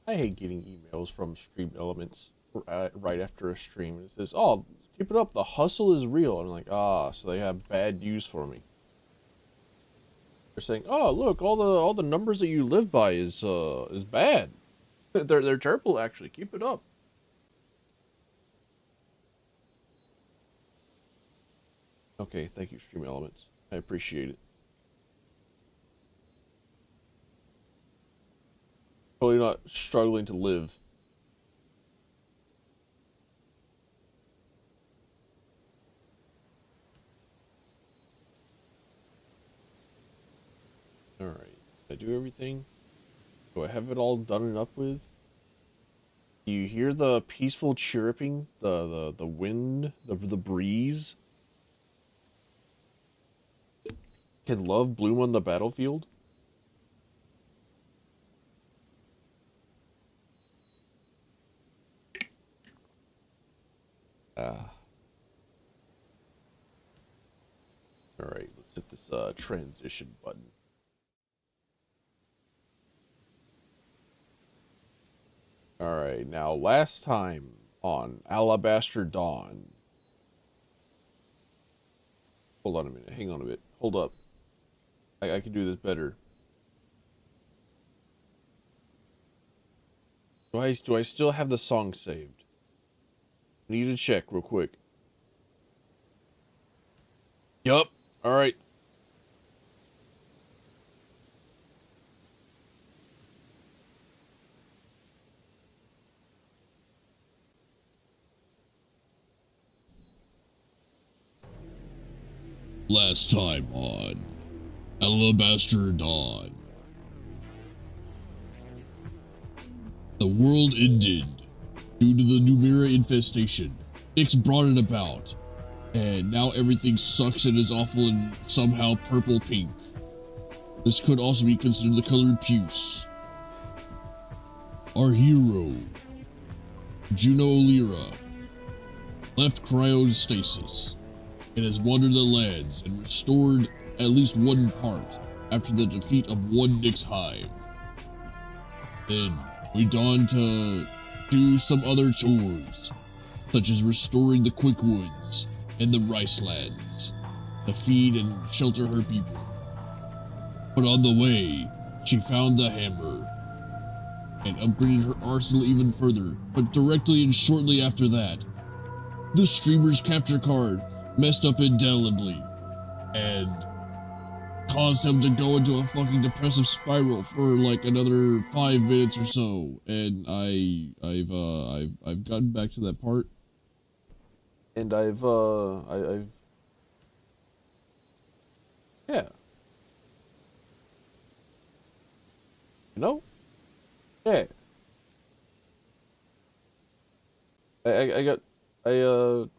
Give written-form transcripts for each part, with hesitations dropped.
I hate getting emails from Stream Elements right after a stream. It says, "Oh, keep it up. The hustle is real." I'm like, ah, so they have bad news for me. They're saying, "Oh, look, all the numbers that you live by is bad. they're terrible. Actually, keep it up." Okay, thank you, Stream Elements. I appreciate it. Totally not struggling to live. Alright, did I do everything? Do I have it all done and up with? You hear the peaceful chirruping? The wind? The breeze? Can love bloom on the battlefield? Alright, let's hit this transition button. Alright, now last time on Alabaster Dawn. Hold on a minute, hang on a bit. Hold up. I can do this better. Do I still have the song saved? I need to check real quick. Yup. Alright. Last time on Alabaster Dawn. The world ended due to the Numera infestation. Nyx brought it about, and now everything sucks and is awful and somehow purple pink. This could also be considered the color puce. Our hero, Juno Lyra, left cryostasis and has wandered the lands and restored at least one part after the defeat of one Nyx hive. Then we dawned to do some other chores, such as restoring the Quickwoods and the Rice Lands to feed and shelter her people. But on the way, she found the hammer and upgraded her arsenal even further. But directly and shortly after that, the streamer's capture card messed up indelibly and caused him to go into a fucking depressive spiral for like another 5 minutes or so. And I've gotten back to that part, and I've yeah, you know, yeah,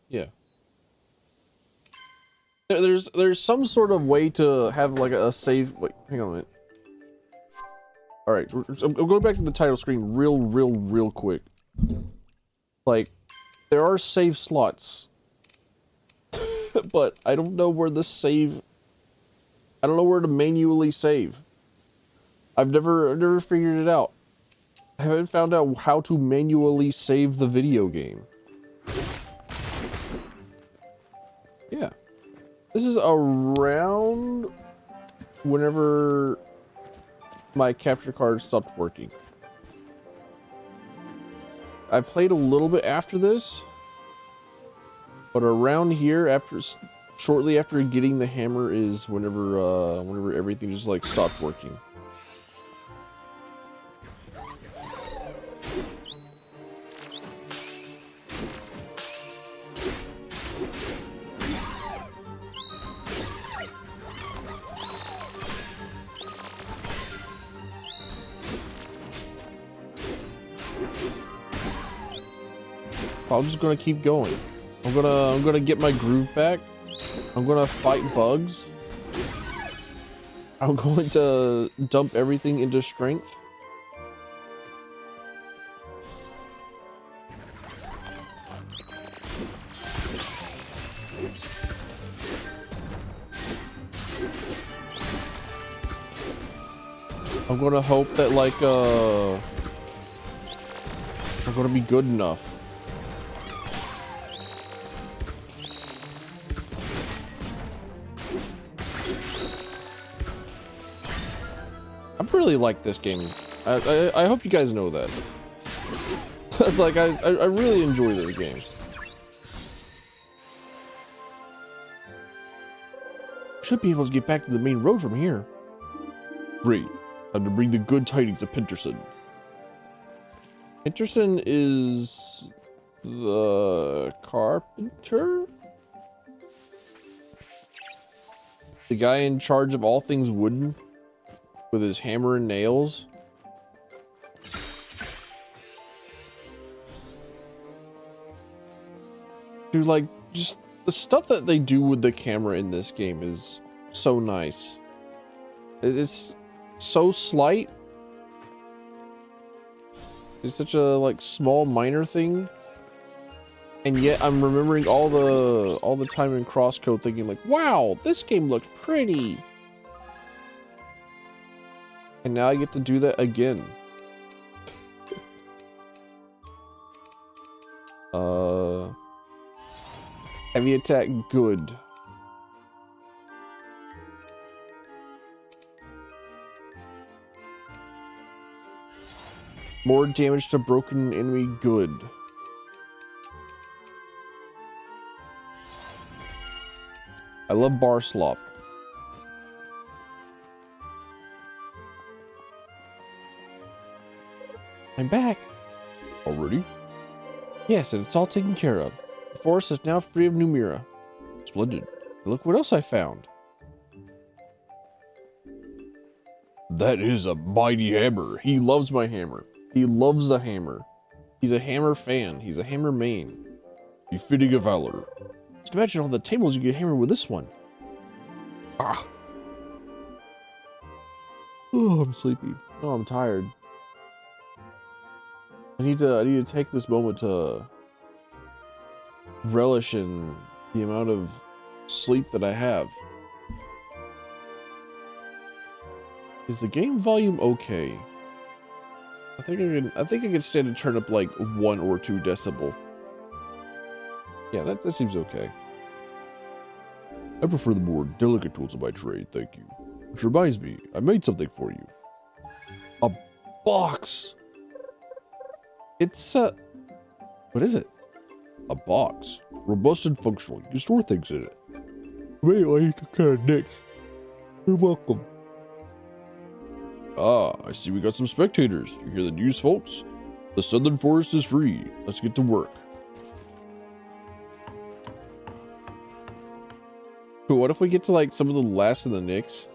yeah. There's some sort of way to have like a save. Wait, hang on a minute. All right, I'm going back to the title screen real quick. Like, there are save slots, but I don't know where the save. I don't know where to manually save. I've never figured it out. I haven't found out how to manually save the video game. Yeah. This is around whenever my capture card stopped working. I've played a little bit after this, but around here, shortly after getting the hammer, is whenever everything just like stopped working. I'm just gonna keep going. I'm gonna get my groove back. I'm gonna fight bugs. I'm going to dump everything into strength. I'm gonna hope that like We're gonna be good enough. I've really liked this game. I hope you guys know that. Like, I really enjoy this game. Should be able to get back to the main road from here. Great. Time to bring the good tidings to Pinterson. Pinterson is the carpenter? The guy in charge of all things wooden with his hammer and nails. Dude, like, just the stuff that they do with the camera in this game is so nice. It's so slight. It's such a, like, small, minor thing. And yet I'm remembering all the time in Crosscode thinking like, wow, this game looked pretty. And now I get to do that again. Heavy attack, good. More damage to broken enemy, good. I love bar slop. I'm back. Already? Yes, and it's all taken care of. The forest is now free of Numira. Splendid. Look what else I found. That is a mighty hammer. He loves my hammer. He loves the hammer. He's a hammer fan. He's a hammer main. Befitting of valor. Just imagine all the tables you could hammer with this one. Ah. Oh, I'm sleepy. Oh, I'm tired. I need to take this moment to relish in the amount of sleep that I have. Is the game volume okay? I think I can stand to turn up like 1 or 2 decibel. Yeah, that seems okay. I prefer the more delicate tools of my trade, thank you. Which reminds me, I made something for you. A box! It's what is it? A box. Robust and functional. You can store things in it. Wait, I eat kind of next. You're welcome. Ah, I see we got some spectators. You hear the news, folks? The Southern Forest is free. Let's get to work. But what if we get to like some of the last of the Knicks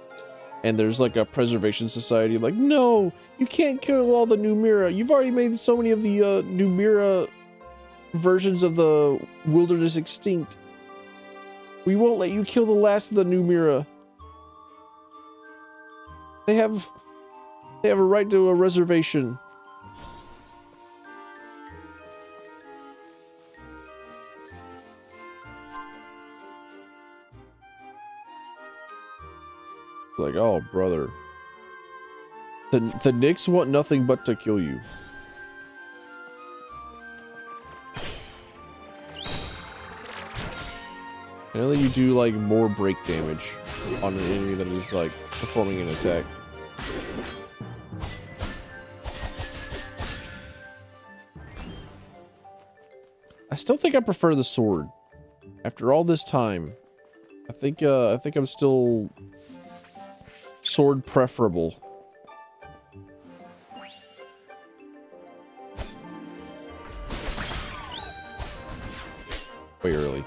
and there's like a preservation society like, no, you can't kill all the Numira. You've already made so many of the Numira versions of the wilderness extinct. We won't let you kill the last of the Numira. They have a right to a reservation. Like, oh, brother. The Knicks want nothing but to kill you. I know that you do, like, more break damage on an enemy that is, like, performing an attack. I still think I prefer the sword. After all this time, I think I'm still sword preferable. Way early.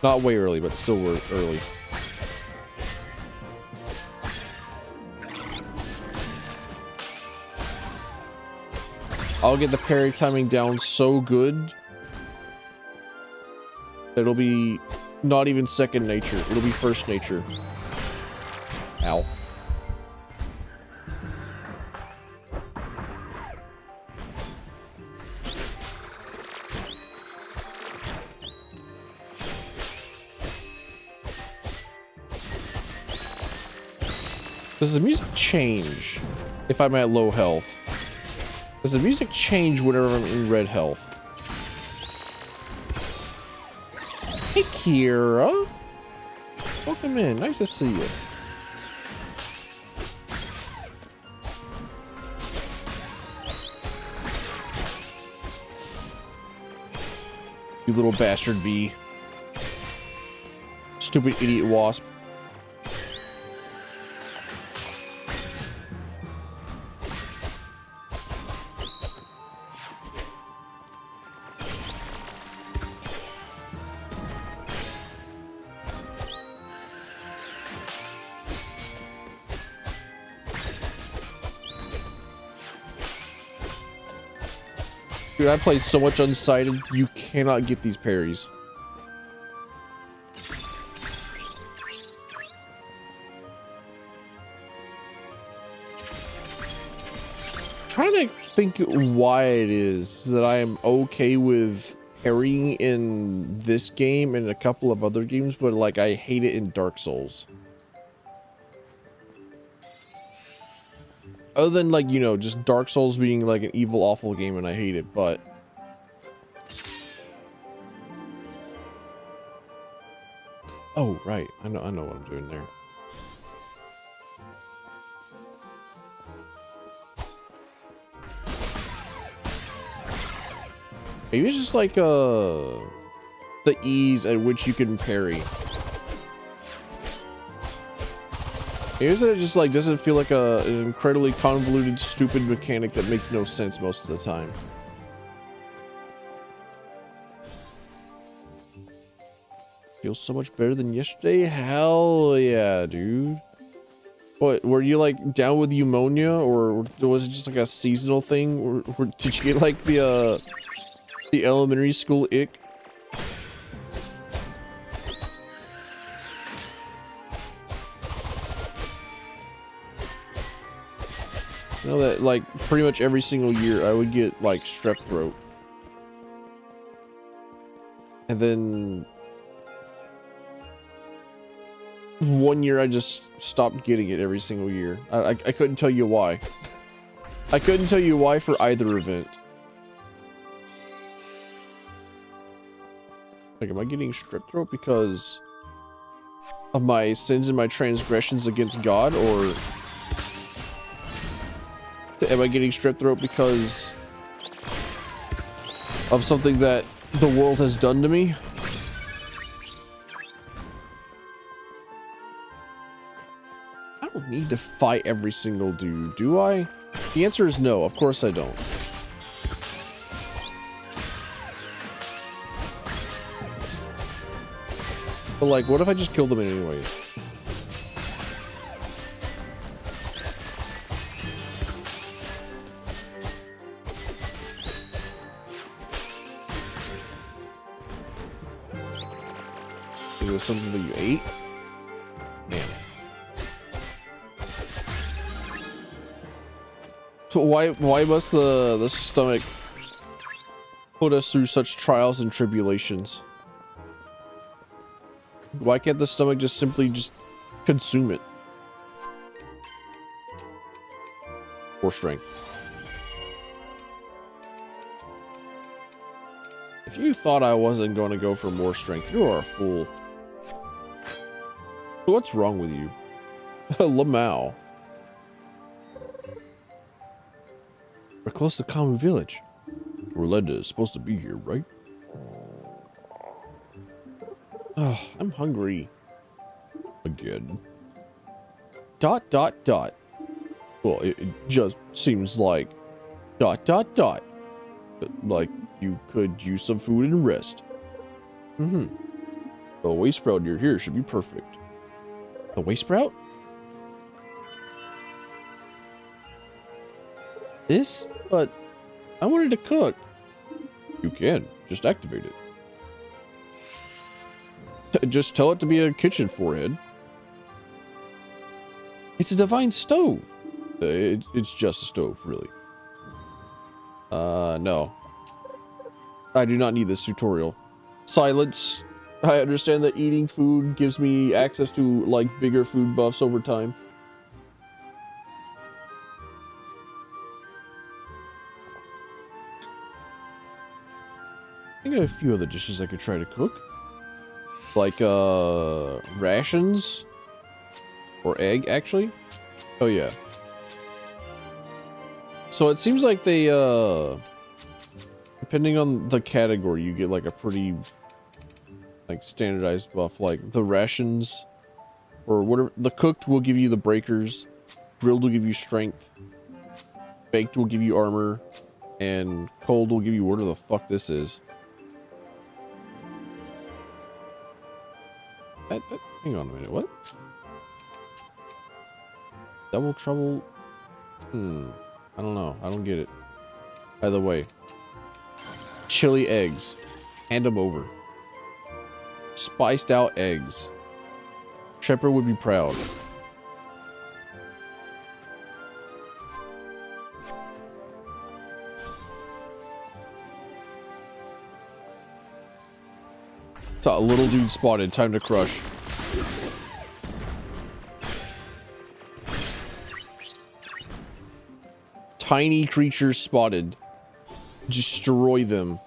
Not way early, but still early. I'll get the parry timing down so good it'll be not even second nature. It'll be first nature. Ow. Does the music change if I'm at low health? Does the music change whenever I'm in red health? Hey, Kira. Welcome in. Nice to see you. You little bastard bee. Stupid idiot wasp. Dude, I played so much unsighted, you cannot get these parries. Trying to think why it is that I am okay with parrying in this game and a couple of other games, but like I hate it in Dark Souls. Other than, like, you know, just Dark Souls being like an evil, awful game and I hate it, but... Oh, right. I know what I'm doing there. Maybe it's just like, the ease at which you can parry. Isn't it just like, doesn't feel like an incredibly convoluted, stupid mechanic that makes no sense most of the time? Feels so much better than yesterday? Hell yeah, dude. What, were you like down with pneumonia, or was it just like a seasonal thing? Or did you get like the elementary school ick? You know that, like, pretty much every single year I would get, like, strep throat. And then... one year I just stopped getting it every single year. I couldn't tell you why. I couldn't tell you why for either event. Like, am I getting strep throat because of my sins and my transgressions against God, or... am I getting strep throat because of something that the world has done to me? I don't need to fight every single dude, do I? The answer is no, of course I don't. But like, what if I just kill them anyway? Is it something that you ate? Man. So why must the stomach put us through such trials and tribulations? Why can't the stomach just simply just consume it? Or strength. If you thought I wasn't going to go for more strength, you are a fool. What's wrong with you? Lamau. We're close to Common Village. Rolanda is supposed to be here, right? Oh, I'm hungry. Again. ... Well, it just seems like... ... Like you could use some food and rest. The waste sprout near here should be perfect. The waste sprout? This? But I wanted to cook. You can. Just activate it. Just tell it to be a kitchen forehead. It's a divine stove. It's just a stove, really. No. I do not need this tutorial. Silence. I understand that eating food gives me access to, like, bigger food buffs over time. got a few other dishes I could try to cook. Like, rations. Or egg, actually. Oh, yeah. So it seems like they, depending on the category, you get, like, a pretty, like, standardized buff. Like, the rations, or whatever. The cooked will give you the breakers. Grilled will give you strength. Baked will give you armor. And cold will give you whatever the fuck this is. Hang on a minute, what? Double trouble? I don't know. I don't get it. By the way. Chili eggs. Hand them over. Spiced out eggs. Shepherd would be proud. A little dude spotted. Time to crush. Tiny creatures spotted. Destroy them.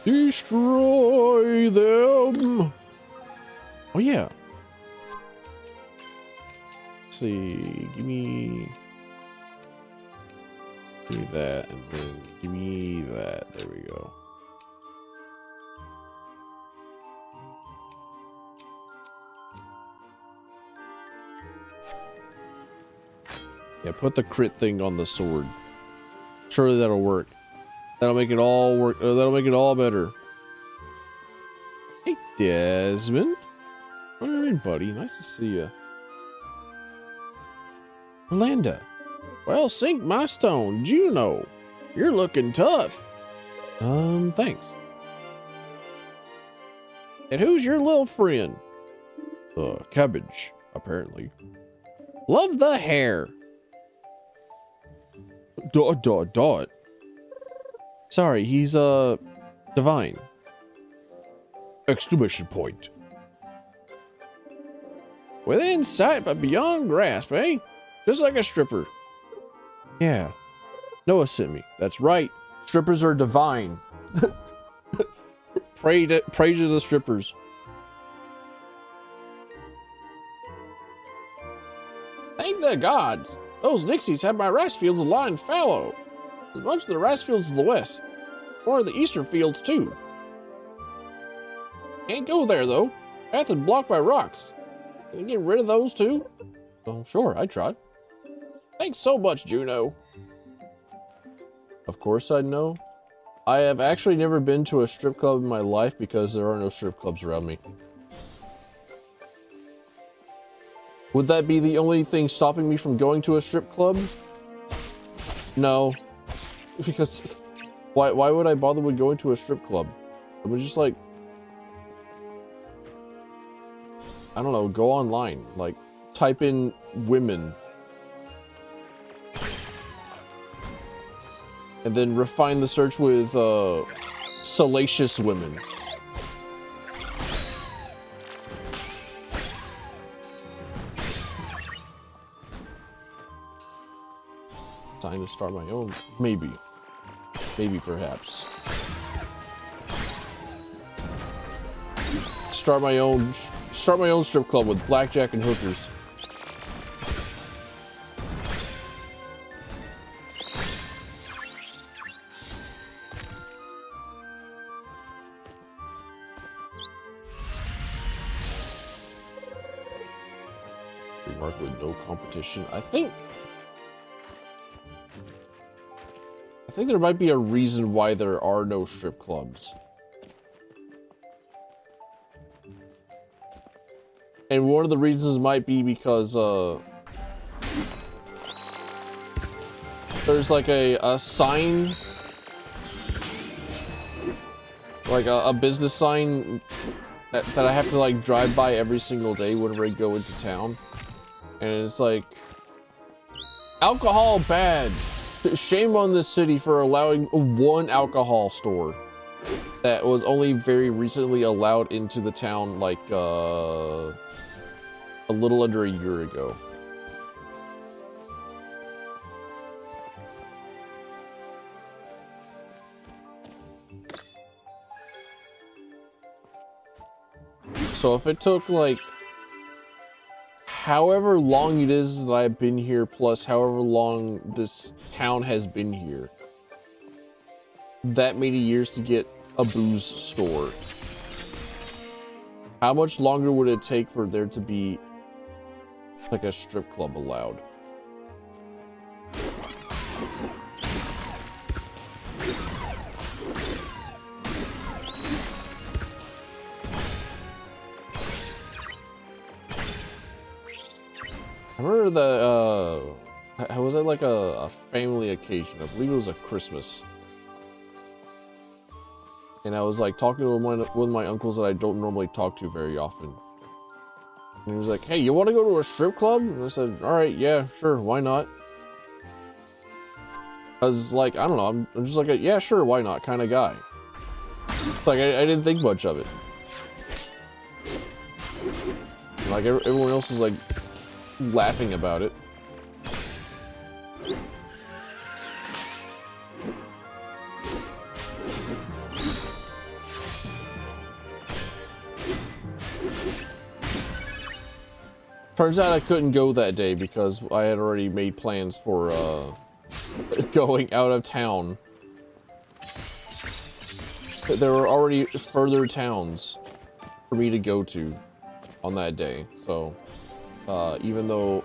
Destroy them. Oh yeah. Let's see, give me that, and then give me that. There we go. Yeah, put the crit thing on the sword. Surely that'll work. That'll make it all work. That'll make it all better. Hey, Desmond. What are you doing, buddy? Nice to see you. Orlando. Well, sink my stone, Juno. You're looking tough. Thanks. And who's your little friend? Cabbage, apparently. Love the hair. Dot. Sorry, he's, divine. Exclamation point. Within sight but beyond grasp, eh? Just like a stripper. Yeah. Noah sent me. That's right. Strippers are divine. Pray to the strippers. Thank the gods. Those Nixies have my rice fields lying fallow. A bunch of the rice fields to the west. Or the eastern fields, too. Can't go there, though. Path is blocked by rocks. Can you get rid of those, too? Oh, sure, I tried. Thanks so much, Juno. Of course I'd know. I have actually never been to a strip club in my life because there are no strip clubs around me. Would that be the only thing stopping me from going to a strip club? No. Because why would I bother with going to a strip club? It was just like, I don't know, go online, like type in women and then refine the search with salacious women. Time to start my own, maybe perhaps start my own strip club with blackjack and hookers. Mark with no competition. I think there might be a reason why there are no strip clubs. And one of the reasons might be because there's like a sign, like a business sign that I have to like drive by every single day whenever I go into town. And it's like, alcohol bad, Shame on this city for allowing one alcohol store that was only very recently allowed into the town, like, a little under a year ago. So if it took, like, however long it is that I've been here, plus however long this town has been here, that many years to get a booze store, how much longer would it take for there to be, like, a strip club allowed? I remember the, was it like a family occasion? I believe it was a Christmas. And I was like talking with my uncles that I don't normally talk to very often. And he was like, hey, you want to go to a strip club? And I said, all right, yeah, sure, why not? I was like, I don't know, I'm just like a, yeah, sure, why not kind of guy. Like, I didn't think much of it. Like, everyone else was like laughing about it. Turns out I couldn't go that day because I had already made plans for going out of town. There were already further towns for me to go to on that day, so even though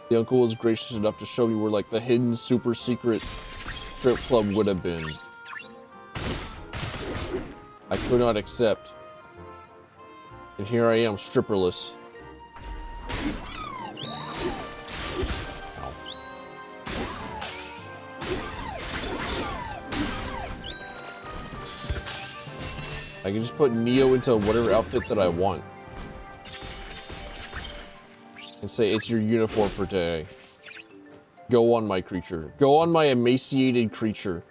the uncle was gracious enough to show me where, like, the hidden super secret strip club would have been, I could not accept. And here I am, stripperless. Ow. I can just put Neo into whatever outfit that I want. And say, it's your uniform for today. Go on, my creature. Go on, my emaciated creature.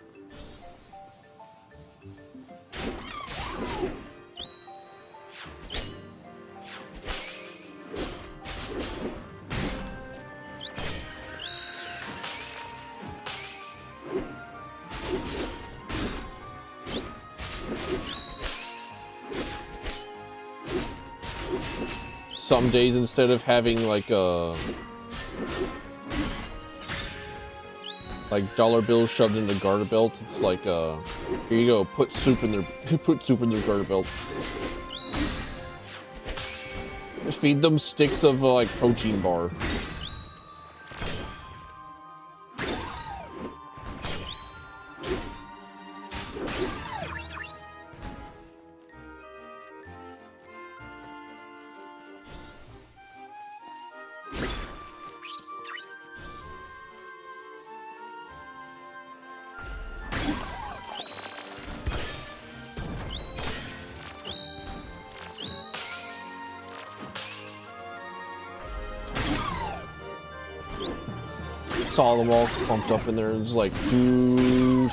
Some days, instead of having like dollar bills shoved into garter belts, it's like here you go, put soup in their garter belt. Feed them sticks of like protein bar. Saw them all pumped up in there and it's like, dude,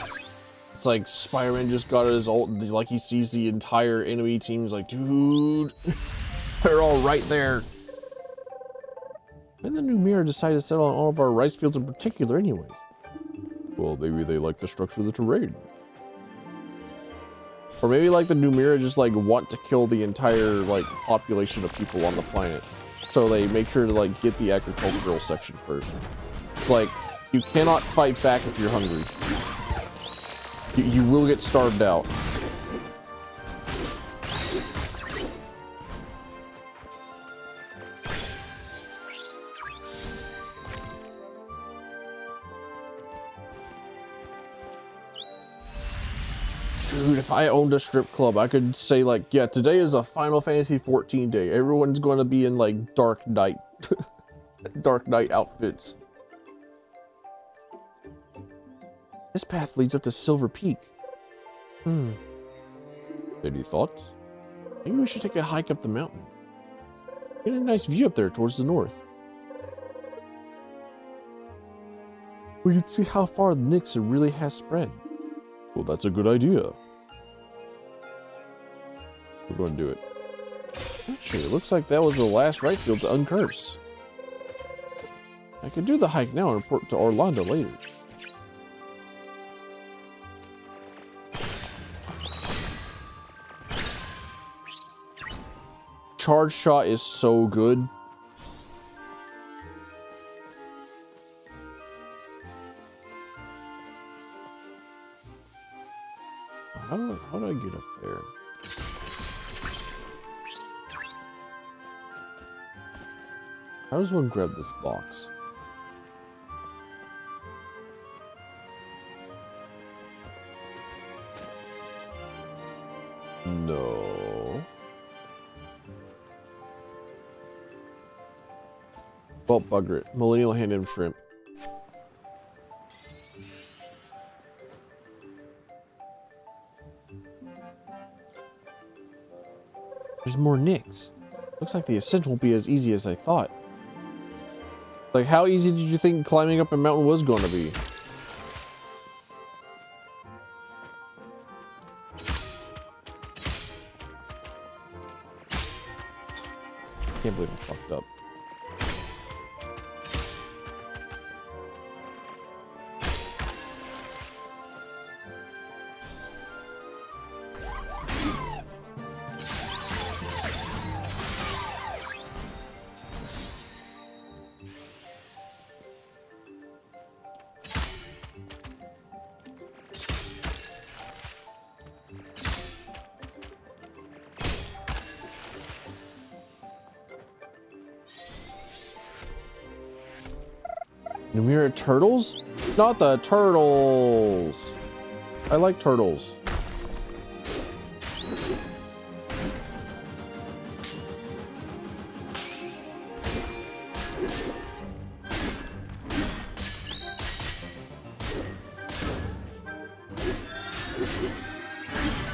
it's like Spider-Man just got his ult, like he sees the entire enemy team. He's like, dude, they're all right there. When the new mirror decided to settle on all of our rice fields in particular anyways? Well, maybe they like the structure of the terrain. Or maybe like the new mirror just like want to kill the entire like population of people on the planet. So they make sure to like get the agricultural section first. Like, you cannot fight back if you're hungry. You will get starved out. Dude, if I owned a strip club, I could say like, yeah, today is a Final Fantasy 14 day. Everyone's going to be in like Dark Knight, Dark Knight outfits. This path leads up to Silver Peak. Any thoughts? Maybe we should take a hike up the mountain. Get a nice view up there towards the north. We can see how far the Nyx really has spread. Well, that's a good idea. We're going to do it. Actually, it looks like that was the last right field to uncurse. I could do the hike now and report to Orlando later. Charge shot is so good. How do I get up there? How does one grab this box? No. Well, bugger it. Millennial hand him shrimp. There's more Nyx. Looks like the ascent won't be as easy as I thought. Like, how easy did you think climbing up a mountain was going to be? Can't believe I fucked up. Numira turtles? Not the turtles. I like turtles.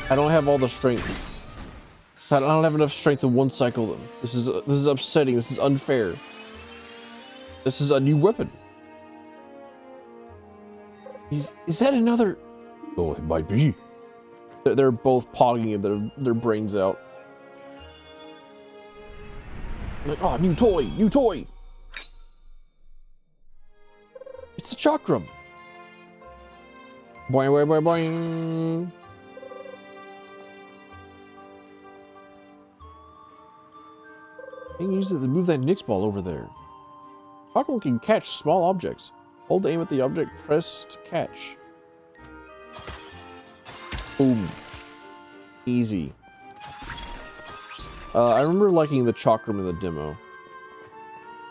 I don't have all the strength. I don't have enough strength to one cycle them. This is upsetting. This is unfair. This is a new weapon. Is that another? Oh, it might be. They're both pogging their brains out. Like, oh, new toy, new toy. It's a chakram. Boing, boing, boing, boing. You can use it to move that Nyx ball over there. Chakram can catch small objects. Hold aim at the object, press to catch. Boom. Easy. I remember liking the chakram in the demo. I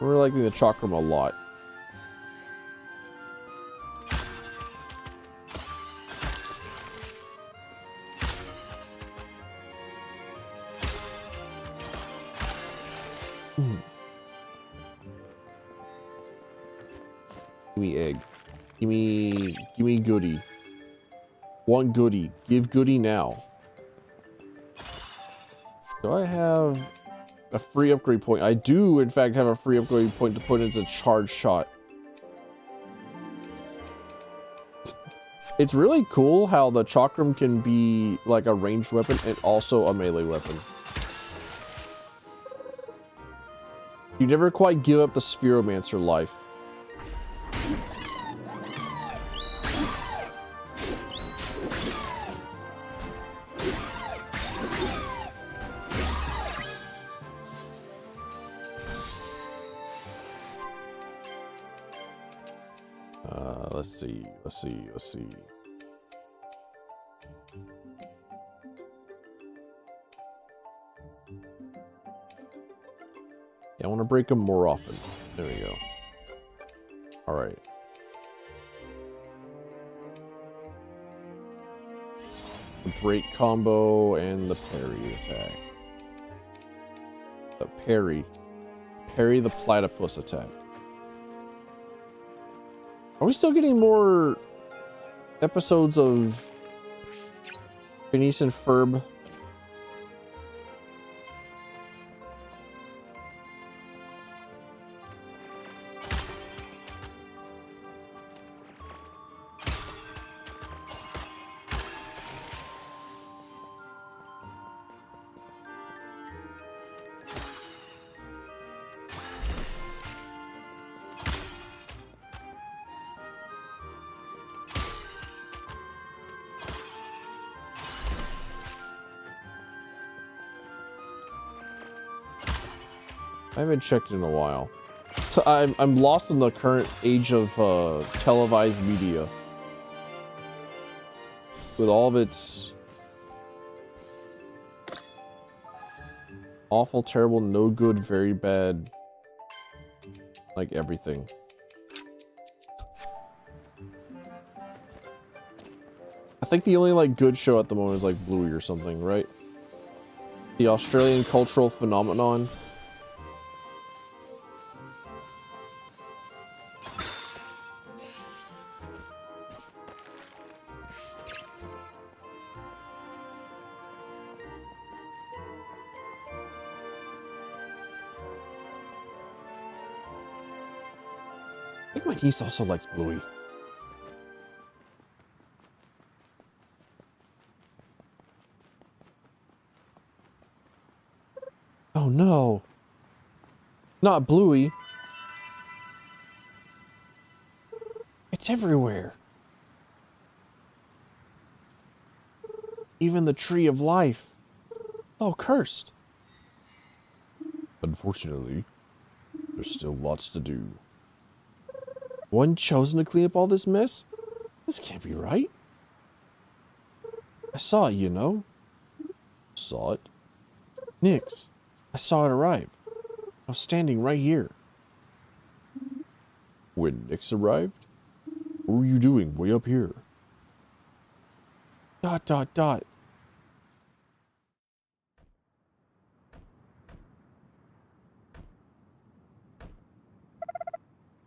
remember liking the chakram a lot. Give me egg. Give me goodie. Want goodie. Give goodie now. Do I have a free upgrade point? I do, in fact, have a free upgrade point to put into charge shot. It's really cool how the chakram can be like a ranged weapon and also a melee weapon. You never quite give up the Spheromancer life. Let's see. Yeah, I want to break them more often. There we go. All right. The break combo and the parry attack. The parry. Parry the platypus attack. Are we still getting more episodes of Phineas and Ferb? I haven't checked in a while. So I'm lost in the current age of televised media. With all of its awful, terrible, no good, very bad, like everything. I think the only like good show at the moment is like Bluey or something, right? The Australian cultural phenomenon. I think my niece also likes Bluey. Oh no. Not Bluey. It's everywhere. Even the tree of life. Oh, cursed. Unfortunately, there's still lots to do. One chosen to clean up all this mess? This can't be right. I saw it, you know. Saw it? Nix. I saw it arrive. I was standing right here. When Nix arrived? What were you doing way up here? ...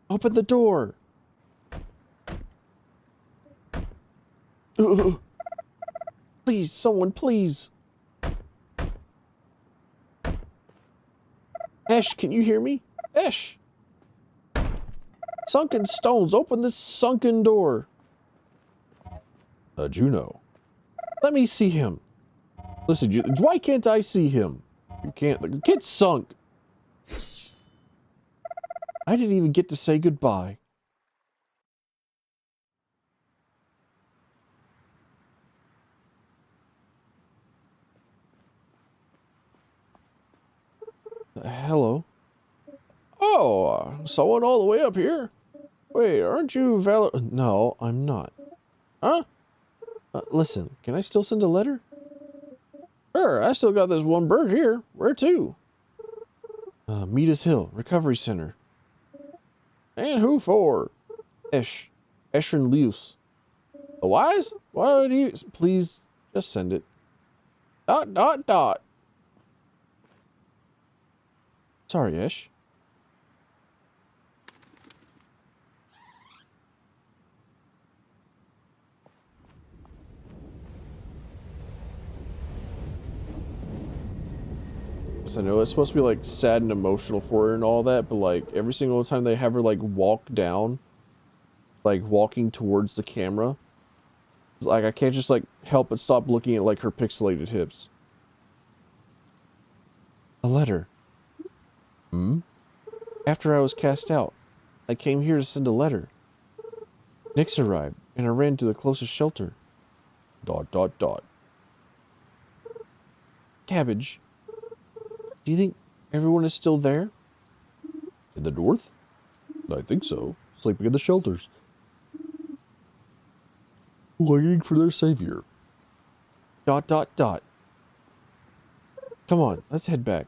Open the door! Please, someone, please! Esh, can you hear me? Esh! Sunken stones, open this sunken door! Juno. Let me see him. Listen, why can't I see him? You can't. The kid's sunk. I didn't even get to say goodbye. Hello. Oh, someone all the way up here? Wait, aren't you No, I'm not. Huh? Listen, can I still send a letter? Sure, I still got this one bird here. Where to? Meet us Hill, Recovery Center. And who for? Eshrin Leus. The wise? Why would you... Please, just send it. ... Sorry, Esh. I know it's supposed to be like sad and emotional for her and all that, but like every single time they have her like walk down, like walking towards the camera, like I can't just like help but stop looking at like her pixelated hips. A letter. Hmm? After I was cast out, I came here to send a letter. Nix arrived, and I ran to the closest shelter. ... Cabbage. Do you think everyone is still there? In the north? I think so. Sleeping in the shelters. Waiting for their savior. ... Come on, let's head back.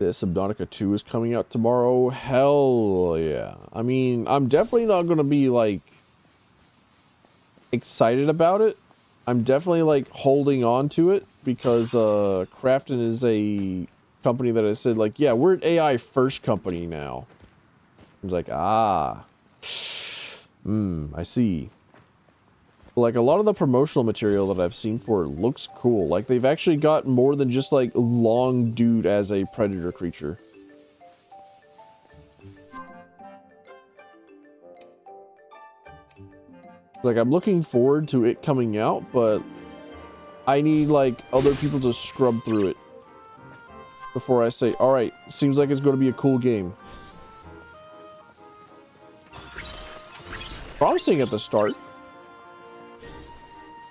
Subnautica 2 is coming out tomorrow. Hell yeah. I mean, I'm definitely not going to be, like, excited about it. I'm definitely, like, holding on to it because Crafton is a company that has said, like, yeah, we're an AI first company now. I was like, I see. Like, a lot of the promotional material that I've seen for it looks cool. Like, they've actually got more than just, like, long dude as a predator creature. Like, I'm looking forward to it coming out, but I need, like, other people to scrub through it before I say, alright, seems like it's going to be a cool game. Promising at the start.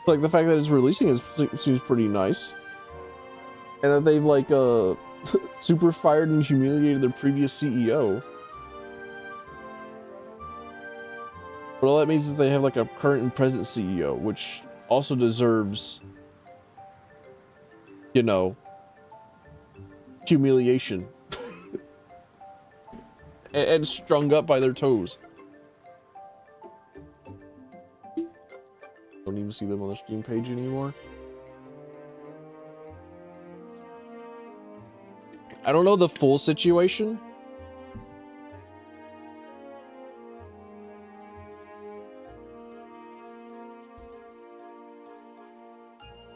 Like, the fact that it's releasing seems pretty nice. and that they've like super fired and humiliated their previous CEO. But all that means is they have like a current and present CEO, which also deserves, you know, humiliation. and strung up by their toes. Don't even see them on the Steam page anymore. I don't know the full situation.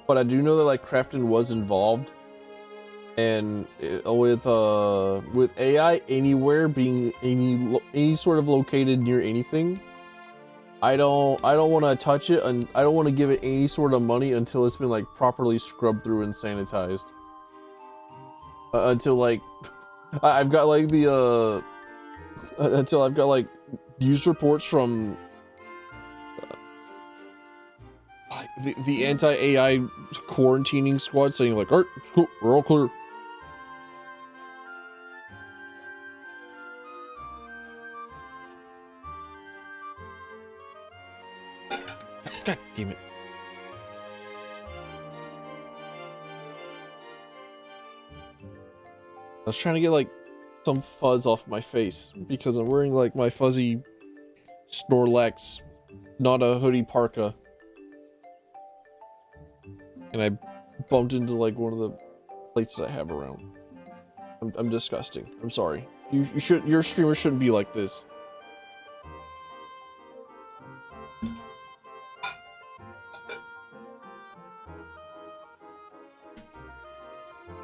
But I do know that like Crafton was involved, and with AI anywhere being any sort of located near anything, I don't want to touch it, and I don't want to give it any sort of money until it's been like properly scrubbed through and sanitized. Until like I've got like the until I've got like news reports from the anti-AI quarantining squad saying like, "Alright, cool, we're all clear." God damn it. I was trying to get like some fuzz off my face because I'm wearing like my fuzzy Snorlax, not a hoodie parka. And I bumped into like one of the plates that I have around. I'm disgusting. I'm sorry. Your streamer shouldn't be like this.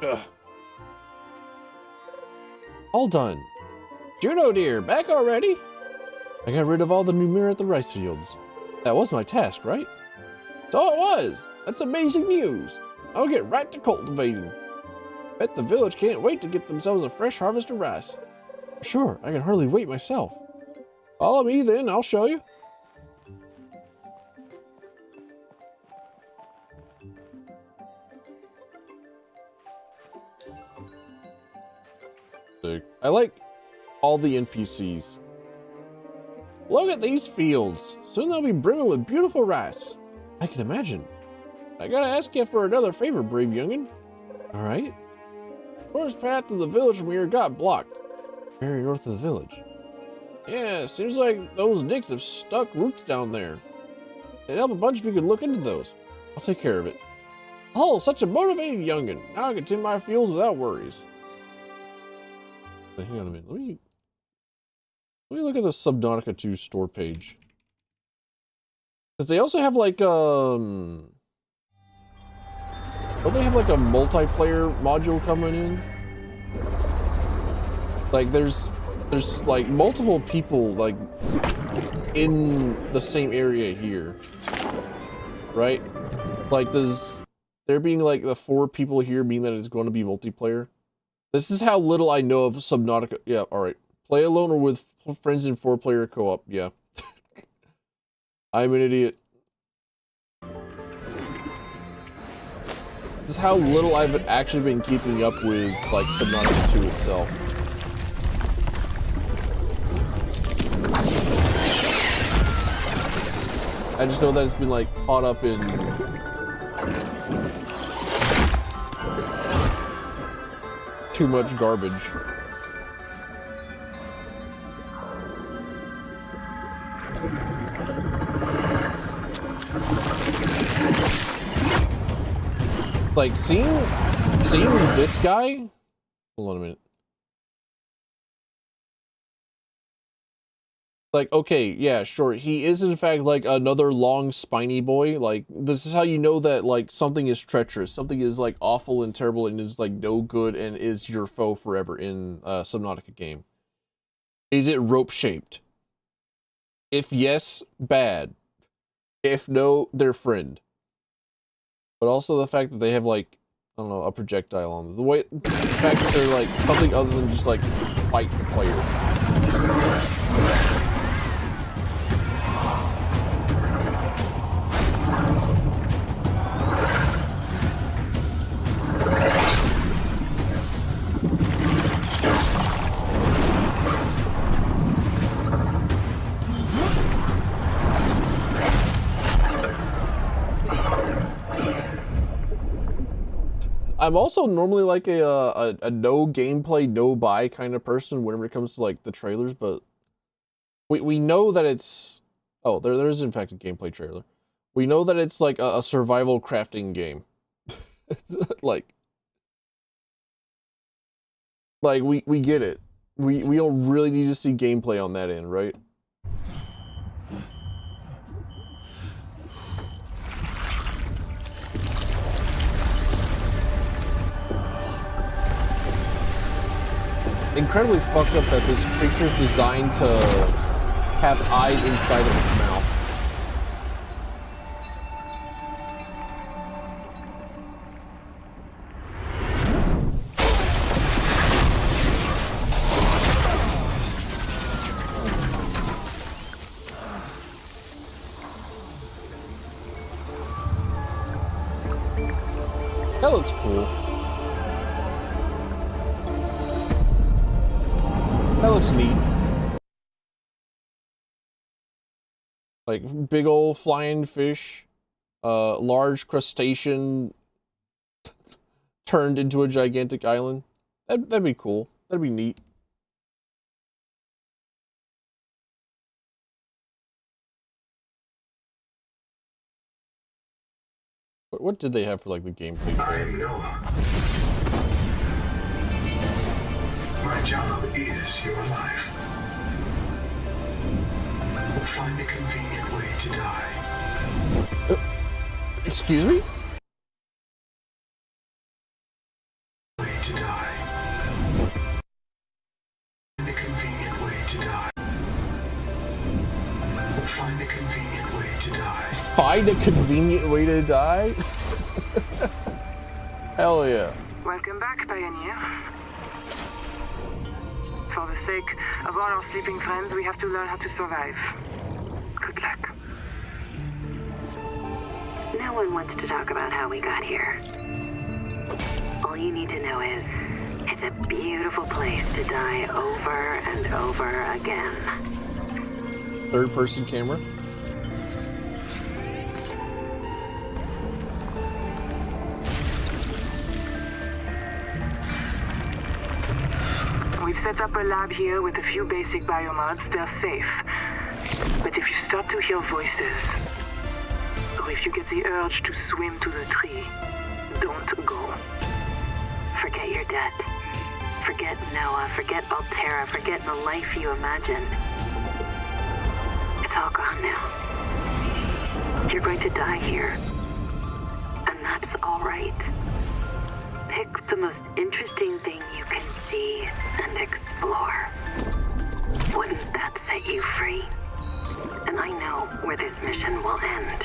Ugh. All done. Juno dear, back already? I got rid of all the Numira at the rice fields. That was my task, right? So it was. That's amazing news. I'll get right to cultivating. Bet the village can't wait to get themselves a fresh harvest of rice. Sure, I can hardly wait myself. Follow me then, I'll show you. I like all the NPCs. Look at these fields. Soon they'll be brimming with beautiful rice. I can imagine. I gotta ask you for another favor, brave youngin'. All right. First path to the village from here got blocked. Very north of the village. Yeah, seems like those dicks have stuck roots down there. It'd help a bunch if you could look into those. I'll take care of it. Oh, such a motivated youngin'. Now I can tend my fields without worries. But hang on a minute. Let me look at the Subnautica 2 store page. Because they also have like don't they have like a multiplayer module coming in? Like there's like multiple people like in the same area here. Right? Like does there being like the 4 people here mean that it's going to be multiplayer? This is how little I know of Subnautica. Yeah, alright. Play alone or with friends in 4-player co-op. Yeah. I'm an idiot. This is how little I've actually been keeping up with, like, Subnautica 2 itself. I just know that it's been, like, caught up in... too much garbage. Like seeing this guy. Hold on a minute. Like, okay, yeah, sure. He is in fact like another long spiny boy. Like, this is how you know that like something is treacherous, something is like awful and terrible and is like no good and is your foe forever in a Subnautica game. Is it rope shaped? If yes, bad. If no, their friend. But also the fact that they have like, I don't know, a projectile on them. The fact that they're like something other than just like fight the player. I'm also normally like a no gameplay, no buy kind of person whenever it comes to like the trailers, but we know that it's there is in fact a gameplay trailer. We know that it's like a survival crafting game. like we get it. We don't really need to see gameplay on that end, right? Incredibly fucked up that this creature is designed to have eyes inside of its mouth. That looks cool. That looks neat. Like big old flying fish, large crustacean turned into a gigantic island. That'd be cool. That'd be neat. What did they have for like the gameplay? I'm Noah. My job is your life. We'll find a convenient way to die. Excuse me? Way to die. Find a convenient way to die. We'll find a convenient way to die. Find a convenient way to die? Hell yeah. Welcome back, Pioneer. For the sake of all our sleeping friends, we have to learn how to survive. Good luck. No one wants to talk about how we got here. All you need to know is, it's a beautiful place to die over and over again. Third-person camera. We've set up a lab here with a few basic biomods. They're safe. But if you start to hear voices, or if you get the urge to swim to the tree, don't go. Forget your debt. Forget Noah. Forget Altera. Forget the life you imagined. It's all gone now. You're going to die here. And that's all right. Pick the most interesting thing you can see and explore. Wouldn't that set you free? And I know where this mission will end.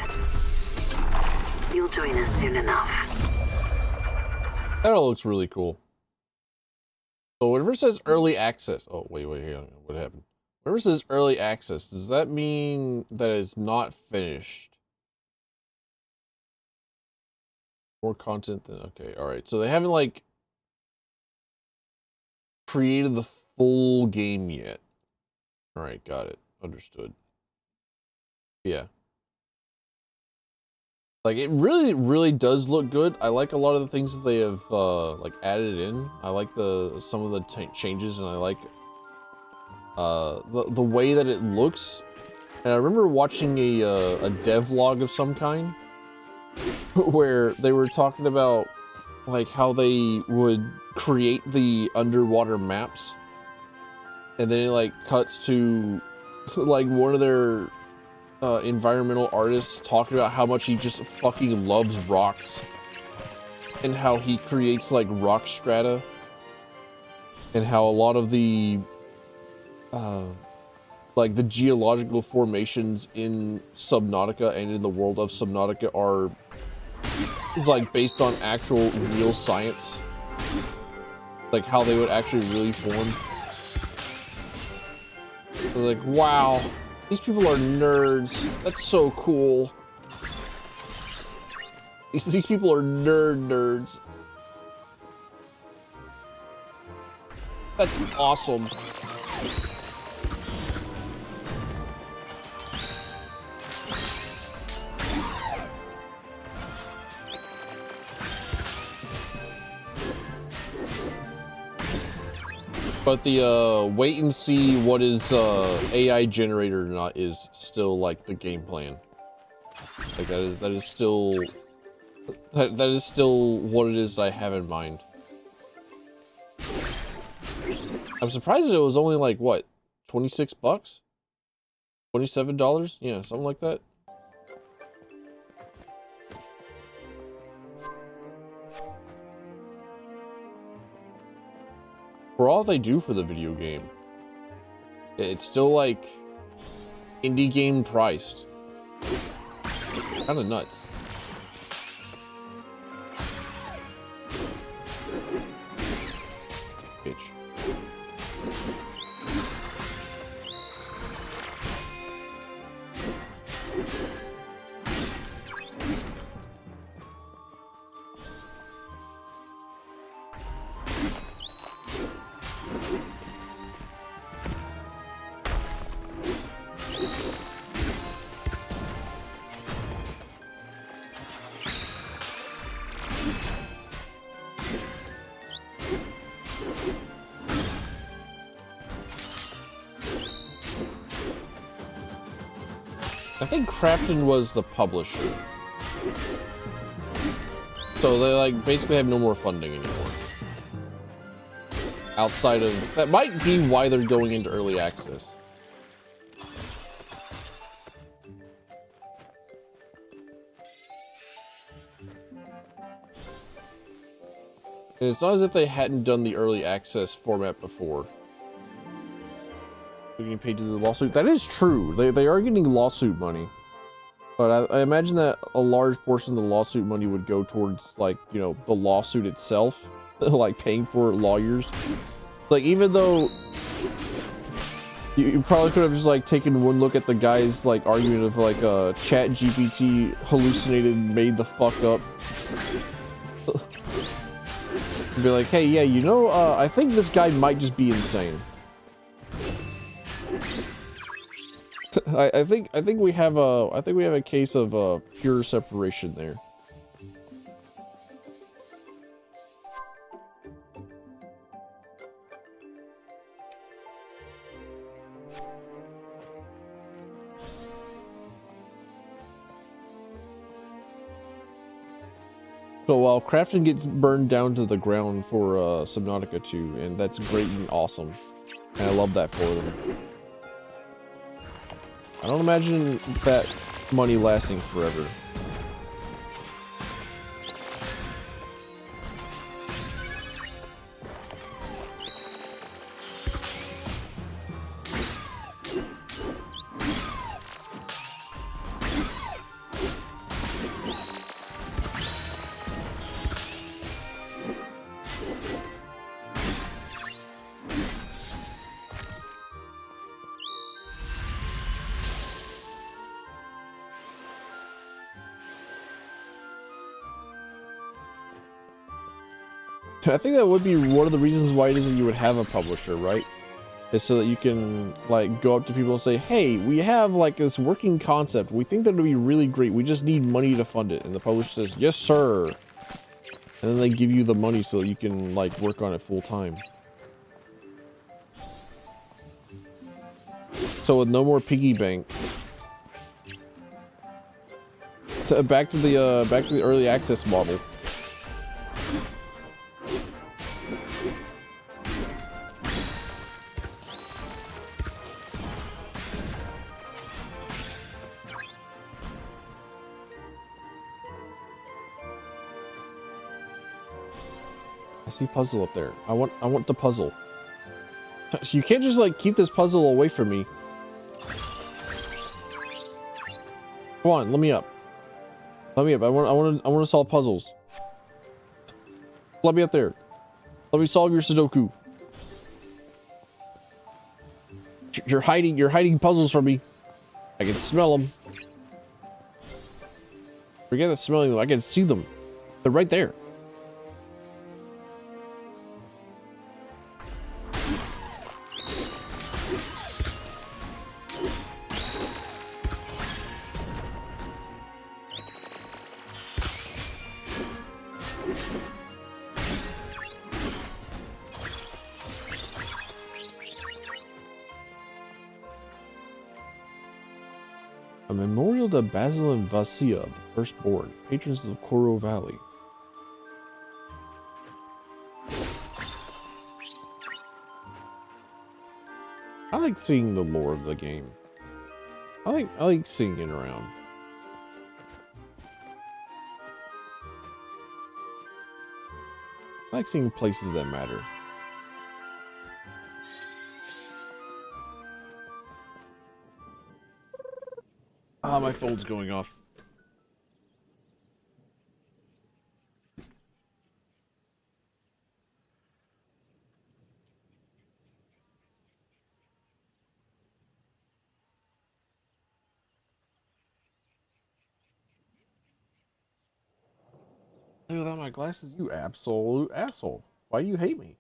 You'll join us soon enough. That all looks really cool. So whenever it says early access, oh wait, hang on, what happened? Whenever it says early access, does that mean that it's not finished? More content than, okay, alright. So they haven't like created the full game yet. Alright, got it. Understood. Yeah. Like it really does look good. I like a lot of the things that they have like added in. I like some of the changes, and I like the way that it looks. And I remember watching a devlog of some kind where they were talking about like how they would create the underwater maps, and then it like cuts to like one of their environmental artists talking about how much he just fucking loves rocks and how he creates like rock strata, and how a lot of the like the geological formations in Subnautica and in the world of Subnautica are like based on actual real science, like how they would actually really form. So like, wow, these people are nerds. That's so cool. These people are nerds. That's awesome. But the wait and see what is AI generated or not is still like the game plan. Like that is still what it is that I have in mind. I'm surprised that it was only like what, 26 bucks? $27? Yeah, something like that. For all they do for the video game, it's still like indie game priced. Kind of nuts. Bitch. I think Crafton was the publisher. So they like basically have no more funding anymore. Outside of that might be why they're going into early access. And it's not as if they hadn't done the early access format before. Getting paid to the lawsuit. That is true. They are getting lawsuit money. But I imagine that a large portion of the lawsuit money would go towards, like, you know, the lawsuit itself. Like, paying for lawyers. Like, even though you probably could have just, like, taken one look at the guy's, like, argument of, like, Chat GPT hallucinated, made the fuck up. And be like, hey, yeah, you know, I think this guy might just be insane. I think we have a case of pure separation there. So while Crafton gets burned down to the ground for Subnautica 2, and that's great and awesome, and I love that for them. I don't imagine that money lasting forever. I think that would be one of the reasons why it is that you would have a publisher, right? Is so that you can, like, go up to people and say, hey, we have, like, this working concept. We think that would be really great. We just need money to fund it. And the publisher says, yes, sir. And then they give you the money so that you can, like, work on it full time. So with no more piggy bank. So back to the early access model. I see puzzle up there. I want the puzzle. So you can't just like keep this puzzle away from me. Come on, let me up. Let me up. I want to solve puzzles. Let me up there. Let me solve your Sudoku. You're hiding puzzles from me. I can smell them. Forget the smelling them. I can see them. They're right there. memorial to Basil and Vasia, the firstborn, patrons of Koro Valley. I like seeing the lore of the game. I like seeing it around. I like seeing places that matter. Ah, my phone's going off. Hey, without my glasses, you absolute asshole. Why do you hate me?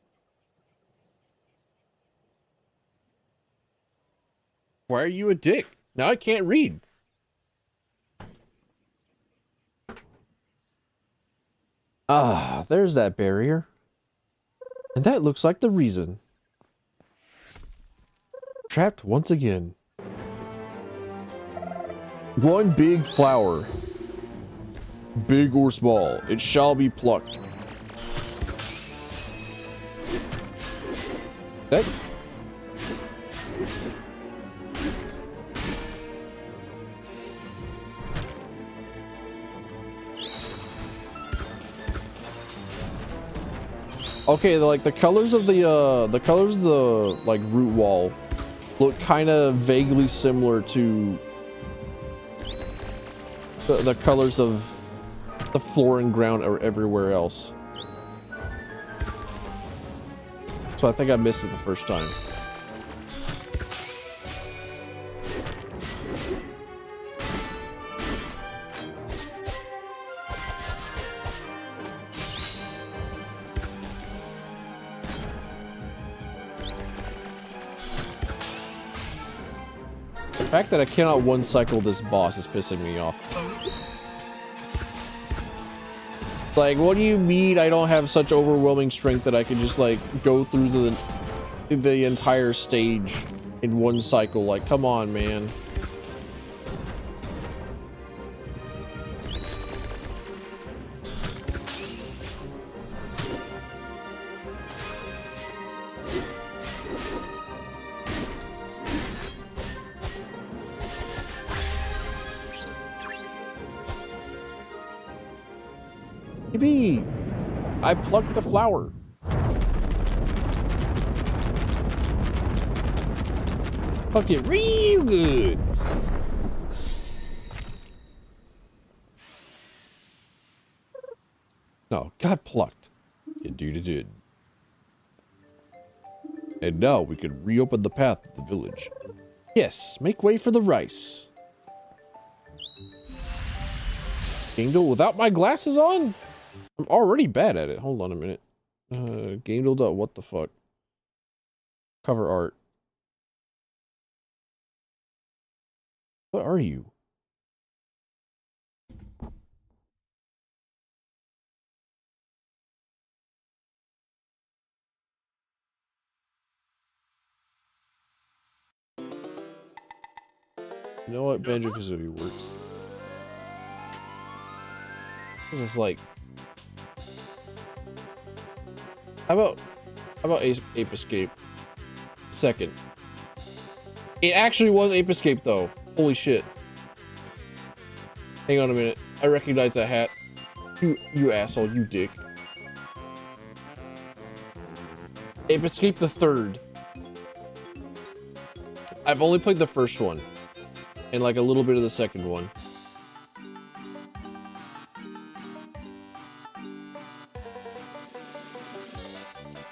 Why are you a dick? Now I can't read. Ah, there's that barrier. And that looks like the reason. Trapped once again. One big flower. Big or small, it shall be plucked. That... Okay, like the colors of the like root wall look kind of vaguely similar to the colors of the floor and ground or everywhere else. So I think I missed it the first time. The fact that I cannot one cycle this boss is pissing me off. Like, what do you mean I don't have such overwhelming strength that I can just, like, go through the entire stage in one cycle? Like, come on, man. Maybe I plucked the flower. Plucked it real good. No, got plucked. Indeed it did. And now we can reopen the path to the village. Yes, make way for the rice. Gaindle without my glasses on? I'm already bad at it. Hold on a minute. Gaindle. What the fuck? Cover art. What are you? You know what? Banjo-Kazooie works. It's like... How about Ape Escape? Second. It actually was Ape Escape though. Holy shit. Hang on a minute. I recognize that hat. You asshole, you dick. Ape Escape the third. I've only played the first one. And like a little bit of the second one.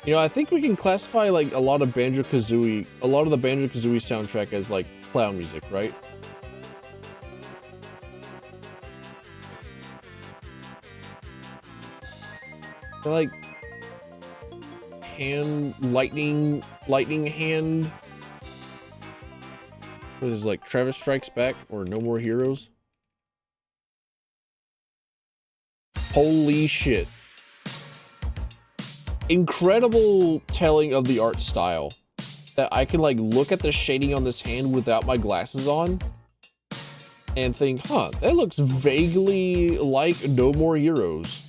You know, I think we can classify like a lot of the Banjo-Kazooie soundtrack as like clown music, right? They're like lightning hand. What is this, like Travis Strikes Back or No More Heroes? Holy shit. Incredible telling of the art style that I can like look at the shading on this hand without my glasses on and think, huh, that looks vaguely like No More Heroes.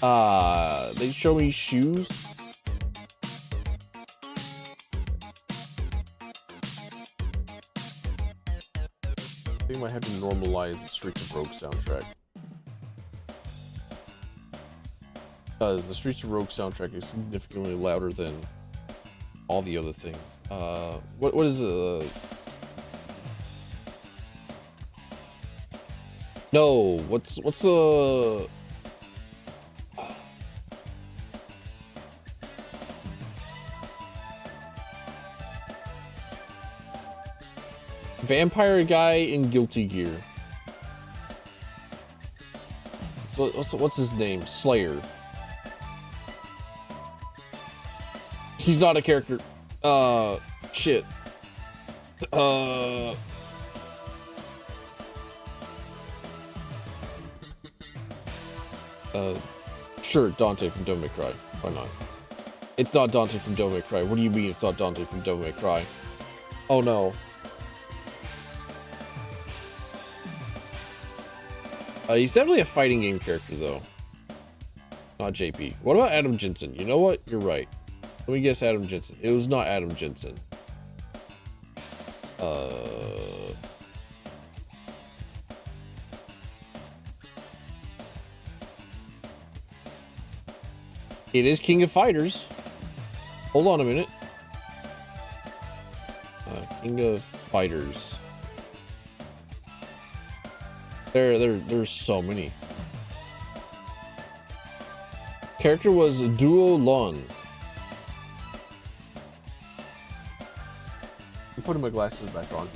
They show me shoes. I think I might have to normalize the Streets of Rogue soundtrack. Because the Streets of Rogue soundtrack is significantly louder than all the other things. What is no, what's the vampire guy in Guilty Gear? So what's his name? Slayer. He's not a character. Shit. Sure, Dante from Devil May Cry. Why not? It's not Dante from Devil May Cry. What do you mean it's not Dante from Devil May Cry? Oh no. He's definitely a fighting game character though. Not JP. What about Adam Jensen? You know what? You're right. Let me guess Adam Jensen. It was not Adam Jensen. It is King of Fighters. Hold on a minute. King of Fighters. There's so many. Character was Duo Lon. I'm putting my glasses back on.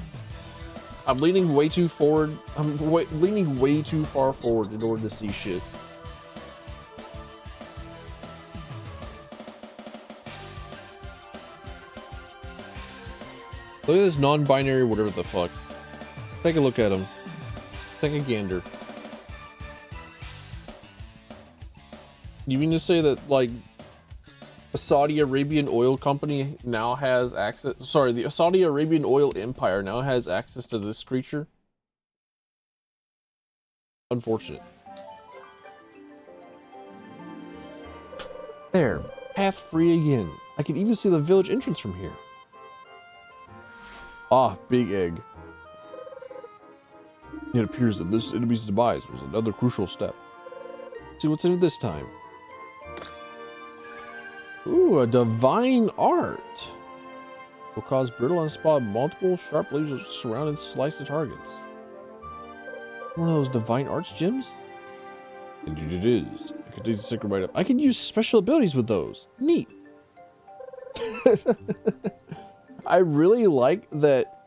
I'm leaning way too forward. I'm leaning way too far forward in order to see shit. Look at this non-binary whatever the fuck. Take a look at him. Take a gander. You mean to say that, like, the Saudi Arabian oil company now has access... Sorry, the Saudi Arabian oil empire now has access to this creature? Unfortunate. There. Path free again. I can even see the village entrance from here. Ah, big egg. It appears that this enemy's demise was another crucial step. See what's in it this time. Ooh, a divine art. Will cause brittle and spot multiple sharp leaves that surround and slice the targets. One of those divine arts gems? Indeed it is. I can take the secret right up. I can use special abilities with those. Neat. I really like that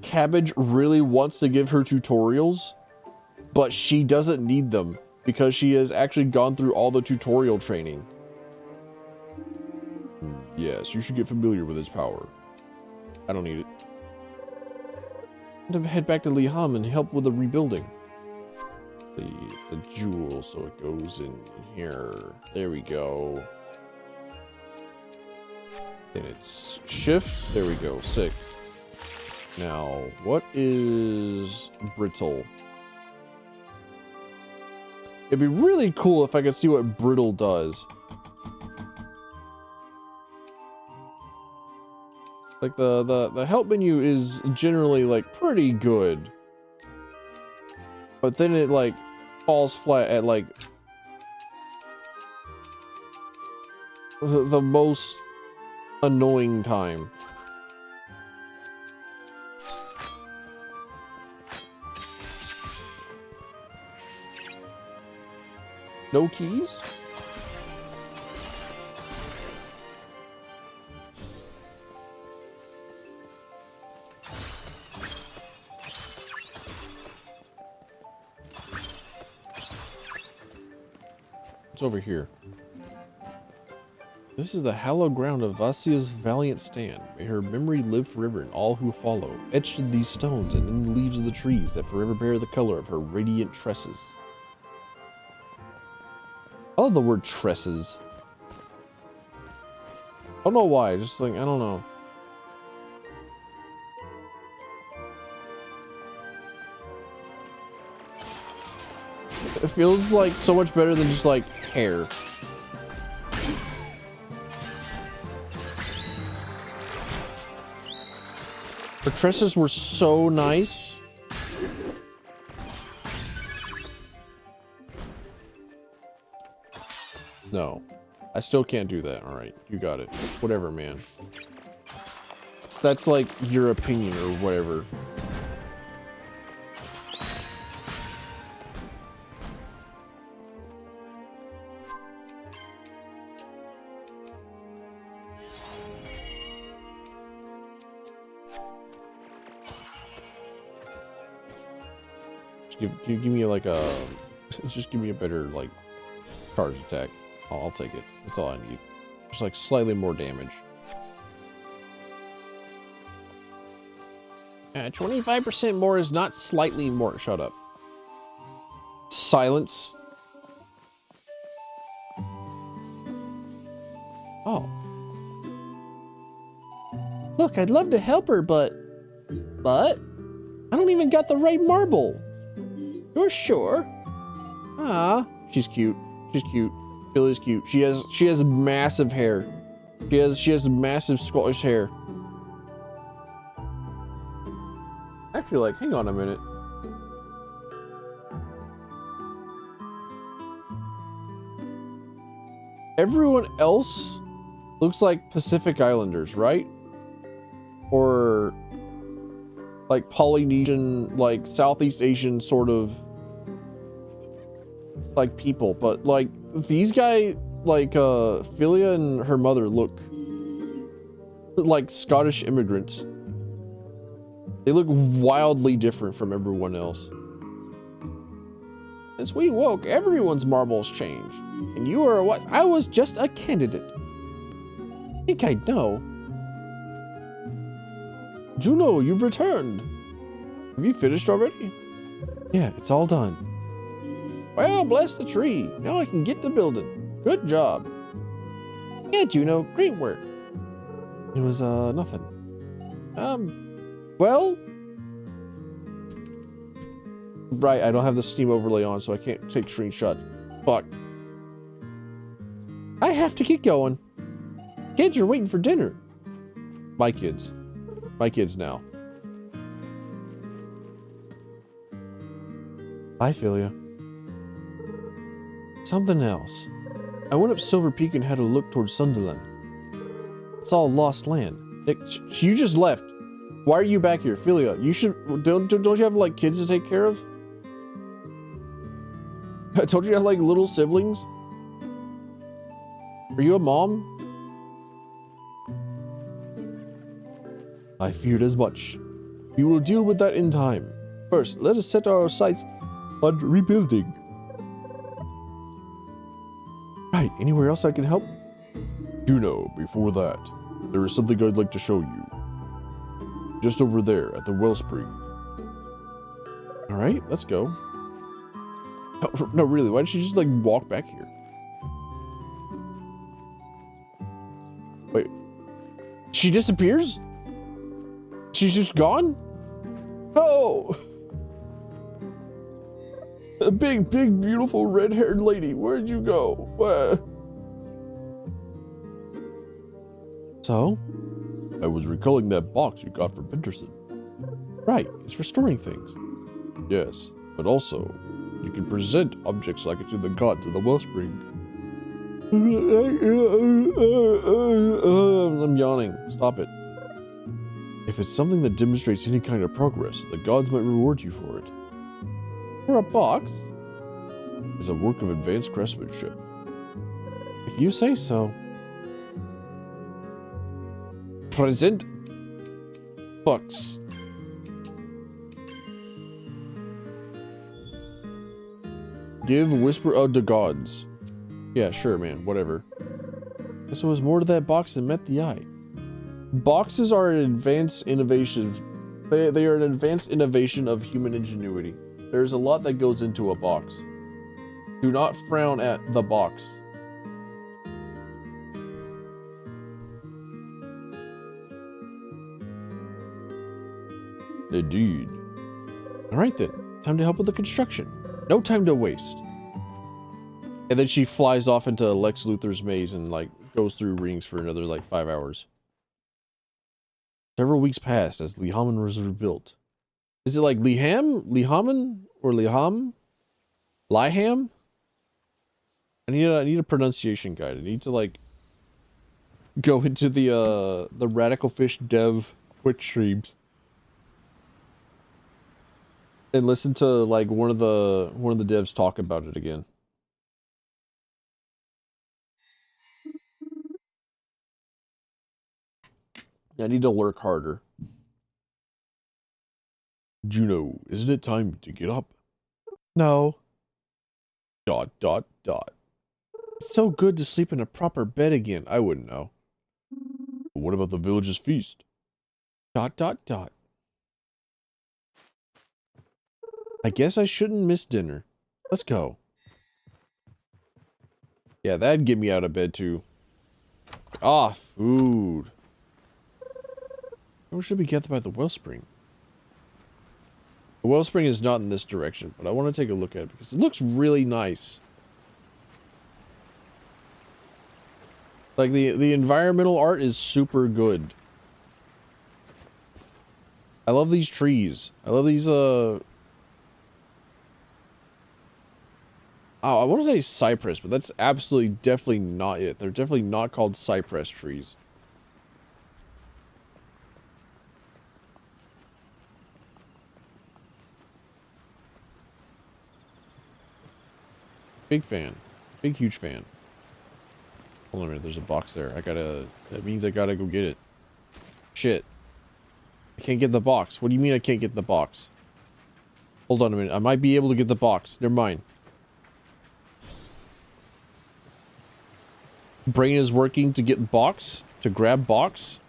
Cabbage really wants to give her tutorials, but she doesn't need them because she has actually gone through all the tutorial training. Yes, you should get familiar with his power. I don't need it. I'm gonna head back to Liham and help with the rebuilding. It's a jewel, so it goes in here. There we go. Then it's shift. There we go. Sick. Now, what is brittle? It'd be really cool if I could see what brittle does. Like the help menu is generally like pretty good, but then it like falls flat at like the most annoying time. No keys? What's over here? This is the hallowed ground of Vasia's valiant stand. May her memory live forever in all who follow, etched in these stones and in the leaves of the trees that forever bear the color of her radiant tresses. I love the word tresses. I don't know why, just like, I don't know. It feels like so much better than just like hair. Her tresses were so nice. No, I still can't do that. All right, you got it. Whatever, man. That's like your opinion or whatever. Give me like a, just give me a better like charge attack. I'll take it. That's all I need. Just like slightly more damage. 25% more is not slightly more. Shut up. Silence. Oh. Look, I'd love to help her, but I don't even got the right marble. You're sure? Ah, she's cute. She's cute. Billy's cute. She has massive hair. She has massive Scottish hair. Actually, like, hang on a minute. Everyone else looks like Pacific Islanders, right? Or like Polynesian, like Southeast Asian sort of like people, but like these guys, like Philia and her mother look like Scottish immigrants. They look wildly different from everyone else. Since we woke, everyone's marbles changed. And you are what? I was just a candidate. I think I know. Juno, you've returned. Have you finished already? Yeah, it's all done. Well, bless the tree. Now I can get to building. Good job. Yeah, Juno, great work. It was, nothing. Well... Right, I don't have the Steam overlay on, so I can't take screenshots. Fuck. I have to get going. Kids are waiting for dinner. My kids. My kids now. Bye, Philia. Something else. I went up Silver Peak and had a look towards Sunderland. It's all lost land. Nick, you just left. Why are you back here, Philia? You should don't you have like kids to take care of? I told you you have like little siblings. Are you a mom? I feared as much. We will deal with that in time. First, let us set our sights on rebuilding. Right, anywhere else I can help? Juno, before that, there is something I'd like to show you. Just over there at the wellspring. Alright, let's go. No, really, why did she just like walk back here? Wait. She disappears? She's just gone? No! A big, beautiful red-haired lady. Where'd you go? Where? So? I was recalling that box you got from Pinterson. Right, it's for storing things. Yes, but also, you can present objects like it to the gods of the wellspring. I'm yawning. Stop it. If it's something that demonstrates any kind of progress, the gods might reward you for it. For a box? Is a work of advanced craftsmanship. If you say so. Present box. Give whisper of the gods. Yeah, sure, man. Whatever. Guess there was more to that box than met the eye. Boxes are an advanced innovation. They are an advanced innovation of human ingenuity. There's a lot that goes into a box. Do not frown at the box. Indeed. Alright then, time to help with the construction. No time to waste. And then she flies off into Lex Luthor's maze and, like, goes through rings for another, like, 5 hours. Several weeks passed as Lihaman was rebuilt. Is it like Lihaman? Or Liham? Liham? I need a pronunciation guide. I need to, like, go into the Radical Fish dev Twitch streams and listen to, like, one of the devs talk about it again. I need to work harder. Juno, isn't it time to get up? No. ... It's so good to sleep in a proper bed again. I wouldn't know. But what about the village's feast? ... I guess I shouldn't miss dinner. Let's go. Yeah, that'd get me out of bed too. Ah, food. Where should we get by the wellspring? The wellspring is not in this direction, but I want to take a look at it because it looks really nice. Like, the environmental art is super good. I love these trees. I love these, oh, I want to say cypress, but that's absolutely, definitely not it. They're definitely not called cypress trees. Big fan. Big, huge fan. Hold on a minute, there's a box there. That means I gotta go get it. Shit. I can't get the box. What do you mean I can't get the box? Hold on a minute. I might be able to get the box. Never mind. Brain is working to get box. To grab box.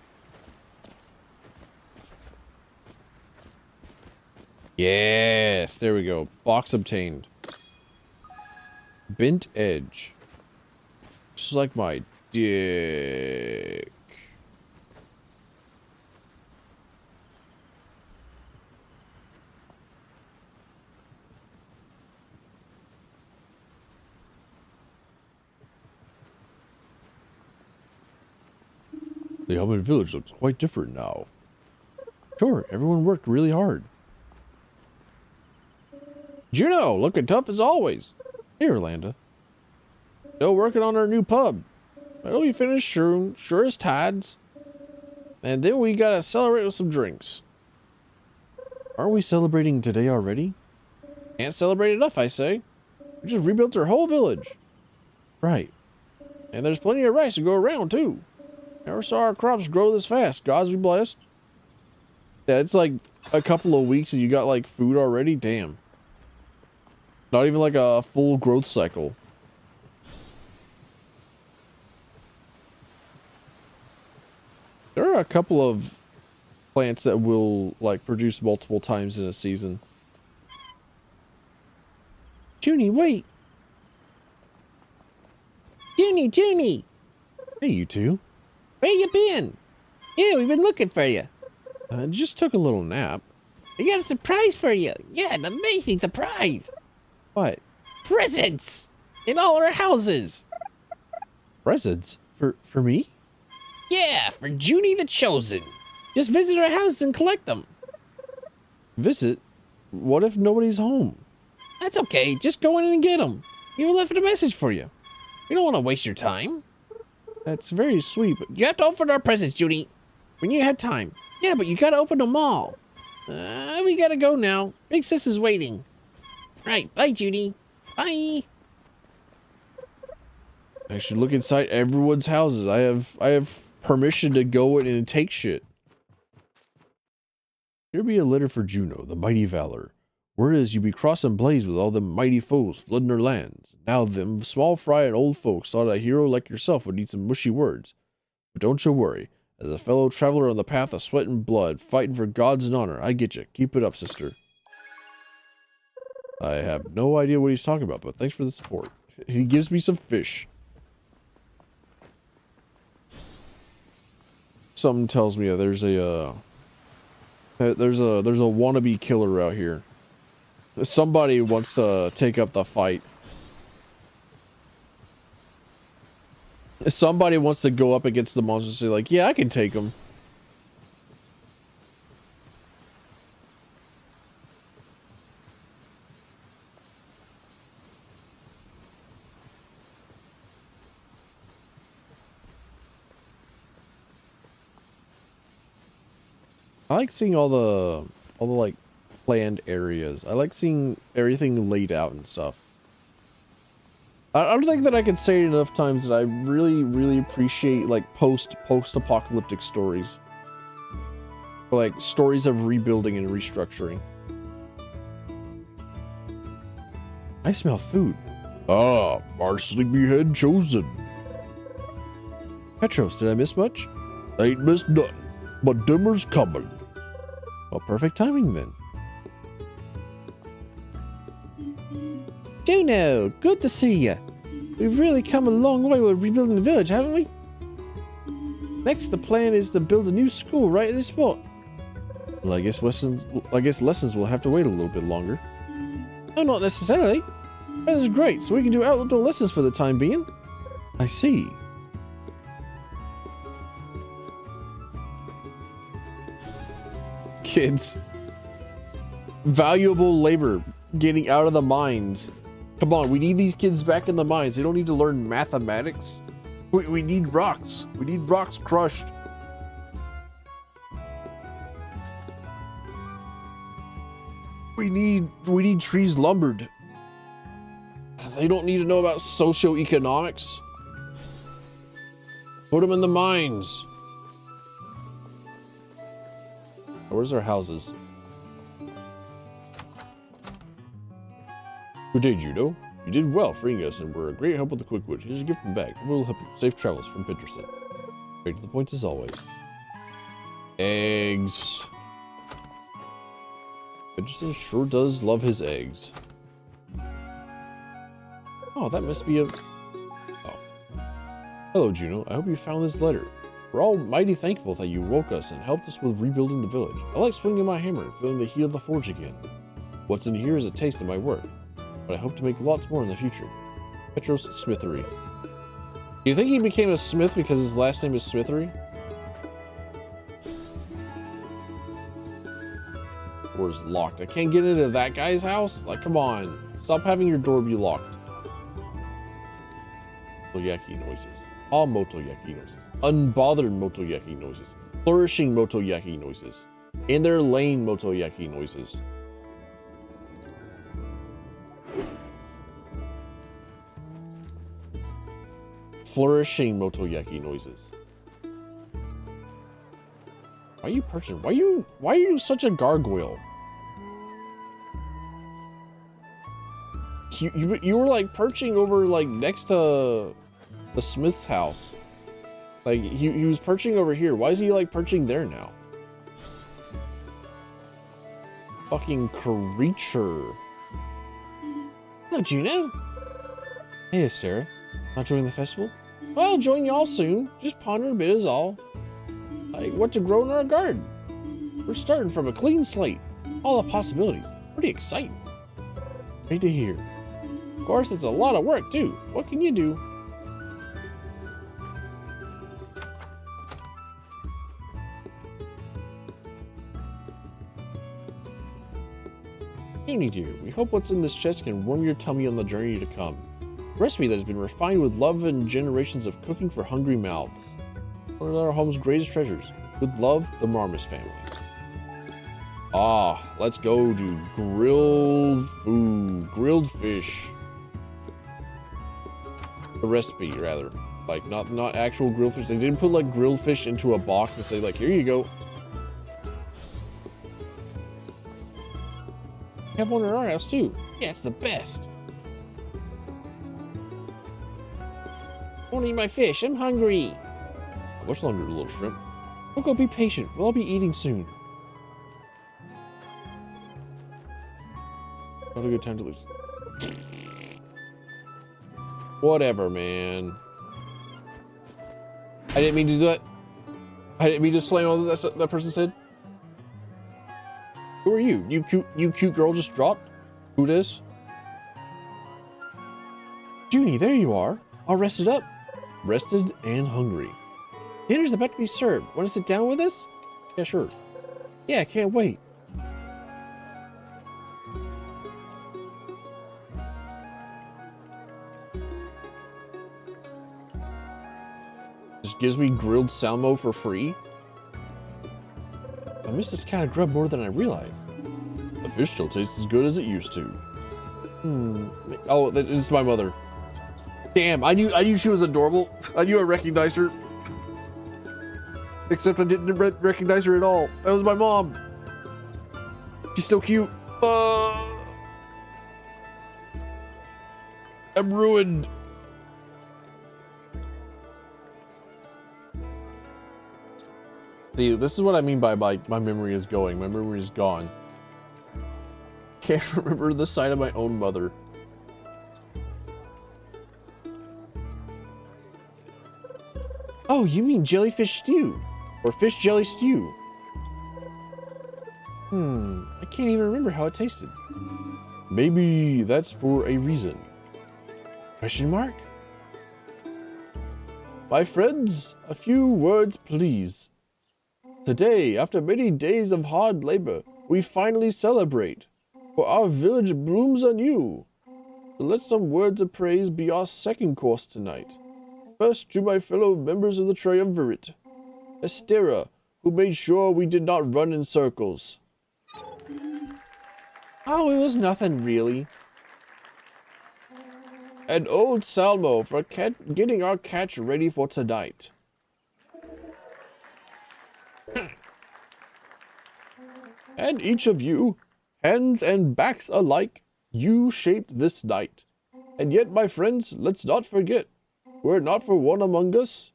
Yes, there we go. Box obtained. Bent edge. Just like my dick. The Human Village looks quite different now. Sure, everyone worked really hard. Juno, looking tough as always. Hey, Orlando. Still working on our new pub. It'll be finished soon, sure as tides. And then we gotta celebrate with some drinks. Aren't we celebrating today already? Can't celebrate enough, I say. We just rebuilt our whole village. Right. And there's plenty of rice to go around, too. Never saw our crops grow this fast. God's be blessed. Yeah, it's like a couple of weeks and you got, like, food already? Damn. Not even like a full growth cycle. There are a couple of plants that will, like, produce multiple times in a season. Junie, wait! Junie! Hey, you two. Where you been? Yeah, we've been looking for you. I just took a little nap. We got a surprise for you. Yeah, an amazing surprise. What? Presents! In all our houses! Presents? For me? Yeah, for Junie the Chosen. Just visit our house and collect them. Visit? What if nobody's home? That's okay, just go in and get them. We left a message for you. We don't want to waste your time. That's very sweet, but you have to open our presents, Junie. When you had time. Yeah, but you gotta open them all. We gotta go now. Big sis is waiting. Right, bye, Junie. Bye. I should look inside everyone's houses. I have permission to go in and take shit. Here be a letter for Juno, the mighty valor. Word is you be crossing blaze with all them mighty foes flooding their lands. Now them small fry and old folks thought a hero like yourself would need some mushy words. But don't you worry. As a fellow traveler on the path of sweat and blood, fighting for gods and honor, I get you. Keep it up, sister. I have no idea what he's talking about, but thanks for the support. He gives me some fish. Something tells me there's a wannabe killer out here. Somebody wants to take up the fight. Somebody wants to go up against the monsters and say like, yeah, I can take them. I like seeing all the like planned areas. I like seeing everything laid out and stuff. I don't think that I can say it enough times that I really appreciate like post-apocalyptic stories. Or, like stories of rebuilding and restructuring. I smell food. Ah, our sleepyhead chosen. Petros, did I miss much? Ain't missed nothing, but dinner's coming. Well, perfect timing then. Juno, good to see you. We've really come a long way with rebuilding the village, haven't we? Next, the plan is to build a new school right at this spot. Well, I guess lessons will have to wait a little bit longer. No, not necessarily. That is great, so we can do outdoor lessons for the time being. I see. Kids. Valuable labor getting out of the mines. Come on, we need these kids back in the mines. They don't need to learn mathematics. We need rocks. We need rocks crushed. We need trees lumbered. They don't need to know about socioeconomics. Put them in the mines. Where's our houses? Good day, Judo. You did well freeing us and were a great help with the Quickwood. Here's a gift from bag. We'll help you. Safe travels from Peterson. Straight to the point as always. Eggs. Peterson sure does love his eggs. Oh, that must be a... Oh. Hello, Juno. I hope you found this letter. We're all mighty thankful that you woke us and helped us with rebuilding the village. I like swinging my hammer and feeling the heat of the forge again. What's in here is a taste of my work, but I hope to make lots more in the future. Petros Smithery. Do you think he became a smith because his last name is Smithery? Door's locked. I can't get into that guy's house? Like, come on. Stop having your door be locked. Motoyaki noises. All motoyaki noises. Unbothered motoyaki noises. Flourishing motoyaki noises. In their lane motoyaki noises. Flourishing motoyaki noises. Why are you perching? Why are you such a gargoyle? You were like perching over like next to the Smith's house. Like he was perching over here. Why is he like perching there now? Fucking creature. Hello, Juno. Hey, Sarah. Not joining the festival? Well, I'll join y'all soon. Just pondering a bit is all. Like what to grow in our garden. We're starting from a clean slate. All the possibilities. Pretty exciting. Great to hear. Of course, it's a lot of work too. What can you do? Amy dear, we hope what's in this chest can warm your tummy on the journey to come. A recipe that has been refined with love and generations of cooking for hungry mouths. One of our home's greatest treasures. With love, the Marmus family. Ah, let's go to grilled food, grilled fish. The recipe, rather. Like, not actual grilled fish. They didn't put, like, grilled fish into a box and say, like, here you go. We have one in our house, too. Yeah, it's the best. I want to eat my fish. I'm hungry. How much longer, little shrimp? Don't go, be patient. We'll all be eating soon. Not a good time to lose. Whatever, man. I didn't mean to do that. I didn't mean to slam on that person said. Who are you? You cute girl just dropped? Who this? Junie, there you are. All rested up. Rested and hungry. Dinner's about to be served. Want to sit down with us? Yeah, sure. Yeah, I can't wait. Just gives me grilled salmo for free. I miss this kind of grub more than I realized. The fish still tastes as good as it used to. Oh, that is my mother. Damn, I knew she was adorable. I knew I recognized her. Except I didn't recognize her at all. That was my mom. She's still cute. I'm ruined. See, this is what I mean by my memory is going. My memory is gone. Can't remember the sight of my own mother. Oh, you mean jellyfish stew. Or fish jelly stew. I can't even remember how it tasted. Maybe that's for a reason. Question mark? My friends, a few words please. Today, after many days of hard labor, we finally celebrate. For our village blooms anew. So let some words of praise be our second course tonight. First to my fellow members of the triumvirate. Estera, who made sure we did not run in circles. Oh, it was nothing really. And old Salmo for getting our catch ready for tonight. And each of you, hands and backs alike, you shaped this night. And yet, my friends, let's not forget, were it not for one among us,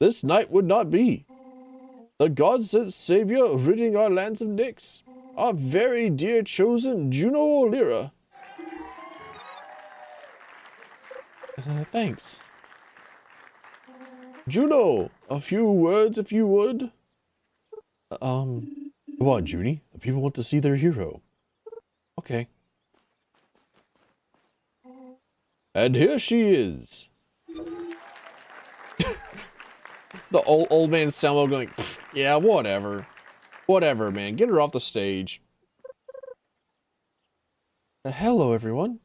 this night would not be. The God-sent savior ridding our lands of Nyx, our very dear chosen Juno Lyra. Thanks. Juno, a few words if you would. Come on, Junie. The people want to see their hero. Okay. And here she is. The old man Salmo going, yeah, whatever. Whatever, man. Get her off the stage. Hello, everyone. ...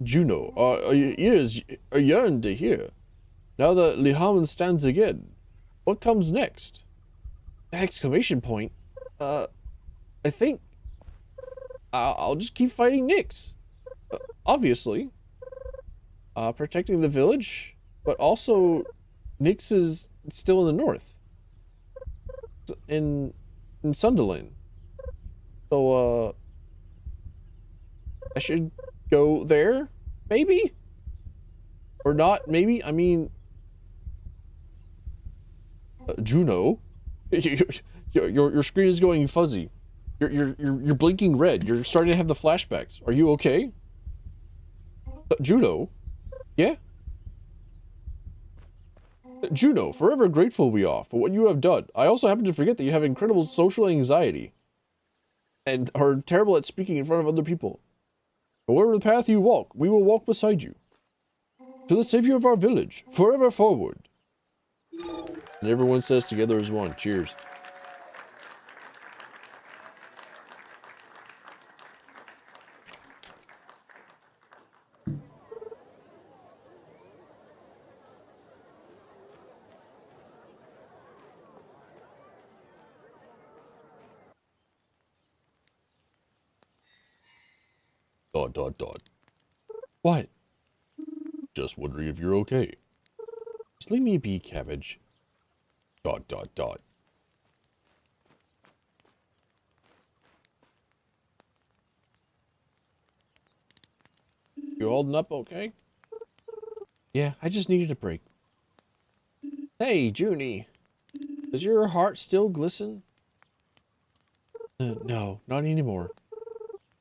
Juno, our ears yearn to hear. Now that Lihaman stands again, what comes next? Exclamation point. I think I'll just keep fighting Nyx. Obviously. Protecting the village, but also Nyx is still in the north. In Sunderland. So, I should go there, maybe? Or not, maybe? I mean, Juno, your screen is going fuzzy. You're blinking red. You're starting to have the flashbacks. Are you okay? Juno? Yeah? Juno, forever grateful we are for what you have done. I also happen to forget that you have incredible social anxiety and are terrible at speaking in front of other people. Wherever the path you walk, we will walk beside you. To the savior of our village, forever forward. And everyone says together as one. Cheers. ... What? Just wondering if you're okay. Just leave me be, cabbage. ... You holding up okay? Yeah, I just needed a break. Hey, Junie. Does your heart still glisten? No, not anymore.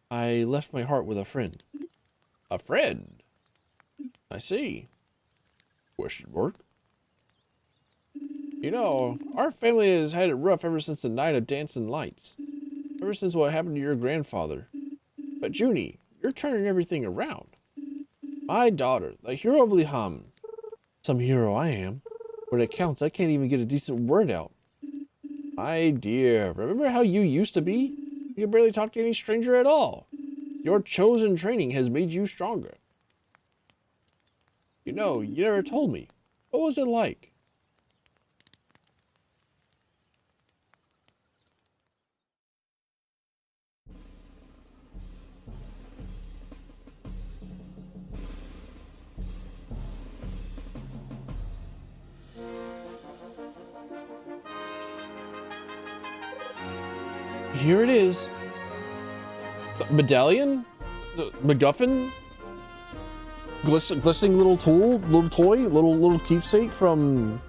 I left my heart with a friend. A friend? I see. Question mark? You know, our family has had it rough ever since the night of dancing lights. Ever since what happened to your grandfather. But Junie, you're turning everything around. My daughter, the hero of Liham. Some hero I am. When it counts, I can't even get a decent word out. My dear, remember how you used to be? You could barely talk to any stranger at all. Your chosen training has made you stronger. You know, you never told me. What was it like? Here it is. Medallion? MacGuffin? Glistening little tool? Little toy? Little keepsake from...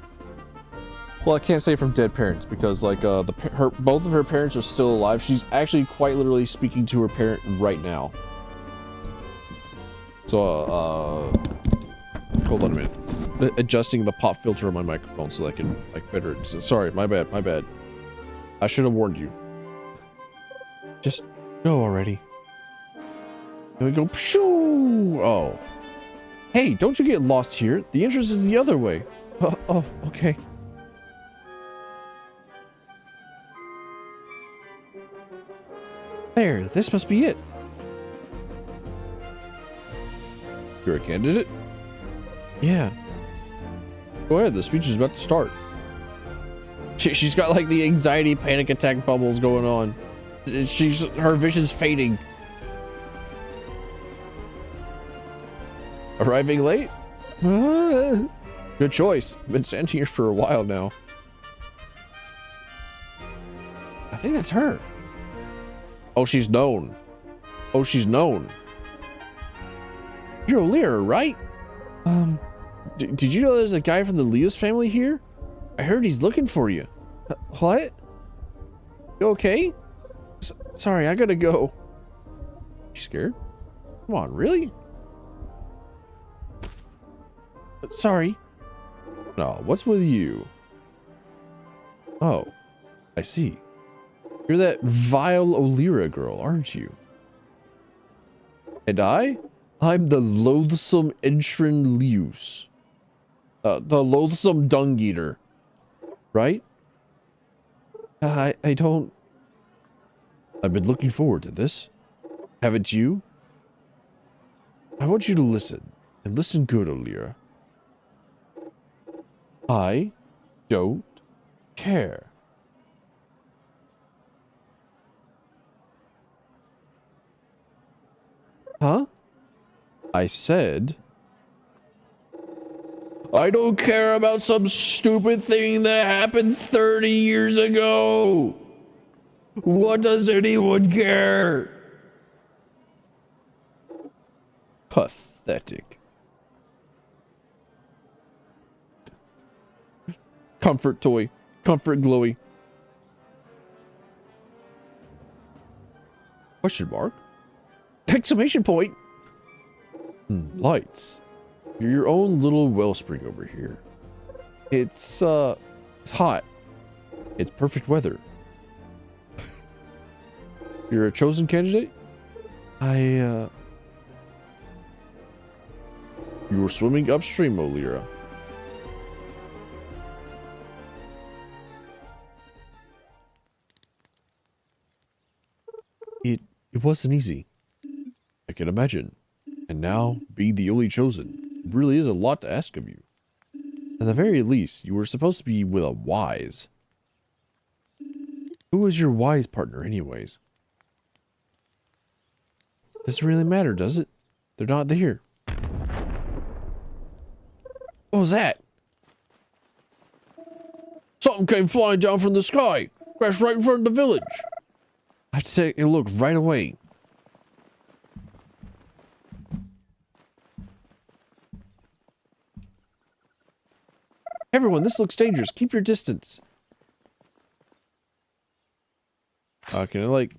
Well, I can't say from dead parents because, like, both of her parents are still alive. She's actually quite literally speaking to her parent right now. So, hold on a minute. Adjusting the pop filter on my microphone so I can, like, better... Sorry, my bad. I should have warned you. Just go already. Then we go, pshoo! Oh. Hey, don't you get lost here. The entrance is the other way. Oh, okay. There, this must be it. You're a candidate? Yeah. Go ahead, the speech is about to start. She's got like the anxiety panic attack bubbles going on. Her vision's fading. Arriving late? Good choice. Been standing here for a while now. I think that's her. Oh, she's known. Oh, she's known. You're a Lyra, right? Did you know there's a guy from the Leos family here? I heard he's looking for you. What? You okay? Sorry, I gotta go. You scared? Come on, really? Sorry. No, what's with you? Oh, I see. You're that vile Olira girl, aren't you? And I'm the loathsome Entrin Leus. The loathsome dung eater. Right? I don't... I've been looking forward to this. Haven't you? I want you to listen. And listen good, Olira. I don't care. Huh? I said... I don't care about some stupid thing that happened 30 years ago. What does anyone care? Pathetic. Comfort toy. Comfort glowy. Question mark? Exclamation point. Lights. You're your own little wellspring over here. It's hot. It's perfect weather. You're a chosen candidate? You were swimming upstream, Olira. It wasn't easy. I can imagine. And now, being the only chosen, it really is a lot to ask of you. At the very least, you were supposed to be with a wise. Who was your wise partner anyways? Doesn't really matter, does it? They're not here. What was that? Something came flying down from the sky. Crashed right in front of the village. I have to take a look right away. Everyone, this looks dangerous. Keep your distance. Can I, like...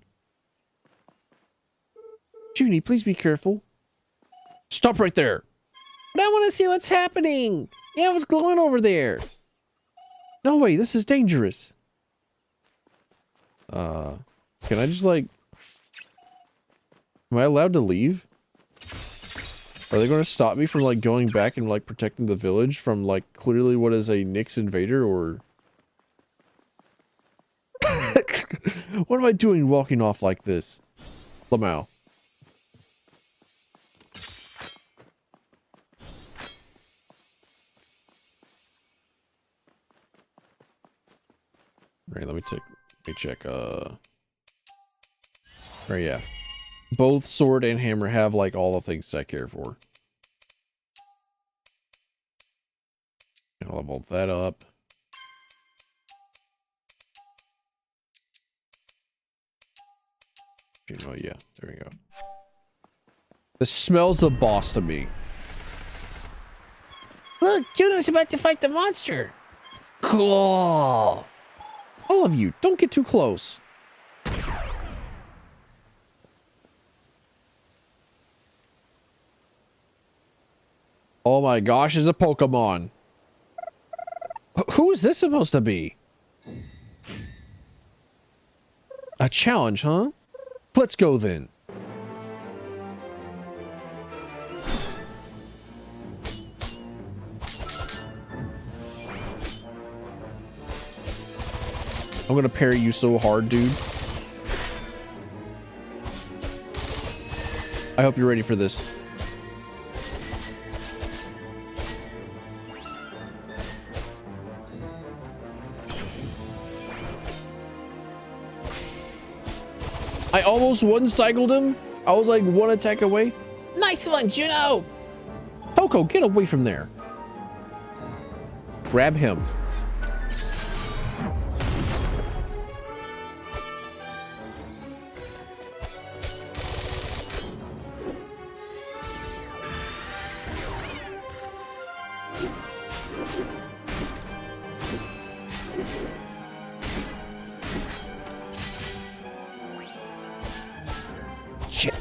Junie, please be careful. Stop right there. But I want to see what's happening. Yeah, what's glowing over there? No way, this is dangerous. Can I just like... Am I allowed to leave? Are they going to stop me from like going back and like protecting the village from like clearly what is a Nyx invader or... What am I doing walking off like this? Lamau. Right, let me check, right, yeah. Both sword and hammer have, like, all the things I care for. Gonna level that up. Oh, yeah, there we go. This smells of boss to me. Look, Juno's about to fight the monster. Cool. All of you, don't get too close. Oh my gosh, it's a Pokemon. Who is this supposed to be? A challenge, huh? Let's go then. I'm gonna parry you so hard, dude. I hope you're ready for this. I almost one-cycled him. I was like one attack away. Nice one, Juno! Poco, get away from there. Grab him. Shit.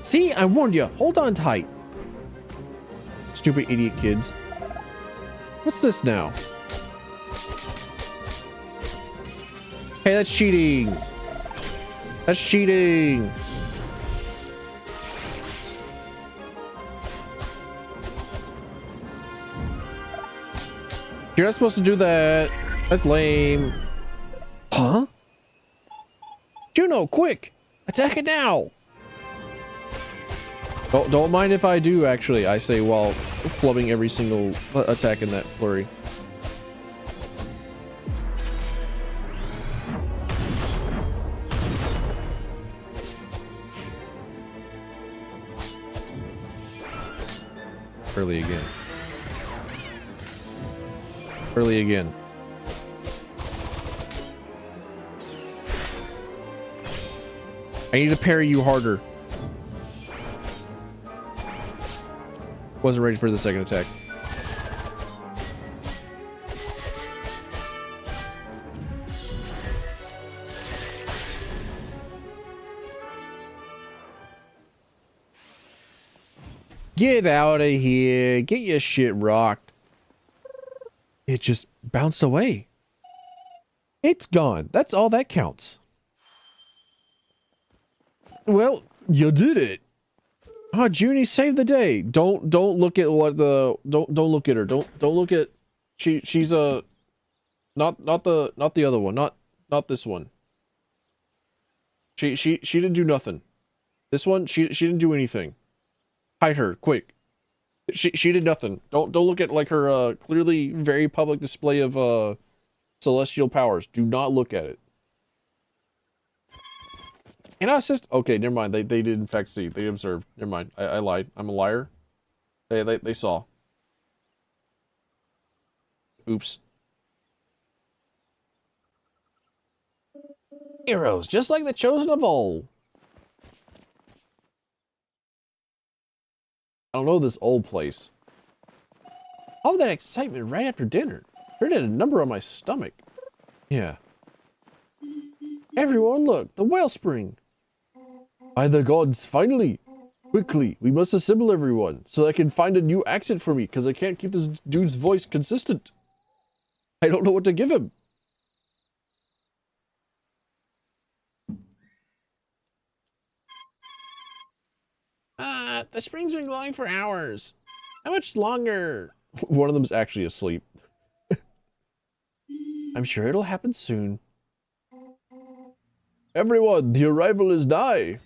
See, I warned you. Hold on tight. Stupid idiot kids. What's this now? Hey, that's cheating. That's cheating. You're not supposed to do that. That's lame. Huh? Juno, quick! Attack it now! Don't mind if I do, actually, I say while flubbing every single attack in that flurry. Early again. Early again. I need to parry you harder. Wasn't ready for the second attack. Get out of here. Get your shit rocked. It just bounced away. It's gone. That's all that counts. Well, you did it. Oh, Junie saved the day. Don't look at what the don't look at her. Don't look at she's a not the other one. Not this one. She didn't do nothing. This one she didn't do anything. Hide her quick. She did nothing. Don't look at like her clearly very public display of celestial powers. Do not look at it. And I assist. Okay, never mind. They did in fact see. They observed. Never mind. I lied. I'm a liar. They saw. Oops. Heroes, just like the chosen of old. I don't know this old place. All that excitement right after dinner. Sure did a number on my stomach. Yeah. Everyone look, the wellspring. By the gods, finally. Quickly, we must assemble everyone so I can find a new accent for me because I can't keep this dude's voice consistent. I don't know what to give him. The spring's been glowing for hours. How much longer? One of them's actually asleep. I'm sure it'll happen soon. Everyone, the arrival is nigh.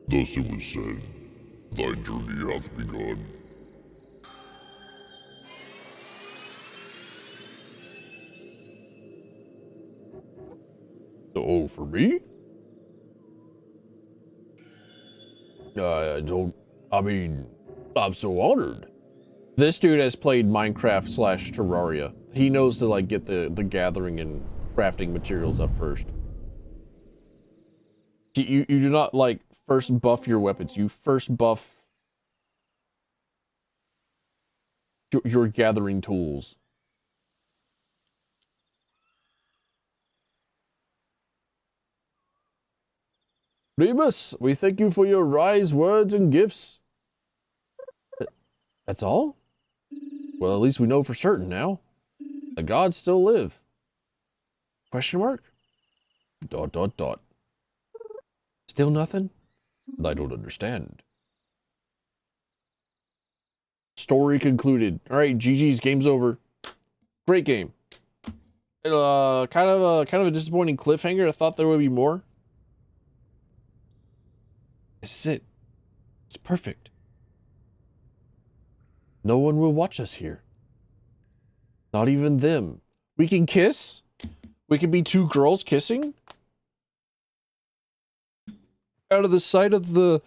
Thus it was said, thy journey hath begun. Oh, for me? I'm so honored. This dude has played Minecraft / Terraria. He knows to like get the gathering and crafting materials up first. You do not like first buff your weapons. You first buff your gathering tools. Remus, we thank you for your wise words and gifts. That's all? Well, at least we know for certain now. The gods still live. Question mark? ... Still nothing? I don't understand. Story concluded. All right, GG's, game's over. Great game. Kind of a disappointing cliffhanger. I thought there would be more. This is it. It's perfect. No one will watch us here. Not even them. We can kiss? We can be two girls kissing? Out of the sight of the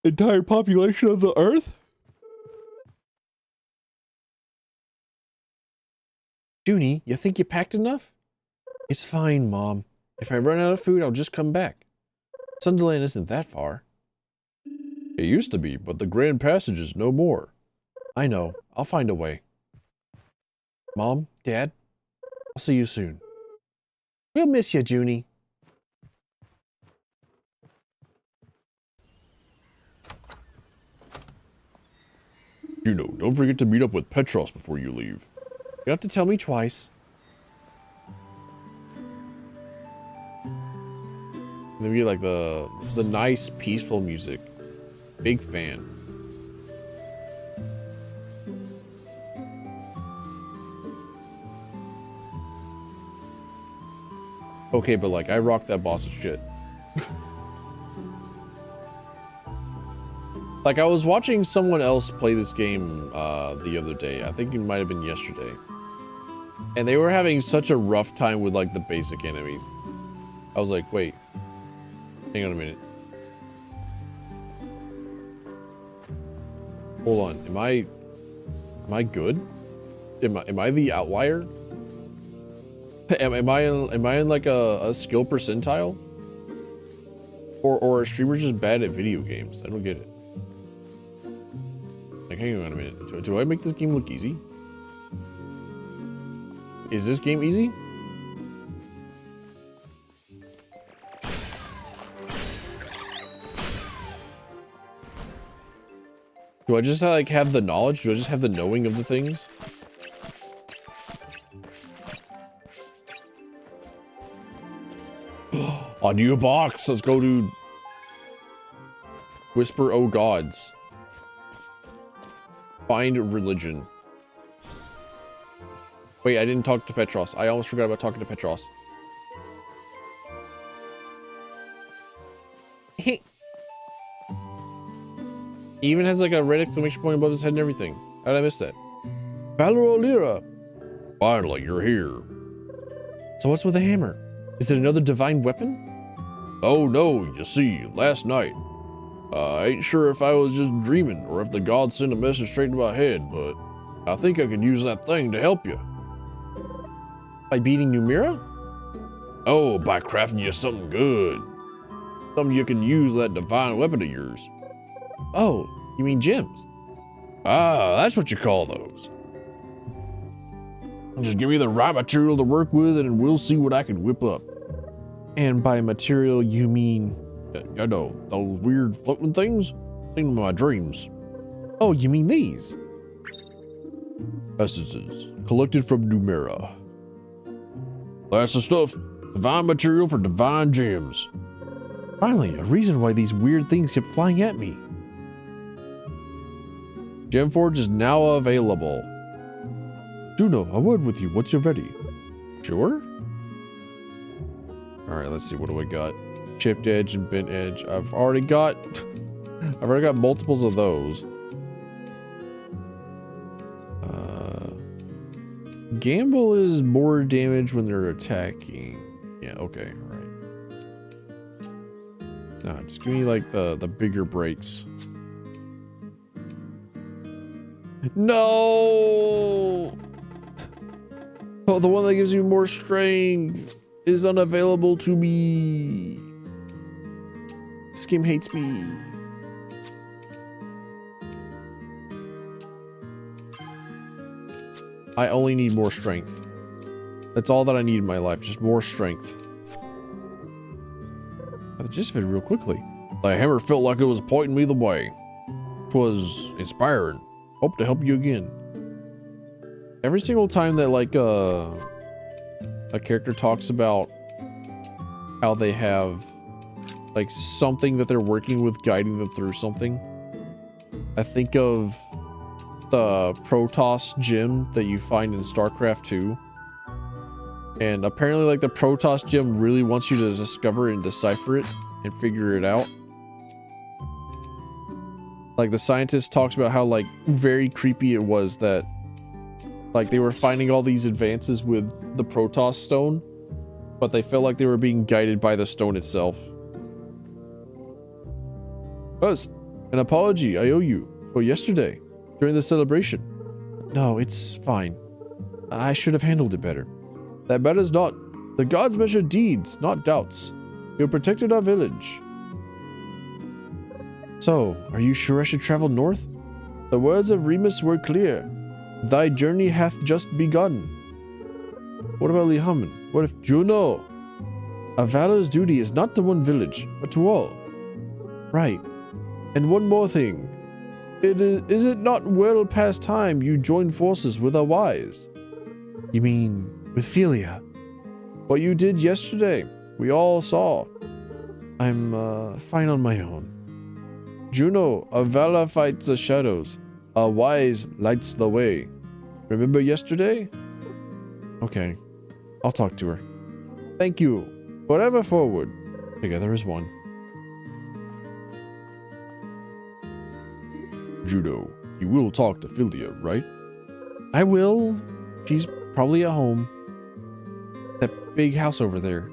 entire population of the Earth? Junie, you think you packed enough? It's fine, Mom. If I run out of food, I'll just come back. Sunderland isn't that far. It used to be, but the Grand Passage is no more. I know. I'll find a way. Mom, Dad, I'll see you soon. We'll miss you, Junie. You know, don't forget to meet up with Petros before you leave. You have to tell me twice. Maybe like the nice, peaceful music. Big fan. Okay, but like I rock that boss's shit. Like I was watching someone else play this game the other day. I think it might have been yesterday. And they were having such a rough time with like the basic enemies. I was like, wait. Hang on a minute. Hold on. Am I good? Am I the outlier? Am I in like a skill percentile? Or are streamers just bad at video games? I don't get it. Like, hang on a minute. Do I make this game look easy? Is this game easy? Do I just like have the knowledge? Do I just have the knowing of the things? A new box. Let's go, dude. Whisper, oh gods. Find religion. Wait, I didn't talk to Petros. I almost forgot about talking to Petros. He even has like a red exclamation point above his head and everything. How did I miss that? Valor Lira. Finally, you're here. So what's with the hammer? Is it another divine weapon? Oh no, you see, last night. I ain't sure if I was just dreaming or if the gods sent a message straight to my head, but I think I could use that thing to help you. By beating Numira? Oh, by crafting you something good. Something you can use that divine weapon of yours. Oh, you mean gems? Ah, that's what you call those. Just give me the right material to work with and we'll see what I can whip up. And by material, you mean... You know, those weird floating things? Seen them in my dreams. Oh, you mean these? Essences, collected from Numera. That's the stuff. Divine material for divine gems. Finally, a reason why these weird things kept flying at me. Gemforge is now available. Juno, a word with you once you're ready. Sure? Alright, let's see, what do I got? Chipped edge and bent edge. I've already got multiples of those. Gamble is more damage when they're attacking. Yeah, okay, alright. Nah, just give me like the bigger breaks. No! Oh, the one that gives you more strength is unavailable to me. This game hates me. I only need more strength. That's all that I need in my life, just more strength. I just fit real quickly. The hammer felt like it was pointing me the way. It was inspiring. Hope to help you again. Every single time that like a character talks about how they have like something that they're working with guiding them through something, I think of the Protoss gem that you find in StarCraft 2. And apparently like the Protoss gem really wants you to discover and decipher it and figure it out. Like the scientist talks about how like very creepy it was that like they were finding all these advances with the Protoss stone, but they felt like they were being guided by the stone itself. First, an apology I owe you for yesterday during the celebration. No, it's fine. I should have handled it better. That matters not. The gods measure deeds, not doubts. You protected our village. So, are you sure I should travel north? The words of Remus were clear. Thy journey hath just begun. What about Lihaman? What if Juno? A valor's duty is not to one village, but to all. Right. And one more thing. Is it not well past time you join forces with our wise? You mean with Philia? What you did yesterday, we all saw. I'm fine on my own. Juno, a valor fights the shadows. A wise lights the way. Remember yesterday? Okay. I'll talk to her. Thank you. Forever forward. Together as one. Juno, you will talk to Philia, right? I will. She's probably at home. That big house over there.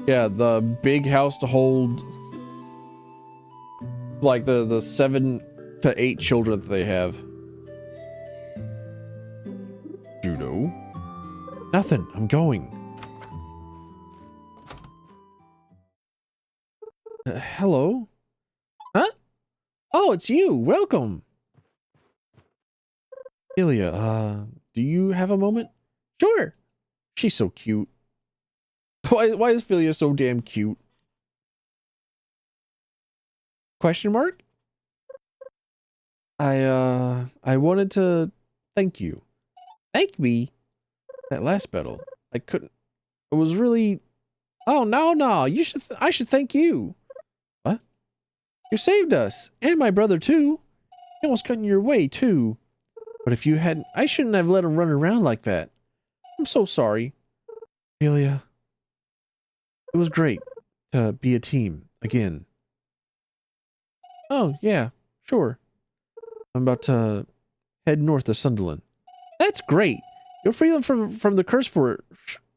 Yeah, the big house to hold like the 7 to 8 children that they have. Juno? Nothing. I'm going. Hello? Huh? Oh, it's you. Welcome. Philia, do you have a moment? Sure. She's so cute. Why is Philia so damn cute? Question mark? I wanted to thank you. Thank me? That last battle, I couldn't. It was really. Oh no! You should. I should thank you. What? You saved us and my brother too. He almost got in your way too. But if you hadn't, I shouldn't have let him run around like that. I'm so sorry, Philia. It was great to be a team again. Oh yeah, sure. I'm about to head north to Sunderland. That's great. You'll free them from the curse for.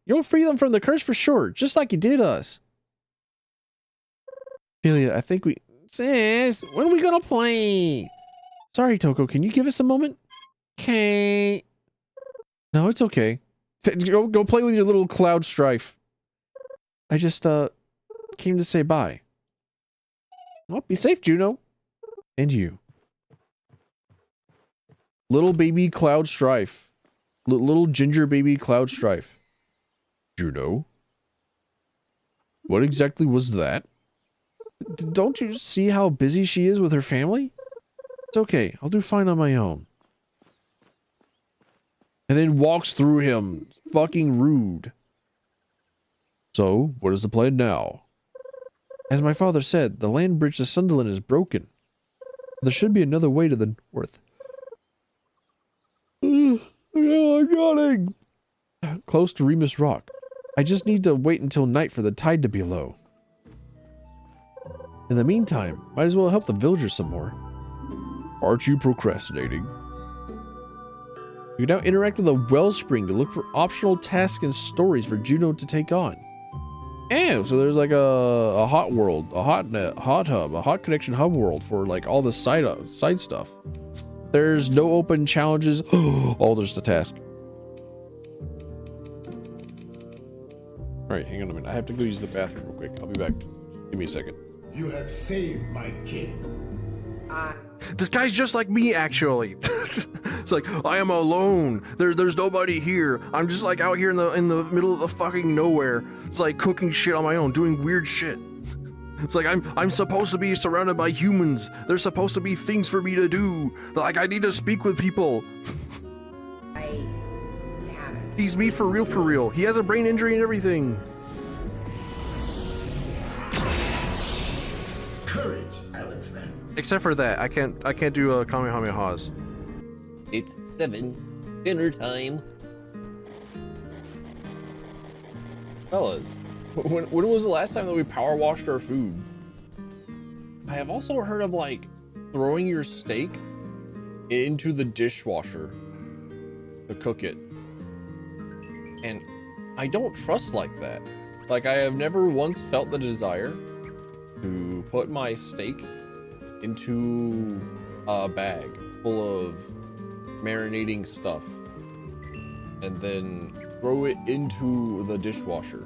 You'll free them from the curse for sure, just like you did us. Philia, I think we. Sis, when are we gonna play? Sorry, Toko. Can you give us a moment? Okay. No, it's okay. Go play with your little cloud strife. I just, came to say bye. Well, be safe, Juno. And you. Little baby cloud strife. Little ginger baby cloud strife. Juno? What exactly was that? Don't you see how busy she is with her family? It's okay. I'll do fine on my own. And then walks through him. Fucking rude. So, what is the plan now? As my father said, the land bridge to Sunderland is broken. There should be another way to the north. I'm yawning. Close to Remus Rock. I just need to wait until night for the tide to be low. In the meantime, might as well help the villagers some more. Aren't you procrastinating? You can now interact with a wellspring to look for optional tasks and stories for Juno to take on. And so there's like a hot world, a hotnet, hot hub, a hot connection hub world for like all the side stuff. There's no open challenges. Oh, there's the task. All right, hang on a minute. I have to go use the bathroom real quick. I'll be back. Give me a second. You have saved my kid. This guy's just like me, actually. It's like, I am alone. There's nobody here. I'm just like out here in the middle of the fucking nowhere. It's like cooking shit on my own, doing weird shit. It's like I'm supposed to be surrounded by humans. There's supposed to be things for me to do. Like I need to speak with people. I haven't. He's me for real. He has a brain injury and everything. Courage, Alex Vance. Except for that, I can't do Kamehamehas. It's 7. Dinner time. Fellas, when was the last time that we power washed our food? I have also heard of like throwing your steak into the dishwasher to cook it. And I don't trust like that. Like I have never once felt the desire to put my steak into a bag full of marinating stuff and then throw it into the dishwasher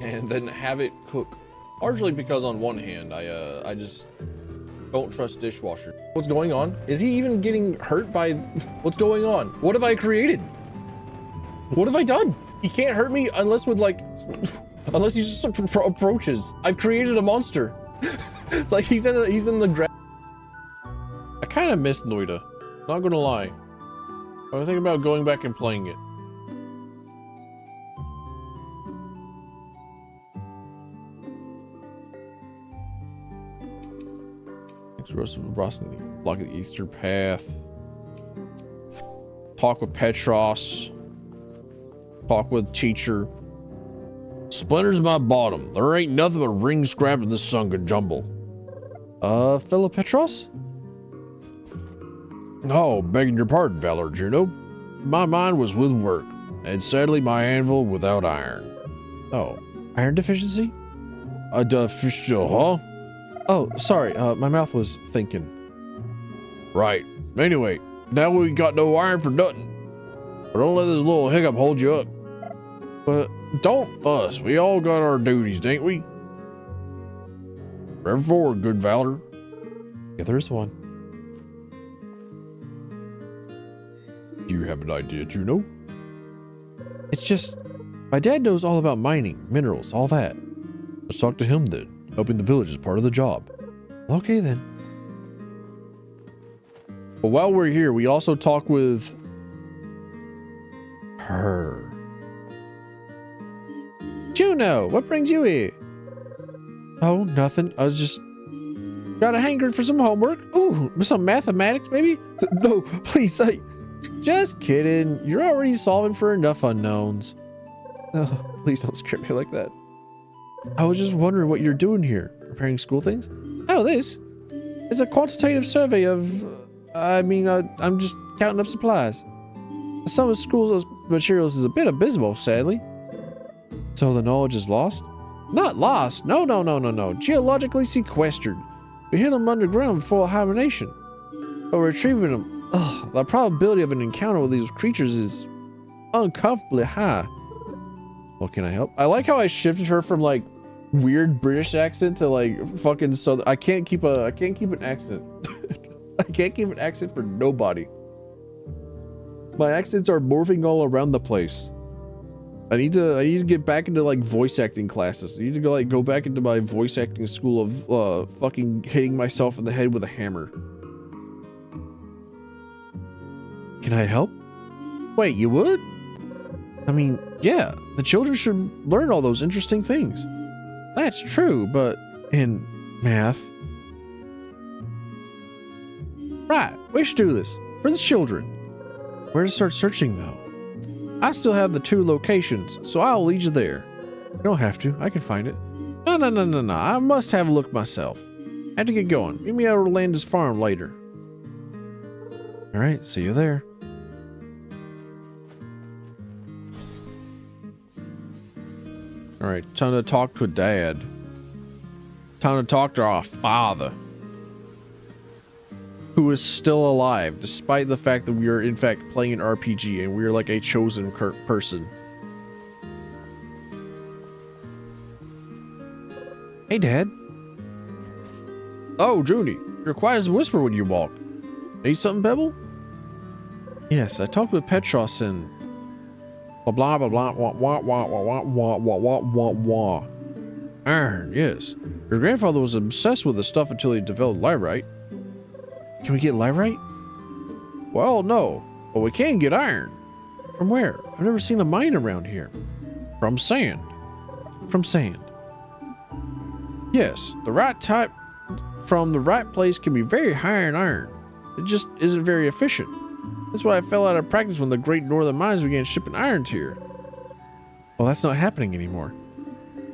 and then have it cook. Largely because on one hand, I just don't trust dishwasher. What's going on? Is he even getting hurt by what's going on? What have I created? What have I done? He can't hurt me unless with like, unless he just approaches. I've created a monster. It's like he's in the ground. I kind of missed Noida. Not gonna lie. I was thinking about going back and playing it. Next roast of Boston, block of the Eastern Path. Talk with Petros. Talk with teacher. Splinters my bottom. There ain't nothing but ring scrap in this sunken jumble. Fellow Petros? Oh, begging your pardon, Valor Juno. My mind was with work, and sadly my anvil without iron. Oh, iron deficiency? Huh? Oh, sorry, my mouth was thinking. Right. Anyway, now we got no iron for nothing. But don't let this little hiccup hold you up. But don't fuss. We all got our duties, ain't we? Forever forward, good Valor. Yeah, there's one. Do you have an idea, Juno? It's just, my dad knows all about mining, minerals, all that. Let's talk to him then. Helping the village is part of the job. Okay then. But while we're here, we also talk with her. Juno, what brings you here? Oh, nothing. I was just got a hankering for some homework. Ooh, some mathematics maybe? No, please, just kidding. You're already solving for enough unknowns. Oh, please don't scare me like that. I was just wondering what you're doing here. Preparing school things? Oh, this? It's a quantitative survey of... I'm just counting up supplies. Some of school's materials is a bit abysmal, sadly. So the knowledge is lost? Not lost. No. Geologically sequestered. We hid them underground before hibernation. But we're retrieving them. Ugh, the probability of an encounter with these creatures is uncomfortably high. Well, can I help? I like how I shifted her from like weird British accent to like fucking southern. I can't keep an accent. I can't keep an accent for nobody. My accents are morphing all around the place. I need to get back into like voice acting classes. I need to go back into my voice acting school of fucking hitting myself in the head with a hammer. Can I help? Wait, you would? I mean, yeah, the children should learn all those interesting things. That's true, but in math. Right, we should do this for the children. Where to start searching though? I still have the 2 locations, so I'll lead you there. You don't have to, I can find it. No, I must have a look myself. I have to get going. Meet me at Orlando's farm later. Alright, see you there. Alright, time to talk to Dad. Time to talk to our father. Who is still alive, despite the fact that we are in fact playing an RPG and we are like a chosen person. Hey, Dad. Oh, Junie, you're quiet as a whisper when you walk. Need something, Pebble? Yes, I talked with Petros and blah blah blah wah wah wah wah wah wah wah wah wah. Iron, yes. Your grandfather was obsessed with the stuff until he developed Lyrite. Can we get Lyrite? Well, no, but we can get iron. From where? I've never seen a mine around here. From sand. From sand. Yes, the right type from the right place can be very high in iron. It just isn't very efficient. That's why I fell out of practice when the Great Northern Mines began shipping irons here. Well, that's not happening anymore.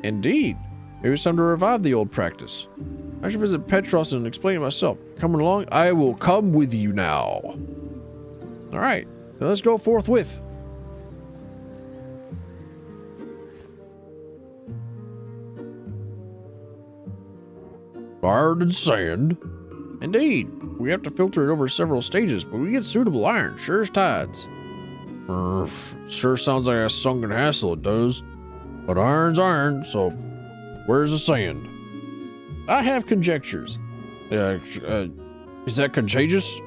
Indeed. Maybe it's time to revive the old practice. I should visit Petros and explain it myself. Coming along? I will come with you now. Alright, so let's go forthwith. Iron and sand. Indeed. We have to filter it over several stages, but we get suitable iron, sure as tides. Sure sounds like a sunken hassle, it does. But iron's iron, so where's the sand? I have conjectures. Is that contagious?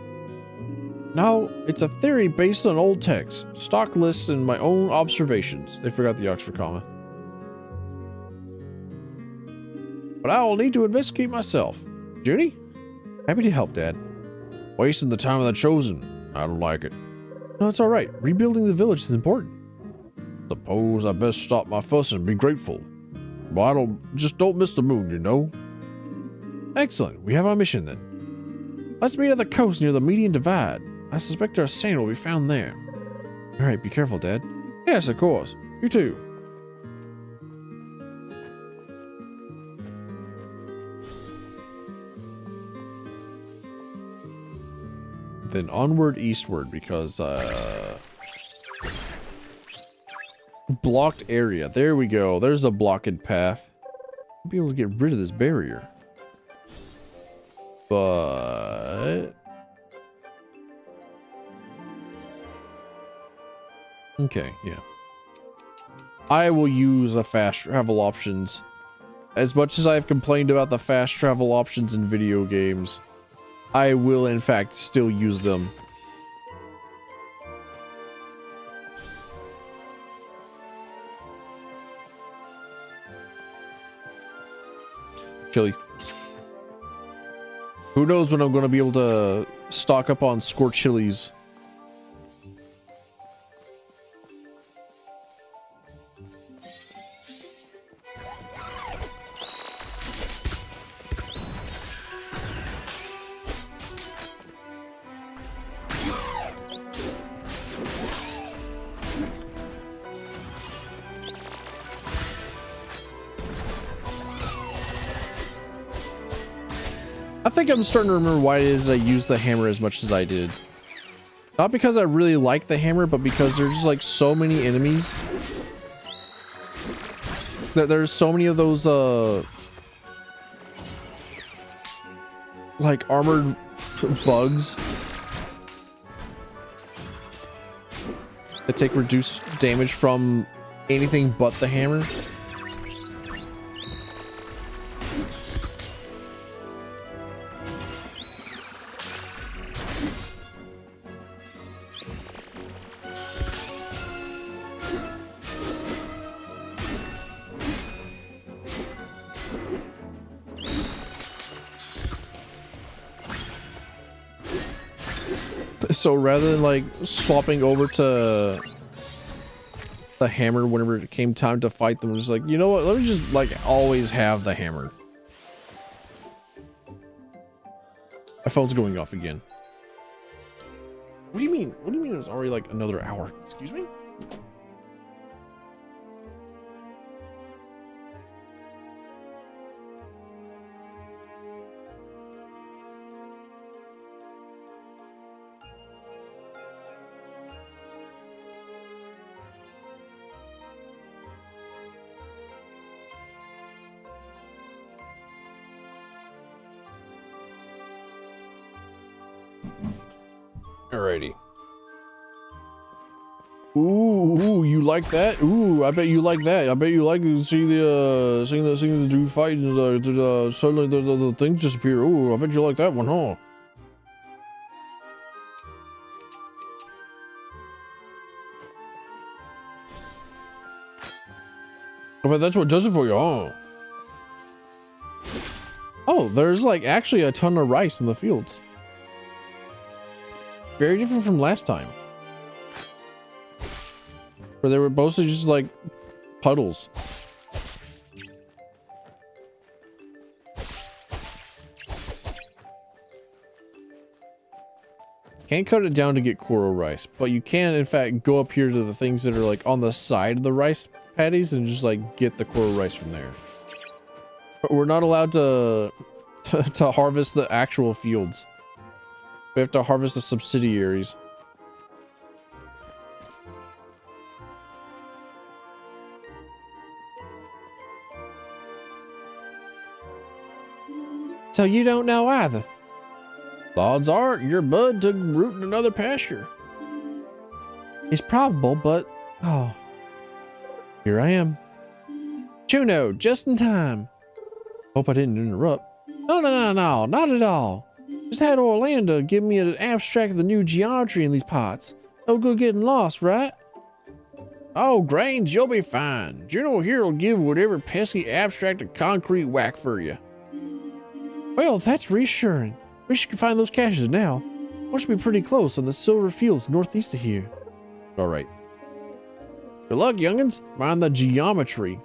No, it's a theory based on old texts, stock lists, and my own observations. They forgot the Oxford comma. But I will need to investigate myself. Junie? Happy to help, Dad. Wasting the time of the chosen. I don't like it. No, it's alright. Rebuilding the village is important. Suppose I best stop my fussing and be grateful. Well, don't miss the moon, you know. Excellent. We have our mission then. Let's meet at the coast near the Median Divide. I suspect our sand will be found there. Alright, be careful, Dad. Yes, of course. You too. Then onward eastward because blocked area. There we go. There's a blocked path. I'll be able to get rid of this barrier. But okay, yeah. I will use the fast travel options. As much as I've complained about the fast travel options in video games, I will in fact still use them. Chili. Who knows when I'm going to be able to stock up on scorched chilies. I think I'm starting to remember why it is I used the hammer as much as I did. Not because I really like the hammer, but because there's just like so many enemies. There's so many of those like armored bugs that take reduced damage from anything but the hammer. So rather than like swapping over to the hammer whenever it came time to fight them, just like, you know what, let me just like always have the hammer. My phone's going off again. What do you mean? What do you mean it was already like another hour? Excuse me? Alrighty. Ooh, you like that? Ooh, I bet you like that. I bet you like to see the seeing the dude fight and suddenly the things disappear. Ooh, I bet you like that one, huh? I bet that's what does it for you, huh? Oh, there's like actually a ton of rice in the fields. Very different from last time, where they were mostly just like puddles. Can't cut it down to get coral rice, but you can in fact go up here to the things that are like on the side of the rice paddies and just like get the coral rice from there. But we're not allowed to harvest the actual fields. We have to harvest the subsidiaries. So you don't know either? Odds are your bud took root in another pasture. It's probable, but oh, here I am. Juno, just in time. Hope I didn't interrupt. No, not at all. Just had Orlando give me an abstract of the new geometry in these pots. No good getting lost, right? Oh, Grange, you'll be fine. Juno here will give whatever pesky abstract a concrete whack for you. Well, that's reassuring. Wish you could find those caches now. We should be pretty close on the silver fields northeast of here. All right. Good luck, youngins. Mind the geometry.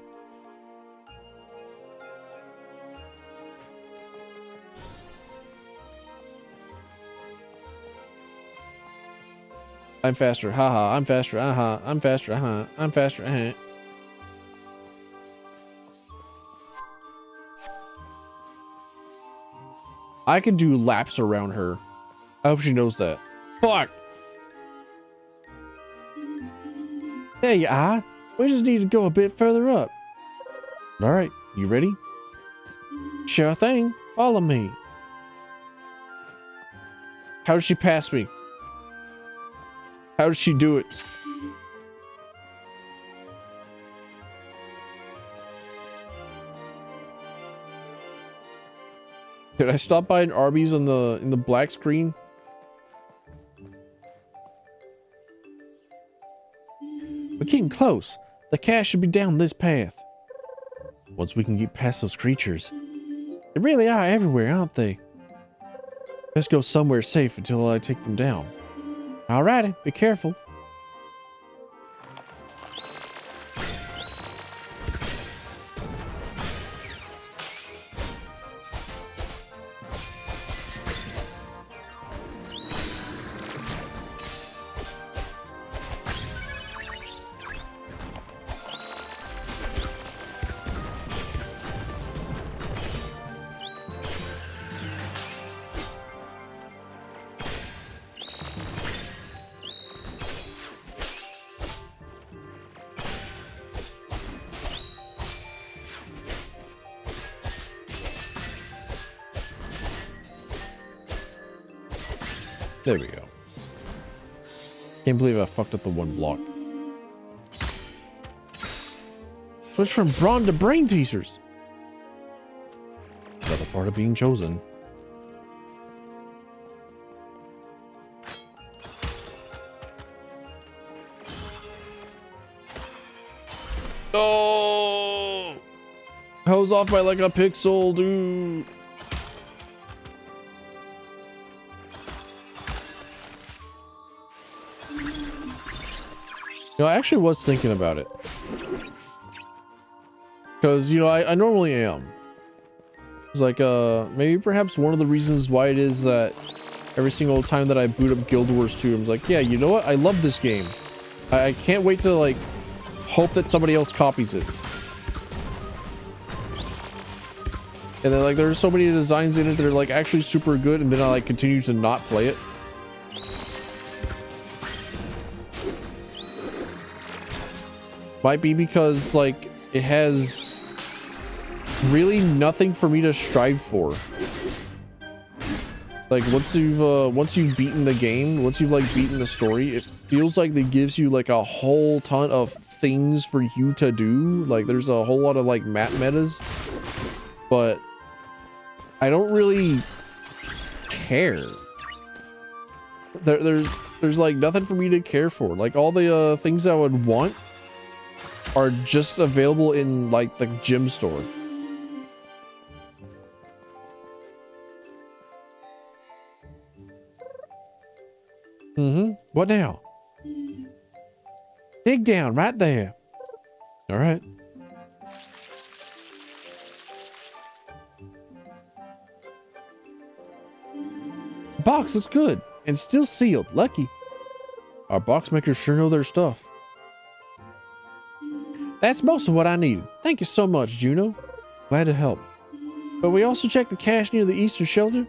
I'm faster, haha, I'm faster, I'm faster, I'm faster, I can do laps around her. I hope she knows that. Fuck! There you are. We just need to go a bit further up. Alright, you ready? Sure thing. Follow me. How did she pass me? How did she do it? Did I stop by an Arby's in the black screen? We're getting close. The cache should be down this path. Once we can get past those creatures. They really are everywhere, aren't they? Let's go somewhere safe until I take them down. Alrighty, be careful. There we go. Can't believe I fucked up the one block. Switch from brawn to brain teasers. Another part of being chosen. Oh! I was off by like a pixel, dude. You know, I actually was thinking about it. Because, you know, I normally am. It's like, maybe perhaps one of the reasons why it is that every single time that I boot up Guild Wars 2, I'm like, yeah, you know what? I love this game. I can't wait to, like, hope that somebody else copies it. And then, like, there's so many designs in it that are, like, actually super good, and then I, like, continue to not play it. Might be because, like, it has really nothing for me to strive for. Like, once you've beaten the game, once you've, like, beaten the story, it feels like it gives you, like, a whole ton of things for you to do. Like, there's a whole lot of, like, map metas. But I don't really care. There's like nothing for me to care for. Like all the things I would want are just available in like the gym store. What now? Dig down right there. All right. The box looks good and still sealed. Lucky. Our box makers sure know their stuff. That's most of what I needed. Thank you so much, Juno. Glad to help. But we also checked the cache near the Eastern shelter.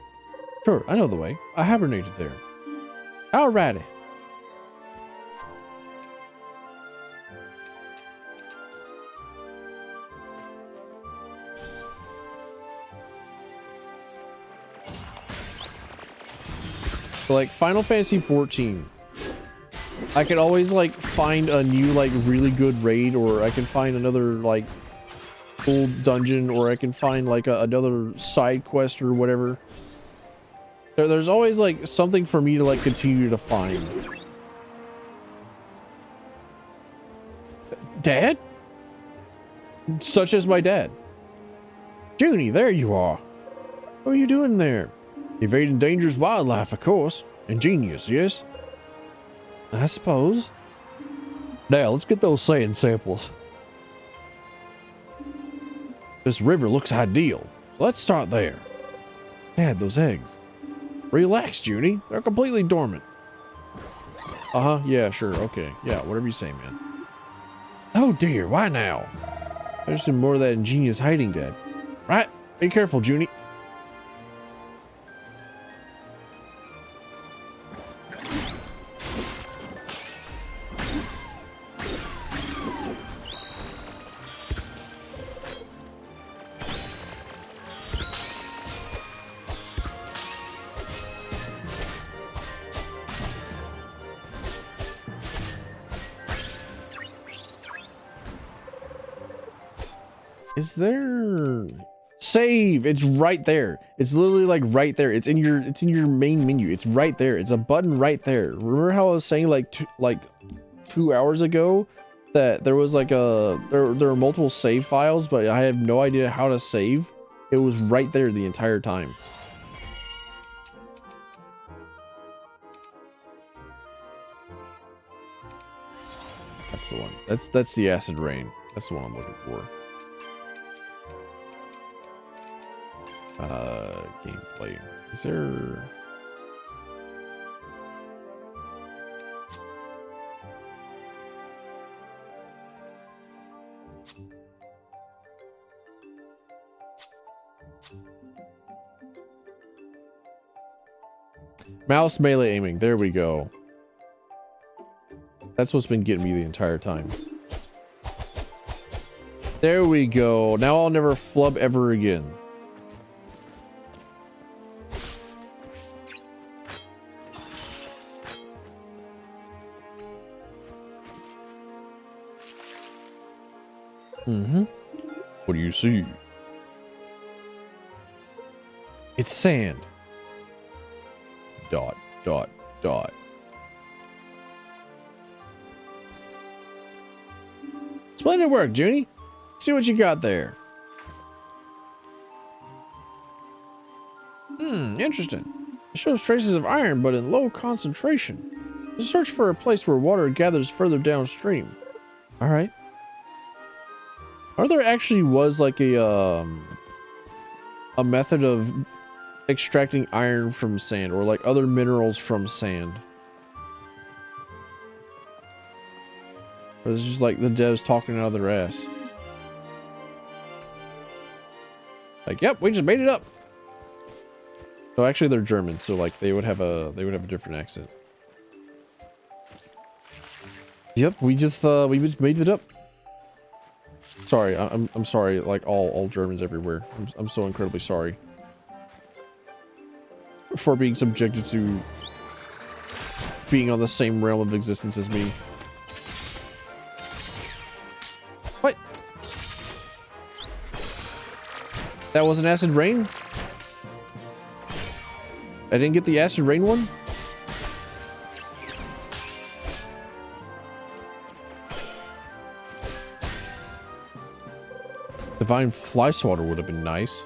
Sure, I know the way. I hibernated there. Alrighty. So like Final Fantasy 14, I can always like find a new like really good raid, or I can find another like cool dungeon, or I can find like another side quest or whatever. There's always like something for me to like continue to find. Dad? Such as my dad. Junie, there you are. What are you doing there? Evading dangerous wildlife, of course. Ingenious, yes? I suppose. Now, let's get those sand samples. This river looks ideal. Let's start there. Dad, those eggs. Relax, Junie. They're completely dormant. Uh-huh. Yeah, sure. Okay. Yeah, whatever you say, man. Oh, dear. Why now? There's some more of that ingenious hiding, Dad. Right? Be careful, Junie. Is there save? It's right there. It's literally like right there. It's in your main menu. It's right there. It's a button right there. Remember how I was saying like 2 hours ago that there was like there were multiple save files, but I have no idea how to save? It was right there the entire time. That's the one. That's the acid rain. That's the one I'm looking for. Gameplay. Is there... Mouse melee aiming. There we go. That's what's been getting me the entire time. There we go. Now I'll never flub ever again. Mm-hmm. What do you see? It's sand. Dot, dot, dot. Splendid work, Junie. See what you got there. Interesting. It shows traces of iron, but in low concentration. Just search for a place where water gathers further downstream. All right. Or there actually was like a method of extracting iron from sand, or like other minerals from sand. Or it's just like the devs talking out of their ass. Like, yep, we just made it up. So actually they're German, so like they would have a different accent. Yep, we just made it up. Sorry, I'm sorry, like all Germans everywhere. I'm so incredibly sorry for being subjected to being on the same realm of existence as me. What? That was an acid rain? I didn't get the acid rain one? Divine fly swatter would have been nice.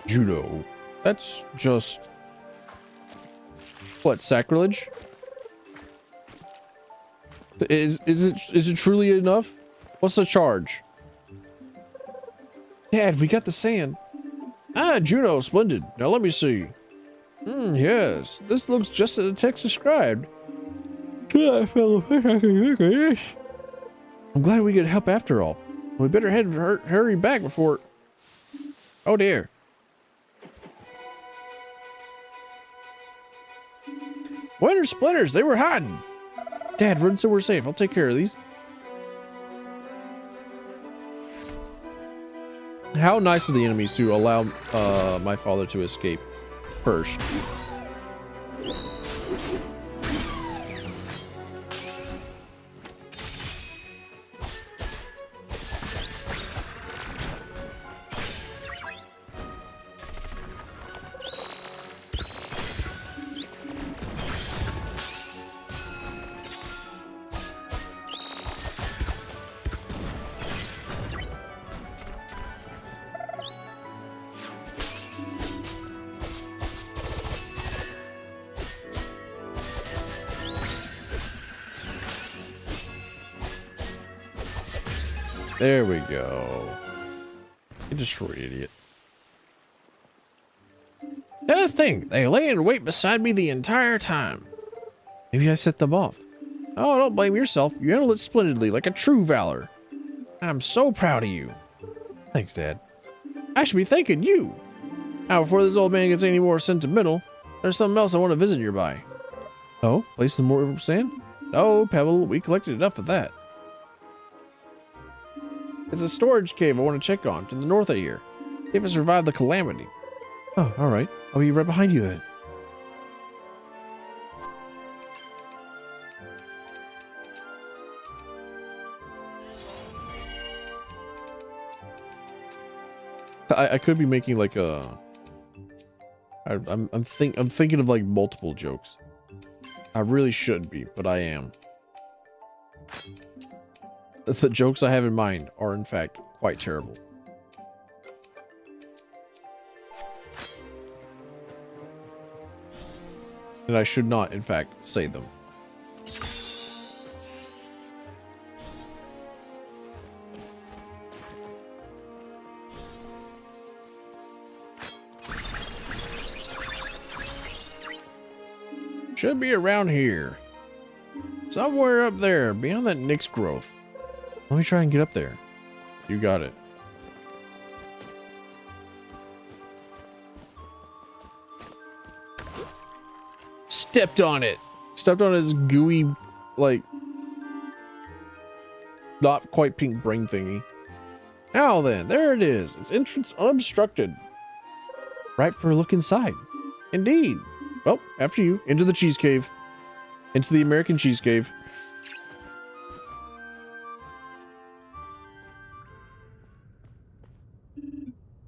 Judo. That's just... what, sacrilege? Is it truly enough? What's the charge? Dad, we got the sand. Ah, Juno, splendid. Now let me see. Yes, this looks just as the text described. I'm glad we could help after all. We better hurry back before... Oh dear. Winter splinters, they were hiding. Dad, run so we're safe. I'll take care of these. How nice of the enemies to allow my father to escape first. There we go. You destroyed, idiot. The other thing, they lay in wait beside me the entire time. Maybe I set them off. Oh, don't blame yourself. You handled it splendidly, like a true valor. I'm so proud of you. Thanks, Dad. I should be thanking you. Now, before this old man gets any more sentimental, there's something else I want to visit nearby. Oh, place some more sand? No, Pebble, we collected enough of that. It's a storage cave I want to check on to the north of here. See if it survived the calamity. Oh, all right. I'll be right behind you then. I could be making like a... I'm thinking of like multiple jokes. I really shouldn't be, but I am. The jokes I have in mind are in fact quite terrible. And I should not, in fact, say them. Should be around here. Somewhere up there, beyond that Nyx growth. Let me try and get up there. You got it. Stepped on it. Stepped on his gooey, like, not quite pink brain thingy. Now then, there it is. Its entrance unobstructed. Right for a look inside. Indeed. Well, after you, into the cheese cave. Into the American cheese cave.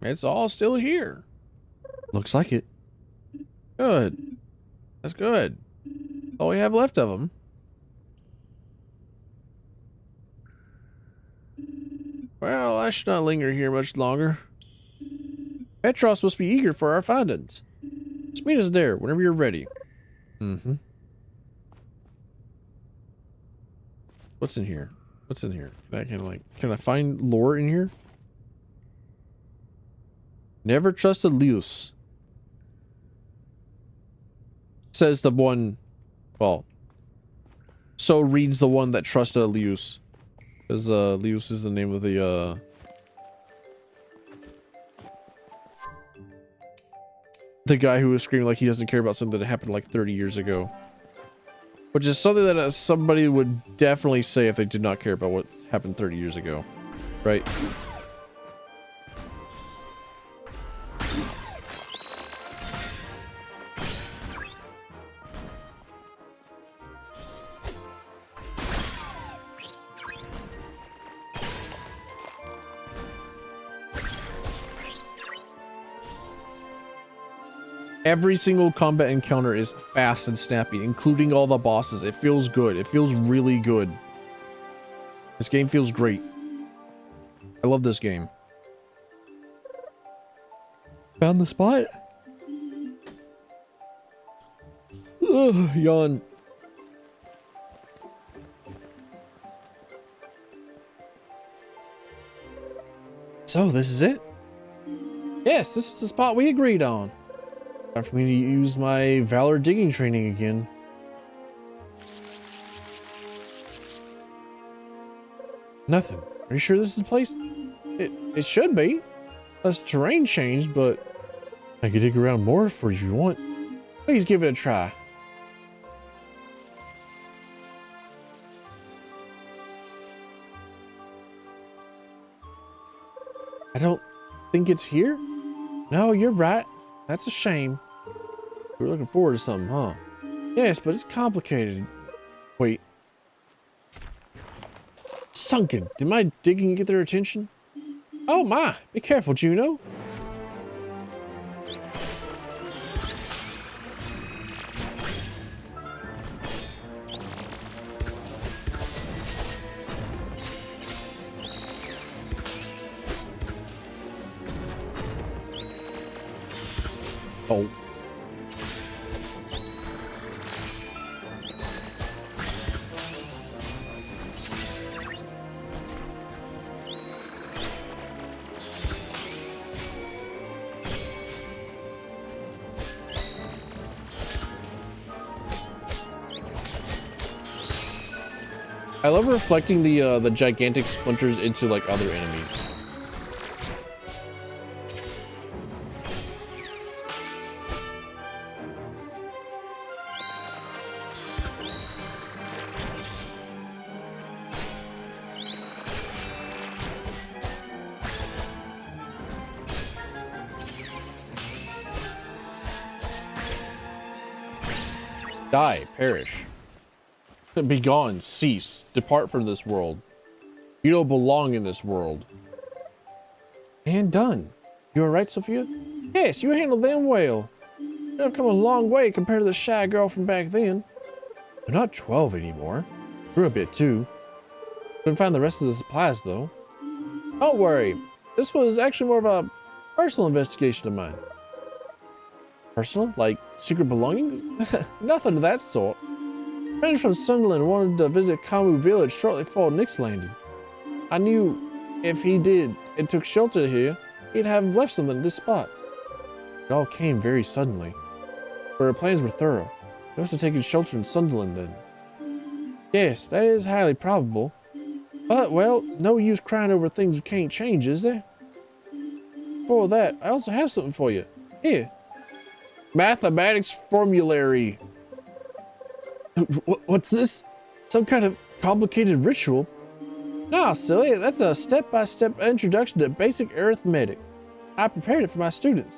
It's all still here. Looks like it. Good. That's good. All we have left of them. Well, I should not linger here much longer. Petros must be eager for our findings. Just meet us there whenever you're ready. Mm-hmm. What's in here? What's in here? Can I find lore in here? Never trusted Leus. Says the one, well, so reads the one that trusted Leus. Because Leus is the name of the guy who was screaming like he doesn't care about something that happened like 30 years ago. Which is something that somebody would definitely say if they did not care about what happened 30 years ago. Right? Every single combat encounter is fast and snappy, including all the bosses. It feels good. It feels really good. This game feels great. I love this game. Found the spot? Ugh, yawn. So, this is it? Yes, this was the spot we agreed on. Time for me to use my Valor digging training again. Nothing. Are you sure this is the place? It should be. Unless terrain changed, but I could dig around more for you if you want. Please give it a try. I don't think it's here. No, you're right. That's a shame. We're looking forward to something, huh? Yes, but it's complicated. Wait. Sunken. Did my digging get their attention? Oh my! Be careful, Juno. Oh. I love reflecting the gigantic splinters into like other enemies. Die, perish. Be gone, cease, depart from this world. You don't belong in this world. And done. You alright, Sophia? Yes, you handled them well. You've come a long way compared to the shy girl from back then. You're not 12 anymore. Grew a bit too. Couldn't find the rest of the supplies though. Don't worry. This was actually more of a personal investigation of mine. Personal? Like secret belongings? Nothing of that sort. Friends from Sunderland wanted to visit Kamu village shortly before Nick's landing. I knew if he did and took shelter here, he'd have left something at this spot. It all came very suddenly. But our plans were thorough. He must have taken shelter in Sunderland then. Yes, that is highly probable. But, well, no use crying over things you can't change, is there? For that, I also have something for you. Here. Mathematics formulary. What's this? Some kind of complicated ritual? Nah, silly, that's a step-by-step introduction to basic arithmetic. I prepared it for my students.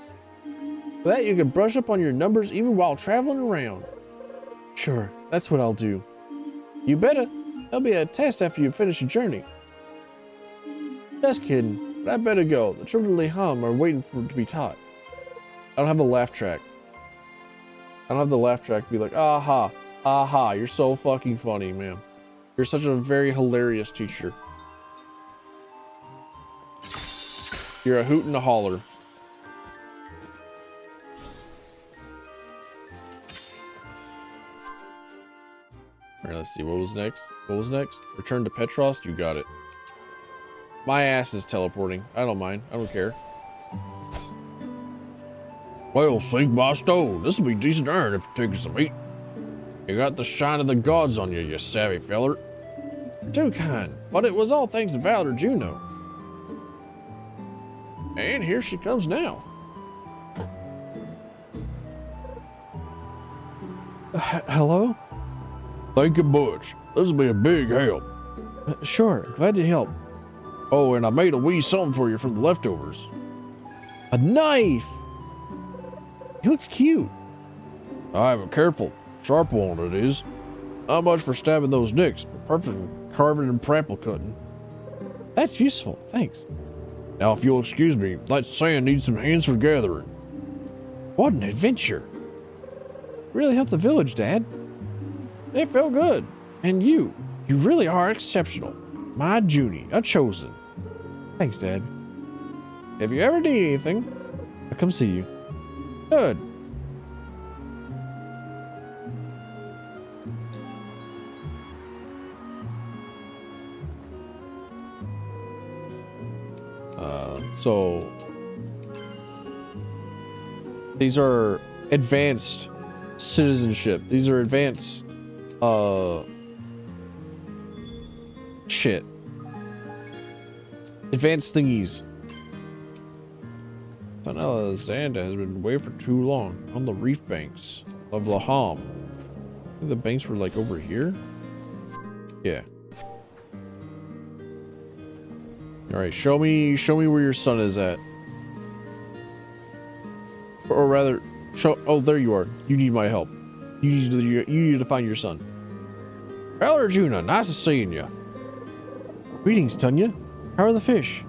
For that, you can brush up on your numbers even while traveling around. Sure, that's what I'll do. You better. There'll be a test after you finish your journey. Just kidding, but I better go. The children of Leham are waiting for to be taught. I don't have a laugh track. I don't have the laugh track to be like, aha, aha, you're so fucking funny, man. You're such a very hilarious teacher. You're a hoot and a holler. All right, let's see. What was next? What was next? Return to Petros? You got it. My ass is teleporting. I don't mind. I don't care. Well, sink my stone. This'll be decent earned if you take some meat. You got the shine of the gods on you, you savvy feller. Too kind, but it was all thanks to Valor Juno. And here she comes now. Hello? Thank you much. This'll be a big help. Sure, glad to help. Oh, and I made a wee something for you from the leftovers. A knife! He looks cute. Aye, but careful. Sharp one it is. Not much for stabbing those dicks, but perfect for carving and prample cutting. That's useful, thanks. Now, if you'll excuse me, that sand needs some hands for gathering. What an adventure. Really helped the village, Dad. It felt good. And you really are exceptional. My Junie, a chosen. Thanks, Dad. If you ever need anything, I'll come see you. Good. So these are advanced citizenship. These are advanced shit. Advanced thingies. Alexander has been away for too long on the reef banks of Laham. I think the banks were like over here. Yeah. All right, show me where your son is at. Or rather, show. Oh, there you are. You need my help. You need to find your son. Valor Juno, nice to seeing you. Greetings, Tunya. How are the fish?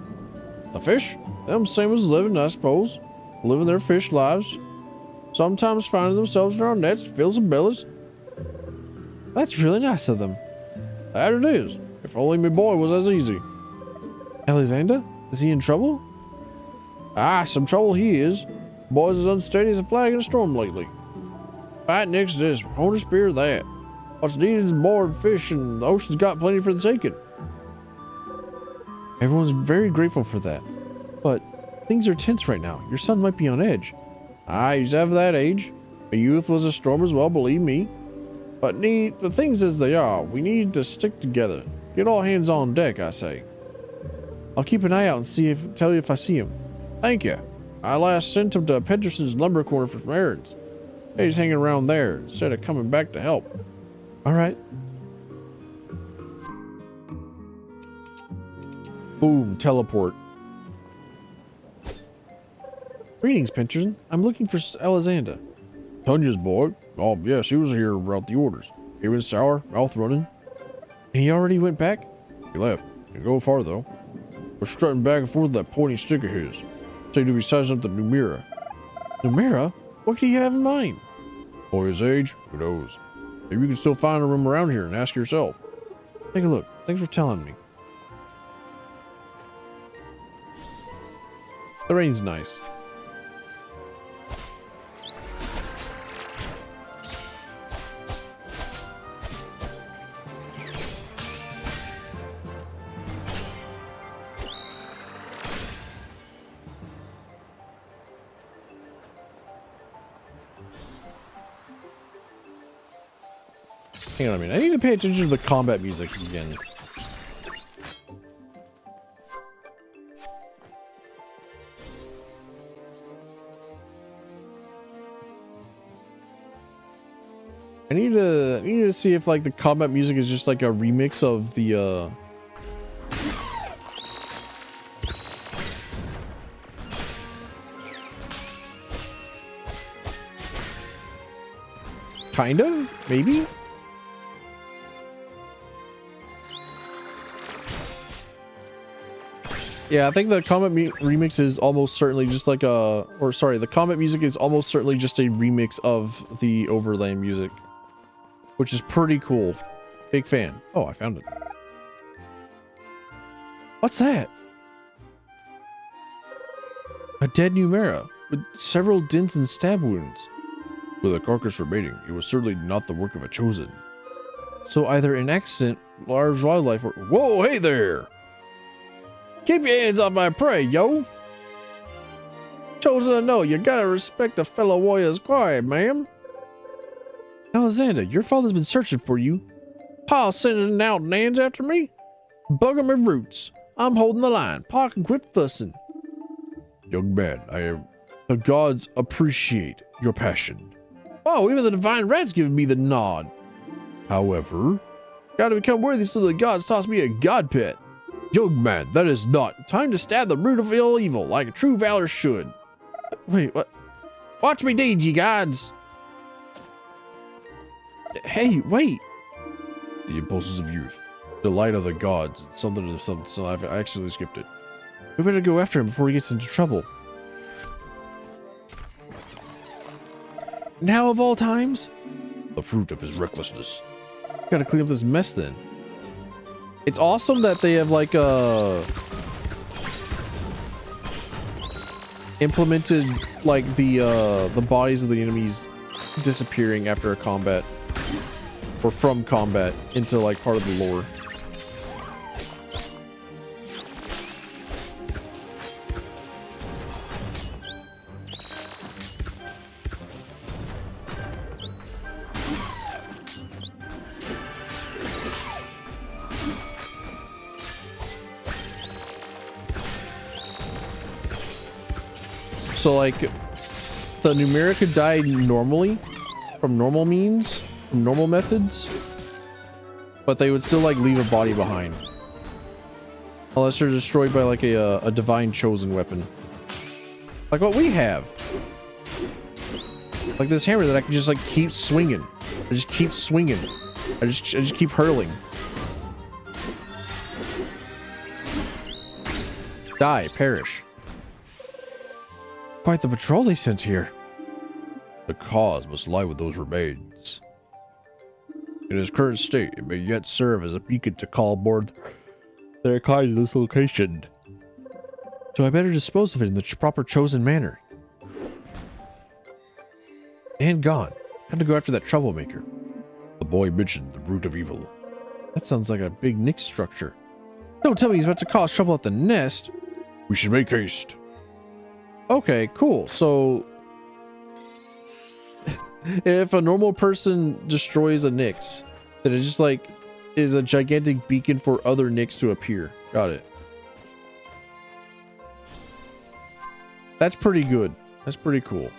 The fish? Them same as living, I suppose. Living their fish lives. Sometimes finding themselves in our nets, fills and bellies. That's really nice of them. That it is. If only my boy was as easy. Alexander? Is he in trouble? Ah, some trouble he is. Boy's as unsteady as a flag in a storm lately. Fight next to this, hold a spear that. What's needed is more fish, and the ocean's got plenty for the taking. Everyone's very grateful for that. But things are tense right now. Your son might be on edge. Ah, he's of that age. A youth was a storm as well, believe me. But the things as they are, we need to stick together. Get all hands on deck, I say. I'll keep an eye out and tell you if I see him. Thank you. I last sent him to Pedersen's lumber corner for some errands. He's hanging around there instead of coming back to help. All right. Boom, teleport. Greetings, Pedersen. I'm looking for Alexander. Tunya's boy. Oh, yes, he was here about the orders. He was sour, mouth running. And he already went back? He left. Didn't go far, though. We're strutting back and forth with that pointy stick of his. Say to be sizing up the Numira. Numira? What do you have in mind? Boy his age? Who knows? Maybe you can still find a room around here and ask yourself. Take a look. Thanks for telling me. The rain's nice. Hang on a minute. I need to pay attention to the combat music again. I need to see if like the combat music is just like a remix of the kind of, maybe. Yeah, I think the Comet remix is almost certainly just like a, or sorry, the Comet music is almost certainly just a remix of the Overland music, which is pretty cool. Big fan. Oh, I found it. What's that? A dead Numera with several dents and stab wounds. With a carcass remaining, it was certainly not the work of a chosen. So either an accident, large wildlife, or... Whoa, hey there! Keep your hands off my prey, yo! Chosen to know, you gotta respect a fellow warrior's quiet, ma'am. Alexander, your father's been searching for you. Pa sending out nans after me? Bugging my roots. I'm holding the line. Pa can quit fussing. Young man, the gods appreciate your passion. Oh, even the divine rat's giving me the nod. However, gotta become worthy so the gods toss me a god pet. Young man, that is not. Time to stab the root of ill evil like a true valor should. Wait, what? Watch me deeds, ye gods. Hey, wait. The impulses of youth. The light of the gods. Something, so I actually skipped it. We better go after him before he gets into trouble. Now of all times? The fruit of his recklessness. Gotta clean up this mess then. It's awesome that they have like implemented like the bodies of the enemies disappearing after a combat or from combat into like part of the lore. So like the Numera could die normally from normal means, from normal methods, but they would still like leave a body behind unless they're destroyed by like a divine chosen weapon, like what we have, like this hammer that I can just like keep swinging. I just keep swinging. I just keep hurling. Die, perish. Quite the patrol they sent here. The cause must lie with those remains. In its current state, it may yet serve as a beacon to call aboard their kind to this location. So I better dispose of it in the proper chosen manner. And gone. Time to go after that troublemaker. The boy mentioned the root of evil. That sounds like a big Nick structure. Don't tell me he's about to cause trouble at the nest. We should make haste. Okay, cool. So if a normal person destroys a Nyx, then it just like is a gigantic beacon for other Nyx to appear. Got it. That's pretty good. That's pretty cool.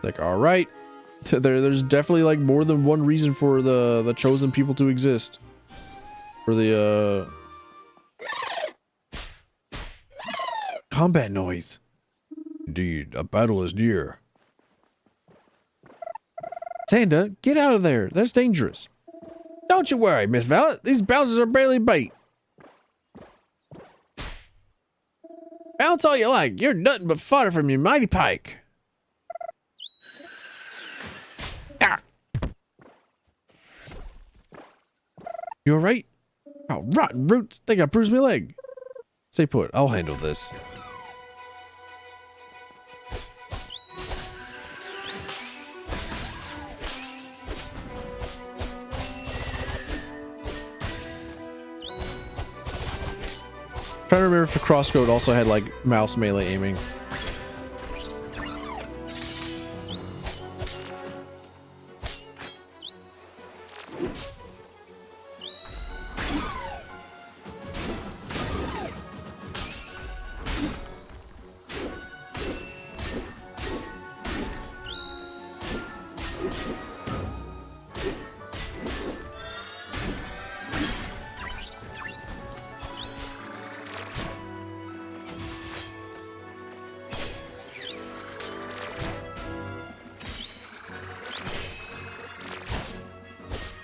Like, all right. There's definitely like more than one reason for the chosen people to exist. For the combat noise. Indeed, a battle is near. Sanda, get out of there. That's dangerous. Don't you worry, Miss Valet. These bouncers are barely bait. Bounce all you like. You're nothing but fodder from your mighty pike. You alright? Oh, rotten roots. Think I bruised my leg. Stay put. I'll handle this. Trying to remember if the crosscode also had like mouse melee aiming.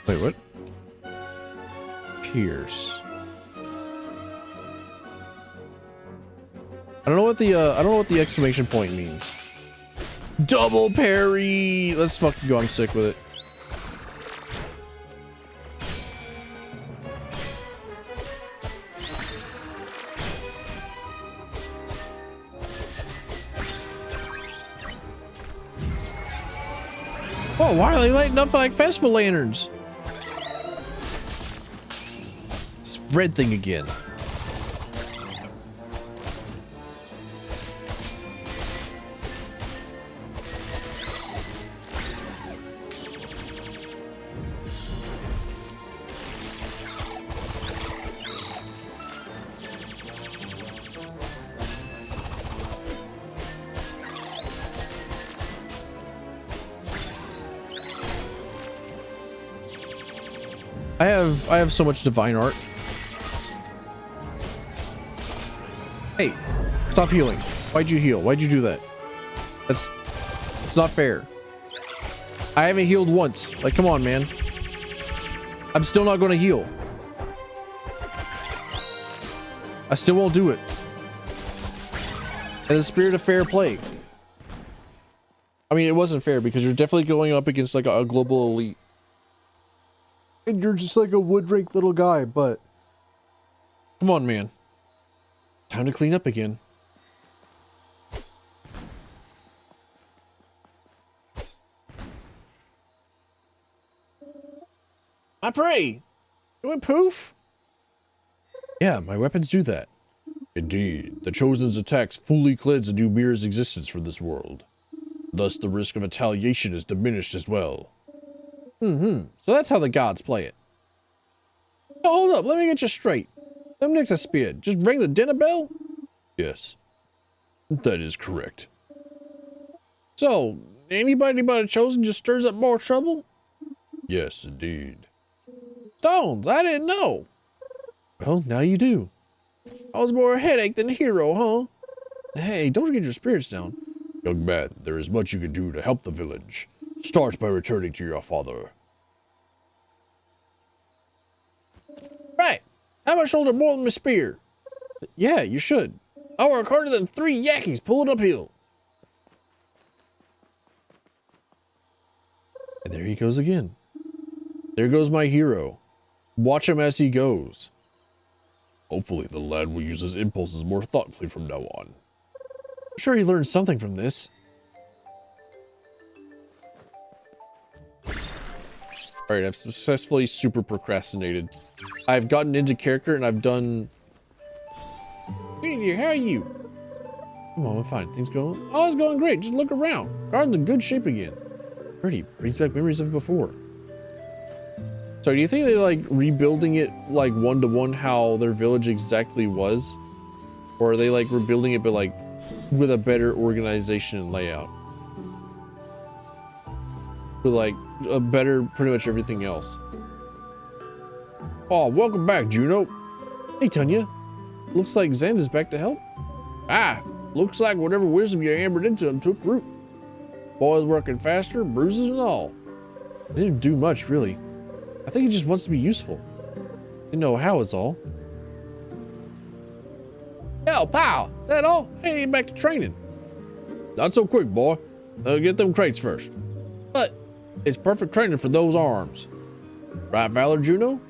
Wait, what? Pierce. I don't know what the exclamation point means. Double parry! Let's fucking go. I'm sick with it. Oh, why are they lighting up like festival lanterns? This red thing again. I have so much divine art. Hey, stop healing. Why'd you heal? Why'd you do that? It's not fair. I haven't healed once. Like, come on, man. I'm still not going to heal. I still won't do it. In the spirit of fair play. I mean, it wasn't fair because you're definitely going up against like a global elite. And you're just like a wood rake little guy, but come on, man. Time to clean up again. I pray. It went poof. Yeah, my weapons do that. Indeed, the Chosen's attacks fully cleanse a new mirror's existence from this world. Thus, the risk of retaliation is diminished as well. So that's how the gods play it. Oh, hold up, let me get you straight. Them nicks a spear. Just ring the dinner bell? Yes, that is correct. So, anybody but a Chosen just stirs up more trouble? Yes, indeed. Stones, I didn't know. Well, now you do. I was more a headache than a hero, huh? Hey, don't get your spirits down. Young man, there is much you can do to help the village. Start by returning to your father. Right. I might shoulder more than my spear. Yeah, you should. I work harder than 3 yakkies pulling uphill. And there he goes again. There goes my hero. Watch him as he goes. Hopefully the lad will use his impulses more thoughtfully from now on. I'm sure he learned something from this. Alright, I've successfully super procrastinated. I've gotten into character and I've done... Hey dear, how are you? Come on, I'm fine. Things going... Oh, it's going great. Just look around. Garden's in good shape again. Pretty. Brings back memories of before. So do you think they're like rebuilding it like one-to-one how their village exactly was? Or are they like rebuilding it but like with a better organization and layout? With like a better pretty much everything else. Oh, welcome back, Juno. Hey, Tanya. Looks like Xander's back to help. Ah, looks like whatever wisdom you hammered into him took root. Boy's working faster, bruises and all. They didn't do much, really. I think he just wants to be useful. Didn't know how is all. Yo, pal, is that all? Hey, back to training. Not so quick, boy. Get them crates first. But it's perfect training for those arms. Right, Valor Juno?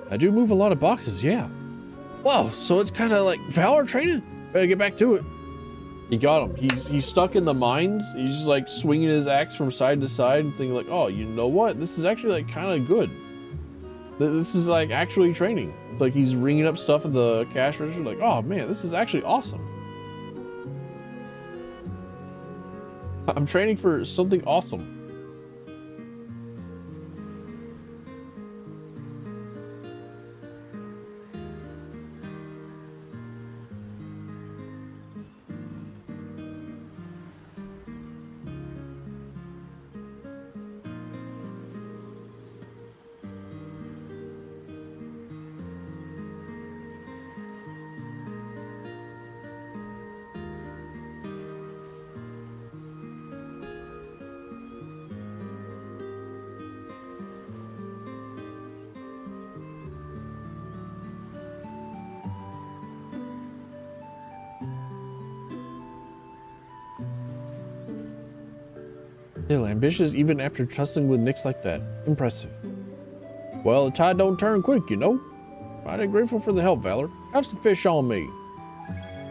I do move a lot of boxes, yeah. Whoa, so it's kind of like Valor training? Better get back to it. He got him. He's stuck in the mines. He's just like swinging his axe from side to side and thinking like, oh, you know what? This is actually like kind of good. This is like actually training. It's like he's ringing up stuff at the cash register like, oh man, this is actually awesome. I'm training for something awesome. Still ambitious even after trusting with Nyx like that. Impressive. Well, the tide don't turn quick, you know. Mighty grateful for the help, Valor. Have some fish on me.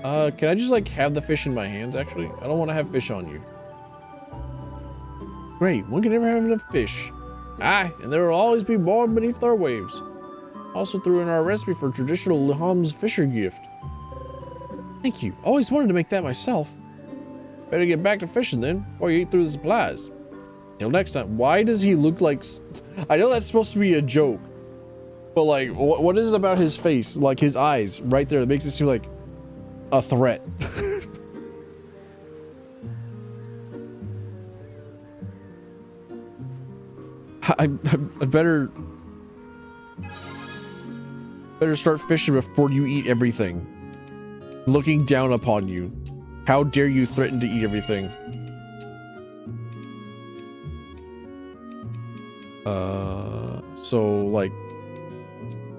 Can I just like have the fish in my hands actually? I don't want to have fish on you. Great, one can never have enough fish. Aye, and there will always be more beneath our waves. Also threw in our recipe for traditional Laham's fisher gift. Thank you. Always wanted to make that myself. Better get back to fishing then, before you eat through the supplies. Till next time. Why does he look like... I know that's supposed to be a joke. But like, what is it about his face? Like his eyes right there that makes it seem like a threat. I better start fishing before you eat everything. Looking down upon you. How dare you threaten to eat everything? So like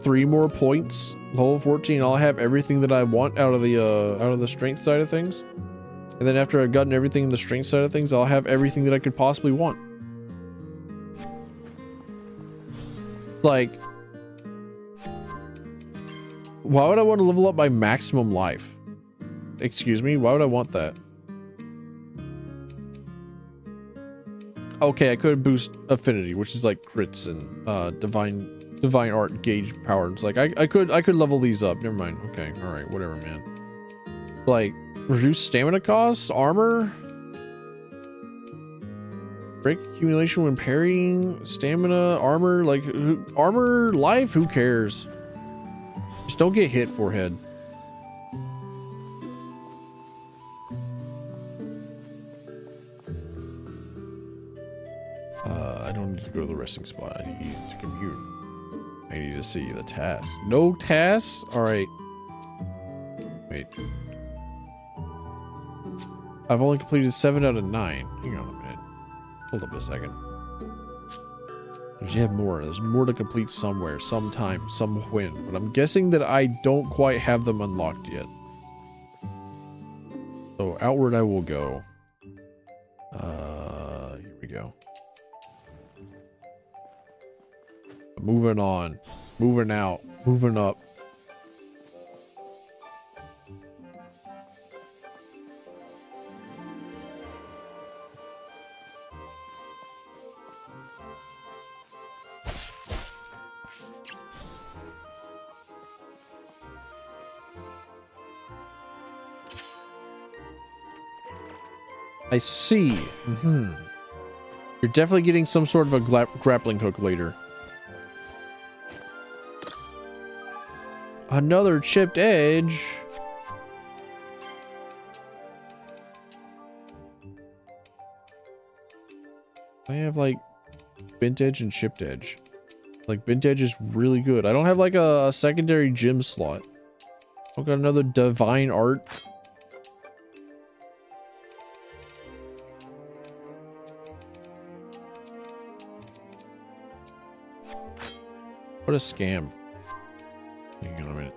3 more points, level 14. I'll have everything that I want out of the strength side of things. And then after I've gotten everything in the strength side of things, I'll have everything that I could possibly want. Like, why would I want to level up my maximum life? Excuse me, why would I want that? Okay, I could boost affinity, which is like crits and divine art gauge power. It's like I could level these up. Never mind. Okay, all right, whatever, man. Like reduce stamina costs, armor, break accumulation when parrying, stamina, armor, like armor, life. Who cares? Just don't get hit, forehead. I don't need to go to the resting spot. I need to commute. I need to see the tasks. No tasks? Alright. Wait. I've only completed 7 out of 9. Hang on a minute. Hold up a second. There's more. There's more to complete somewhere, sometime, somewhen. But I'm guessing that I don't quite have them unlocked yet. So outward I will go. Here we go. Moving on, moving out, moving up. I see. You're definitely getting some sort of a grappling hook later. Another chipped edge. I have like bent edge and chipped edge. Like bent edge is really good. I don't have like a secondary gym slot. I've got another divine art. What a scam. Hang on a minute.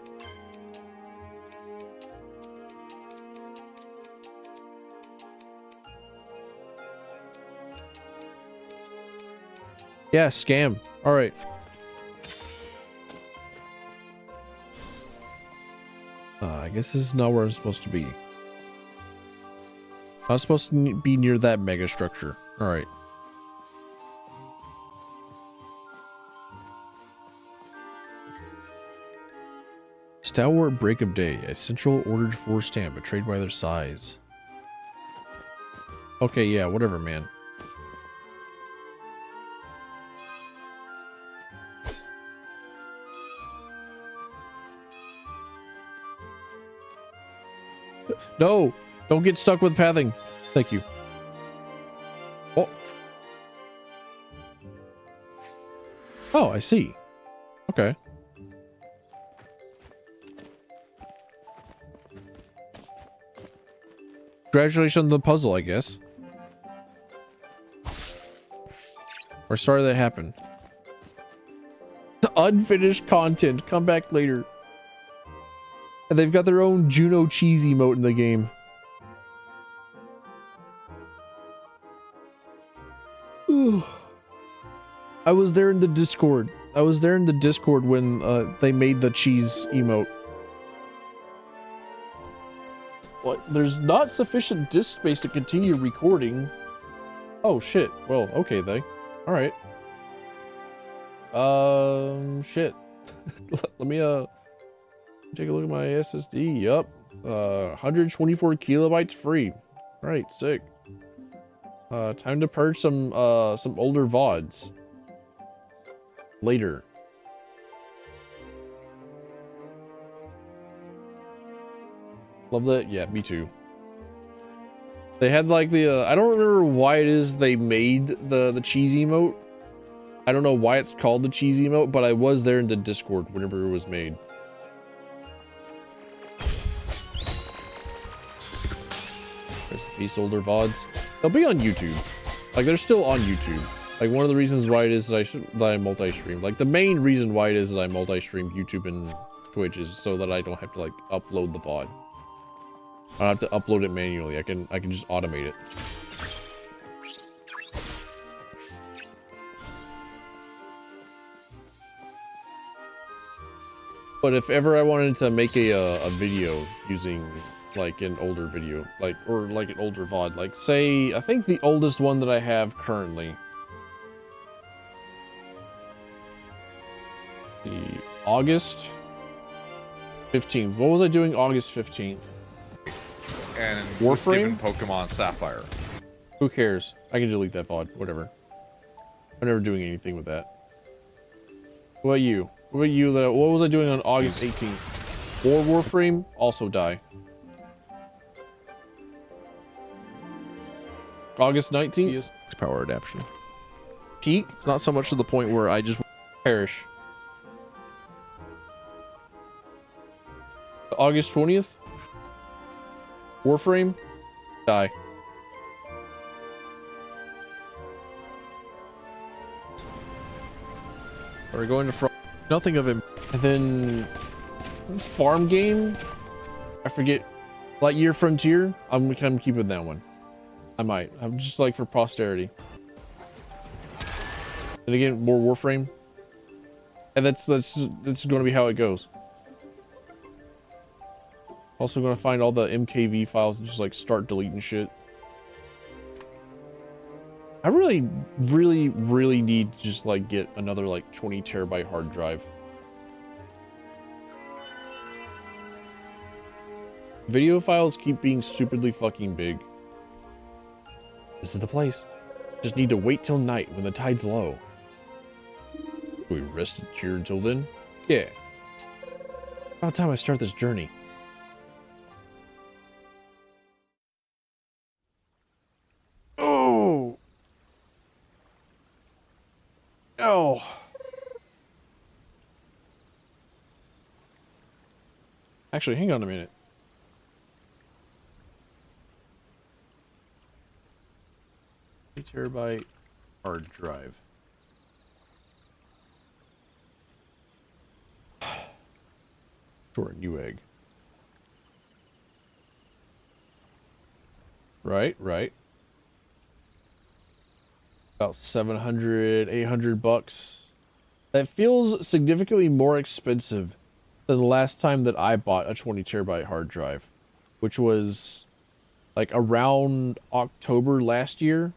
Yeah, scam. All right. I guess this is not where I'm supposed to be. I'm supposed to be near that mega structure. All right. Stalwart break of day. A central ordered force stand betrayed by their size. Okay, yeah, whatever, man. No! Don't get stuck with pathing. Thank you. Oh. Oh, I see. Okay. Congratulations on the puzzle, I guess. We're sorry that happened. The unfinished content. Come back later. And they've got their own Juno cheese emote in the game. I was there in the Discord. I was there in the Discord when they made the cheese emote. What? There's not sufficient disk space to continue recording. Oh shit. Well, okay then. All right. Shit. Let me take a look at my SSD. Yup. 124 kilobytes free. All right, sick. Time to purge some older VODs. Later. Love that. Yeah, me too. They had like the I don't remember why it is they made the cheese emote. I don't know why it's called the cheese emote, but I was there in the Discord whenever it was made. Rest in peace, older VODs. They'll be on YouTube. Like they're still on YouTube. Like one of the reasons why it is that I multi-stream. Like the main reason why it is that I multi-stream YouTube and Twitch is so that I don't have to like upload the VOD. I don't have to upload it manually. I can just automate it. But if ever I wanted to make a video using like an older video, like or like an older VOD, like say I think the oldest one that I have currently, the August 15th. What was I doing August 15th? And Warframe? given Pokemon Sapphire. Who cares? I can delete that VOD. Whatever. I'm never doing anything with that. What about you? What about you? What was I doing on August 18th? Warframe? Also die. August 19th? Power adaptation. Peak? It's not so much to the point where I just perish. August 20th? Warframe? Die. We're going to nothing of him. And then farm game? I forget. Lightyear Frontier? I'm keeping that one. I might. I'm just like for posterity. And again, more Warframe. And that's going to be how it goes. Also going to find all the MKV files and just like start deleting shit. I really need to just like get another like 20 terabyte hard drive. Video files keep being stupidly fucking big. This is the place. Just need to wait till night when the tide's low. We rested here until then? Yeah. About time I start this journey. Oh. Oh. Actually, hang on a minute. Terabyte hard drive. Sure, new egg. Right. About 700, 800 bucks. That feels significantly more expensive than the last time that I bought a 20 terabyte hard drive, which was like around October last year.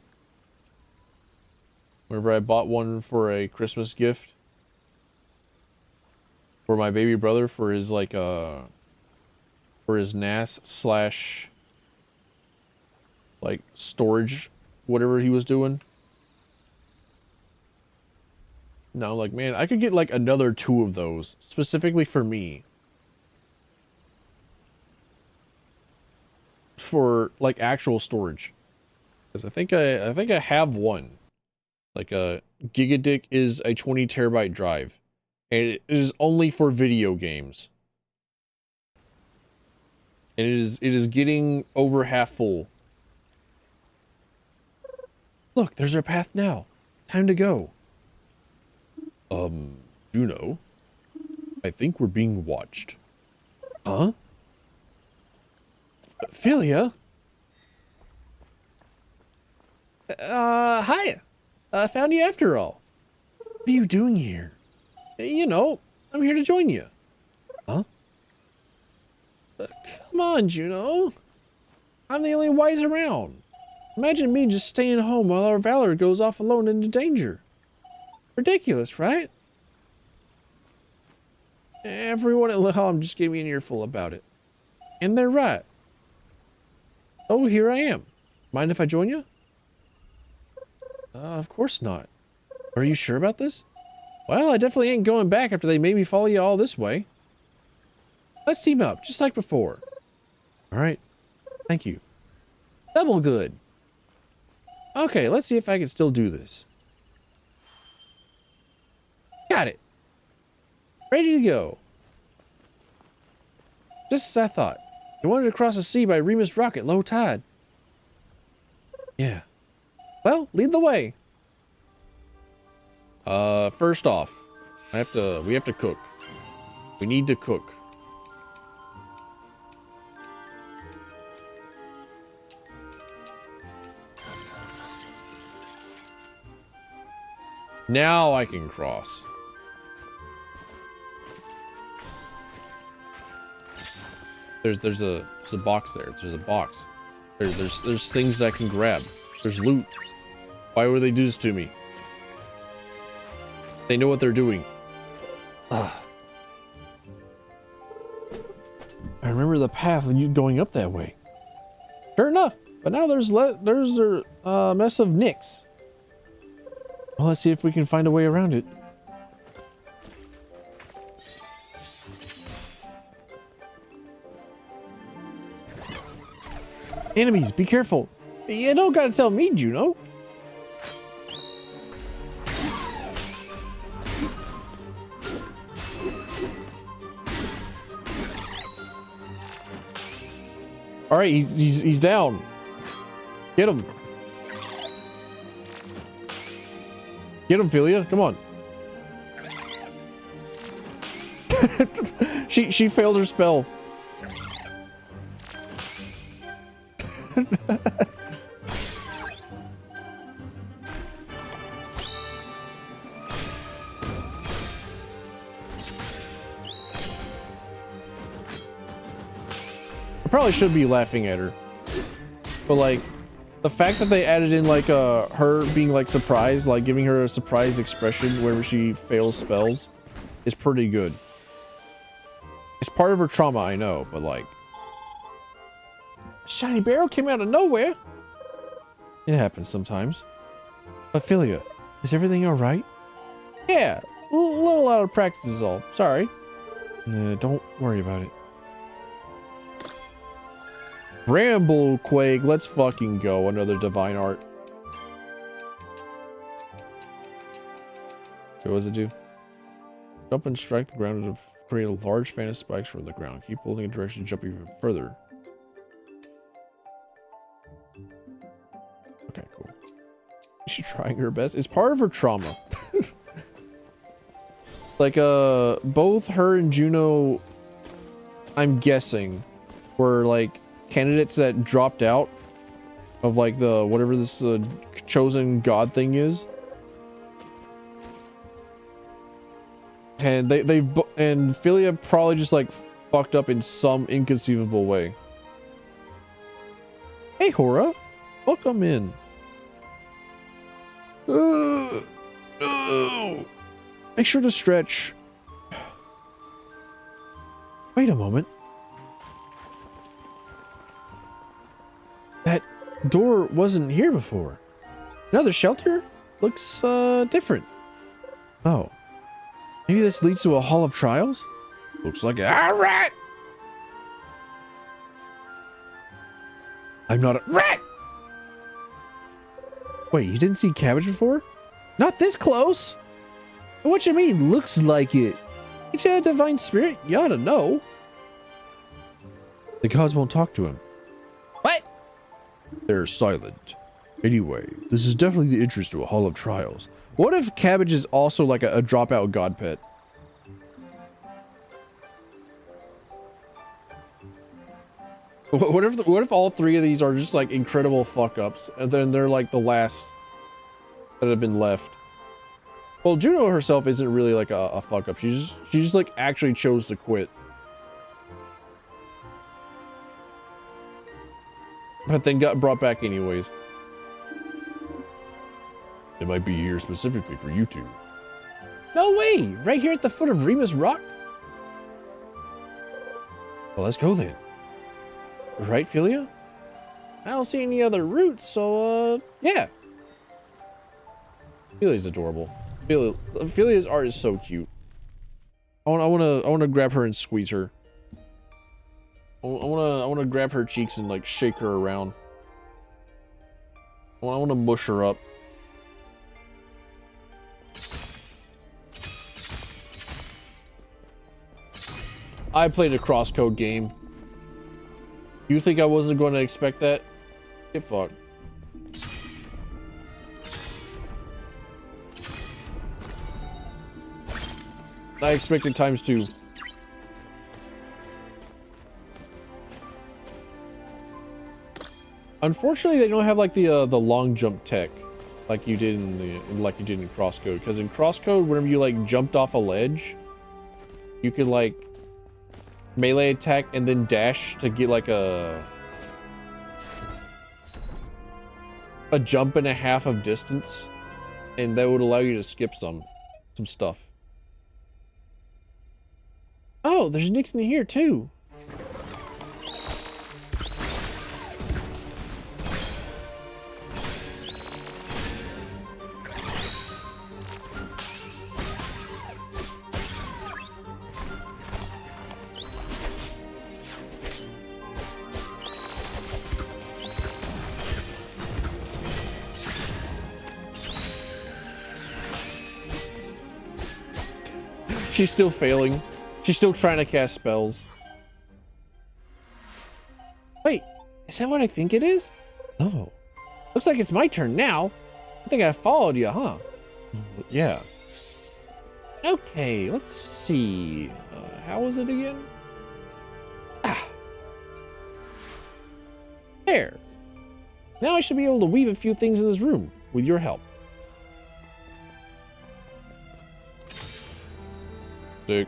Whenever I bought one for a Christmas gift for my baby brother for his like for his NAS slash like storage, whatever he was doing. No, like man, I could get like another 2 of those specifically for me. For like actual storage. Because I think I have one. Like a Gigadick is a 20 terabyte drive, and it is only for video games. And it is getting over half full. Look, there's our path now. Time to go. Juno, I think we're being watched. Huh? Philia? Hi. I found you after all. What are you doing here? You know, I'm here to join you. Huh? Come on, Juno. I'm the only wise around. Imagine me just staying home while our Valor goes off alone into danger. Ridiculous, right? Everyone at home just gave me an earful about it. And they're right. Oh, here I am. Mind if I join you? Of course not. Are you sure about this? Well, I definitely ain't going back after they made me follow you all this way. Let's team up, just like before. Alright. Thank you. Double good. Okay, let's see if I can still do this. Got it. Ready to go. Just as I thought. You wanted to cross the sea by Remus Rock at low tide. Yeah. Well, lead the way. First off, we have to cook. We need to cook. Now I can cross. There's a box there. There's a box. There's things that I can grab. There's loot. Why would they do this to me? They know what they're doing. Ugh. I remember the path of you going up that way. Sure enough, but now there's a mess of nicks. Well, let's see if we can find a way around it. Enemies, be careful. You don't gotta tell me, Juno. All right, he's down. Get him. Get him, Philia. Come on. she failed her spell. I probably should be laughing at her, but like the fact that they added in like her being like surprised, like giving her a surprise expression whenever she fails spells is pretty good. It's part of her trauma, I know, but like shiny barrel came out of nowhere. It happens sometimes. But Philia, is everything all right? Yeah, a little out of practice is all. Sorry. Don't worry about it. Bramblequake, let's fucking go. Another divine art. So what does it do? Jump and strike the ground to create a large fan of spikes from the ground. Keep holding in direction to jump even further. Okay, cool. She's trying her best. It's part of her trauma. Like, both her and Juno, I'm guessing, were like candidates that dropped out of like the whatever this chosen god thing is, and and Philia probably just like fucked up in some inconceivable way. Hey Hora, welcome in. Make sure to stretch. Wait a moment. That door wasn't here before. Another shelter? Looks different. Oh. Maybe this leads to a hall of trials? Looks like it. Ah, rat! I'm not a rat! Wait, you didn't see cabbage before? Not this close! What you mean, looks like it? Ain't you a divine spirit? You ought to know. The gods won't talk to him. What? They're silent. Anyway, this is definitely the entrance to a hall of trials. What if cabbage is also like a dropout god pet? What if all three of these are just like incredible fuck ups, and then they're like the last that have been left. Well, Juno herself isn't really like a fuck up. She just like actually chose to quit. But then got brought back anyways. It might be here specifically for you two. No way! Right here at the foot of Remus Rock? Well, let's go then. Right, Philia? I don't see any other routes, so, yeah. Philia's adorable. Philia's art is so cute. I wanna grab her and squeeze her. I wanna grab her cheeks and like shake her around. I wanna mush her up. I played a crosscode game. You think I wasn't going to expect that? Get fucked. I expected ×2. Unfortunately, they don't have like the long jump tech like you did in Crosscode. Because in Crosscode, whenever you like jumped off a ledge, you could like melee attack and then dash to get like a jump and a half of distance, and that would allow you to skip some stuff. Oh, there's Nixon here too. She's still failing. She's still trying to cast spells. Wait, is that what I think it is? Oh, looks like it's my turn now. I think I followed you, huh? Yeah. Okay, let's see. How was it again? Ah. There. Now I should be able to weave a few things in this room with your help. Sick.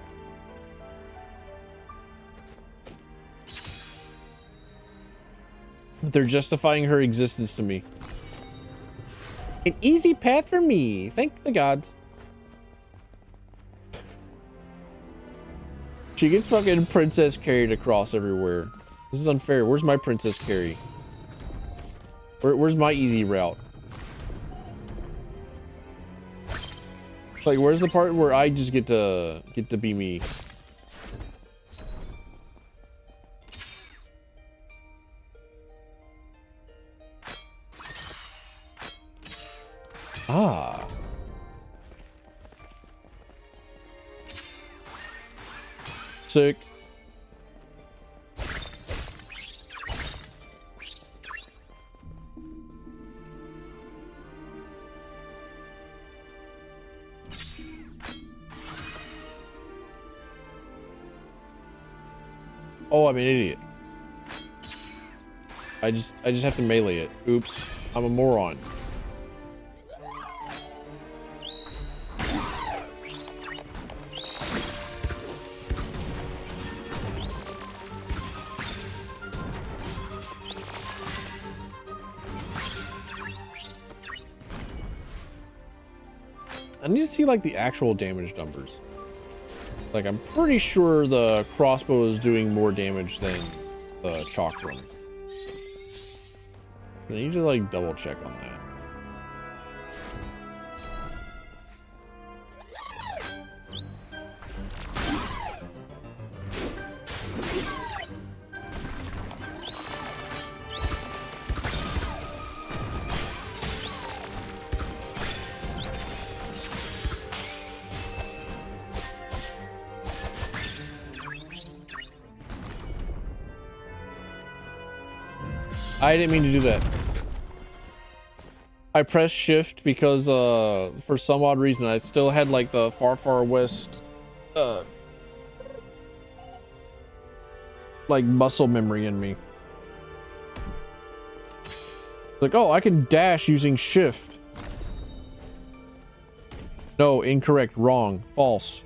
They're justifying her existence to me. An easy path for me. Thank the gods. She gets fucking princess carried across everywhere. This is unfair. Where's my princess carry? Where's my easy route? Like, where's the part where I just get to be me? Ah. Sick. Oh, I'm an idiot. I just have to melee it. Oops. I'm a moron. I need to see like the actual damage numbers. Like, I'm pretty sure the crossbow is doing more damage than the chakram. I need to like double check on that. I didn't mean to do that. I pressed shift because for some odd reason I still had like the far west like muscle memory in me. Like, oh, I can dash using shift. No, incorrect, wrong, false.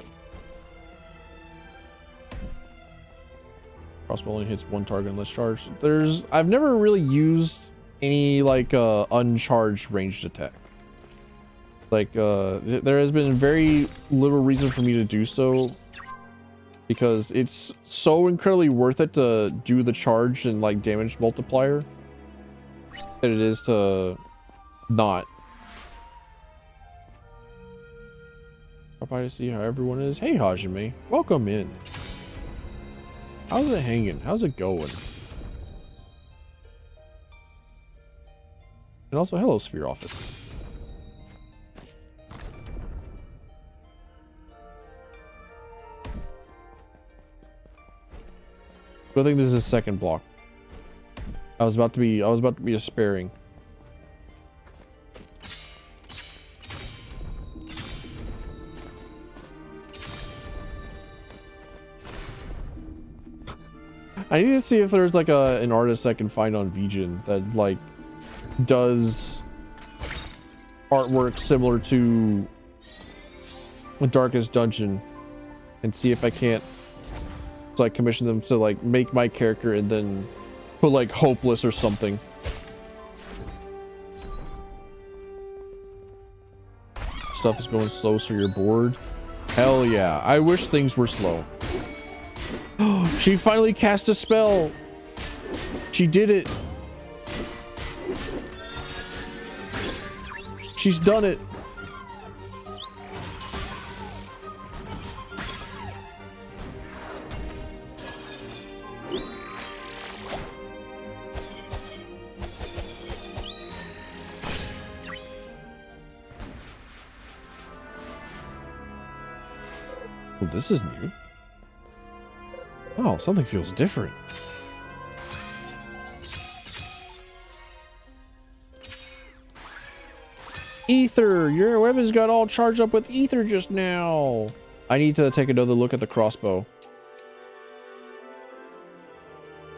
Crossbow only hits one target unless charged. I've never really used any like uncharged ranged attack. Like there has been very little reason for me to do so, because it's so incredibly worth it to do the charge and like damage multiplier that it is to not. Stop by to see how everyone is. Hey Hajime, welcome in. How's it hanging? How's it going? And also, hello, Sphere Office. Good thing this is a second block. I was about to be despairing. I need to see if there's like an artist I can find on VGen that like does artwork similar to the Darkest Dungeon, and see if I can't like commission them to like make my character and then put like hopeless or something. Stuff is going slow, so you're bored. Hell yeah, I wish things were slow. She finally cast a spell. She did it. She's done it. Well, this is new. Oh, something feels different. Ether! Your weapons got all charged up with ether just now. I need to take another look at the crossbow.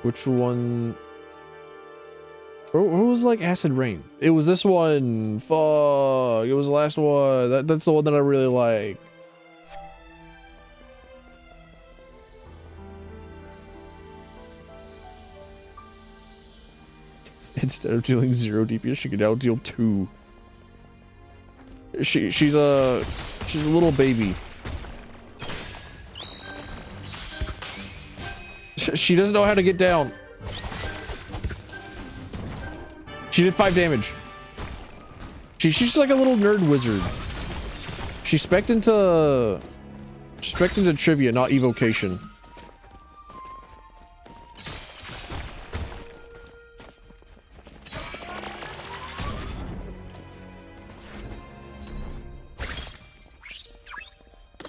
Which one? Who was like Acid Rain? It was this one. Fuck. It was the last one. That's the one that I really like. Instead of dealing 0 DPS, she can now deal 2. She's a little baby. She doesn't know how to get down. She did 5 damage. She's like a little nerd wizard. She spec'd into trivia, not evocation.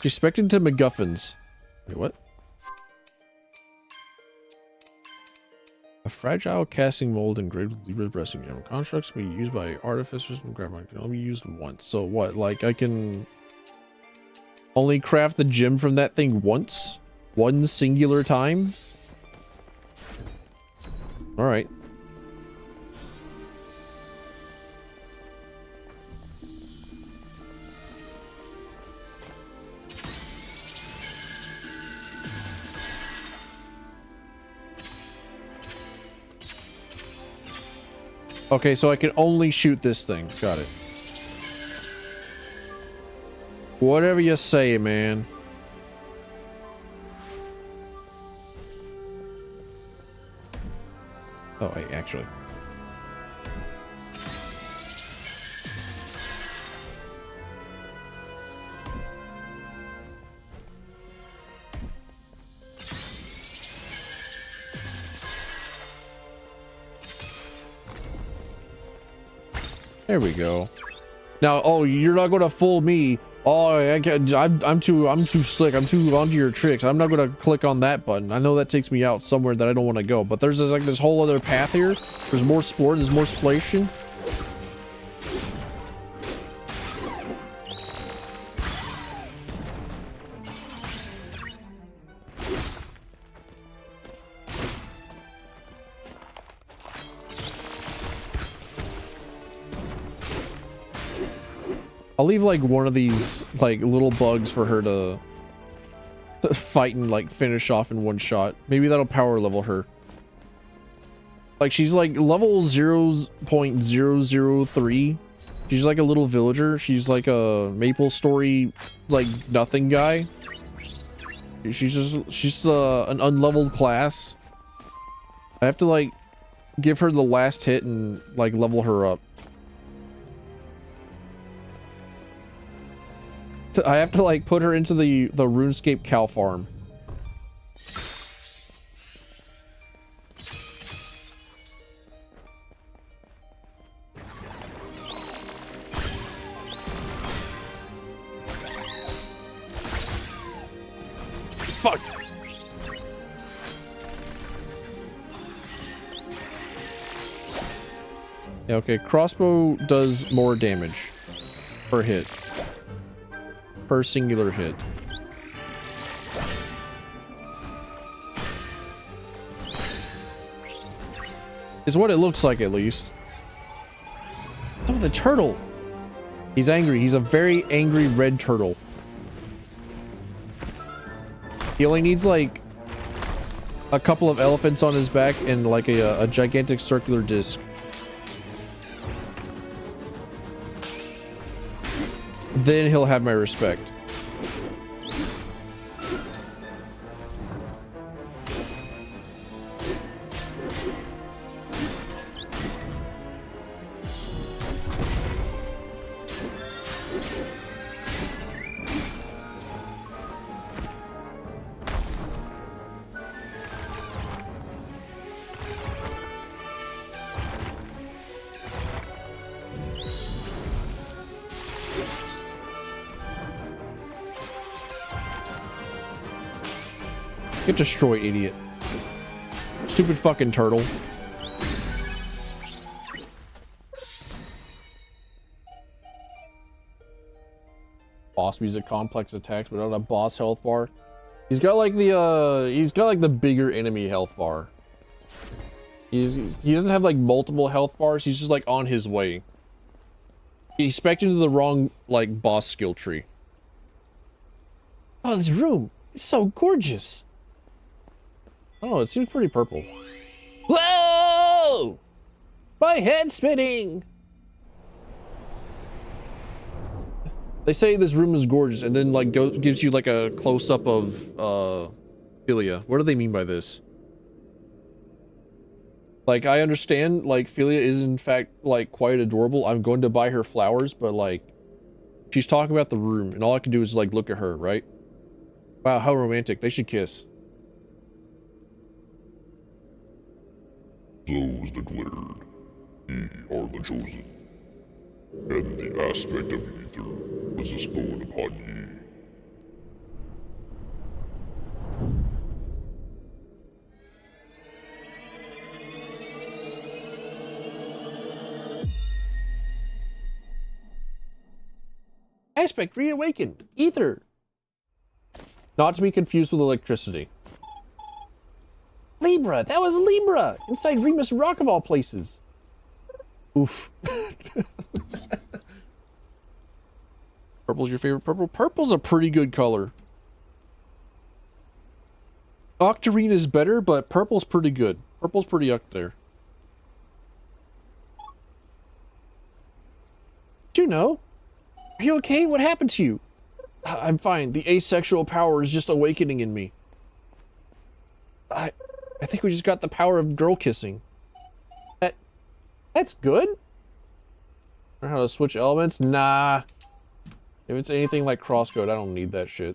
She's spec'd into MacGuffins. Wait, what? A fragile casting mold engraved with Libra's dressing gown. Constructs can be used by artificers and crafters. Can only be used once. So what? Like I can only craft the gem from that thing once? One singular time? Alright. Okay, so I can only shoot this thing. Got it. Whatever you say, man. Oh, wait, actually. There we go. Now, oh, you're not gonna fool me. Oh, I'm too slick. I'm too onto your tricks. I'm not gonna click on that button. I know that takes me out somewhere that I don't want to go. But there's like this whole other path here. There's more sport. There's more splation. I'll leave like one of these like little bugs for her to fight and like finish off in one shot. Maybe that'll power level her. Like she's like level 0.003. She's like a little villager. She's like a Maple Story like nothing guy. She's an unleveled class. I have to like give her the last hit and like level her up. I have to like put her into the RuneScape cow farm. Fuck. Yeah, okay, crossbow does more damage per hit. Per singular hit. Is what it looks like, at least. Oh, the turtle! He's angry. He's a very angry red turtle. He only needs, like, a couple of elephants on his back and, like, a gigantic circular disc. Then he'll have my respect. Get destroyed, idiot. Stupid fucking turtle. Boss music, complex attacks without a boss health bar. He's got like the bigger enemy health bar. He doesn't have like multiple health bars. He's just like on his way. He specced into the wrong like boss skill tree. Oh, this room is so gorgeous. I don't know, it seems pretty purple. Whoa! My head's spinning! They say this room is gorgeous, and then like gives you like a close-up of Philia. What do they mean by this? Like, I understand, like, Philia is in fact like quite adorable. I'm going to buy her flowers, but like, she's talking about the room, and all I can do is like look at her, right? Wow, how romantic. They should kiss. Those declared, ye are the chosen, and the aspect of ether was bestowed upon ye. Aspect reawakened. Ether. Not to be confused with electricity. Libra! That was Libra! Inside Remus Rock of all places. Oof. Purple's your favorite purple? Purple's a pretty good color. Octarine is better, but purple's pretty good. Purple's pretty up there. Do you know? Are you okay? What happened to you? I'm fine. The asexual power is just awakening in me. I think we just got the power of girl kissing. That's good. Learn how to switch elements? Nah. If it's anything like crosscode, I don't need that shit.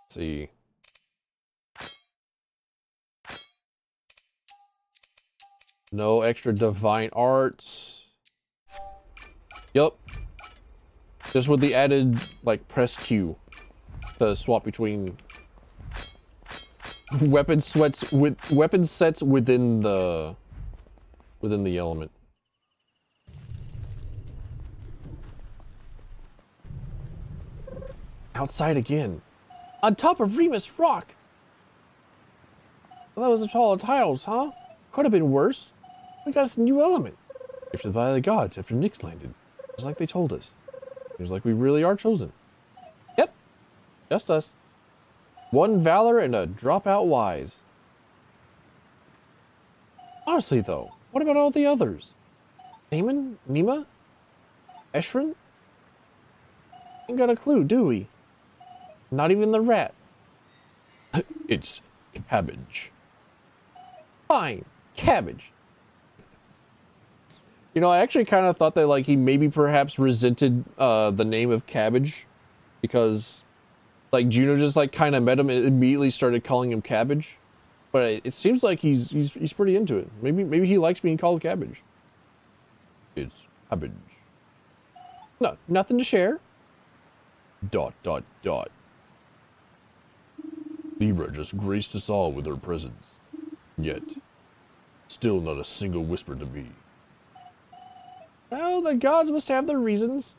Let's see. No extra divine arts. Yup. Just with the added, like, press Q to swap between weapon sets within the element. Outside again. On top of Remus Rock. Well, that was a tall tiles, huh? Could have been worse. We got us a new element. Gifted by the gods after Nyx landed. Just like they told us. Seems like we really are chosen. Yep. Just us. One valor and a dropout wise. Honestly though, what about all the others? Damon? Mima? Eshrin? Ain't got a clue, do we? Not even the rat. It's cabbage. Fine. Cabbage. You know, I actually kind of thought that, like, he maybe perhaps resented the name of Cabbage because, like, Juno just, like, kind of met him and immediately started calling him Cabbage. But it seems like he's pretty into it. Maybe he likes being called Cabbage. It's cabbage. No, nothing to share. ... Libra just graced us all with her presence. Yet, still not a single whisper to me. Well, the gods must have their reasons.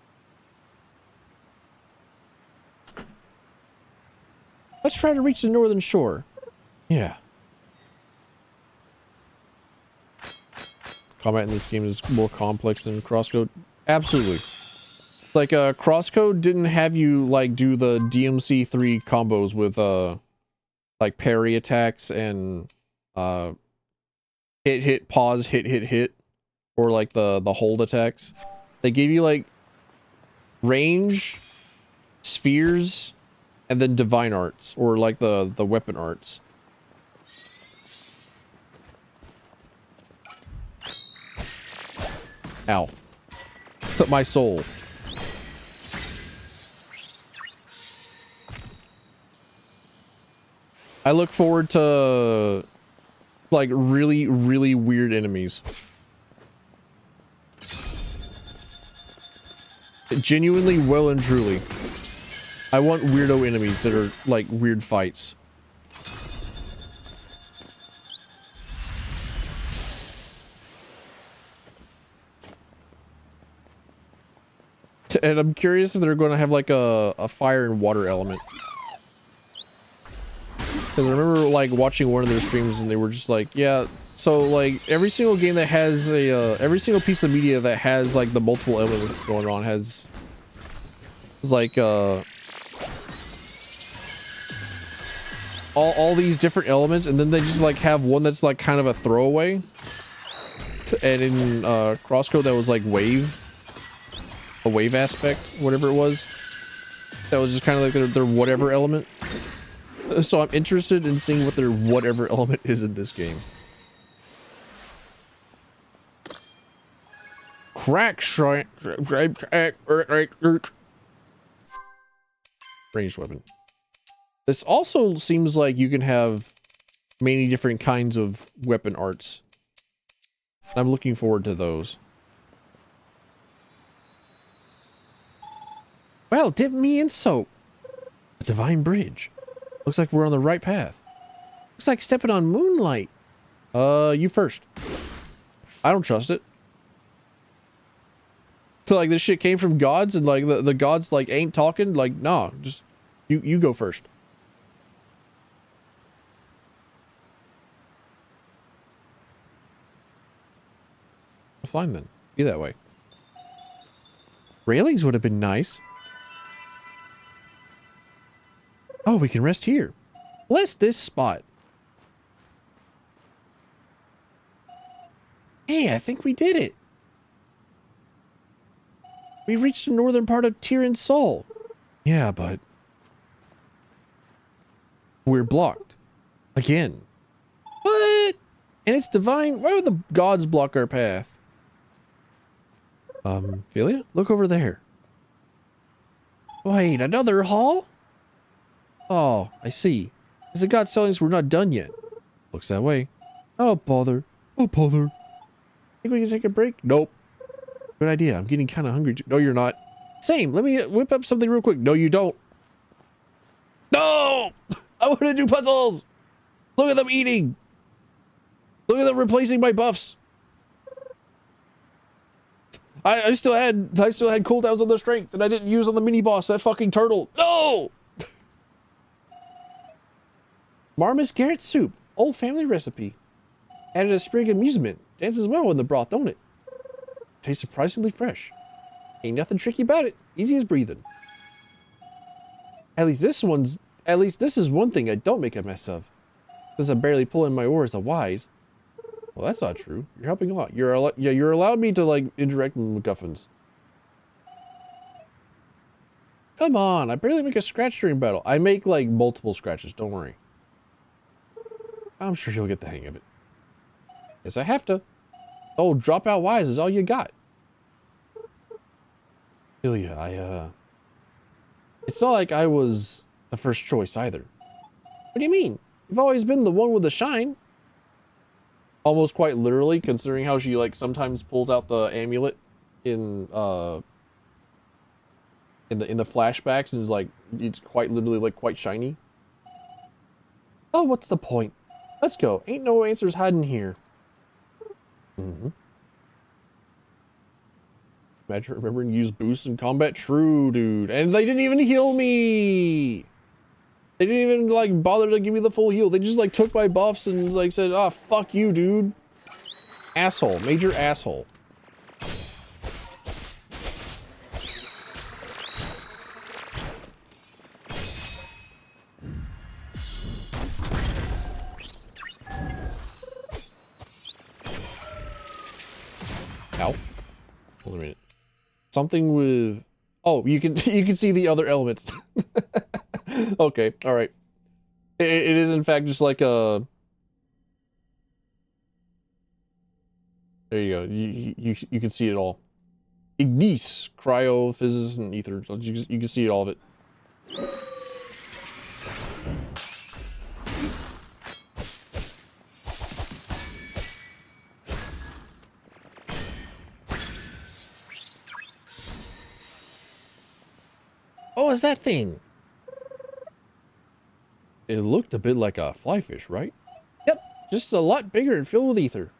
Let's try to reach the northern shore. Yeah. Combat in this game is more complex than Crosscode. Absolutely. Like, Crosscode didn't have you, like, do the DMC3 combos with, like, parry attacks and, hit, pause, hit. Or, like, the hold attacks. They gave you, like, range, spheres, and then divine arts. Or, like, the weapon arts. Ow. Took my soul. I look forward to, like, really, really weird enemies. Genuinely, well and truly. I want weirdo enemies that are, like, weird fights. And I'm curious if they're going to have, like, a fire and water element. Because I remember, like, watching one of their streams and they were just like, yeah, so, like, every single game that has a, every single piece of media that has, like, the multiple elements going on has, like, all these different elements, and then they just, like, have one that's, like, kind of a throwaway. And in, Crosscode, that was, like, wave. A wave aspect, whatever it was. That was just kind of like their whatever element. So I'm interested in seeing what their whatever element is in this game. Crack shrine. Ranged weapon. This also seems like you can have many different kinds of weapon arts. I'm looking forward to those. Well, dip me in soap. A divine bridge. Looks like we're on the right path. Looks like stepping on moonlight. You first. I don't trust it. So, like, this shit came from gods and, like, the gods, like, ain't talking? Like, nah, just, you go first. Fine then. Be that way. Railings would have been nice. Oh, we can rest here. Bless this spot. Hey, I think we did it. We reached the northern part of Tyran's Soul. Yeah, but we're blocked. Again. What? And it's divine. Why would the gods block our path? Philia? Look over there. Wait, another hall? Oh, I see. As the god sellings, we're not done yet. Looks that way. Oh, bother. Oh, bother. Think we can take a break? Nope. Good idea. I'm getting kind of hungry. No, you're not. Same. Let me whip up something real quick. No, you don't. No! I want to do puzzles! Look at them eating! Look at them replacing my buffs! I still had cooldowns on the strength that I didn't use on the mini boss, that fucking turtle. No! Marmus Garrett soup. Old family recipe. Added a sprig of amusement. Dances well in the broth, don't it? Tastes surprisingly fresh. Ain't nothing tricky about it. Easy as breathing. At least this is one thing I don't make a mess of. Since I'm barely pulling my oars a wise. Well, that's not true. You're helping a lot. You're allowed me to, like, interact with MacGuffins. Come on, I barely make a scratch during battle. I make, like, multiple scratches, don't worry. I'm sure you'll get the hang of it. Yes, I have to. Oh, drop out wise is all you got. Ilya, it's not like I was the first choice either. What do you mean? You've always been the one with the shine. Almost quite literally, considering how she, like, sometimes pulls out the amulet in the flashbacks and is like, it's quite literally, like, quite shiny. Oh, what's the point? Let's go. Ain't no answers hiding here. Imagine remembering to use boosts in combat. True, dude. And they didn't even heal me. They didn't even, like, bother to give me the full heal. They just, like, took my buffs and, like, said, oh, fuck you, dude. Asshole. Major asshole. Ow. Hold on a minute. Something with... Oh, you can see the other elements. Okay, all right. It is in fact just like a... There you go. You can see it all. Ignis, cryo, physis, and ether. You can see all of it. Oh, is that thing? It looked a bit like a flyfish, right? Yep, just a lot bigger and filled with ether.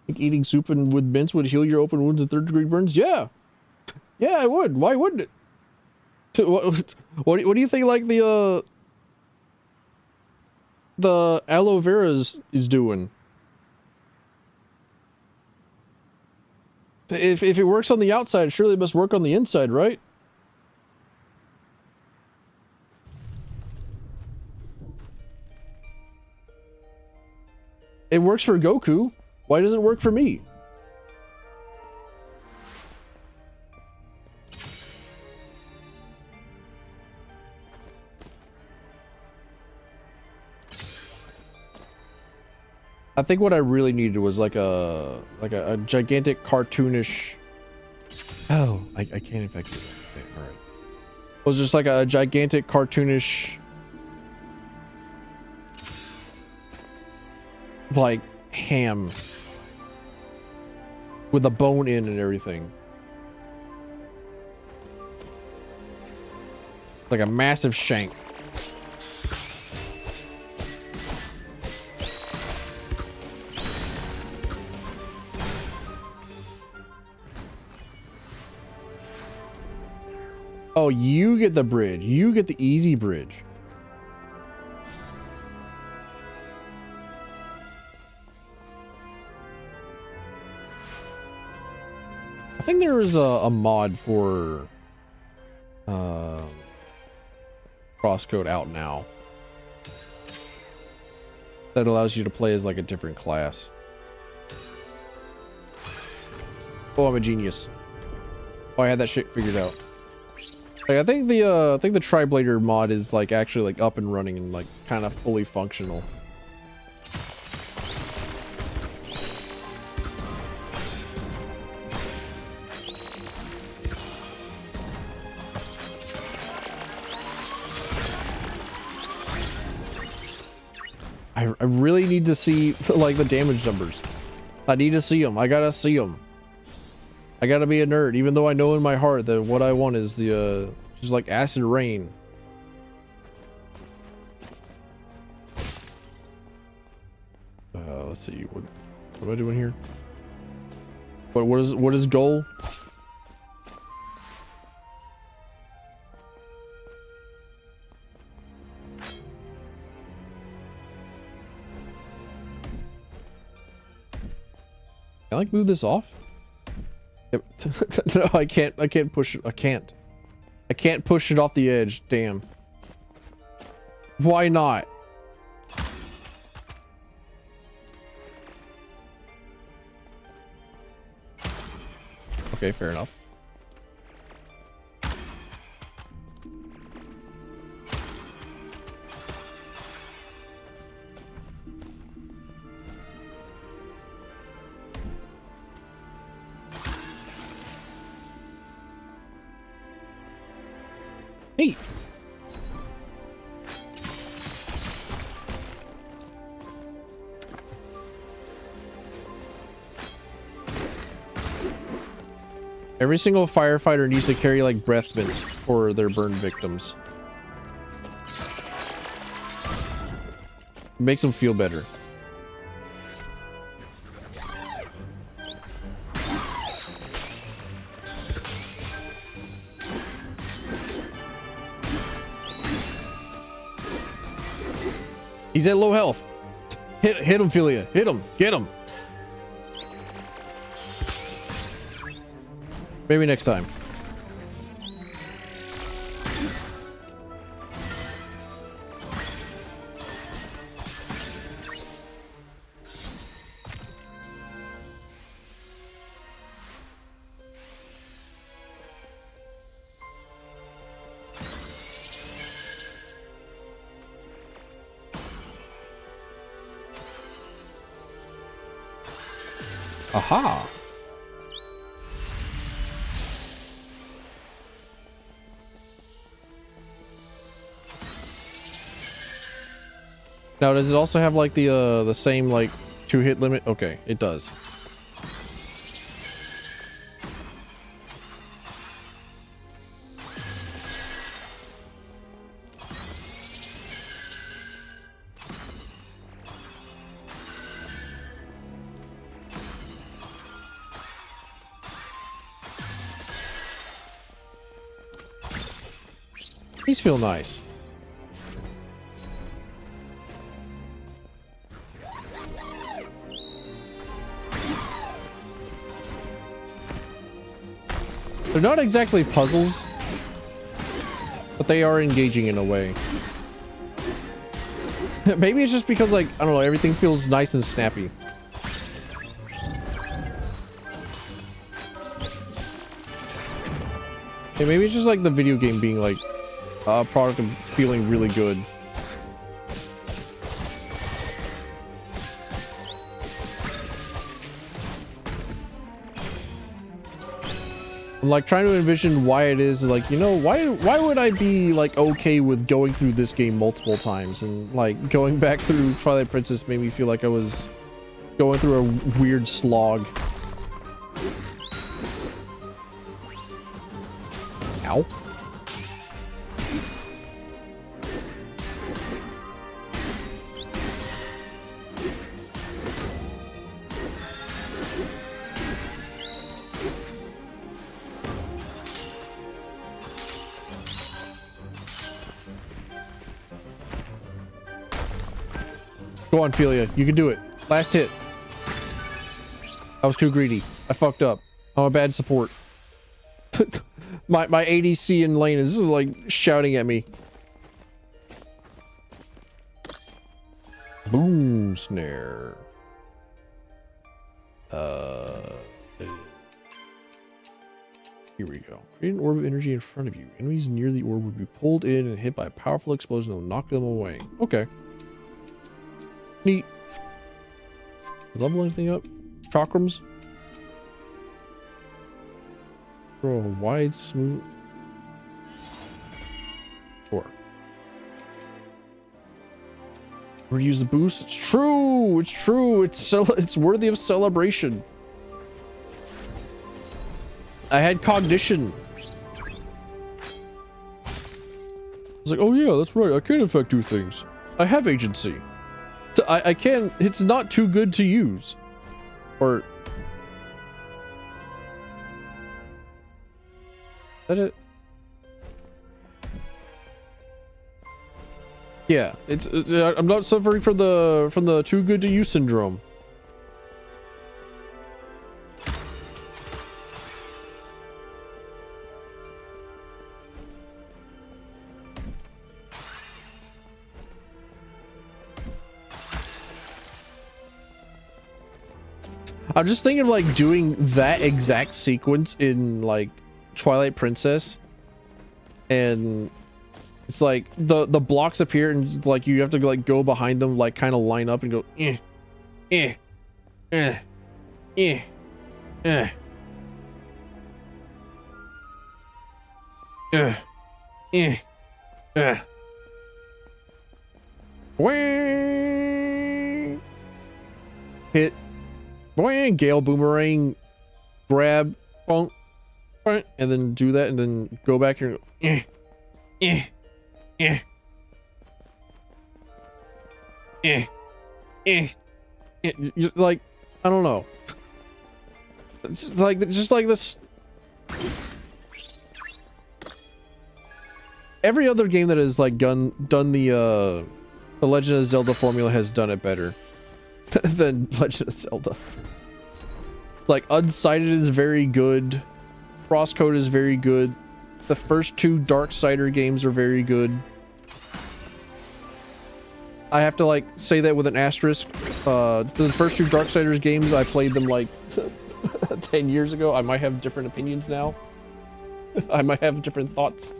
Think eating soup and with mince would heal your open wounds and third-degree burns? Yeah. Yeah, I would. Why wouldn't it? What do you think, like, the aloe vera is doing? If it works on the outside, surely it must work on the inside, right? It works for Goku. Why doesn't it work for me? I think what I really needed was like a gigantic cartoonish. Oh, I can't in fact use that. Okay, all right. It was just like a gigantic cartoonish, like, ham with a bone in and everything. Like a massive shank. Oh, you get the bridge. You get the easy bridge. I think there is a mod for crosscode out now that allows you to play as, like, a different class. Oh, I'm a genius. Oh, I had that shit figured out. Like, I think the Tri-Blader mod is, like, actually, like, up and running and, like, kind of fully functional. I really need to see, like, the damage numbers. I need to see them. I gotta see them. I gotta be a nerd, even though I know in my heart that what I want is the, just like acid rain. Let's see, what am I doing here? What is goal? I like move this off? No, I can't push it. I can't push it off the edge. Damn. Why not? Okay, fair enough. Neat. Every single firefighter needs to carry like breath mints for their burn victims. It makes them feel better. He's at low health. Hit him, Philia. Hit him. Get him. Maybe next time. Aha. Now, does it also have like the same like 2-hit limit? Okay, it does. These feel nice. They're not exactly puzzles, but they are engaging in a way. Maybe it's just because, like, I don't know, everything feels nice and snappy. Okay, maybe it's just like the video game being like a product of feeling really good. I'm like trying to envision why it is like, you know, why would I be like okay with going through this game multiple times, and like going back through Twilight Princess made me feel like I was going through a weird slog. Ow. Go on, Philia. You can do it. Last hit. I was too greedy. I fucked up. I'm a bad support. my ADC in lane is like shouting at me. Boom snare. Here we go. Create an orb of energy in front of you. Enemies near the orb will be pulled in and hit by a powerful explosion that will knock them away. Okay. Neat. Level anything up? Chakrams? Throw a wide, smooth. Sure. Reuse the boost. It's true. It's true. It's worthy of celebration. I had cognition. I was like, oh yeah, that's right. I can in fact do things. I have agency. I can. It's not too good to use. Or is that it? Yeah, it's I'm not suffering from the too good to use syndrome. I'm just thinking of like doing that exact sequence in like Twilight Princess, and it's like the blocks appear and like you have to like go behind them, like kind of line up and go eh, eh, eh, eh, eh, eh, eh, eh. Whang! Hit. Boing, Gale Boomerang, grab, bonk, bonk, and then do that, and then go back here and go, eh, eh, eh, eh, eh, eh. Like, I don't know. It's just like this. Every other game that has like done the Legend of Zelda formula has done it better than Legend of Zelda. Like, Unsighted is very good. Crosscode is very good. The first two Darksider games are very good. I have to like say that with an asterisk. The first two Darksiders games, I played them like 10 years ago. I might have different opinions now. I might have different thoughts.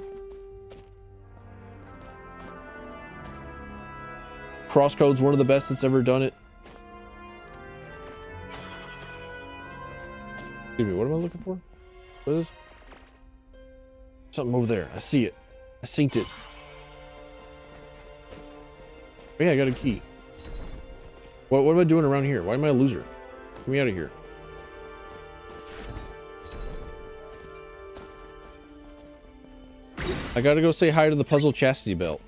Crosscode's one of the best that's ever done it. Excuse me, what am I looking for? What is this? Something over there. I see it. I synced it. Oh, yeah, I got a key. What am I doing around here? Why am I a loser? Get me out of here. I gotta go say hi to the Puzzle Chastity Belt.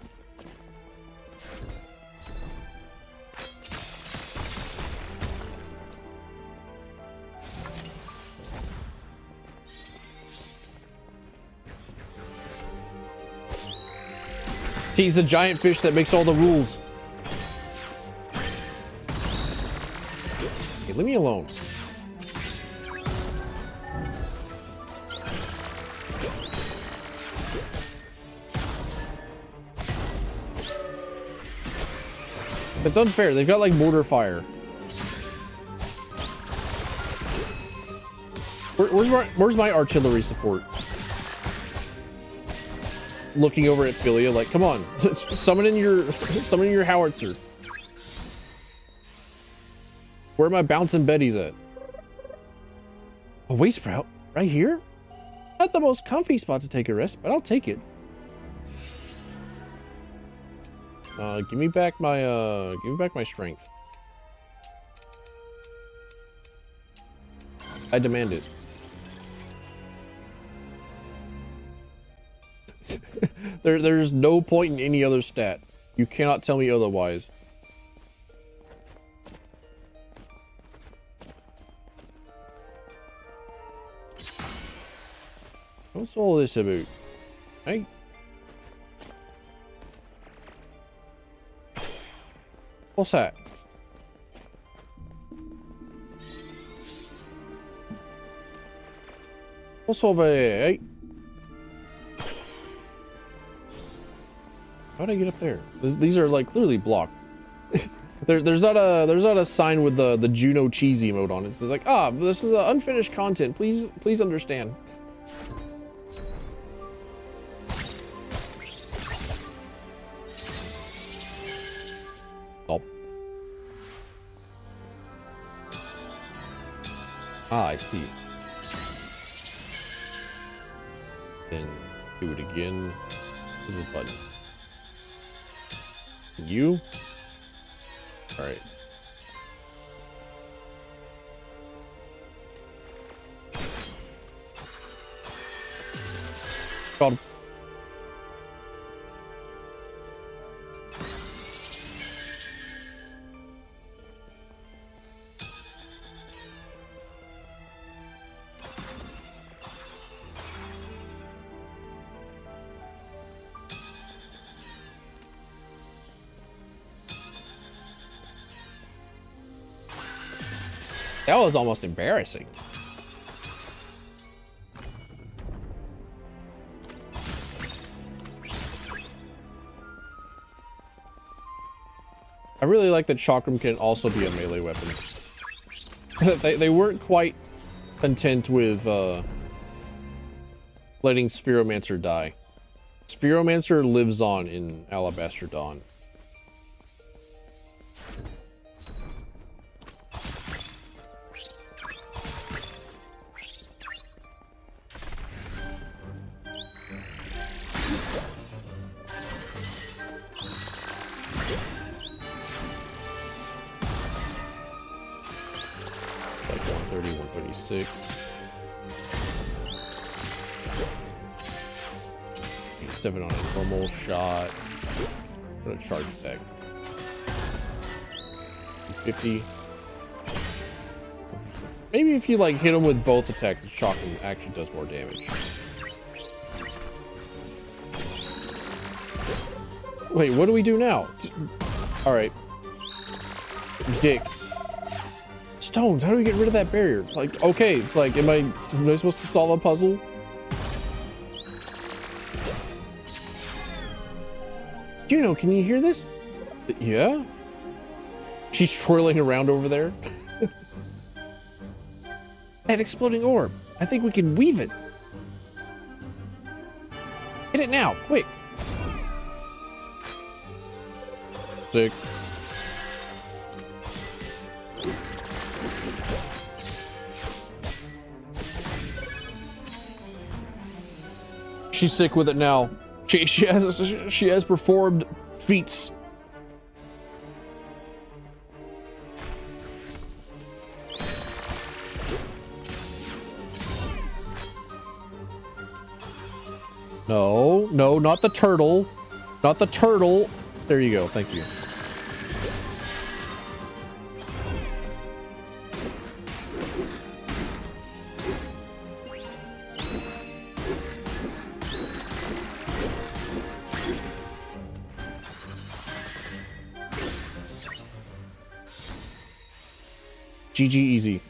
He's the giant fish that makes all the rules. Hey, leave me alone. It's unfair. They've got like mortar fire. Where's my artillery support? Looking over at Philia, like, come on, summon in your howitzer. Where are my bouncing Betties at? A waste sprout right here? Not the most comfy spot to take a rest, but I'll take it. Give me back my strength. I demand it. There's no point in any other stat. You cannot tell me otherwise. What's all this about? Hey? What's that? What's over here, eh? How did I get up there? These are like clearly blocked. there's not a sign with the Juno cheese emote on it. It's like, this is unfinished content. Please understand. Oh. Ah, I see. Then do it again. Where's this button? You? All right. Got him. That was almost embarrassing. I really like that Chakram can also be a melee weapon. they weren't quite content with letting Spheromancer die. Spheromancer lives on in Alabaster Dawn. Like 130, 136. 7 on a normal shot. Gonna charge attack. 50. Maybe if you like hit him with both attacks, the shotgun actually does more damage. Wait, what do we do now? All right, Dick. Stones. How do we get rid of that barrier? Like, okay, like, am I supposed to solve a puzzle? Juno, can you hear this? Yeah? She's twirling around over there. That exploding orb. I think we can weave it. Hit it now, quick. Sick. She's sick with it now. She has performed feats. No, no, not the turtle. Not the turtle. There you go. Thank you. GG easy.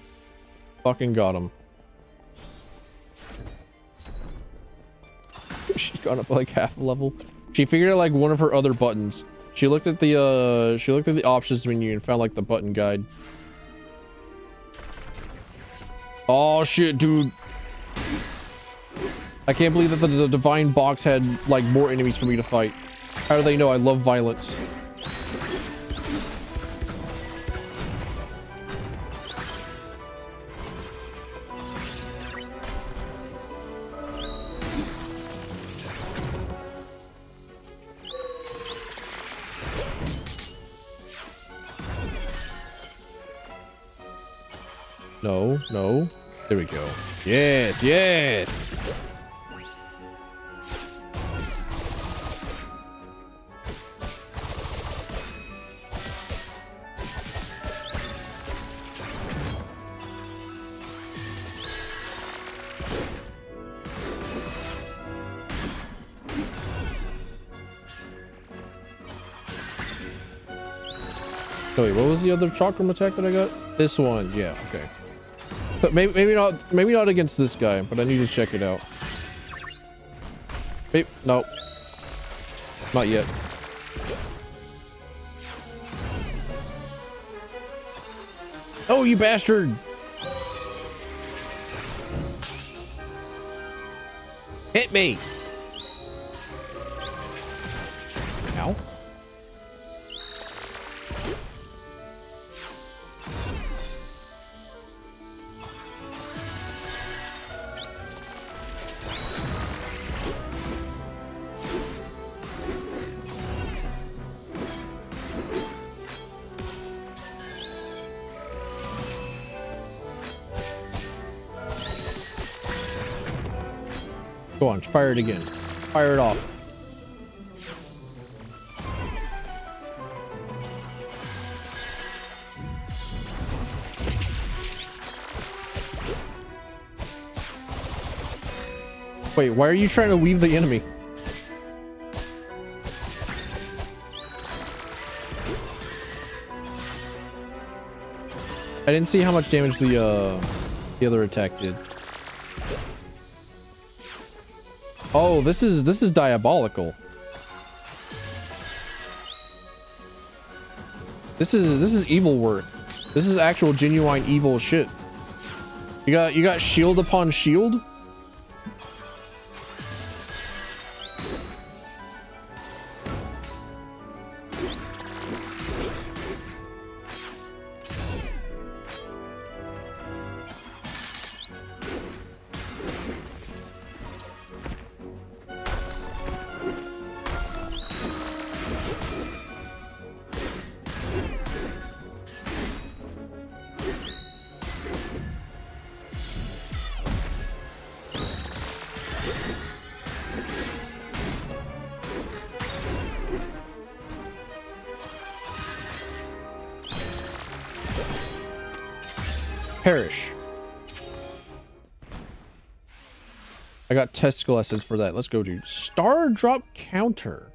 Fucking got him. She's gone up like half a level. She figured out like one of her other buttons. She looked at the options menu and found like the button guide. Oh shit, dude. I can't believe that the divine box had like more enemies for me to fight. How do they know I love violence? No, no. There we go. Yes, yes. Oh, wait, what was the other chakram attack that I got? This one, yeah, okay. But maybe not against this guy, but I need to check it out. Wait, no. Not yet. Oh, you bastard! Hit me! Ow. Go on, fire it again. Fire it off. Wait, why are you trying to weave the enemy? I didn't see how much damage the other attack did. Oh, this is diabolical. This is evil work. This is actual genuine evil shit. You got shield upon shield. Perish. I got testicle essence for that. Let's go, dude. Star drop counter.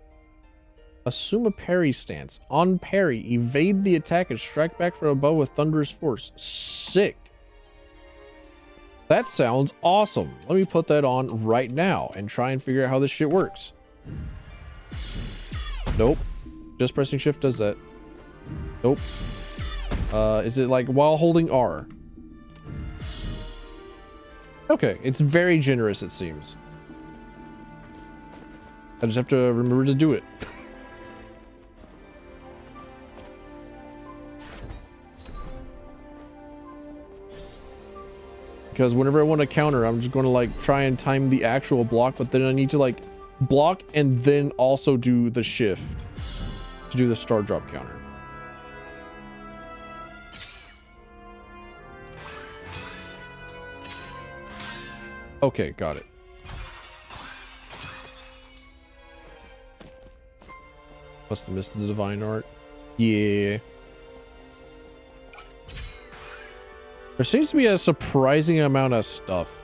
Assume a parry stance. On parry, evade the attack and strike back from above with thunderous force. Sick. That sounds awesome. Let me put that on right now and try and figure out how this shit works. Nope. Just pressing shift does that. Nope. Is it like while holding R? Okay, it's very generous, it seems. I just have to remember to do it. Because whenever I want to counter, I'm just going to like try and time the actual block, but then I need to like block and then also do the shift to do the star drop counter. Okay, got it. Must have missed the divine art. Yeah. There seems to be a surprising amount of stuff.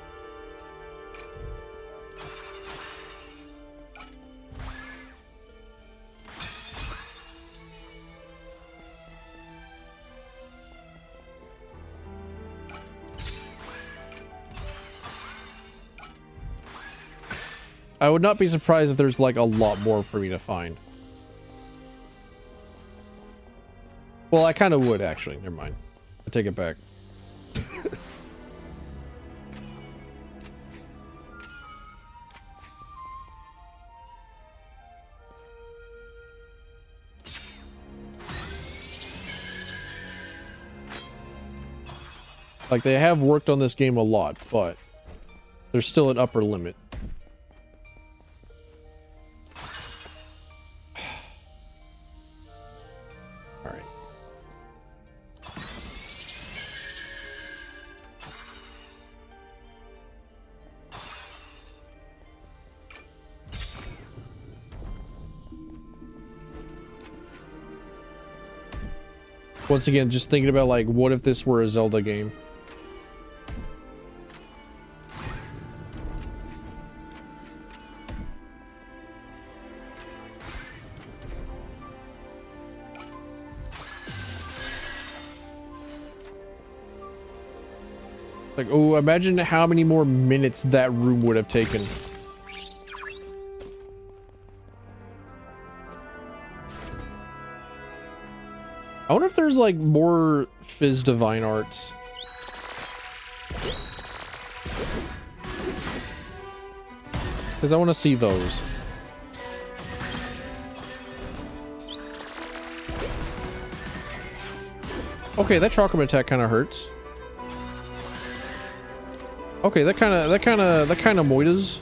I would not be surprised if there's like a lot more for me to find. Well, I kind of would actually. Never mind. I take it back. Like, they have worked on this game a lot, but there's still an upper limit. Alright. Once again, just thinking about, like, what if this were a Zelda game? Like, oh, imagine how many more minutes that room would have taken. I wonder if there's, like, more Fizz Divine Arts. Because I want to see those. Okay, that Chakram attack kind of hurts. Okay, that kind of moitas.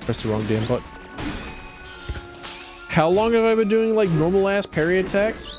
Press the wrong damn button. How long have I been doing like normal ass parry attacks?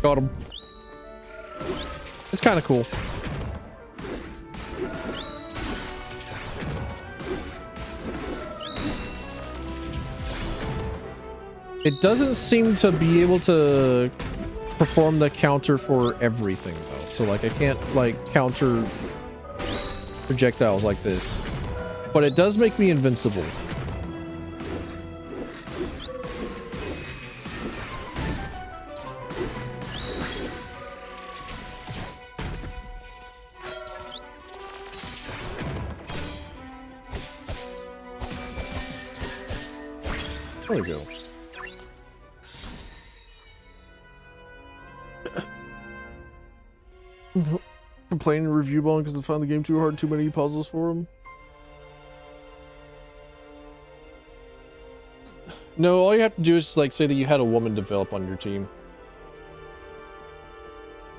Got him. It's kind of cool. It doesn't seem to be able to perform the counter for everything though. So like I can't like counter projectiles like this. But it does make me invincible. There we go. Complaining to review ball because they found the game too hard, too many puzzles for him. No, all you have to do is like say that you had a woman develop on your team.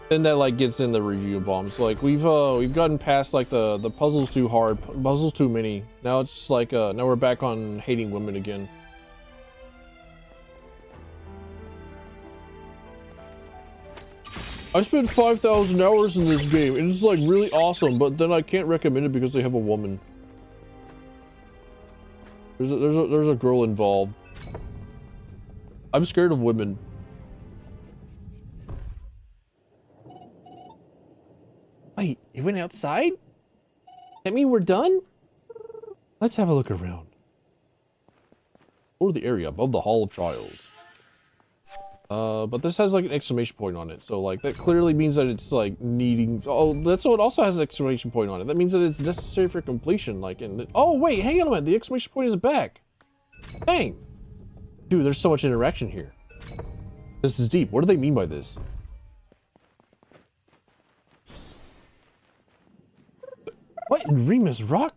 Then that like gets in the review bombs. Like we've gotten past like the puzzles too hard, puzzles too many. Now it's just like now we're back on hating women again. I spent 5,000 hours in this game and it's like really awesome, but then I can't recommend it because they have a woman. There's a girl involved. I'm scared of women. Wait, it went outside? That mean we're done? Let's have a look around. Or the area above the Hall of Trials. But this has like an exclamation point on it, so like that clearly means that it's like needing. Oh, that's what it also has an exclamation point on it. That means that it's necessary for completion. Like, oh wait, hang on a minute, the exclamation point is back. Dang, dude, there's so much interaction here. This is deep. What do they mean by this? What in Remus Rock?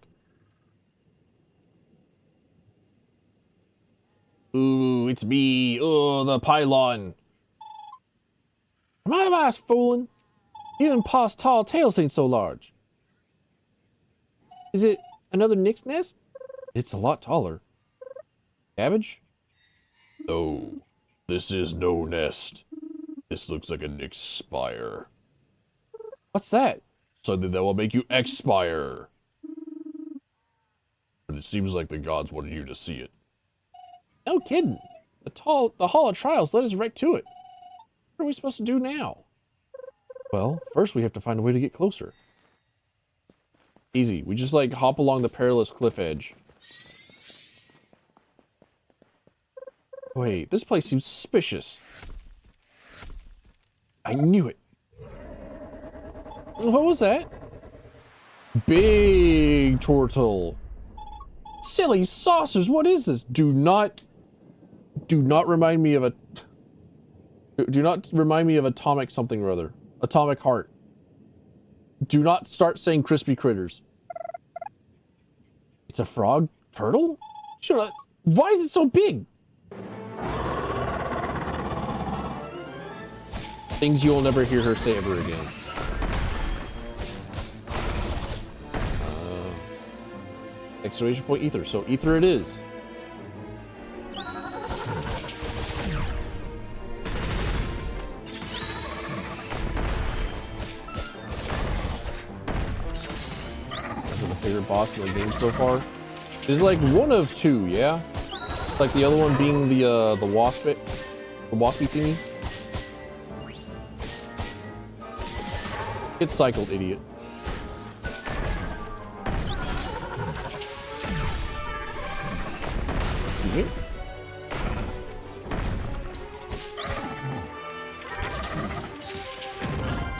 Ooh, it's me. Oh, the pylon. Am I fooling? Even Pa's tall tails ain't so large. Is it another Nick's nest? It's a lot taller. Cabbage? No, this is no nest. This looks like a Nick's spire. What's that? Something that will make you expire. But it seems like the gods wanted you to see it. No kidding. The Hall of Trials led us right to it. What are we supposed to do now? Well, first we have to find a way to get closer. Easy. We just like hop along the perilous cliff edge. Wait, this place seems suspicious. I knew it. What was that? Big turtle. Silly saucers, what is this? Do not remind me of a... Do not remind me of atomic something or other. Atomic heart. Do not start saying crispy critters. It's a frog? Turtle? Sure, why is it so big? Things you'll never hear her say ever again. Exclamation point ether. So ether it is. Favorite boss in the game so far. There's like one of two, yeah? It's like the other one being the waspy thingy. Get cycled, idiot. Excuse me.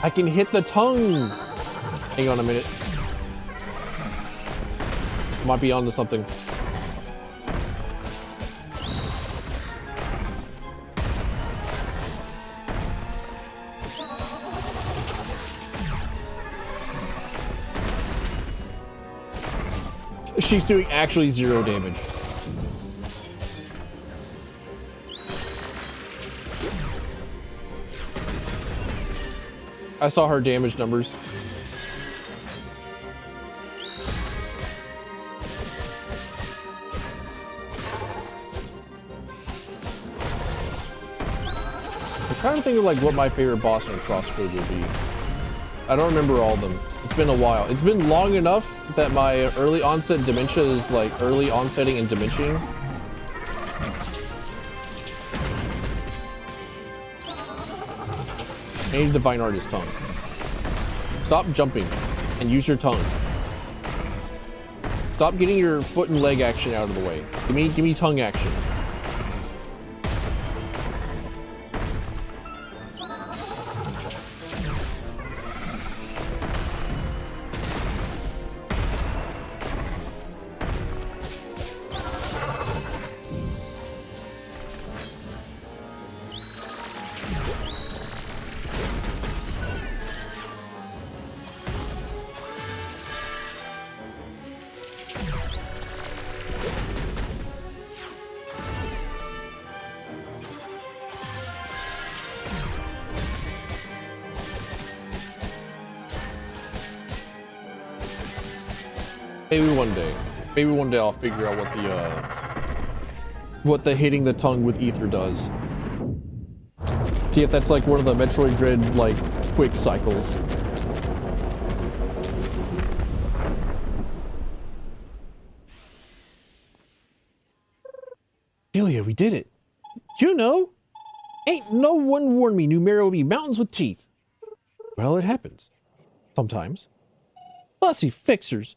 I can hit the tongue. Hang on a minute. Might be onto something. She's doing actually 0 damage. I saw her damage numbers. trying to think of like what my favorite boss in Crosscode would be. I don't remember all of them. It's been a while. It's been long enough that my early onset dementia is like early onsetting and dementiaing. I need Divine Artist tongue. Stop jumping and use your tongue. Stop getting your foot and leg action out of the way. Give me tongue action. Maybe one day I'll figure out what the hitting the tongue with ether does. See if that's like one of the Metroid Dread like quick cycles. Delia, we did it. You know, ain't no one warned me Numera would be mountains with teeth. Well, it happens. Sometimes. Fussy fixers.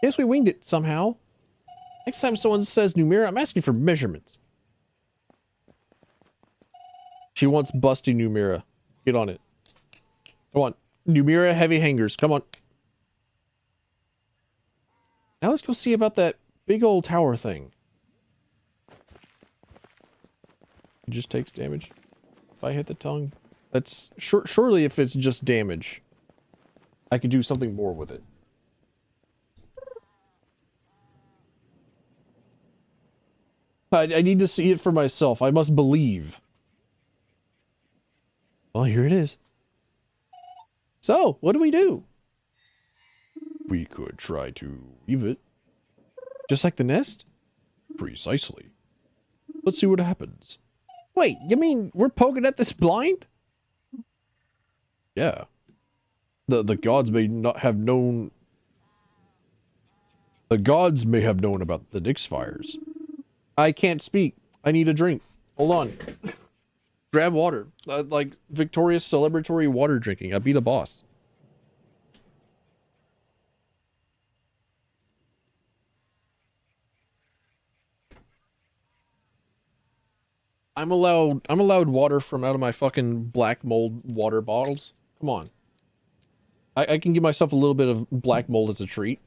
Guess we winged it somehow. Next time someone says Numera, I'm asking for measurements. She wants busty Numera. Get on it. Come on. Numera heavy hangers. Come on. Now let's go see about that big old tower thing. It just takes damage. If I hit the tongue. That's surely if it's just damage, I could do something more with it. I need to see it for myself. I must believe. Well, here it is. So, what do we do? We could try to weave it. Just like the nest? Precisely. Let's see what happens. Wait, you mean we're poking at this blind? Yeah. The gods may not have known... The gods may have known about the Nyx fires. I can't speak. I need a drink. Hold on. Grab water. Like victorious celebratory water drinking. I beat a boss. I'm allowed water from out of my fucking black mold water bottles. Come on. I can give myself a little bit of black mold as a treat.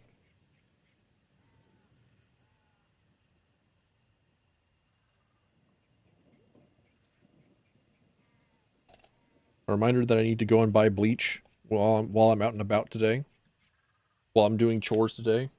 A reminder that I need to go and buy bleach while I'm out and about today. While I'm doing chores today.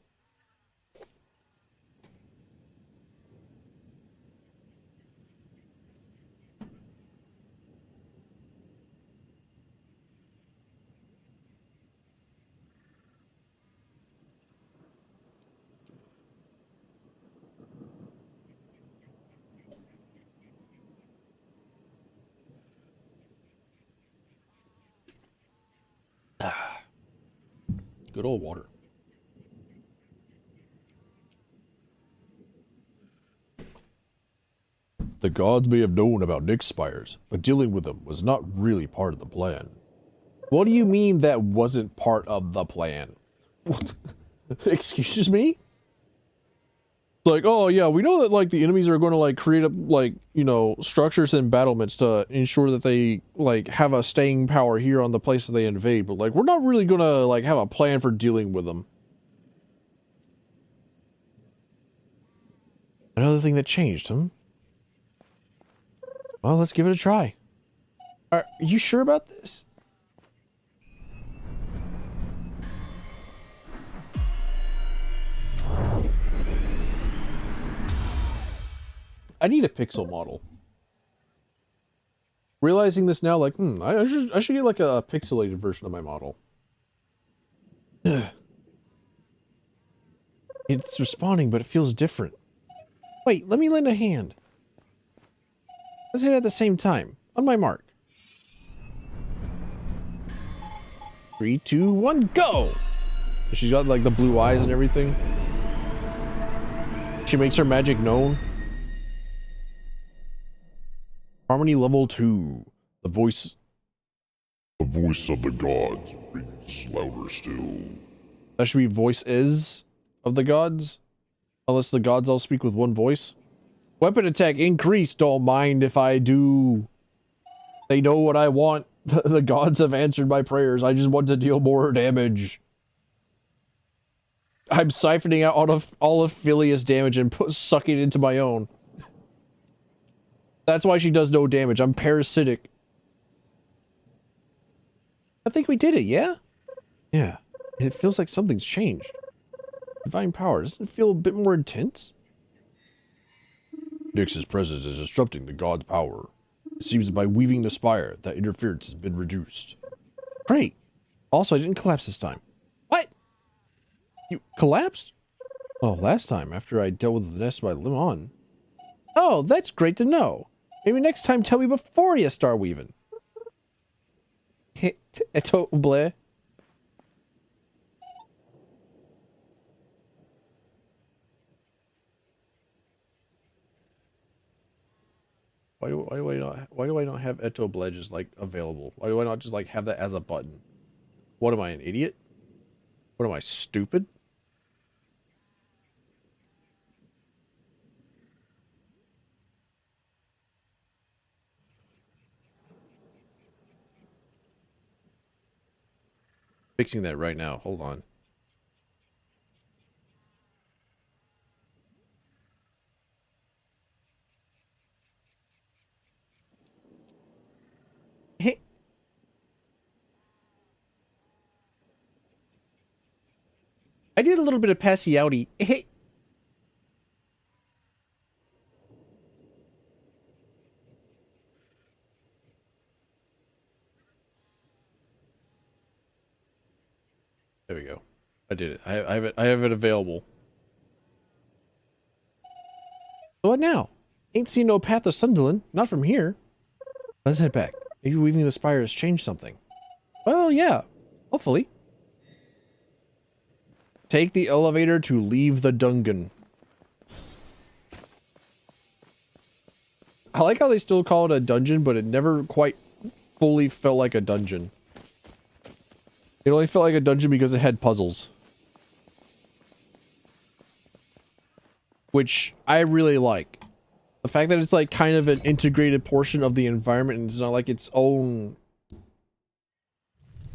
Good old water. The gods may have known about Nyx spires, but dealing with them was not really part of the plan. What do you mean that wasn't part of the plan? What? Excuse me? Like, oh yeah, we know that like the enemies are going to like create up like, you know, structures and battlements to ensure that they like have a staying power here on the place that they invade, but like we're not really going to like have a plan for dealing with them. Another thing that changed, huh? Well, let's give it a try. Are you sure about this? I need a pixel model. Realizing this now, like, I should get like a pixelated version of my model. It's responding, but it feels different. Wait, let me lend a hand. Let's hit it at the same time. On my mark. 3, 2, 1, go! She's got like the blue eyes and everything. She makes her magic known. Harmony level 2. The voice. The voice of the gods rings louder still. That should be voice is of the gods. Unless the gods all speak with one voice. Weapon attack increased. Don't mind if I do. They know what I want. The gods have answered my prayers. I just want to deal more damage. I'm siphoning out all of Phileas' damage and sucking it into my own. That's why she does no damage. I'm parasitic. I think we did it, yeah? Yeah. And it feels like something's changed. Divine power. Doesn't it feel a bit more intense? Nyx's presence is disrupting the god's power. It seems that by weaving the spire, that interference has been reduced. Great. Also, I didn't collapse this time. What? You collapsed? Oh, last time, after I dealt with the nest by Limon. Oh, that's great to know. Maybe next time tell me before you start weaving. Eto bleh. Why do I not have Eto bleh just like available? Why do I not just like have that as a button? What am I, an idiot? What am I, stupid? Fixing that right now. Hold on. Hey. I did a little bit of passy outy. Hey. There we go. I did it. I have it available. So what now? Ain't seen no path to Sunderland. Not from here. Let's head back. Maybe weaving the spire has changed something. Well, yeah. Hopefully. Take the elevator to leave the dungeon. I like how they still call it a dungeon, but it never quite fully felt like a dungeon. It only felt like a dungeon because it had puzzles. Which I really like. The fact that it's like kind of an integrated portion of the environment and it's not like its own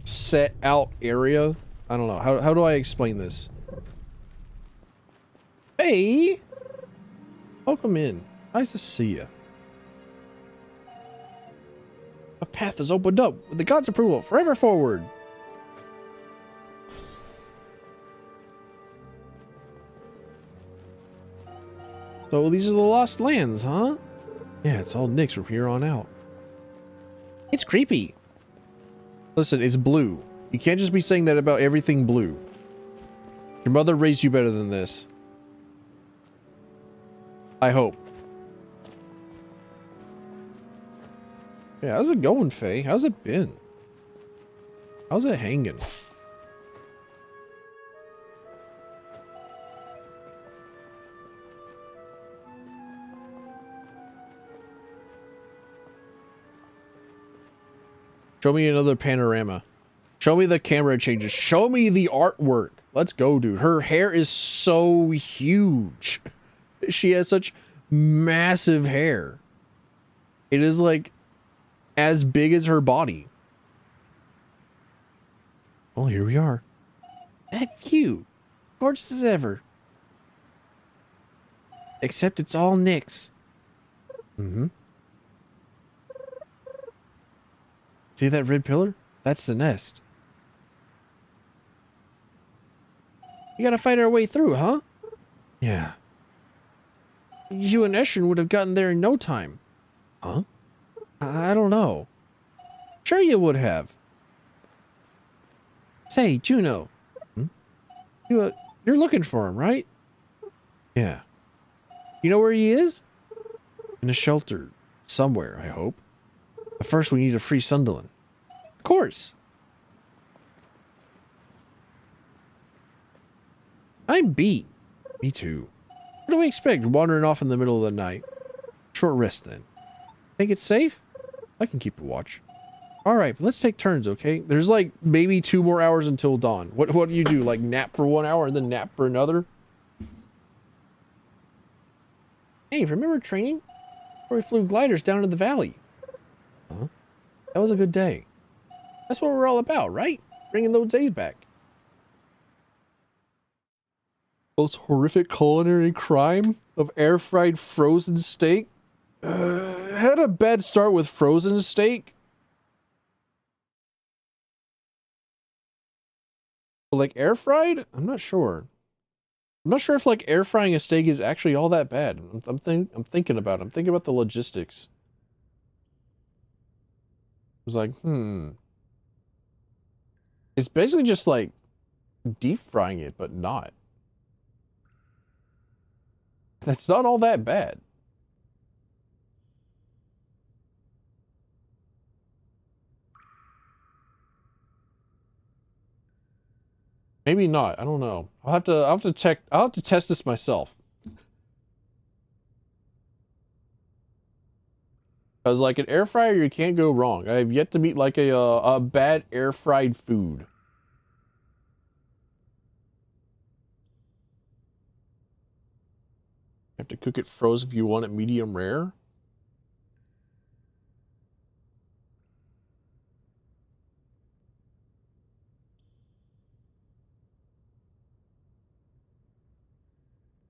set out area. I don't know. How do I explain this? Hey! Welcome in. Nice to see you. A path is opened up with the god's approval. Forever forward. So these are the lost lands, huh? Yeah, it's all Nyx from here on out. It's creepy. Listen, it's blue. You can't just be saying that about everything blue. Your mother raised you better than this. I hope. Yeah, how's it going, Faye? How's it been? How's it hanging? Show me another panorama. Show me the camera changes. Show me the artwork. Let's go, dude. Her hair is so huge. She has such massive hair. It is like as big as her body. Well, here we are. That cute. Gorgeous as ever. Except it's all Nyx. Mm-hmm. See that red pillar? That's the nest. You gotta fight our way through, huh? Yeah. You and Eshin would have gotten there in no time. Huh? I don't know. Sure you would have. Say, Juno. Hmm? You're looking for him, right? Yeah. You know where he is? In a shelter. Somewhere, I hope. But first we need to free Sunderland. Of course. I'm beat. Me too. What do we expect? Wandering off in the middle of the night. Short rest then. Think it's safe? I can keep a watch. Alright, but let's take turns, okay? There's like maybe 2 more hours until dawn. What do you do? Like nap for 1 hour and then nap for another? Hey, remember training? Where we flew gliders down to the valley. Huh? That was a good day. That's what we're all about, right? Bringing those days back. Most horrific culinary crime of air-fried frozen steak? Had a bad start with frozen steak. But like air-fried? I'm not sure. I'm not sure if like air frying a steak is actually all that bad. I'm thinking about it. I'm thinking about the logistics. I was like, It's basically just like deep frying it, but not. That's not all that bad. Maybe not. I don't know. I'll have to check. I'll have to test this myself. Because like an air fryer, you can't go wrong. I have yet to meet like a bad air fried food. You have to cook it frozen if you want it medium rare.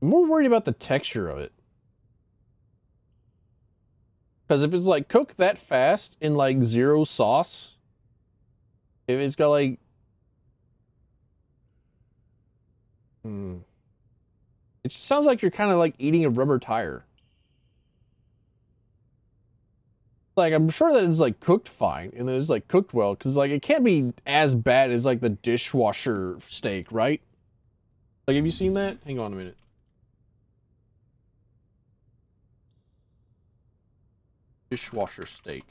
I'm more worried about the texture of it. Because if it's like cooked that fast in like 0 sauce, if it's got like, it just sounds like you're kind of like eating a rubber tire. Like I'm sure that it's like cooked fine and that it's like cooked well, because like it can't be as bad as like the dishwasher steak, right? Like have you seen that? Hang on a minute. Dishwasher steak.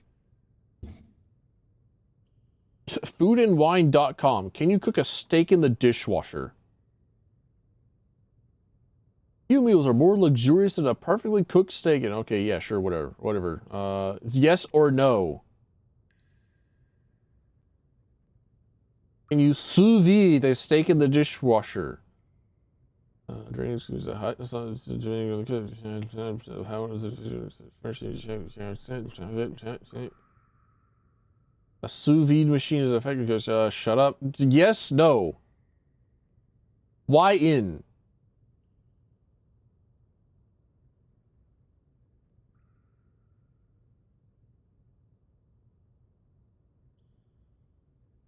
Foodandwine.com. Can you cook a steak in the dishwasher? Few meals are more luxurious than a perfectly cooked steak. And okay, yeah, sure, whatever. Yes or no? Can you sous vide a steak in the dishwasher? Drinks use a hot sauce. How is it? A sous vide machine is effective because shut up. Yes, no. Why in?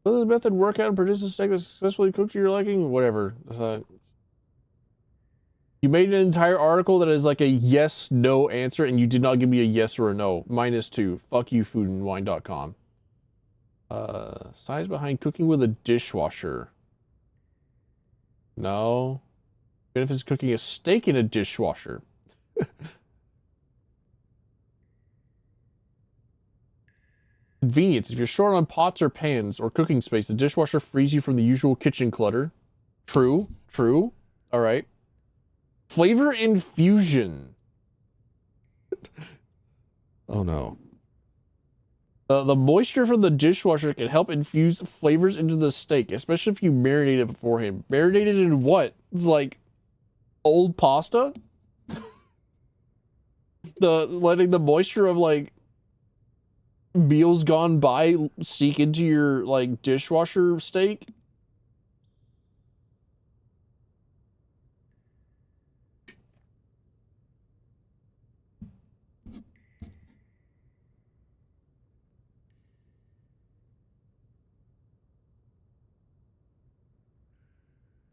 Will this method work out and produce a steak that's successfully cooked to your liking? Whatever. You made an entire article that is like a yes, no answer, and you did not give me a yes or a no. -2. Fuck you, foodandwine.com. Science behind cooking with a dishwasher. No. Even if it's cooking a steak in a dishwasher. Convenience. If you're short on pots or pans or cooking space, the dishwasher frees you from the usual kitchen clutter. True. True. All right. Flavor infusion. Oh no. The moisture from the dishwasher can help infuse flavors into the steak, especially if you marinate it beforehand. Marinated in what? It's like old pasta? Letting the moisture of like meals gone by seep into your like dishwasher steak?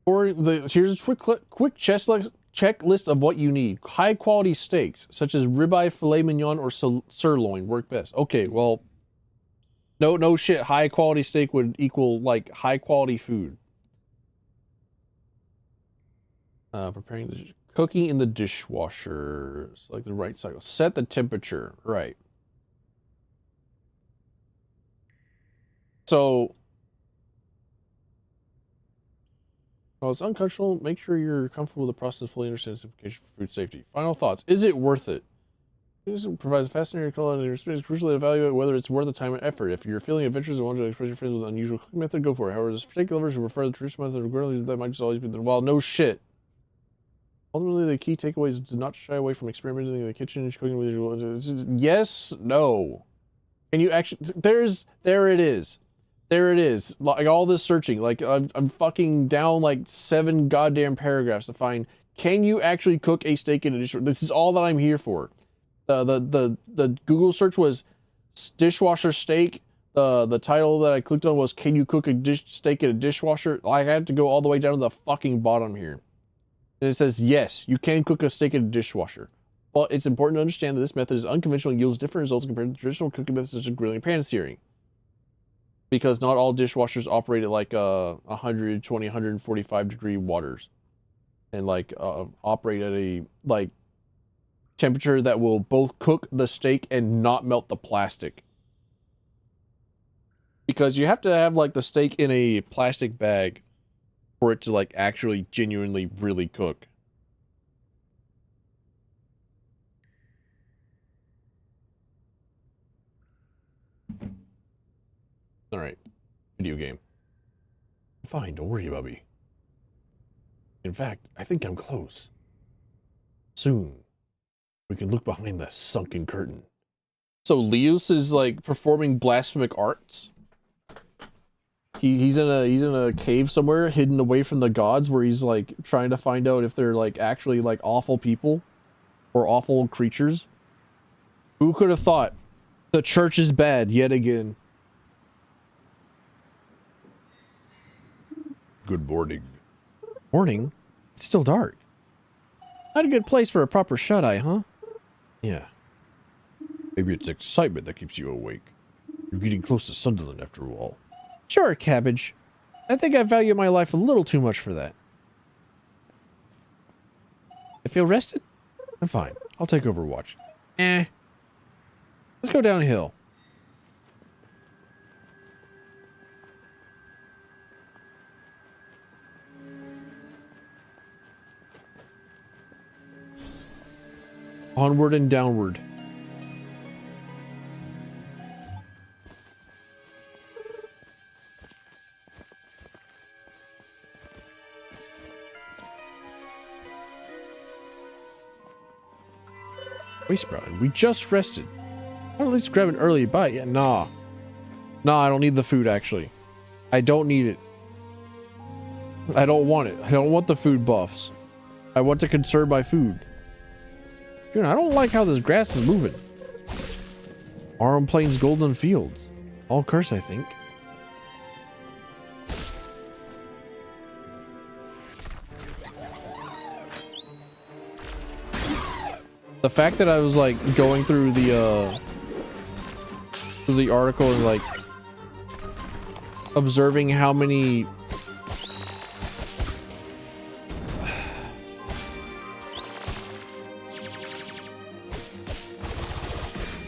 Or here's a quick checklist of what you need. High quality steaks, such as ribeye, filet mignon, or sirloin, work best. Okay, well, no shit. High quality steak would equal like high quality food. Cooking in the dishwasher. Select the right cycle. Set the temperature. Right. So, while it's uncomfortable, make sure you're comfortable with the process, fully understand its implications for food safety. Final thoughts. Is it worth it? This provides a fascinating culinary experience. Crucially, to evaluate whether it's worth the time and effort. If you're feeling adventurous and want to express your feelings with an unusual cooking method, go for it. However, there's particular lovers who prefer the traditional method of grilling, that might just always be the well, no shit. Ultimately, the key takeaway is to not shy away from experimenting in the kitchen and cooking with your yes, no. Can you actually? There it is. There it is. Like all this searching, like I'm fucking down like 7 goddamn paragraphs to find. Can you actually cook a steak in a dishwasher? This is all that I'm here for. The Google search was dishwasher steak. The title that I clicked on was can you cook a steak in a dishwasher? I had to go all the way down to the fucking bottom here. And it says, yes, you can cook a steak in a dishwasher. But it's important to understand that this method is unconventional and yields different results compared to traditional cooking methods such as grilling and pan searing. Because not all dishwashers operate at like 120, 145 degree waters. And like operate at a like temperature that will both cook the steak and not melt the plastic. Because you have to have like the steak in a plastic bag for it to like actually genuinely really cook. All right, video game. Fine, don't worry about me. In fact, I think I'm close. Soon, we can look behind the sunken curtain. So Leos is like performing blasphemic arts. He's in a cave somewhere, hidden away from the gods, where he's like trying to find out if they're like actually like awful people or awful creatures. Who could have thought the church is bad yet again? Good morning. Morning? It's still dark. Not a good place for a proper shut-eye, huh? Yeah. Maybe it's excitement that keeps you awake. You're getting close to Sunderland after all. Sure, Cabbage. I think I value my life a little too much for that. I feel rested? I'm fine. I'll take Overwatch. Let's go downhill. Onward and downward. Waste Brown, we just rested. I'll at least grab an early bite. Yeah, nah. Nah, I don't need the food, actually. I don't need it. I don't want it. I don't want the food buffs. I want to conserve my food. Dude, I don't like how this grass is moving. Arum Plains Golden Fields. All curse, I think. The fact that I was like going through the article and like observing how many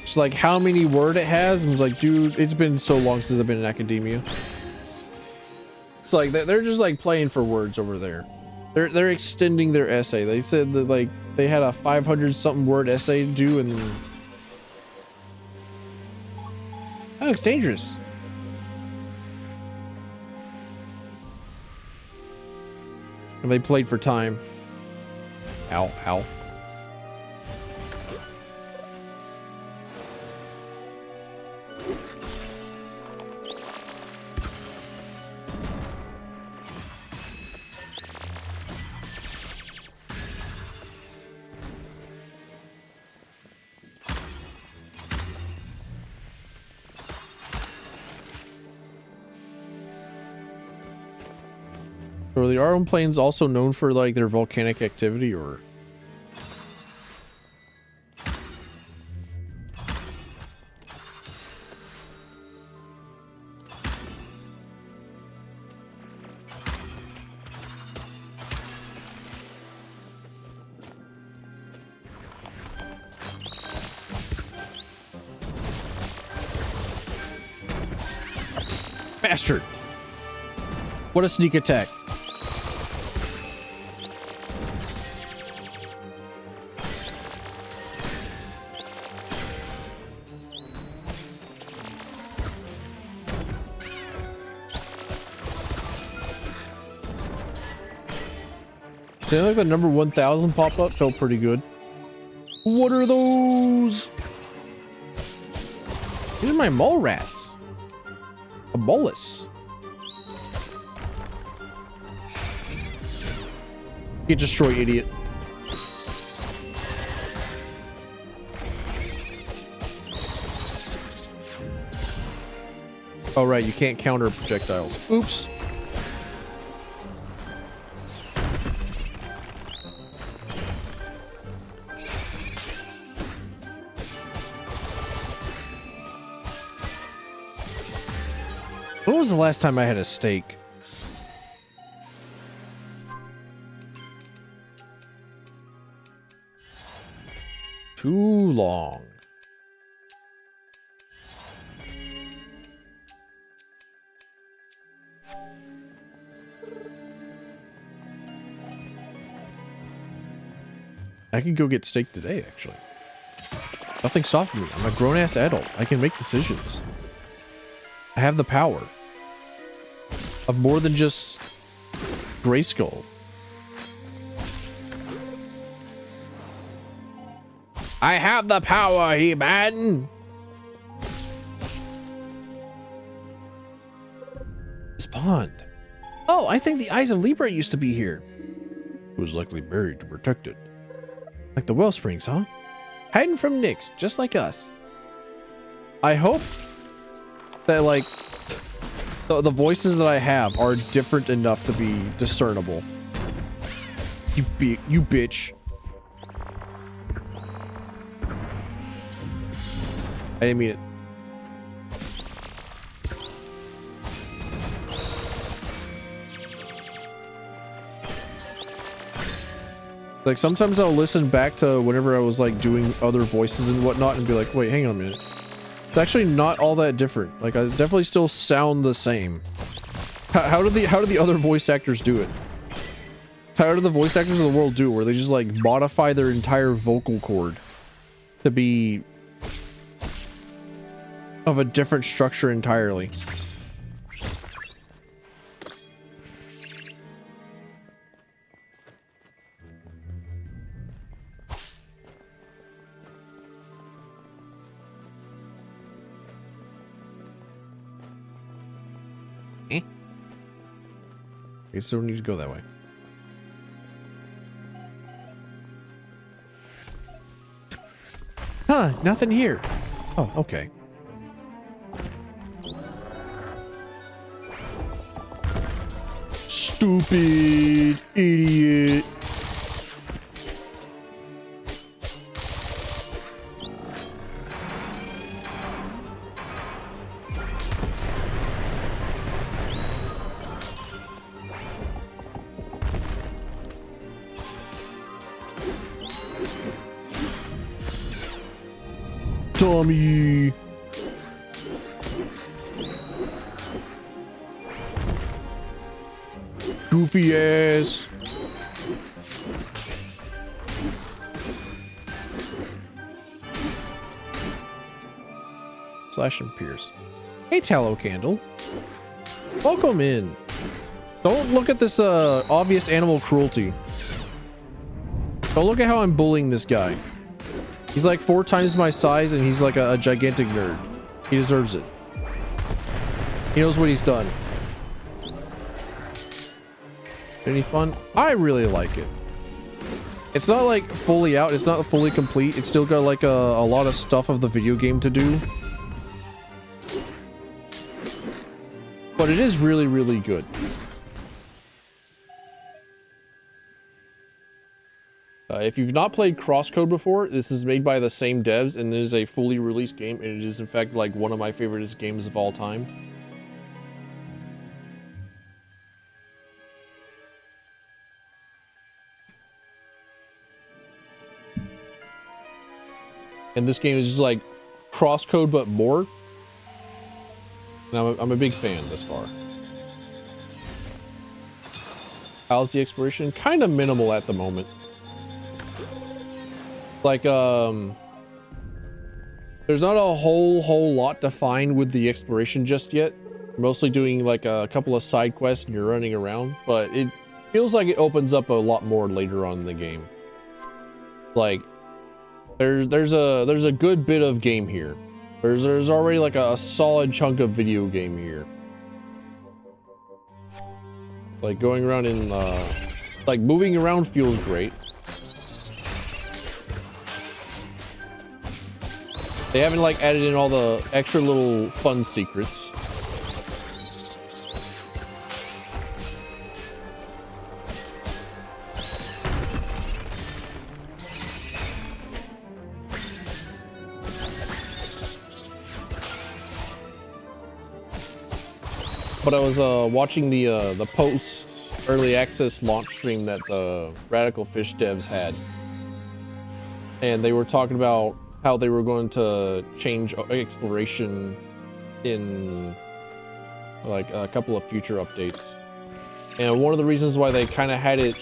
just like how many word it has, and was like, dude, it's been so long since I've been in academia. It's like they're just like playing for words over there. They're extending their essay. They said that like they had a 500 something word essay to do, and that looks dangerous. And they played for time. Ow, ow. Are the Arum Plains also known for like their volcanic activity, or? Bastard! What a sneak attack. Seems like the number 1000 pop up felt pretty good. What are those? These are my mole rats. A bolus. Get destroyed, idiot. Oh, right, you can't counter projectiles. Oops. When was the last time I had a steak? Too long. I can go get steak today, actually. Nothing stopping me. I'm a grown-ass adult. I can make decisions. I have the power of more than just Grayskull. I have the power, He-Man! This pond. Oh, I think the Eyes of Libra used to be here. It was likely buried to protect it. Like the Wellsprings, huh? Hiding from Nyx, just like us. I hope that, like, the voices that I have are different enough to be discernible. You bitch. I didn't mean it. Like, sometimes I'll listen back to whenever I was, like, doing other voices and whatnot and be like, wait, hang on a minute. It's actually not all that different. Like, I definitely still sound the same. How do the other voice actors do it? How do the voice actors of the world do it, where they just, like, modify their entire vocal cord to be of a different structure entirely? I guess I don't need to go that way. Huh, nothing here. Oh, okay. Stupid idiot. Tommy. Goofy ass. Slash and pierce. Hey, tallow candle. Welcome in. Don't look at this obvious animal cruelty. Don't look at how I'm bullying this guy. He's like 4 times my size and he's like a gigantic nerd. He deserves it. He knows what he's done. Any fun? I really like it. It's not like fully out. It's not fully complete. It's still got like a lot of stuff of the video game to do. But it is really, really good. If you've not played Crosscode before, this is made by the same devs, and it is a fully released game, and it is in fact like one of my favorite games of all time. And this game is just like Crosscode but more. And I'm a big fan thus far. How's the exploration? Kind of minimal at the moment. Like, there's not a whole lot to find with the exploration just yet. Mostly doing like a couple of side quests and you're running around, but it feels like it opens up a lot more later on in the game. Like, there's a good bit of game here. There's already like a solid chunk of video game here. Like going around in, like moving around feels great. They haven't like added in all the extra little fun secrets. But I was watching the post early access launch stream that the Radical Fish devs had, and they were talking about how they were going to change exploration in like a couple of future updates. And one of the reasons why they kind of had it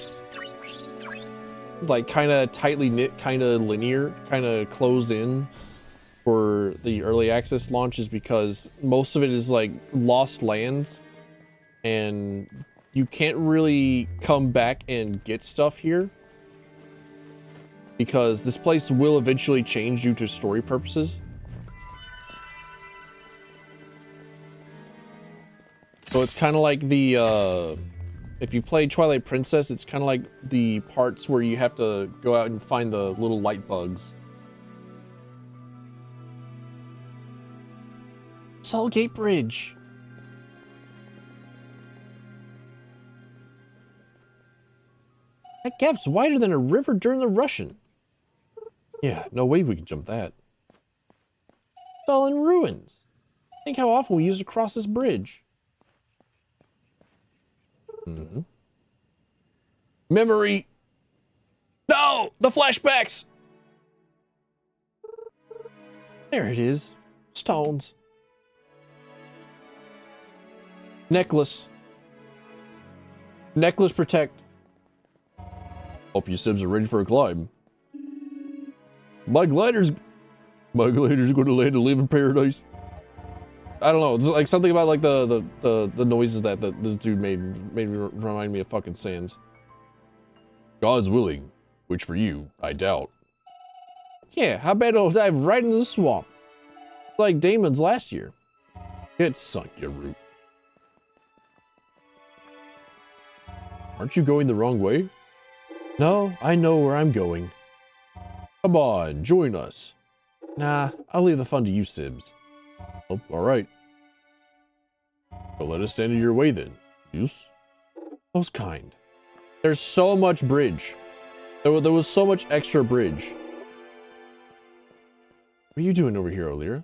like kind of tightly knit, kind of linear, kind of closed in for the early access launch is because most of it is like lost lands and you can't really come back and get stuff here because this place will eventually change due to story purposes. So it's kind of like the if you play Twilight Princess, it's kind of like the parts where you have to go out and find the little light bugs. Solgate Bridge. That gap's wider than a river during the Russian. Yeah, no way we can jump that. It's all in ruins. Think how often we used to cross this bridge. Mm-hmm. Memory. No! The flashbacks! There it is. Stones. Necklace. Necklace protect. Hope you Sibs are ready for a climb. My glider's going to land and live in paradise. I don't know. It's like something about like the noises that this dude made me remind me of fucking Sans. God's willing, which for you, I doubt. Yeah, how about I'll dive right into the swamp? Like Damon's last year. Get sunk, you root. Aren't you going the wrong way? No, I know where I'm going. Come on, join us. Nah, I'll leave the fun to you, Sibs. Oh, alright. Well, let us stand in your way then. Use? Most kind. There's so much bridge. There was so much extra bridge. What are you doing over here, O'Leary?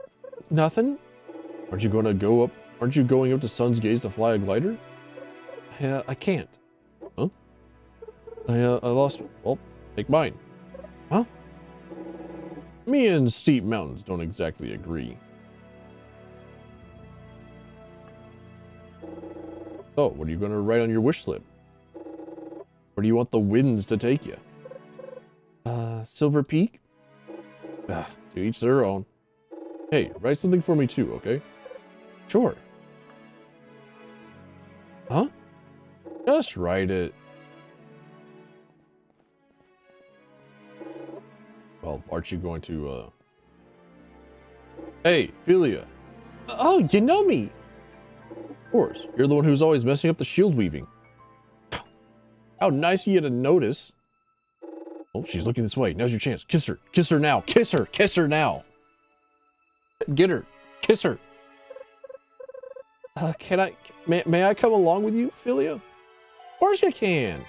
Nothing? Aren't you going up to Sun's Gaze to fly a glider? I can't. Huh? I lost... Well, take mine. Huh? Me and steep mountains don't exactly agree. So, what are you going to write on your wish slip? Where do you want the winds to take you? Silver Peak? To each their own. Hey, write something for me too, okay? Sure. Huh? Just write it. Well, aren't you going to, Hey, Philia. Oh, you know me! Of course, you're the one who's always messing up the shield weaving. How nice of you to notice. Oh, she's looking this way. Now's your chance. Kiss her. Kiss her now. Kiss her. Kiss her now. Get her. Kiss her. May I come along with you, Philia? Of course you can.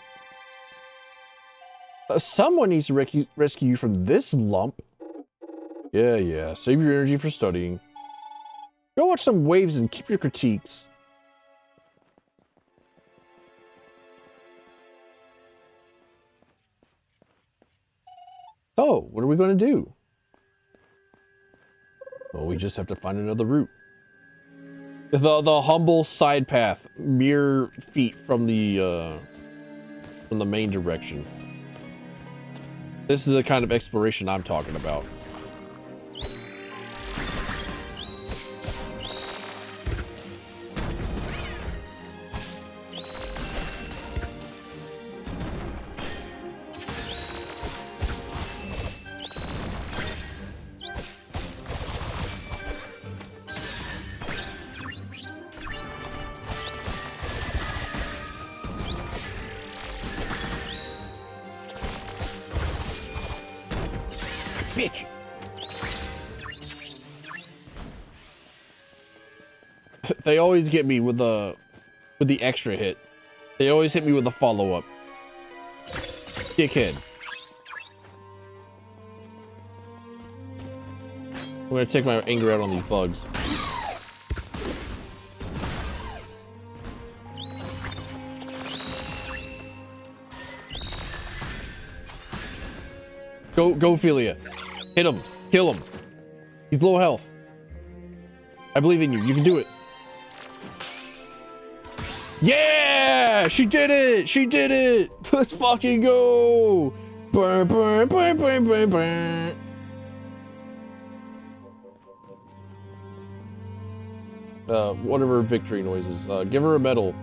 Someone needs to rescue you from this lump. Yeah. Save your energy for studying. Go watch some waves and keep your critiques. So, what are we going to do? Well, we just have to find another route. The humble side path, mere feet from the main direction. This is the kind of exploration I'm talking about. Bitch. They always get me with the extra hit. They always hit me with a follow-up. Dickhead. I'm gonna take my anger out on these bugs. Go, Ophelia. Hit him. Kill him. He's low health. I believe in you. You can do it. Yeah! She did it! She did it! Let's fucking go! Burn, burn, burn, burn, burn, burn. What are her victory noises? Give her a medal.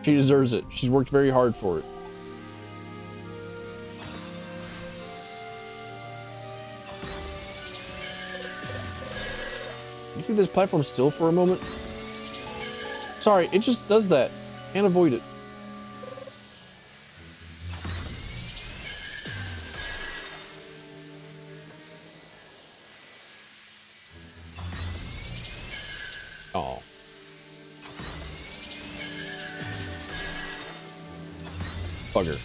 She deserves it. She's worked very hard for it. You keep this platform still for a moment? Sorry, it just does that. Can't avoid it. Oh. Bugger.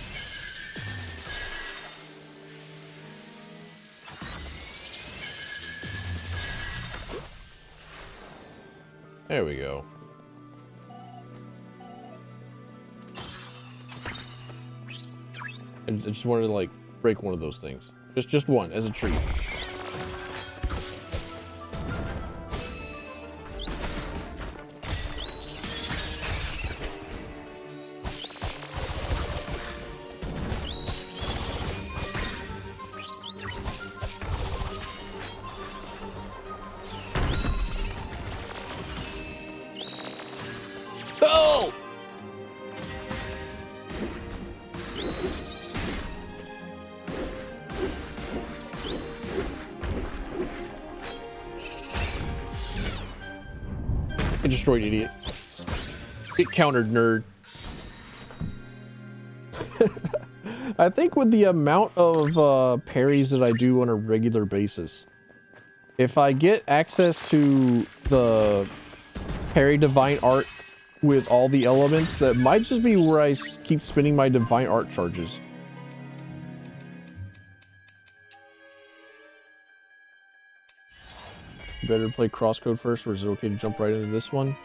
There we go. I just wanted to like break one of those things. Just one as a treat. Oh! Get destroyed, idiot. Get countered, nerd. I think with the amount of parries that I do on a regular basis, if I get access to the parry divine art with all the elements, that might just be where I keep spinning my divine art charges. Better play crosscode first, or is it okay to jump right into this one?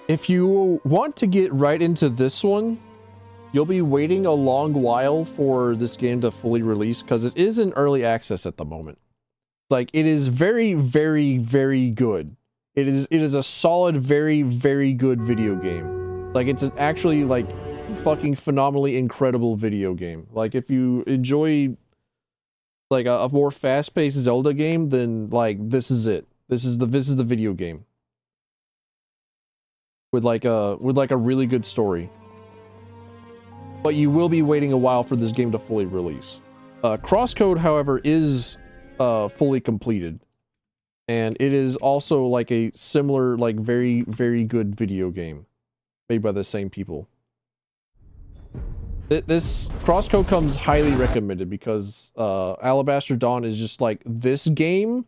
If you want to get right into this one, you'll be waiting a long while for this game to fully release, because it is in early access at the moment. Like, it is very, very, very good. It is a solid, very, very good video game. Like, it's an actually, like, fucking phenomenally incredible video game. Like, if you enjoy like a more fast-paced Zelda game, then like this is it. This is the video game. With like a really good story. But you will be waiting a while for this game to fully release. Crosscode, however, is fully completed. And it is also like a similar, like very, very good video game. Made by the same people. This Crosscode comes highly recommended because Alabaster Dawn is just like this game,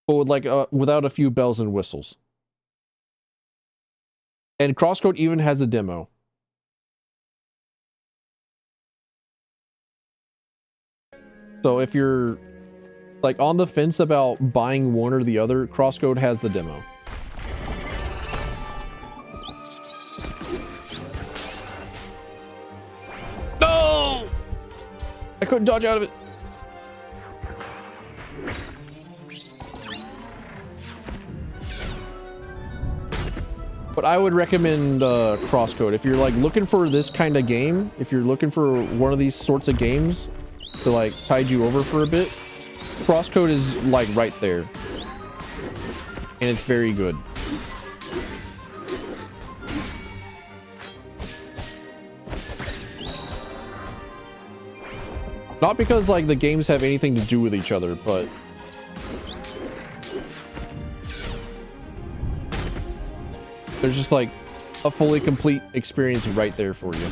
but with like without a few bells and whistles. And Crosscode even has a demo. So if you're like on the fence about buying one or the other, Crosscode has the demo. No! I couldn't dodge out of it. I would recommend Crosscode. If you're like looking for this kind of game, if you're looking for one of these sorts of games to like tide you over for a bit, Crosscode is like right there. And it's very good. Not because like the games have anything to do with each other, but there's just like a fully complete experience right there for you.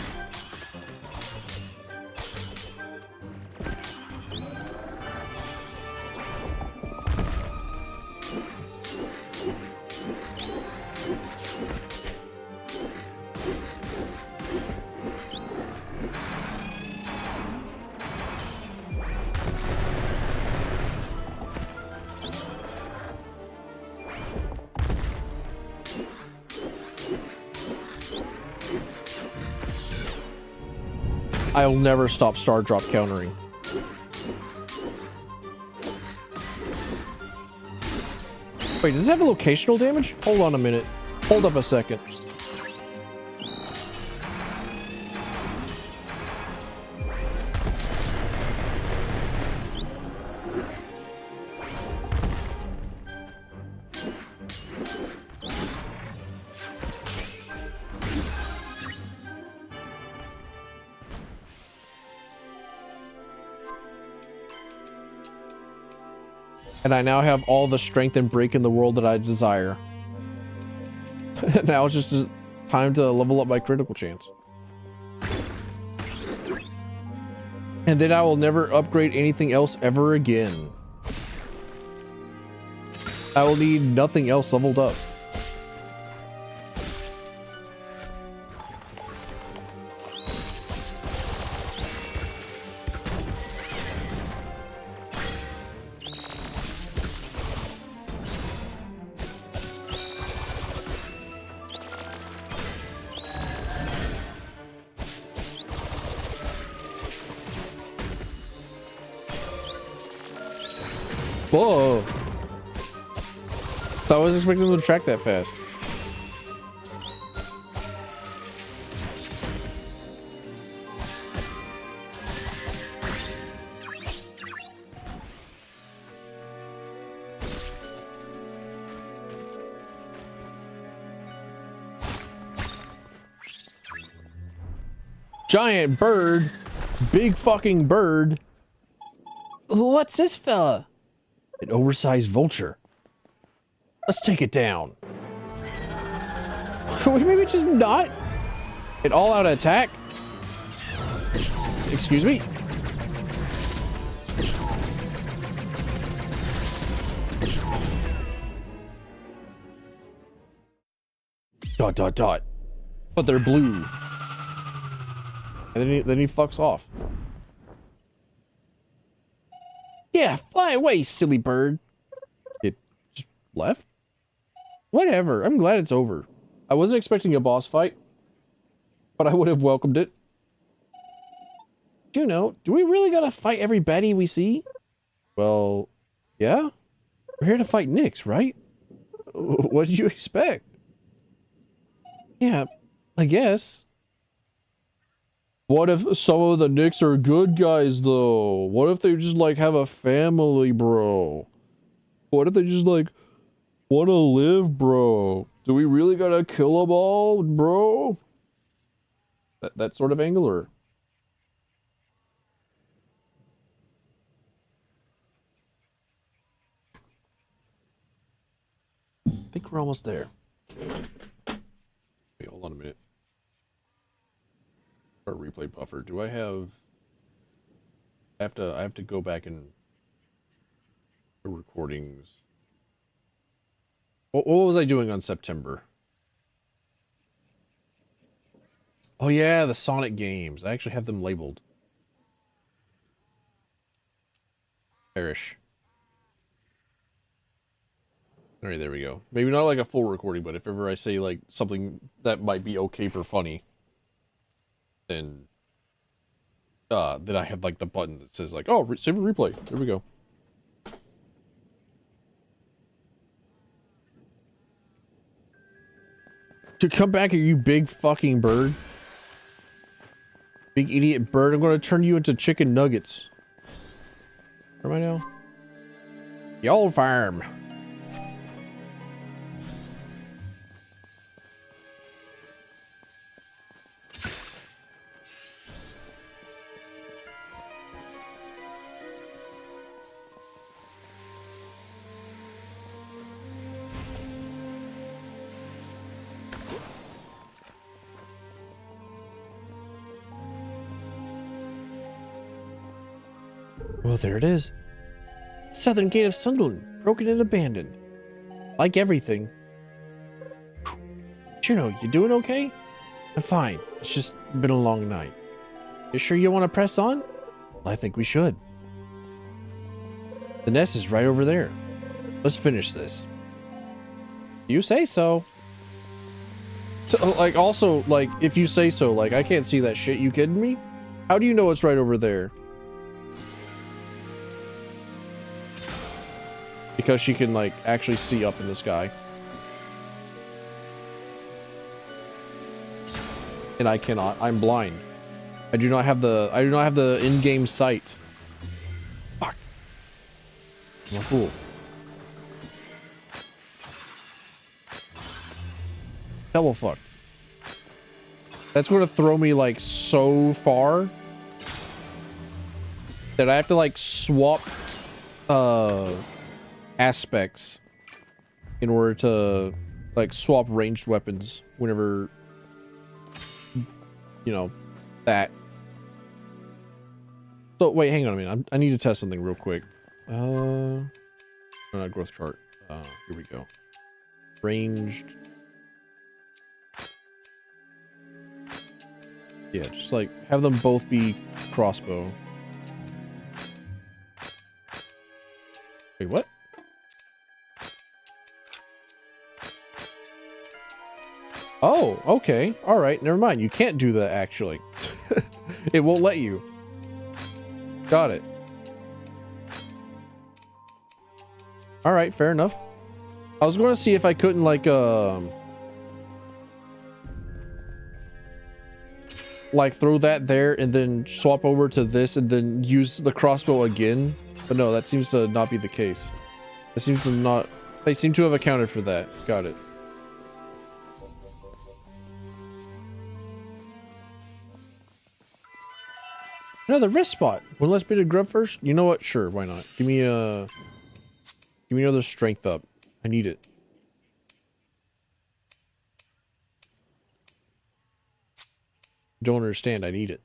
I'll never stop star drop countering. Wait, does this have a locational damage? Hold on a minute. Hold up a second. And I now have all the strength and break in the world that I desire. Now it's just time to level up my critical chance. And then I will never upgrade anything else ever again. I will need nothing else leveled up. Whoa. I wasn't expecting them to track that fast. Giant bird. Big fucking bird. What's this fella? An oversized vulture. Let's take it down. Could we maybe just not? An all-out attack? Excuse me? Dot, dot, dot. But they're blue. And then he fucks off. Yeah, fly away, silly bird. It just left? Whatever, I'm glad it's over. I wasn't expecting a boss fight, but I would have welcomed it. You know, do we really gotta fight every baddie we see? Well, yeah. We're here to fight Nyx, right? What did you expect? Yeah, I guess. What if some of the Nyx are good guys, though? What if they just, like, have a family, bro? What if they just, like, want to live, bro? Do we really gotta kill them all, bro? That sort of angle, or? I think we're almost there. Wait, hold on a minute. Our replay buffer. Do I have? I have to go back and the recordings. What was I doing on September? Oh yeah, the Sonic games. I actually have them labeled. Perish. All right, there we go. Maybe not like a full recording, but if ever I say like something that might be okay for funny, then I have like the button that says like, oh, save a replay. There we go. To come back here, you big fucking bird. Big idiot bird. I'm gonna turn you into chicken nuggets. Where am I now? The old farm. Well, there it is. Southern Gate of Sunderland, broken and abandoned. Like everything. Juno, you doing okay? I'm fine. It's just been a long night. You sure you want to press on? Well, I think we should. The nest is right over there. Let's finish this. You say so. So, like, also, like, if you say so, like, I can't see that shit. You kidding me? How do you know it's right over there? Because she can, like, actually see up in the sky. And I cannot. I'm blind. I do not have the in-game sight. Fuck. I'm a fool. Double fuck. That's going to throw me, like, so far that I have to, like, swap aspects in order to, like, swap ranged weapons whenever, you know, that. So wait, hang on a minute. I need to test something real quick. Growth chart. Here we go. Ranged. Yeah, just like have them both be crossbow. Wait, what? Oh, okay. All right. Never mind. You can't do that, actually. It won't let you. Got it. All right. Fair enough. I was going to see if I couldn't, like throw that there and then swap over to this and then use the crossbow again. But no, that seems to not be the case. It seems to not... They seem to have accounted for that. Got it. Another wrist spot. One less bit of grub first. You know what? Sure, why not? Give me another strength up. I need it. Don't understand. I need it.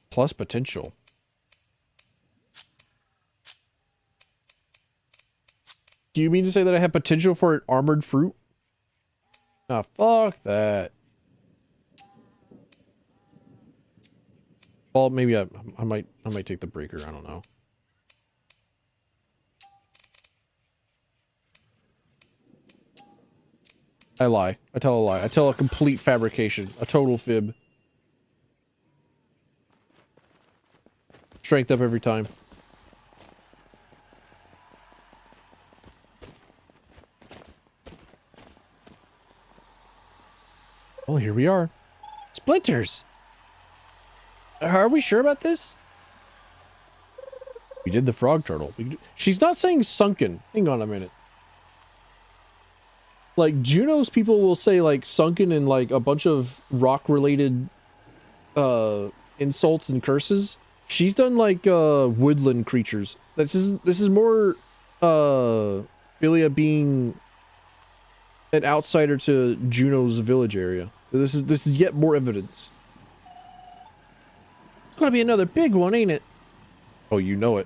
Plus potential. Do you mean to say that I have potential for an armored fruit? Ah, fuck that. Well, maybe I might take the breaker. I don't know. I lie. I tell a lie. I tell a complete fabrication. A total fib. Strength up every time. Oh, here we are. Splinters! Are we sure about this? We did the frog turtle. She's not saying sunken. Hang on a minute. Like, Juno's people will say, like, sunken and, like, a bunch of rock-related, insults and curses. She's done, like, woodland creatures. This is more, Philia being an outsider to Juno's village area. This is yet more evidence. It's gonna be another big one, ain't it? Oh, you know it.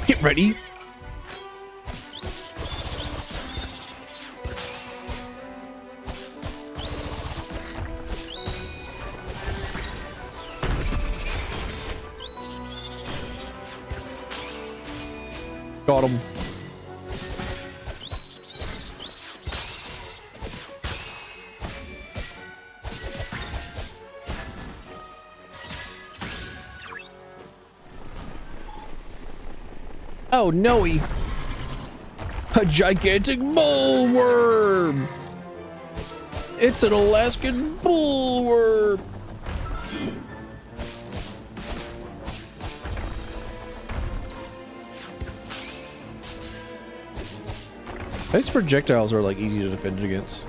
Get ready. Got him. Oh no, a gigantic bullworm. It's an Alaskan bullworm. These projectiles are like easy to defend against.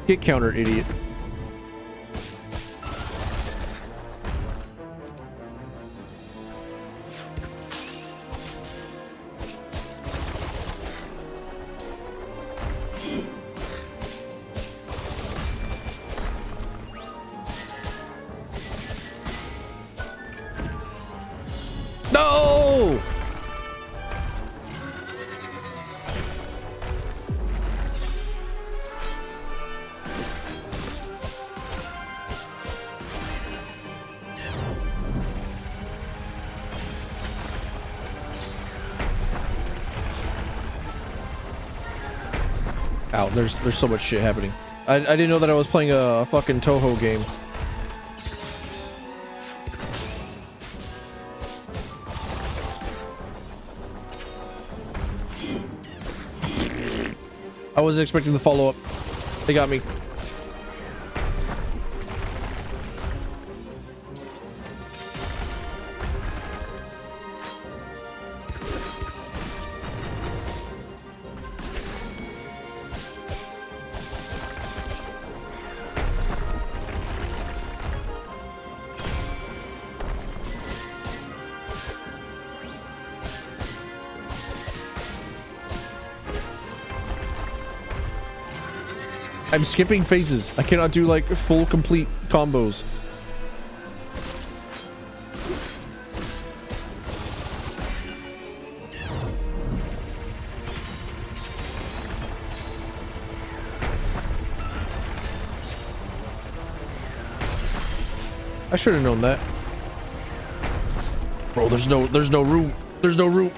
Get countered, idiot. No! Ow, there's so much shit happening. I didn't know that I was playing a fucking Toho game. I wasn't expecting the follow-up. They got me. I'm skipping phases. I cannot do like full complete combos. I should have known that. Bro, there's no room. There's no room.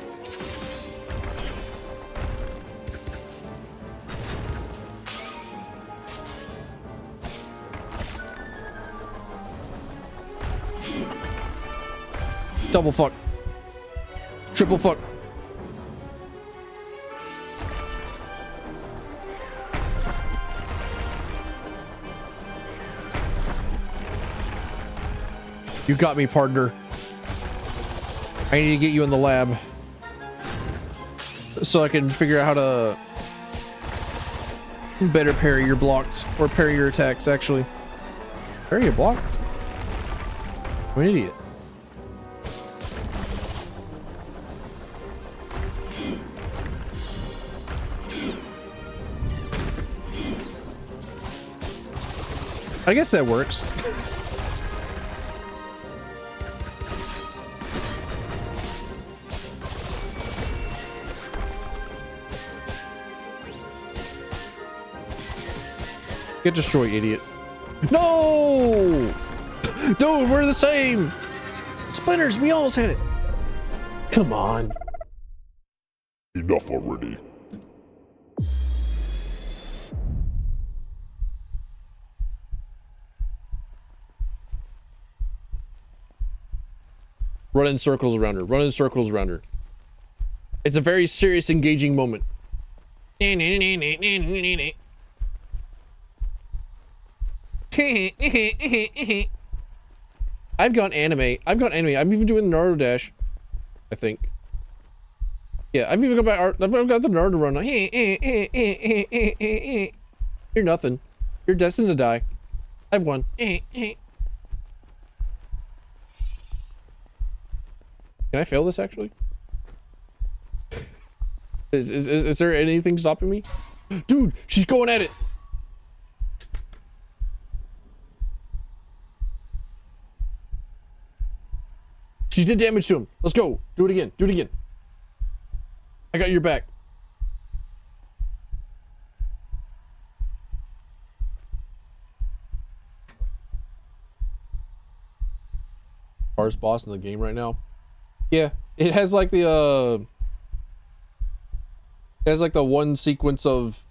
Double fuck. Triple fuck. You got me, partner. I need to get you in the lab so I can figure out how to better parry your blocks, or parry your attacks, actually. Parry your block? I'm an idiot. I guess that works. Get destroyed, idiot. No! Dude, we're the same! Splinters, we almost had it. Come on. Enough already. Run in circles around her. Run in circles around her. It's a very serious, engaging moment. I've gone anime. I'm even doing the Naruto dash, I think. Yeah, I've even got my art. I've got the Naruto run. You're nothing. You're destined to die. I've won. Can I fail this actually? Is there anything stopping me? Dude, she's going at it. She did damage to him. Let's go. Do it again. Do it again. I got your back. Hardest boss in the game right now. Yeah, it has like the it has like the one sequence of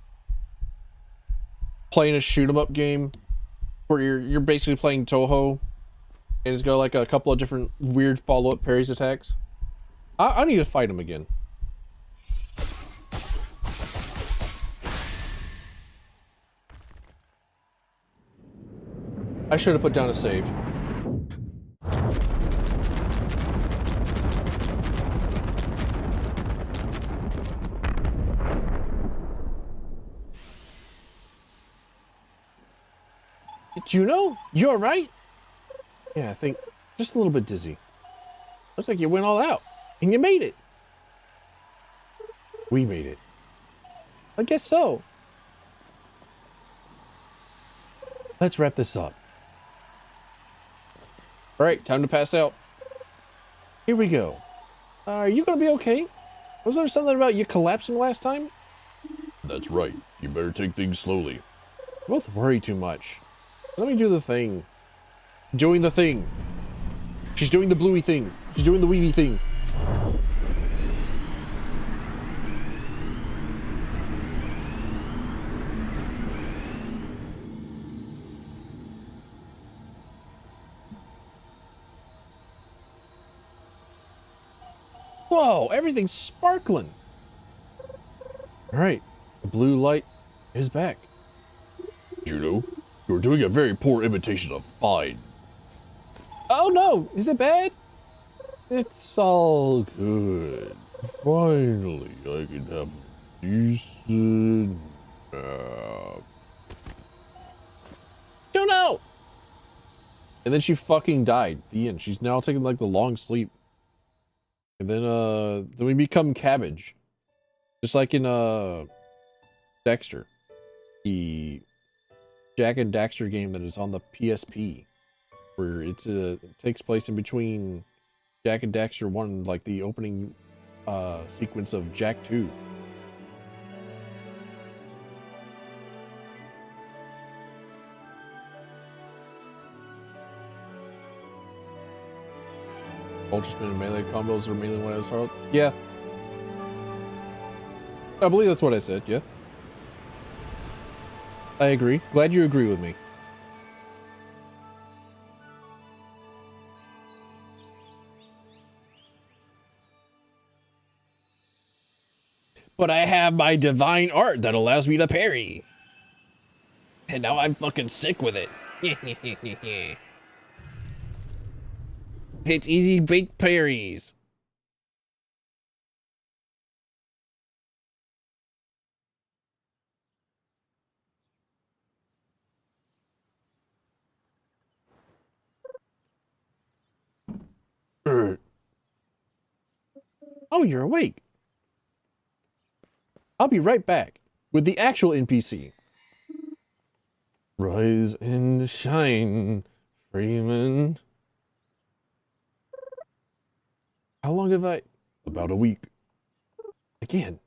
playing a shoot 'em up game where you're basically playing Toho, and it's got like a couple of different weird follow-up parries attacks. I need to fight him again. I should have put down a save. Juno, you all right? Yeah, I think just a little bit dizzy. Looks like you went all out, and you made it. We made it. I guess so. Let's wrap this up. All right, time to pass out. Here we go. Are you gonna be okay? Was there something about you collapsing last time? That's right. You better take things slowly. You both worry too much. Let me do the thing. Doing the thing. She's doing the bluey thing. She's doing the weavy thing. Whoa, everything's sparkling. All right, the blue light is back. Juno, you're doing a very poor imitation of fine. Oh no, is it bad? It's all good. Finally, I can have a decent nap. Juno! And then she fucking died. The end. She's now taking like the long sleep. And then we become cabbage. Just like in Dexter. The Jack and Daxter game that is on the PSP. Where it takes place in between Jack and Daxter 1, like the opening sequence of Jack 2. Ultra spin and melee combos are mainly when I was hard. Yeah. I believe that's what I said, yeah. I agree. Glad you agree with me. But I have my divine art that allows me to parry. And now I'm fucking sick with it. It's easy baked parries. Oh, you're awake. I'll be right back with the actual NPC. Rise and shine, Freeman. How long have I? About a week. Again.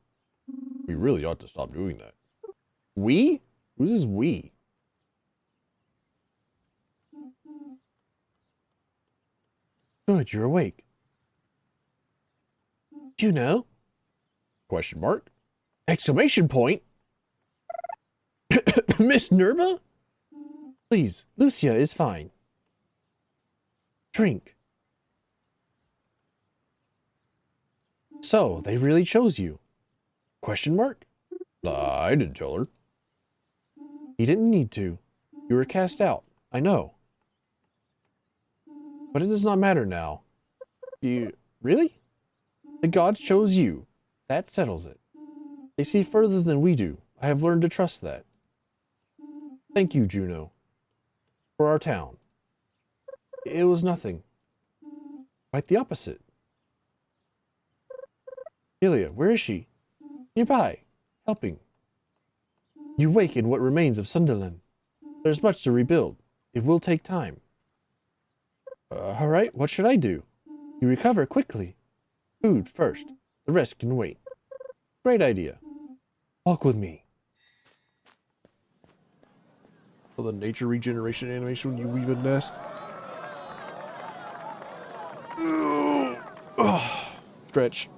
We really ought to stop doing that. We? Who's this we? Good, you're awake. Do you know? Question mark? Exclamation point. Miss Nerba? Please, Lucia is fine. Drink. So, they really chose you? Question mark? I didn't tell her. You didn't need to. You were cast out. I know. But it does not matter now. You... Really? The gods chose you. That settles it. They see further than we do. I have learned to trust that. Thank you, Juno. For our town. It was nothing. Quite the opposite. Ilya, where is she? Nearby, helping. You wake in what remains of Sunderland. There's much to rebuild. It will take time. All right, what should I do? You recover quickly. Food first. The rest can wait. Great idea. Walk with me. For the nature regeneration animation when you weave a nest. Stretch.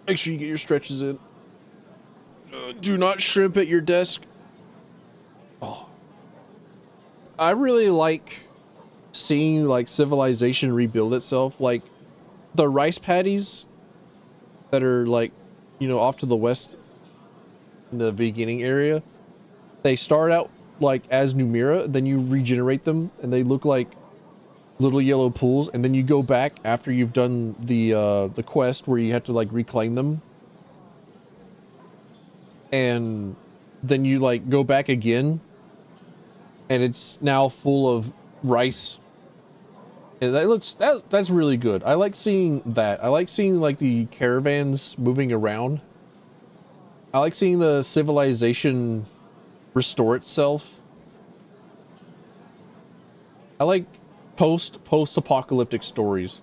Make sure you get your stretches in. Do not shrimp at your desk. Oh. I really like seeing like civilization rebuild itself. Like the rice paddies that are like, you know, off to the west in the beginning area, they start out like as Numira, then you regenerate them and they look like little yellow pools, and then you go back after you've done the quest where you have to like reclaim them, and then you like go back again and it's now full of rice, and that's really good. I like seeing that. I like seeing like the caravans moving around. I like seeing the civilization restore itself. I like post-apocalyptic stories,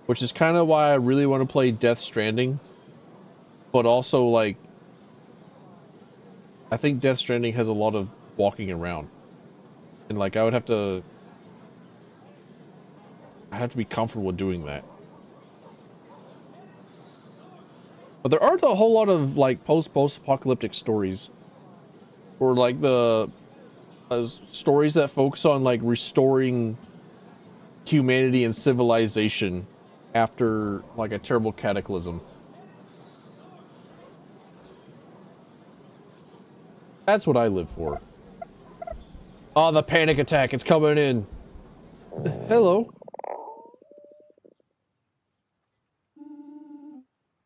which is kind of why I really want to play Death Stranding, but also like I think Death Stranding has a lot of walking around, and like I have to be comfortable with doing that. But there aren't a whole lot of like post-apocalyptic stories, or like the stories that focus on like restoring humanity and civilization after like a terrible cataclysm. That's what I live for. Oh, the panic attack, it's coming in. Hello.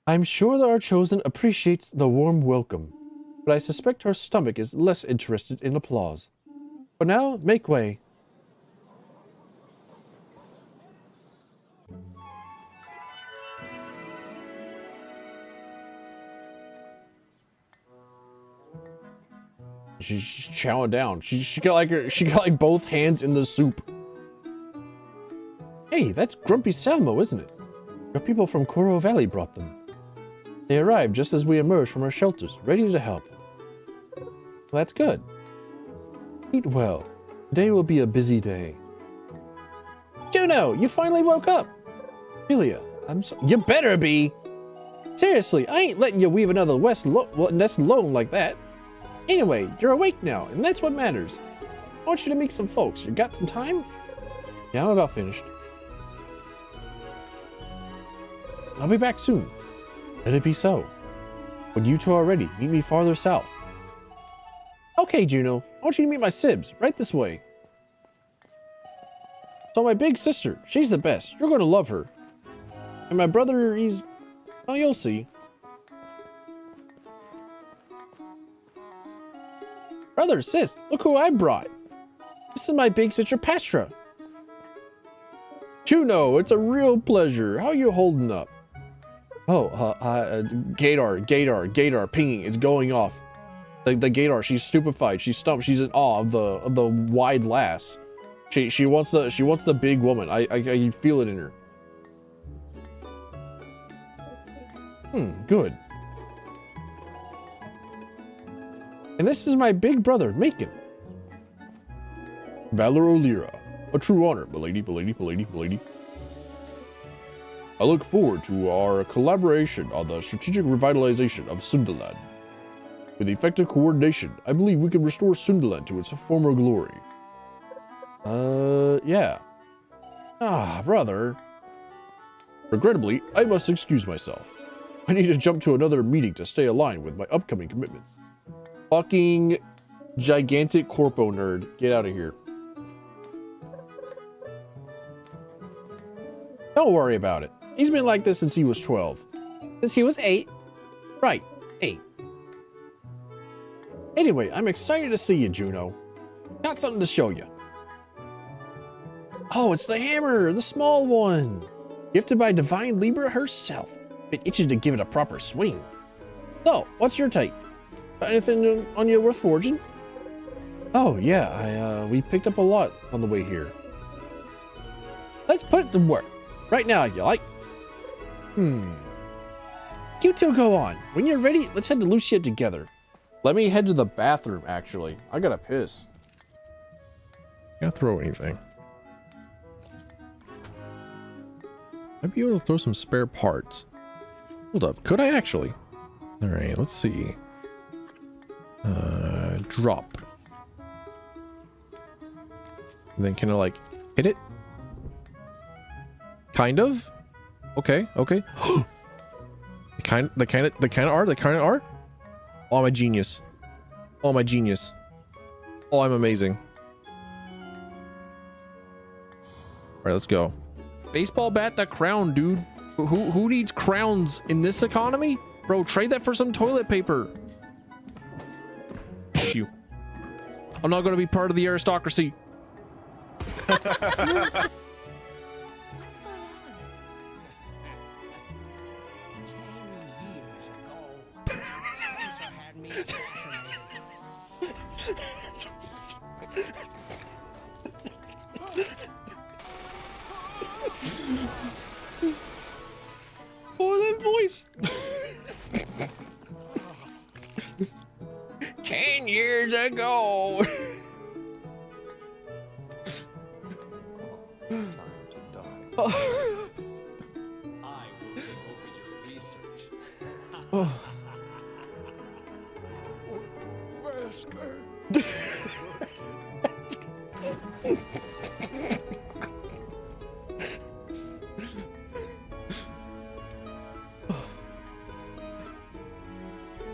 I'm sure that our chosen appreciates the warm welcome, but I suspect her stomach is less interested in applause. For now, make way. She's chowing down. She got like both hands in the soup. Hey, that's Grumpy Salmo, isn't it? Your people from Koro Valley brought them. They arrived just as we emerged from our shelters, ready to help. Well, that's good. Eat well. Today will be a busy day. Juno, you finally woke up. Julia, you better be. Seriously, I ain't letting you weave another nest alone like that. Anyway, you're awake now, and that's what matters. I want you to meet some folks. You got some time? Yeah, I'm about finished. I'll be back soon. Let it be so. When you two are ready, meet me farther south. Okay, Juno. I want you to meet my Sibs. Right this way. So my big sister. She's the best. You're going to love her. And my brother, he's... Oh, you'll see. Brother, sis, look who I brought. This is my big sister, Pastra. Juno, it's a real pleasure. How are you holding up? Oh, Gator, pinging. It's going off. The Gator, she's stupefied. She's stumped. She's in awe of the wide lass. She wants the big woman. I feel it in her. Good. And this is my big brother, Macon. Valor O'Lira. A true honor, milady. I look forward to our collaboration on the strategic revitalization of Sundaland. With effective coordination, I believe we can restore Sundaland to its former glory. Yeah. Ah, brother. Regrettably, I must excuse myself. I need to jump to another meeting to stay aligned with my upcoming commitments. Fucking gigantic corpo nerd. Get out of here. Don't worry about it. He's been like this since he was 12. Since he was 8? Right, 8. Anyway, I'm excited to see you, Juno. Got something to show you. Oh, it's the hammer, the small one. Gifted by Divine Libra herself. Been itching to give it a proper swing. So, what's your take? Got anything on you worth forging? Oh, yeah, we picked up a lot on the way here. Let's put it to work. Right now, you like? You two go on. When you're ready, let's head to Lucia together. Let me head to the bathroom, actually. I gotta piss. Can't throw anything. I'd be able to throw some spare parts. Hold up, could I actually? Alright, let's see. Drop. And then can I like hit it? Kind of? Okay. Okay. They kind of are. Oh, I'm a genius. Oh, my genius. Oh, I'm amazing. All right, let's go. Baseball bat, that crown, dude. Who needs crowns in this economy? Bro, trade that for some toilet paper. Fuck you. I'm not going to be part of the aristocracy. What's going on? 10 years ago, Spencer had me fascinated. Oh, that voice. 10 years ago. I will take over your research. Oh.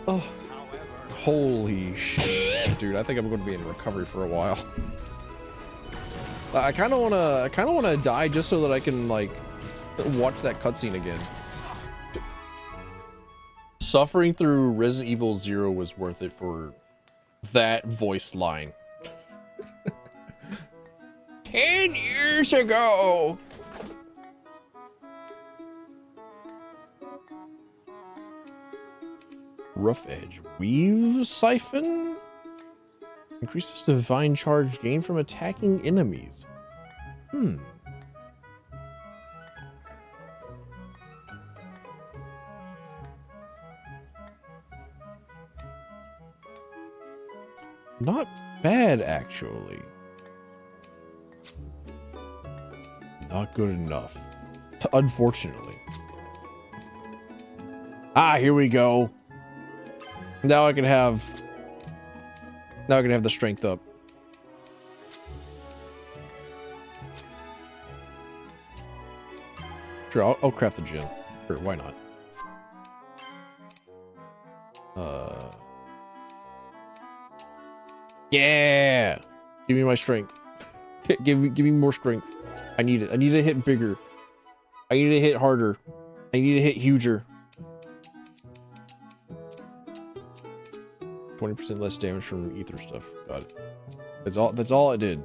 Oh, holy shit, dude! I think I'm going to be in recovery for a while. I kind of wanna die just so that I can like watch that cutscene again. Suffering through Resident Evil 0 was worth it for that voice line. 10 years ago. Rough Edge. Weave Siphon? Increases divine charge gained from attacking enemies. Not bad, actually. Not good enough. Unfortunately. Ah, here we go. Now I can have the strength up. Sure, I'll craft the gem. Sure, why not? Yeah! Give me my strength. Give me more strength. I need it. I need to hit bigger. I need to hit harder. I need to hit huger. 20% less damage from ether stuff. Got it. That's all it did.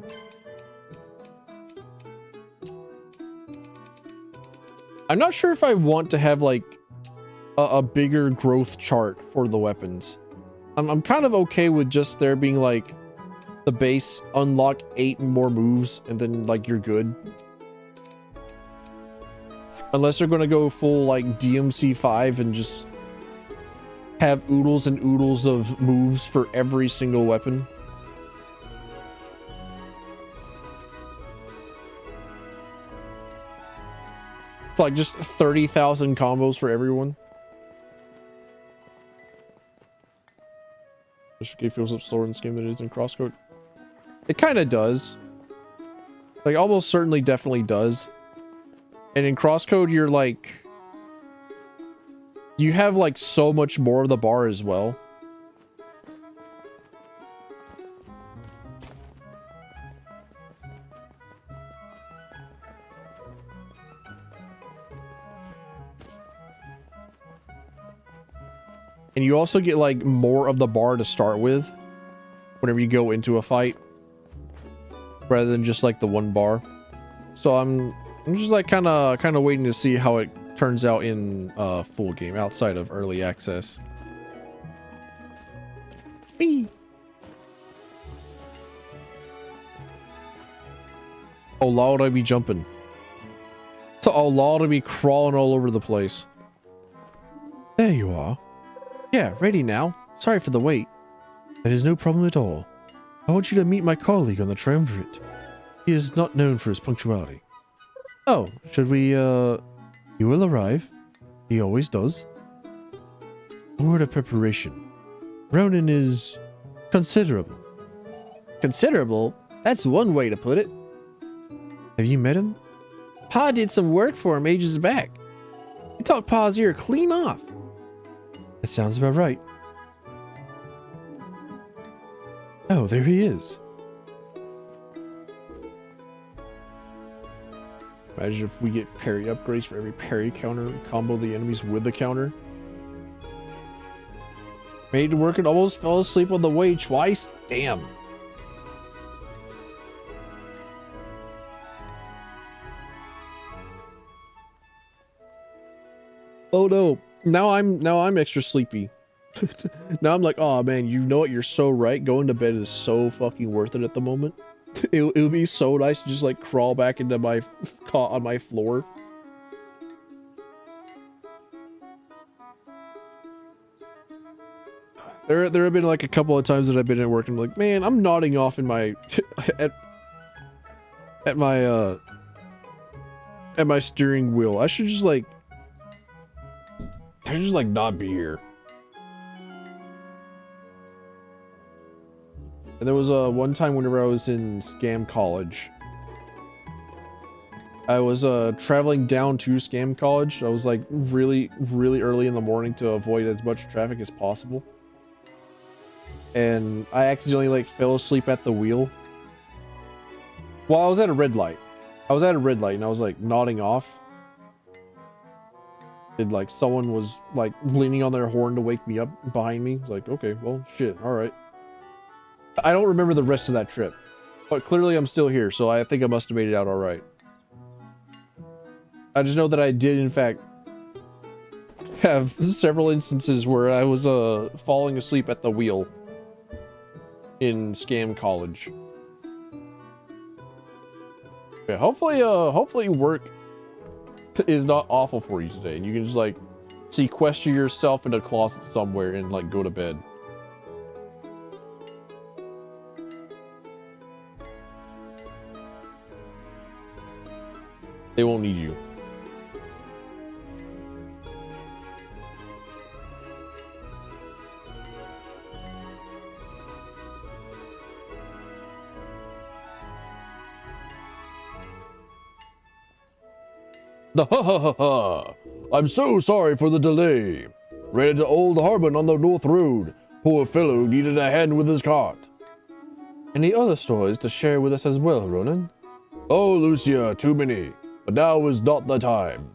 I'm not sure if I want to have like a bigger growth chart for the weapons. I'm kind of okay with just there being like the base, unlock 8 more moves, and then like you're good. Unless they're gonna go full like DMC 5 and just have oodles and oodles of moves for every single weapon. It's like just 30,000 combos for everyone. This game feels up slower in this game than it is in Crosscode. It kind of does. Like, almost certainly definitely does. And in Crosscode, you're like... You have, like, so much more of the bar as well. And you also get, like, more of the bar to start with whenever you go into a fight, rather than just, like, the one bar. So I'm just, like, kind of waiting to see how it turns out in full game, outside of early access. Whee! Oh, Lord, I be jumping. Oh, Lord, I be crawling all over the place. There you are. Yeah, ready now. Sorry for the wait. That is no problem at all. I want you to meet my colleague on the triumvirate. He is not known for his punctuality. Oh, should we, He will arrive. He always does. A word of preparation. Ronan is considerable. Considerable? That's one way to put it. Have you met him? Pa did some work for him ages back. You talk Pa's ear clean off. That sounds about right. Oh, there he is. Imagine if we get parry upgrades for every parry counter and combo the enemies with the counter. Made to work and almost fell asleep on the way twice. Damn. Oh no. Now I'm extra sleepy. Now I'm like, oh man, you know what? You're so right. Going to bed is so fucking worth it at the moment. It would be so nice to just like crawl back into my cot on my floor. There have been like a couple of times that I've been at work and I'm like, man, I'm nodding off in my at my steering wheel. I should just like not be here. And there was one time whenever I was in Scam College. I was traveling down to Scam College. I was like really early in the morning to avoid as much traffic as possible. And I accidentally like fell asleep at the wheel. Well, I was at a red light. I was at a red light and I was like nodding off. And like someone was like leaning on their horn to wake me up behind me. Like, okay, well, shit, all right. I don't remember the rest of that trip, but clearly I'm still here, so I think I must have made it out all right. I just know that I did, in fact, have several instances where I was falling asleep at the wheel in Scam College. Yeah, hopefully work is not awful for you today, and you can just like sequester yourself in a closet somewhere and like go to bed. They won't need you. Ha ha ha ha! I'm so sorry for the delay. Ran into Old Harbin on the North Road. Poor fellow needed a hand with his cart. Any other stories to share with us as well, Ronan? Oh, Lucia, too many. But now is not the time.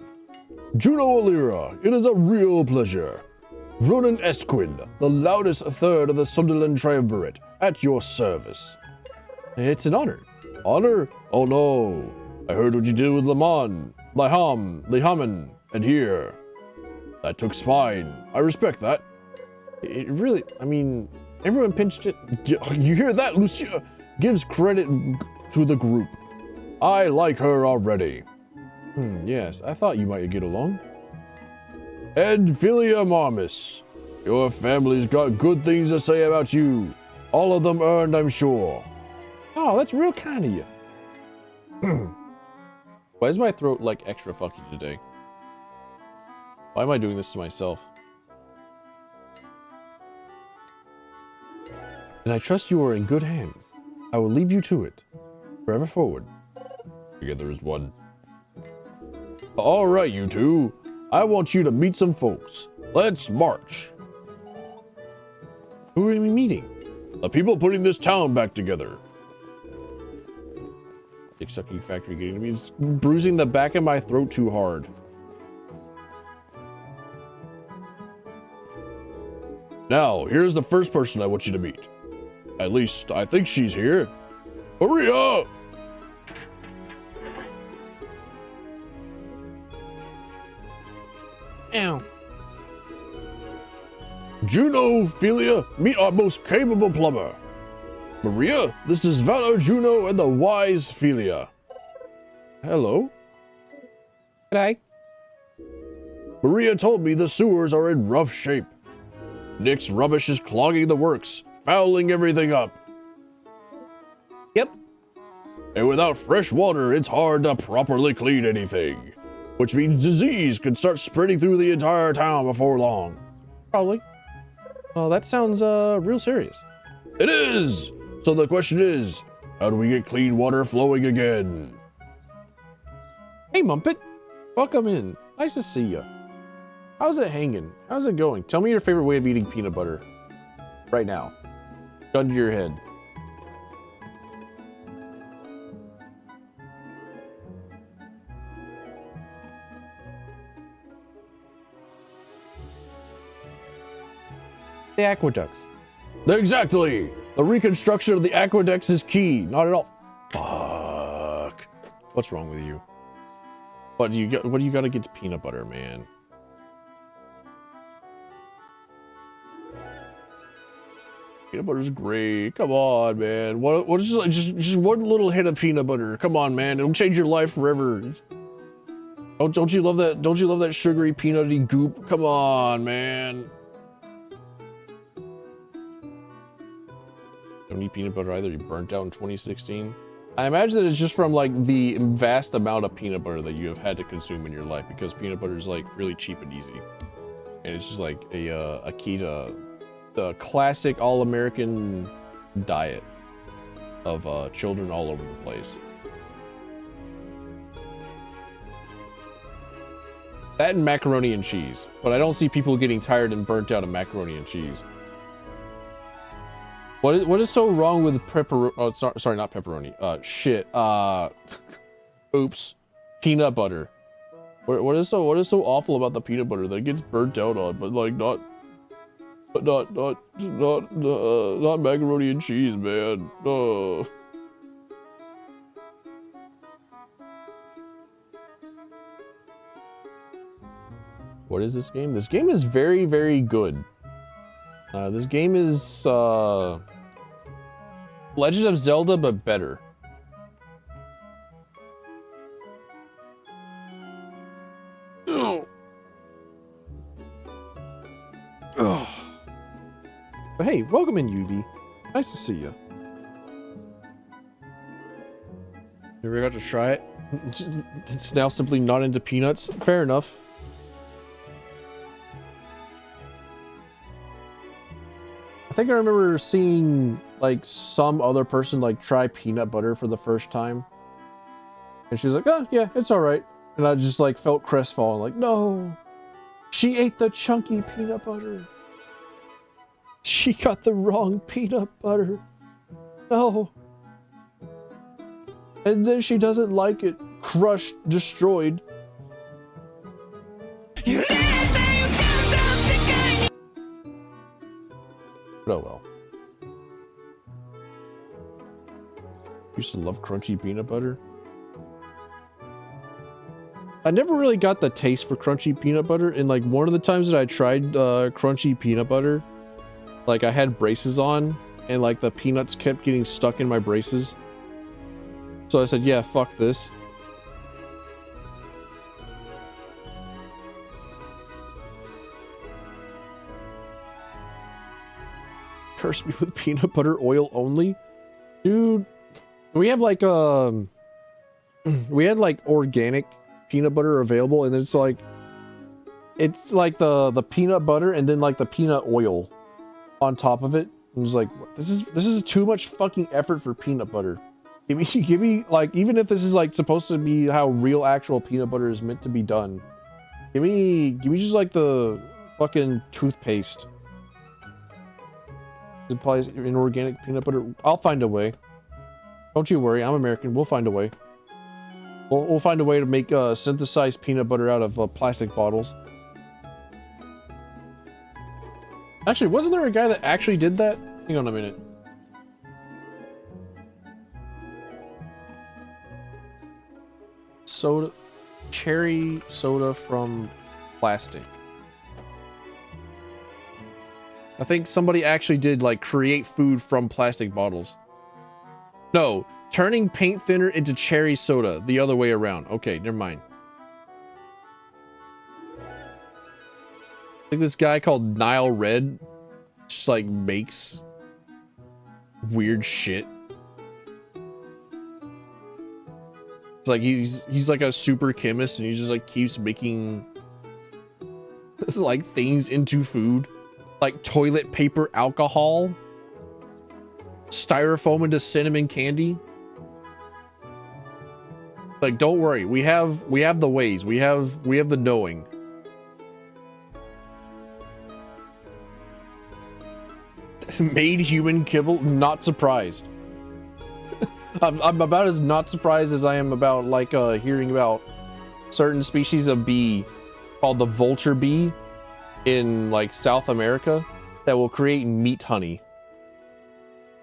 Juno O'Leary, it is a real pleasure. Ronan Esquin, the loudest third of the Sunderland Triumvirate, at your service. It's an honor. Honor? Oh no. I heard what you did with Lehaman, and here. That took spine. I respect that. It really, I mean, everyone pinched it. You hear that, Lucia? Gives credit to the group. I like her already. Yes, I thought you might get along. And Philia Marmis, your family's got good things to say about you. All of them earned, I'm sure. Oh, that's real kind of you. Why is my throat like extra fucky today? Why am I doing this to myself? And I trust you are in good hands. I will leave you to it. Forever forward. Together as one. All right, you two. I want you to meet some folks. Let's march. Who are we meeting? The people putting this town back together. Dick sucking factory getting me. It's bruising the back of my throat too hard. Now, here's the first person I want you to meet. At least, I think she's here. Maria! Ow. Juno, Philia, meet our most capable plumber. Maria, this is Valor Juno and the wise Philia. Hello. G'day. Maria told me the sewers are in rough shape. Nick's rubbish is clogging the works, fouling everything up. Yep. And without fresh water, it's hard to properly clean anything. Which means disease could start spreading through the entire town before long. Probably. Well, that sounds real serious. It is! So the question is, how do we get clean water flowing again? Hey, Mumpet. Welcome in. Nice to see you. How's it hanging? How's it going? Tell me your favorite way of eating peanut butter. Right now. Gun to your head. The aqueducts. Exactly. The reconstruction of the aqueducts is key. Not at all. Fuck. What's wrong with you? What do you got against peanut butter, man? Peanut butter's great. Come on, man. What is just one little hit of peanut butter? Come on, man. It'll change your life forever. Don't you love that? Don't you love that sugary peanutty goop? Come on, man. Don't eat peanut butter either. You burnt out in 2016. I imagine that it's just from like the vast amount of peanut butter that you have had to consume in your life, because peanut butter is like really cheap and easy, and it's just like a key to the classic all-American diet of children all over the place. That and macaroni and cheese, but I don't see people getting tired and burnt out of macaroni and cheese. What is so wrong with pepperoni? Oh, sorry, not pepperoni. Shit. Oops. Peanut butter. What is so awful about the peanut butter that it gets burnt out on, but like not macaroni and cheese, man. What is this game? This game is very, very good. This game is Legend of Zelda, but better. Oh. Oh. But hey, welcome in, UV. Nice to see you. Never got to try it. It's now simply not into peanuts. Fair enough. I think I remember seeing like some other person like try peanut butter for the first time, and she's like, "Oh yeah, it's all right," and I just like felt crestfallen, like, no, she ate the chunky peanut butter. She got the wrong peanut butter. No. And then she doesn't like it. Crushed, destroyed. Oh well. Used to love crunchy peanut butter. I never really got the taste for crunchy peanut butter, and like one of the times that I tried crunchy peanut butter, like I had braces on and like the peanuts kept getting stuck in my braces. So I said, yeah, fuck this. Curse me with peanut butter oil only? Dude, we have like we had like organic peanut butter available, and it's like the peanut butter and then like the peanut oil on top of it. And it's like, this is too much fucking effort for peanut butter. Give me like, even if this is like supposed to be how real actual peanut butter is meant to be done, give me just like the fucking toothpaste. It applies in organic peanut butter. I'll find a way. Don't you worry, I'm American. We'll find a way. We'll find a way to make synthesized peanut butter out of plastic bottles. Actually, wasn't there a guy that actually did that? Hang on a minute. Soda, cherry soda from plastic. I think somebody actually did like create food from plastic bottles. No, turning paint thinner into cherry soda, the other way around. Okay, never mind. I think this guy called Nile Red just like makes weird shit. It's like he's like a super chemist, and he just like keeps making like things into food. Like toilet paper alcohol, styrofoam into cinnamon candy. Like, don't worry, we have the ways, we have the knowing. Made human kibble? Not surprised. I'm about as not surprised as I am about like hearing about certain species of bee called the vulture bee in like South America that will create meat honey.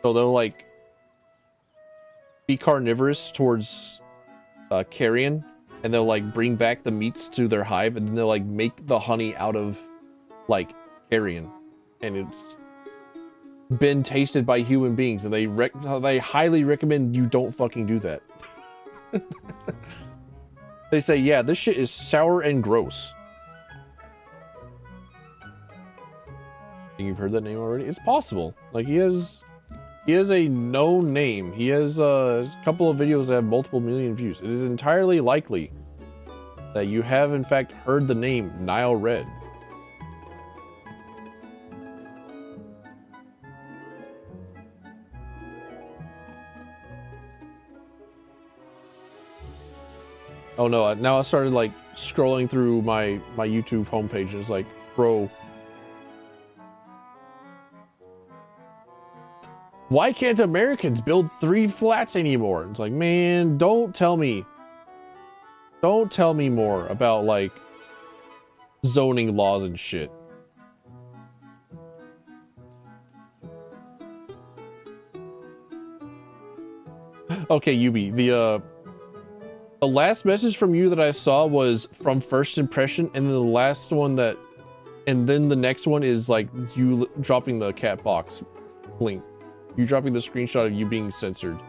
So they'll like be carnivorous towards carrion, and they'll like bring back the meats to their hive, and then they'll like make the honey out of like carrion, and it's been tasted by human beings, and they highly recommend you don't fucking do that. They say, yeah, this shit is sour and gross. Think you've heard that name already? It's possible. Like he has a known name. He has a couple of videos that have multiple million views. It is entirely likely that you have in fact heard the name Nile Red. Oh no, now I started like scrolling through my YouTube homepage and it's like, bro, why can't Americans build 3 flats anymore? It's like, man, don't tell me more about like zoning laws and shit. Okay, Yubi, the last message from you that I saw was from first impression, and then the last one and then the next one is like you dropping the cat box link. You dropping the screenshot of you being censored.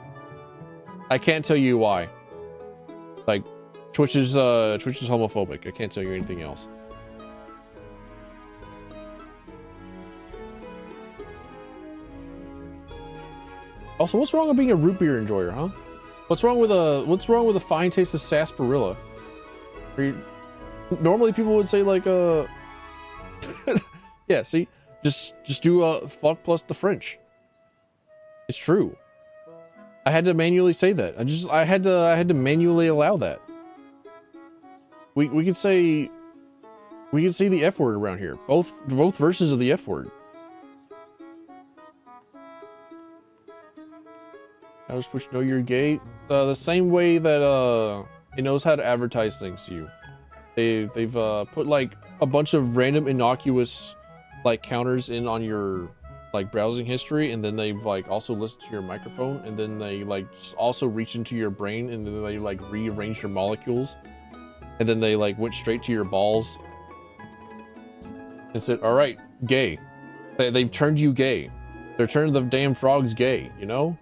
I can't tell you why. Like, Twitch is homophobic. I can't tell you anything else. Also, what's wrong with being a root beer enjoyer, huh? What's wrong with a fine taste of sarsaparilla? Normally people would say like yeah, see, just do a fuck plus the French. It's true. I had to manually say that. I had to manually allow that. We could say the F word around here. Both versions of the F word. How does Twitch know you're gay? The same way that it knows how to advertise things to you. They've put like a bunch of random innocuous like counters in on your like browsing history, and then they've like also listened to your microphone, and then they like also reach into your brain, and then they like rearrange your molecules, and then they like went straight to your balls and said, all right, gay. They've turned you gay. They're turning the damn frogs gay, you know?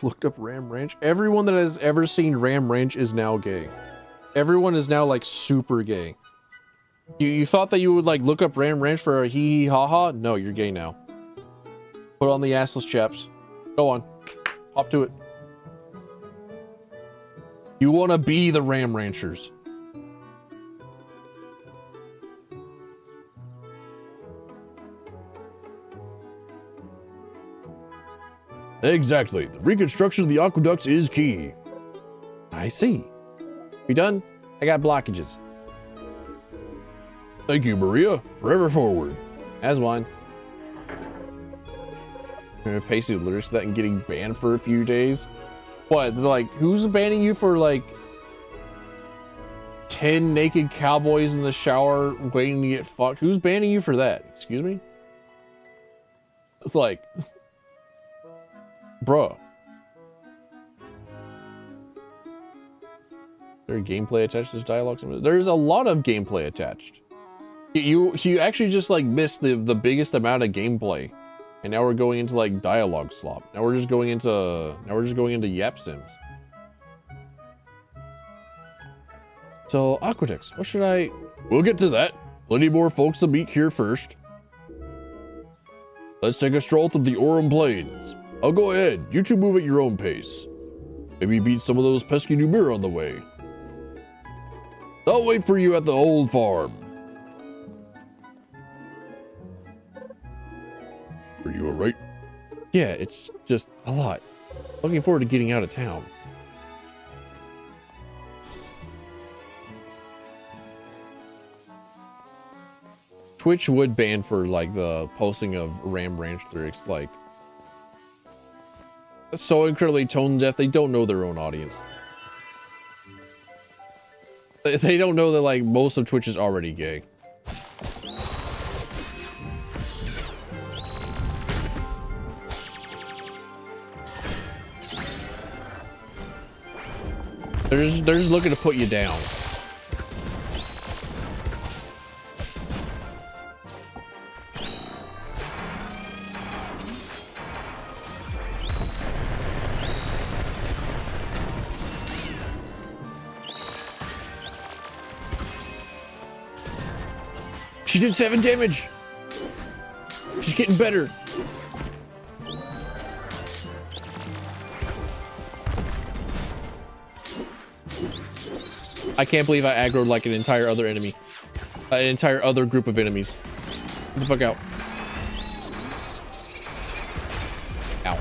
Looked up Ram Ranch. Everyone that has ever seen Ram Ranch is now gay. Everyone is now like super gay. You thought that you would like look up Ram Ranch for a hee hee ha ha? No, you're gay now. Put on the assless chaps. Go on. Hop to it. You want to be the Ram Ranchers. Exactly. The reconstruction of the aqueducts is key. I see. We done? I got blockages. Thank you, Maria. Forever forward. As one. Pasting lyrics to that and getting banned for a few days. What? Like, who's banning you for like 10 naked cowboys in the shower waiting to get fucked? Who's banning you for that? Excuse me? It's like, bruh. Is there gameplay attached to this dialogue? There's a lot of gameplay attached. You actually just like missed the biggest amount of gameplay, and now we're going into like dialogue slop. Now we're just going into Yap Sims. So aqueducts, what should I? We'll get to that. Plenty more folks to meet here first. Let's take a stroll through the Orem Plains. I'll go ahead. You two move at your own pace. Maybe beat some of those pesky Numira on the way. I'll wait for you at the old farm. Are you alright? Yeah, it's just a lot. Looking forward to getting out of town. Twitch would ban for like the posting of Ram Ranch lyrics, like so incredibly tone deaf. They don't know their own audience. They don't know that like most of Twitch is already gay. They're just looking to put you down. She did 7 damage. She's getting better. I can't believe I aggroed like an entire other enemy. An entire other group of enemies. Get the fuck out. Ow.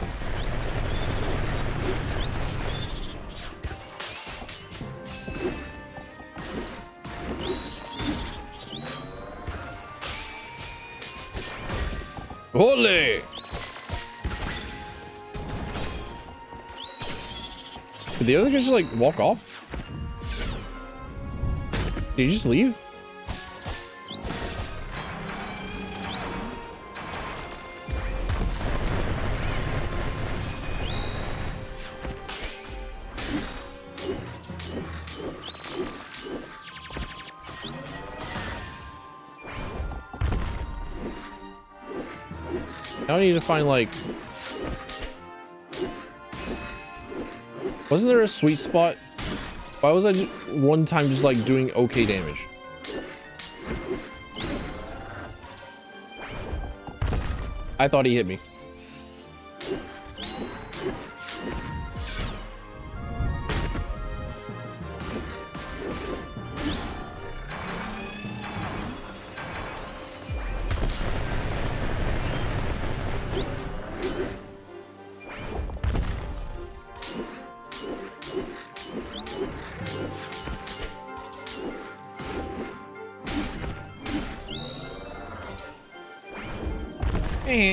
Holy! Did the other guy just like walk off? Did you just leave? Now I need to find like... Wasn't there a sweet spot? Why was I one time just like doing okay damage? I thought he hit me.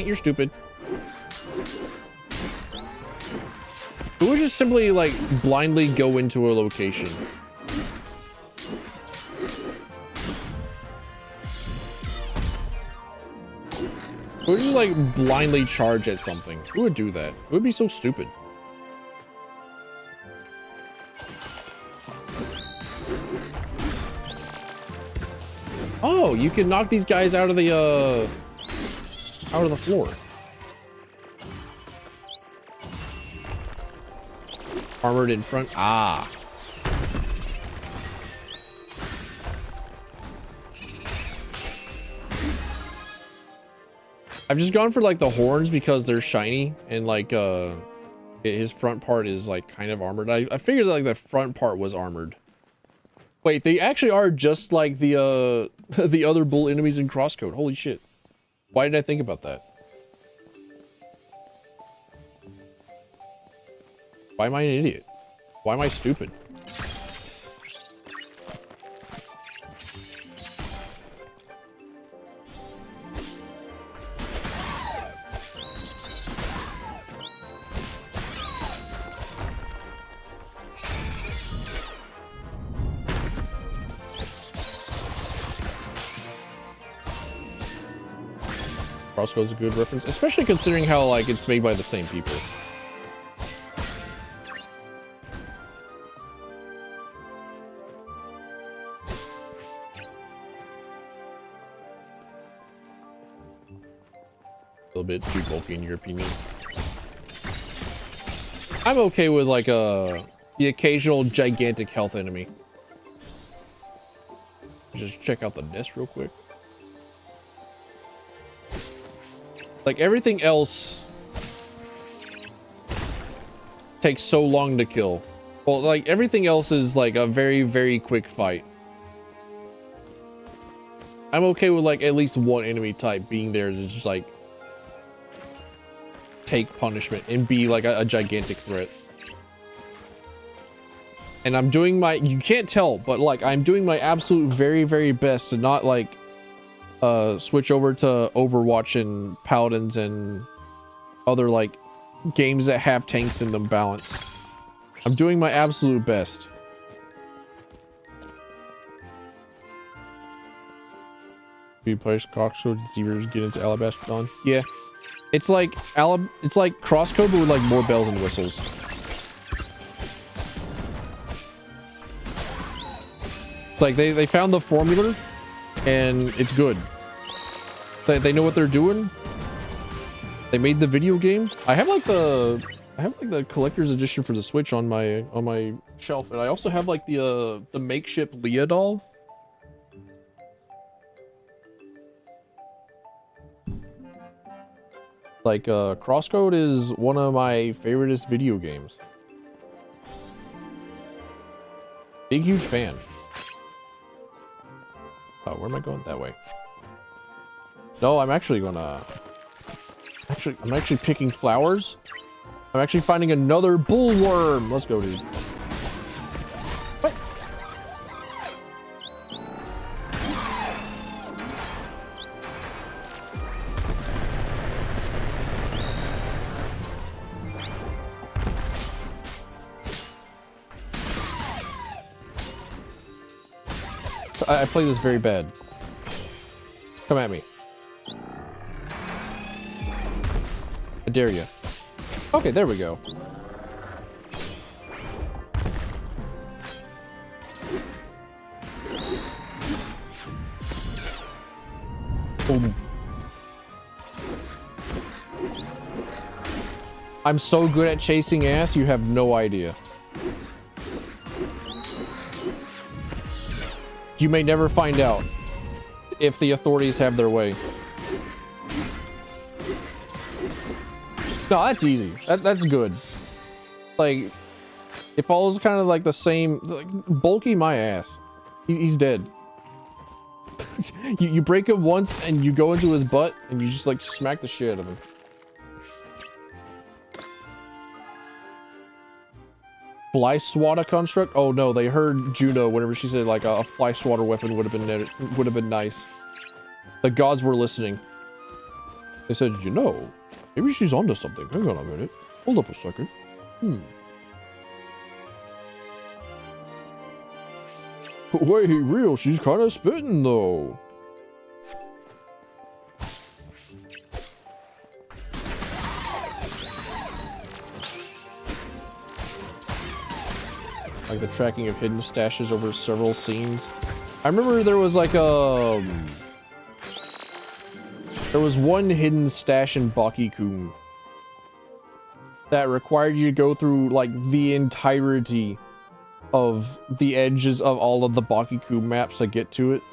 You're stupid. Who would just simply like blindly go into a location? Who would just like blindly charge at something? Who would do that? It would be so stupid. Oh, you can knock these guys out of the floor. Armored in front. Ah. I've just gone for like the horns because they're shiny and like his front part is like kind of armored. I figured like the front part was armored. Wait, they actually are just like the the other bull enemies in Crosscode. Holy shit. Why did I think about that? Why am I an idiot? Why am I stupid? Crosscode's a good reference, especially considering how like it's made by the same people. A little bit too bulky in your opinion. I'm okay with like the occasional gigantic health enemy. Just check out the nest real quick. Like everything else takes so long to kill. Well, like everything else is like a very, very quick fight. I'm okay with like at least one enemy type being there to just like take punishment and be like a gigantic threat. And I'm doing my, you can't tell, but like I'm doing my absolute very, very best to not like switch over to Overwatch and Paladins and other like games that have tanks in them balance. I'm doing my absolute best. You place crosscode deceivers get into Alabaster Dawn. Yeah. It's like crosscode but with like more bells and whistles. It's like they found the formula and it's good. They know what they're doing. They made the video game. I have like the collector's edition for the Switch on my shelf, and I also have like the makeshift Leah doll. Like Crosscode is one of my favoriteest video games. Big huge fan. Oh, where am I going? That way. No, I'm actually gonna I'm actually picking flowers. I'm actually finding another bullworm. Let's go, dude. What? I play this very bad. Come at me. I dare you. Okay, there we go. Boom. I'm so good at chasing ass, you have no idea. You may never find out if the authorities have their way. No, that's easy. That's good. Like, it follows kind of like the same. Like, bulky my ass. He's dead. you break him once and you go into his butt and you just like smack the shit out of him. Fly swatter construct? Oh no, they heard Juno whenever she said like a fly swatter weapon would have been nice. The gods were listening. They said, you know, maybe she's onto something. Hang on a minute. Hold up a second. Wait, real, she's kind of spitting though. Like the tracking of hidden stashes over several scenes. I remember there was like there was one hidden stash in Bakikun that required you to go through like the entirety of the edges of all of the Bakikun maps to get to it.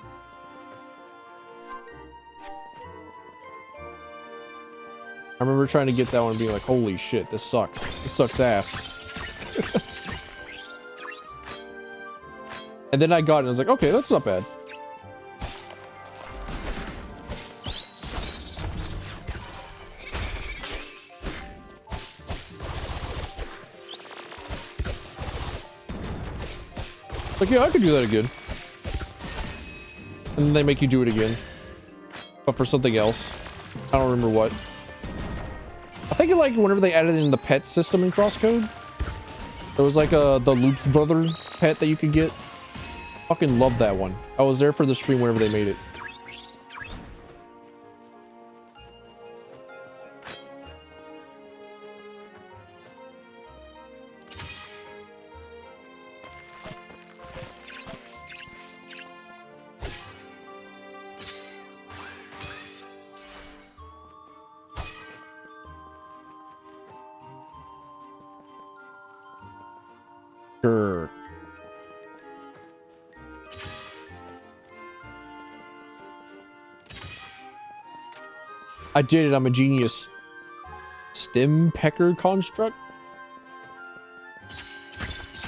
I remember trying to get that one and being like, holy shit, this sucks. This sucks ass. And then I got it and I was like, okay, that's not bad. Like, yeah, I could do that again. And then they make you do it again. But for something else. I don't remember what. I think like whenever they added in the pet system in Crosscode, there was like the Loop's brother pet that you could get. Fucking love that one. I was there for the stream whenever they made it. Sure. I did it, I'm a genius. Stem pecker construct?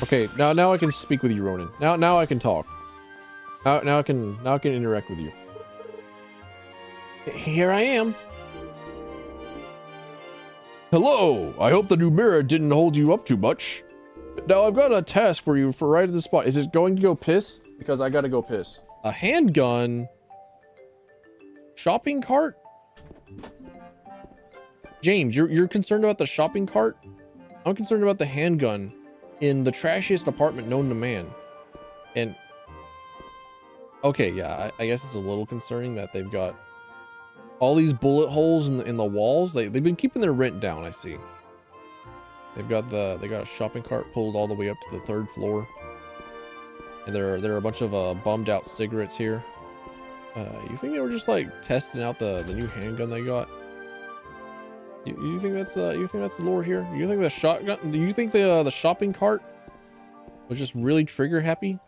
Okay, now I can speak with you, Ronan. Now I can talk. Now I can interact with you. Here I am. Hello, I hope the new mirror didn't hold you up too much. Now I've got a task for you for right at the spot. Is it going to go piss? Because I gotta go piss. A handgun? Shopping cart? James, you're concerned about the shopping cart? I'm concerned about the handgun in the trashiest apartment known to man. And okay, yeah, I guess it's a little concerning that they've got all these bullet holes in the walls. They've been keeping their rent down, I see. They got a shopping cart pulled all the way up to the 3rd floor. And there are a bunch of bummed out cigarettes here. You think they were just like testing out the new handgun they got? You think that's the lore here? You think the shotgun? Do you think the shopping cart was just really trigger happy?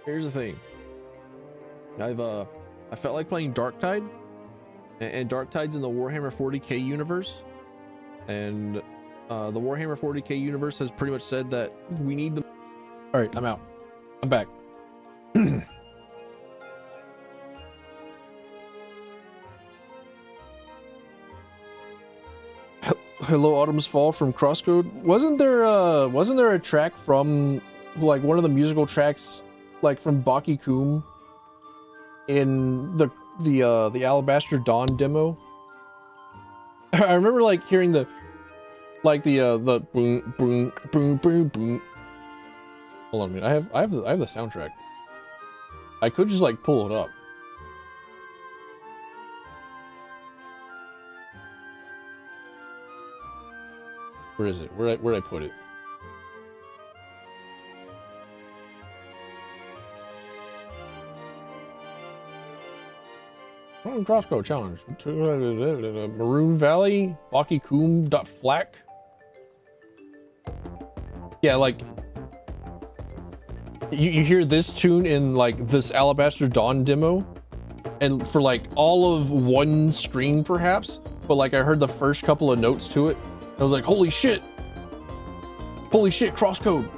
Here's the thing. I felt like playing Darktide, and Darktide's in the Warhammer 40k universe, and the Warhammer 40k universe has pretty much said that we need the. All right, I'm out. I'm back. Hello, Autumn's Fall from Crosscode. Wasn't there a track from like one of the musical tracks, like from Baki Koom, in the Alabaster Dawn demo? I remember like hearing the boom boom boom boom boom. Hold on a minute. I have the soundtrack. I could just like pull it up. Where is it? Where'd I put it? Crosscode challenge. Maroon Valley, Bakikoom.flak. Yeah, like you hear this tune in like this Alabaster Dawn demo, and for like all of one screen perhaps, but like I heard the first couple of notes to it. I was like, holy shit, Crosscode.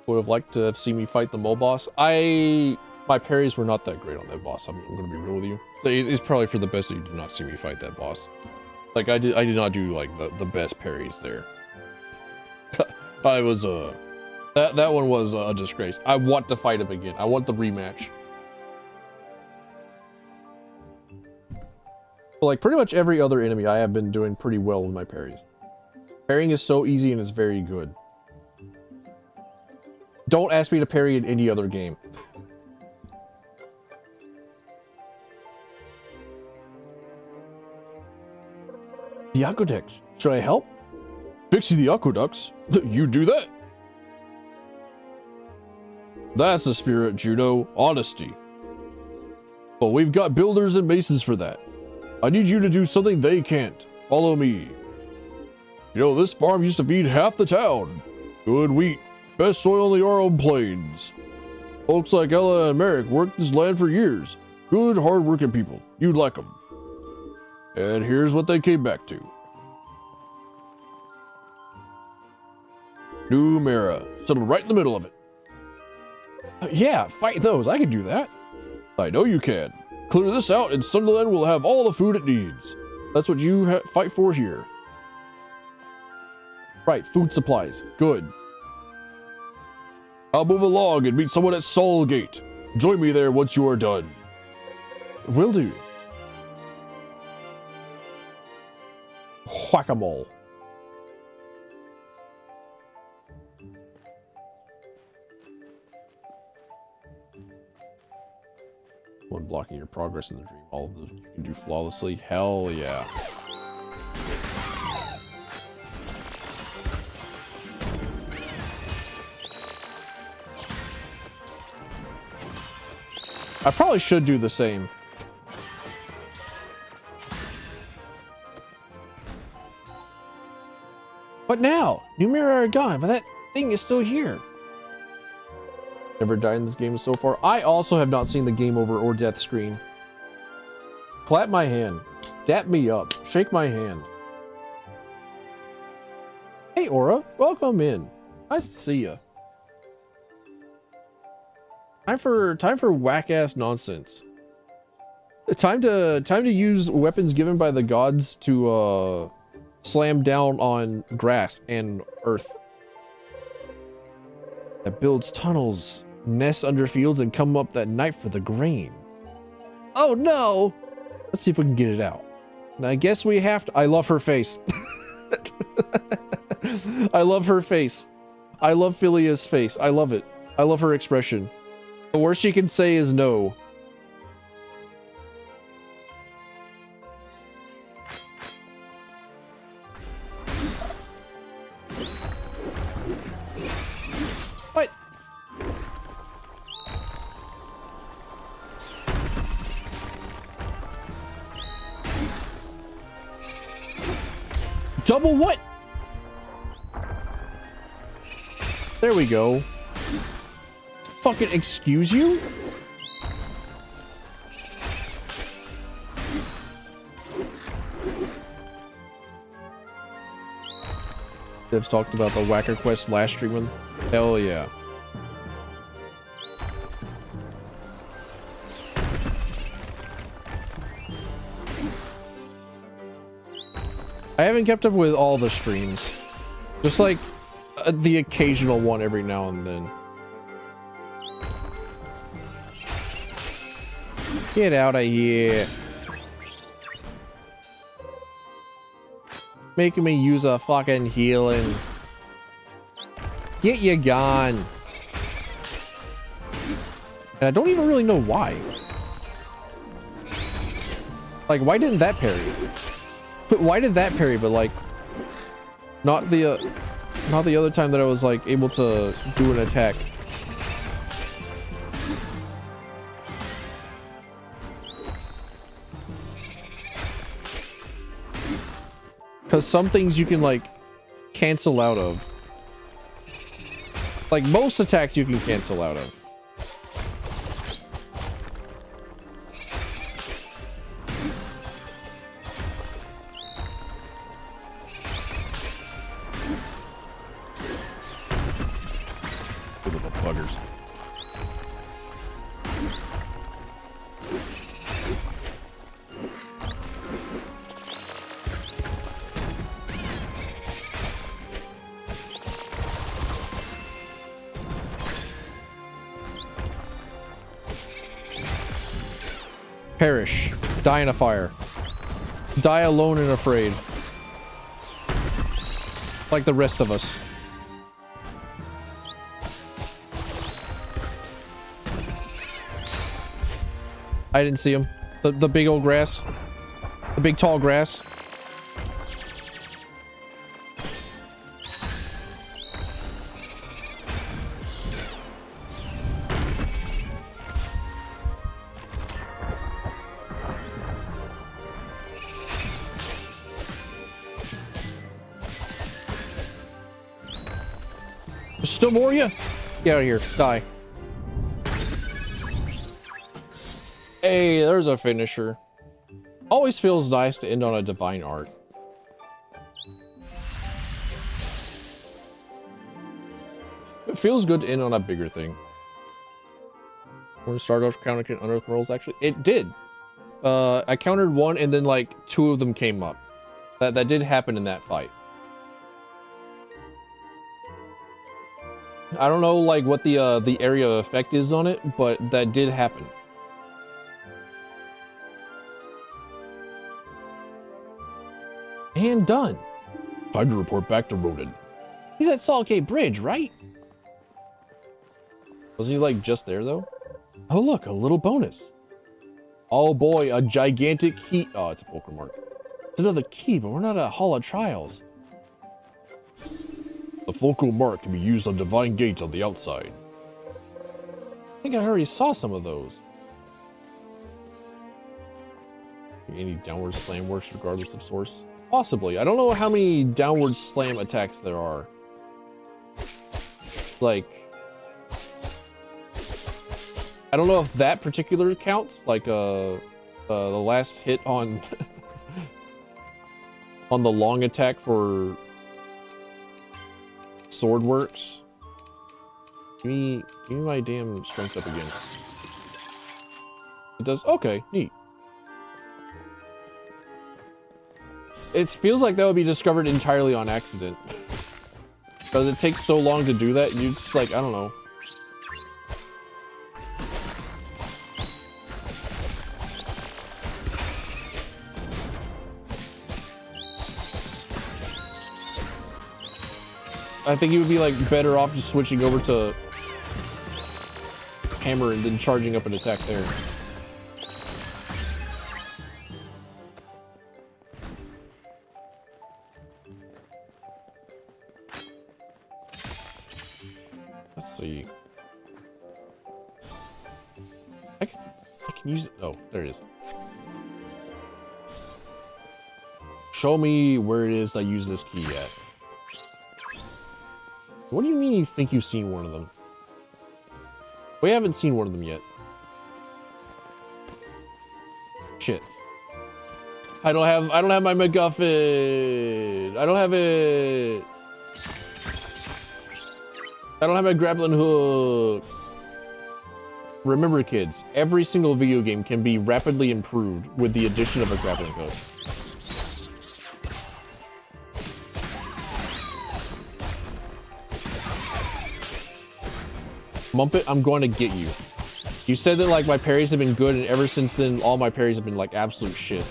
Would have liked to have seen me fight the mole boss. My parries were not that great on that boss. I'm gonna be real with you. It's probably for the best that you did not see me fight that boss. Like I did not do like the best parries there. I was that one was a disgrace. I want to fight him again. I want the rematch. But like pretty much every other enemy, I have been doing pretty well with my parries. Parrying is so easy and it's very good. Don't ask me to parry in any other game. The aqueducts. Should I help? Fixing the aqueducts? You do that? That's the spirit, Juno. Honesty. But we've got builders and masons for that. I need you to do something they can't. Follow me. You know, this farm used to feed half the town. Good wheat. Best soil in the Oro Plains. Folks like Ella and Merrick worked this land for years. Good, hard-working people. You'd like them. And here's what they came back to. New Mara. Settled right in the middle of it. Yeah, fight those. I can do that. I know you can. Clear this out and Sunderland will have all the food it needs. That's what you fight for here. Right, food supplies. Good. I'll move along and meet someone at Soulgate. Join me there once you are done. Will do. Whack-a-mole. One blocking your progress in the dream. All of those you can do flawlessly. Hell yeah. I probably should do the same. What now? New mirror are gone, but that thing is still here. Never died in this game so far. I also have not seen the game over or death screen. Clap my hand. Dap me up. Shake my hand. Hey, Aura. Welcome in. Nice to see you. Time for whack-ass nonsense. Time to use weapons given by the gods to slam down on grass and earth. That builds tunnels, nests under fields, and come up at night for the grain. Oh no! Let's see if we can get it out. And I guess we have to. I love her face. I love her face. I love Philia's face. I love it. I love her expression. The worst she can say is no. What? Double what? There we go. Fucking excuse you? Dev's talked about the Whacker Quest last streaming. Hell yeah. I haven't kept up with all the streams. Just like the occasional one every now and then. Get out of here. Making me use a fucking healing. Get you gone. And I don't even really know why. Like, why didn't that parry? But why did that parry, but like not the other time that I was like able to do an attack? Because some things you can like cancel out of. Like most attacks you can cancel out of. Little buggers. Perish. Die in a fire. Die alone and afraid. Like the rest of us. I didn't see him. The big old grass. The big tall grass. Still more ya? Get out of here. Die. Hey, there's a finisher. Always feels nice to end on a divine art. It feels good to end on a bigger thing. When Stardust counter can unearth morals, actually, it did. I countered one, and then like 2 of them came up. That did happen in that fight. I don't know like what the area of effect is on it, but that did happen. And done. Time to report back to Ronan. He's at Saltgate Bridge, right? Wasn't he like just there though? Oh look, a little bonus. Oh boy, a gigantic key. Oh, it's a Pokemon mark. It's another key, but we're not at Hall of Trials. The focal mark can be used on divine gates on the outside. I think I already saw some of those. Any downward slam works regardless of source? Possibly. I don't know how many downward slam attacks there are. Like, I don't know if that particular counts. Like, the last hit on on the long attack for sword works. Give me my damn strength up again. It does. Okay, neat. It feels like that would be discovered entirely on accident. Because it takes so long to do that, you just like, I don't know. I think you would be like better off just switching over to hammer and then charging up an attack there. Let's see. I can use it. Oh, there it is. Show me where it is I use this key at. What do you mean you think you've seen one of them? We haven't seen one of them yet. Shit. I don't have my MacGuffin. I don't have it. I don't have my grappling hook. Remember, kids, every single video game can be rapidly improved with the addition of a grappling hook. Mumpet, I'm going to get you. You said that like my parries have been good, and ever since then, all my parries have been like absolute shit.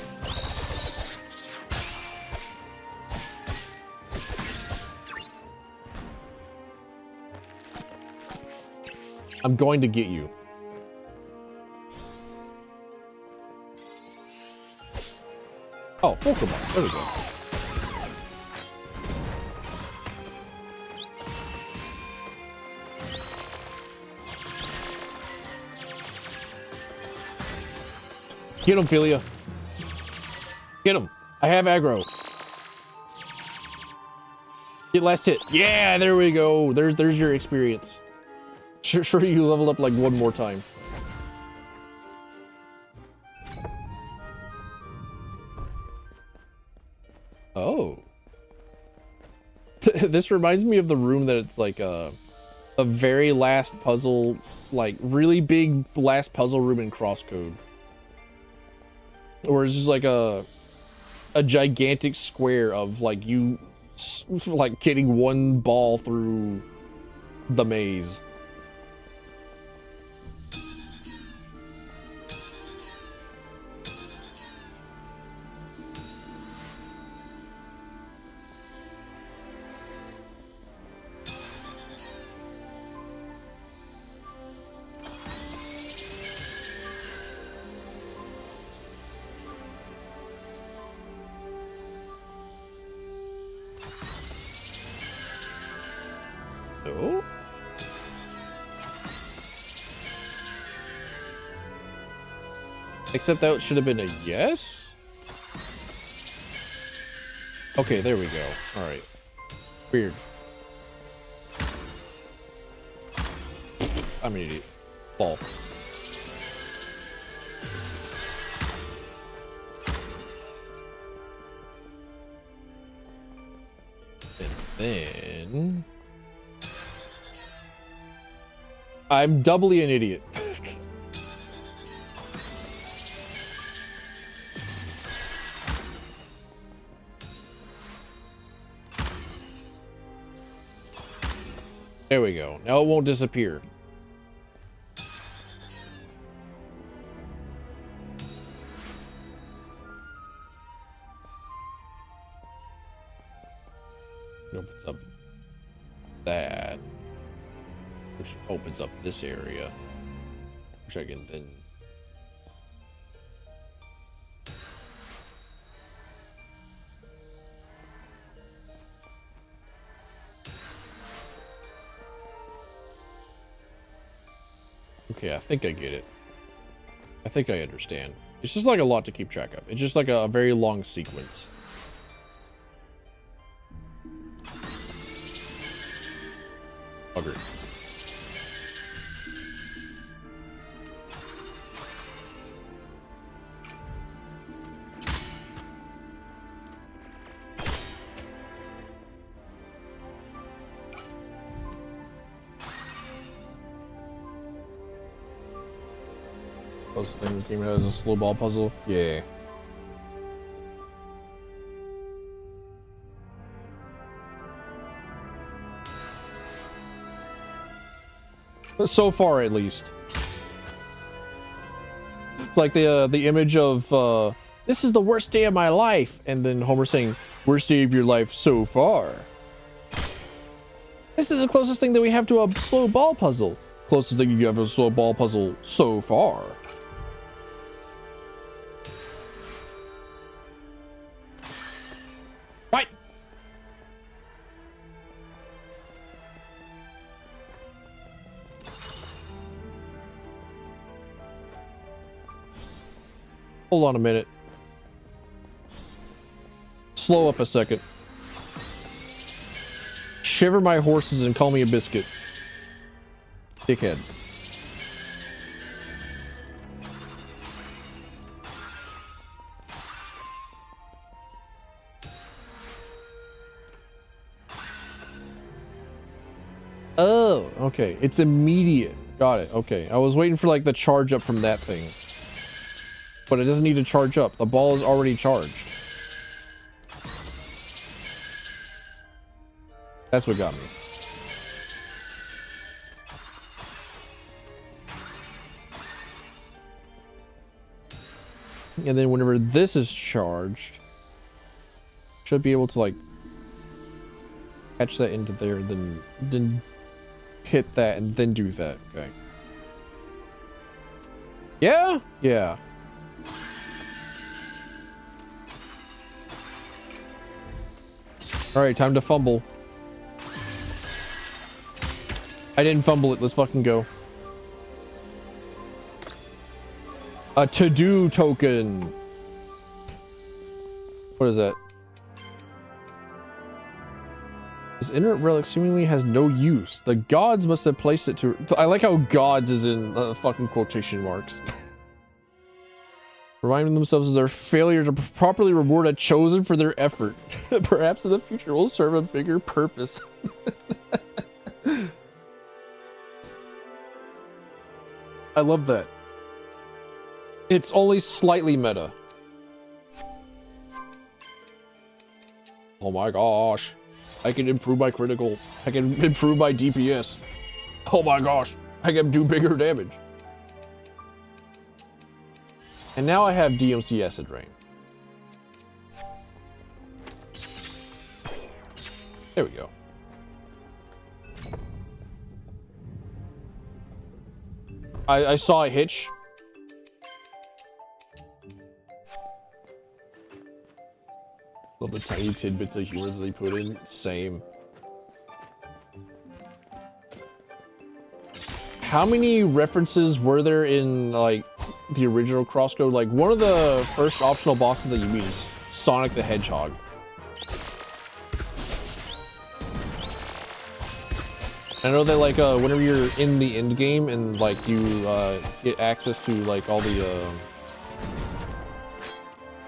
I'm going to get you. Oh, Pokemon. There we go. Get him, Philia. Get him. I have aggro. Get last hit. Yeah, there we go. There's your experience. Sure you leveled up like one more time. Oh. This reminds me of the room that it's like a very last puzzle, like really big last puzzle room in Crosscode. Or it's just like a gigantic square of like you like getting one ball through the maze. Oh. Except that should have been a yes? Okay, there we go. Alright. Weird. I'm an idiot. Ball. And then... I'm doubly an idiot. There we go. Now it won't disappear. Opens up that, which opens up this area, which I can then okay, I think I get it. I think I understand. It's just like a lot to keep track of. It's just like a very long sequence. Bugger. Closest thing this game has a slow ball puzzle. Yeah. So far, at least. It's like the image of this is the worst day of my life, and then Homer saying, "Worst day of your life so far." This is the closest thing that we have to a slow ball puzzle. Closest thing you have to a slow ball puzzle so far. Right. Hold on a minute. Slow up a second. Shiver my horses and call me a biscuit. Dickhead. Oh, okay. It's immediate. Got it. Okay. I was waiting for like the charge up from that thing. But it doesn't need to charge up. The ball is already charged. That's what got me. And then whenever this is charged, should be able to like catch that into there, then hit that and then do that. Okay. Yeah? Yeah. All right, time to fumble. I didn't fumble it. Let's fucking go. A to-do token. What is that? This inert relic seemingly has no use. The gods must have placed it to... I like how gods is in fucking quotation marks. Reminding themselves of their failure to properly reward a chosen for their effort. Perhaps in the future will serve a bigger purpose. I love that. It's only slightly meta. Oh my gosh. I can improve my critical. I can improve my DPS. Oh my gosh. I can do bigger damage. And now I have DMC Acid Rain. There we go. I saw a hitch. Love the tiny tidbits of humor that they put in. Same. How many references were there in like the original Crosscode? Like one of the first optional bosses that you meet is Sonic the Hedgehog. I know that like whenever you're in the end game and like you get access to like all the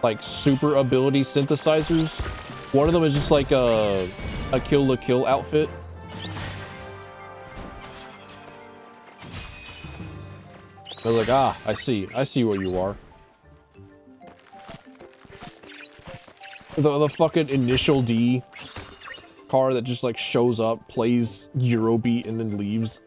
like super ability synthesizers, one of them is just like a kill to kill outfit. I was like, ah, I see where you are. The fucking Initial D car that just like shows up, plays Eurobeat, and then leaves.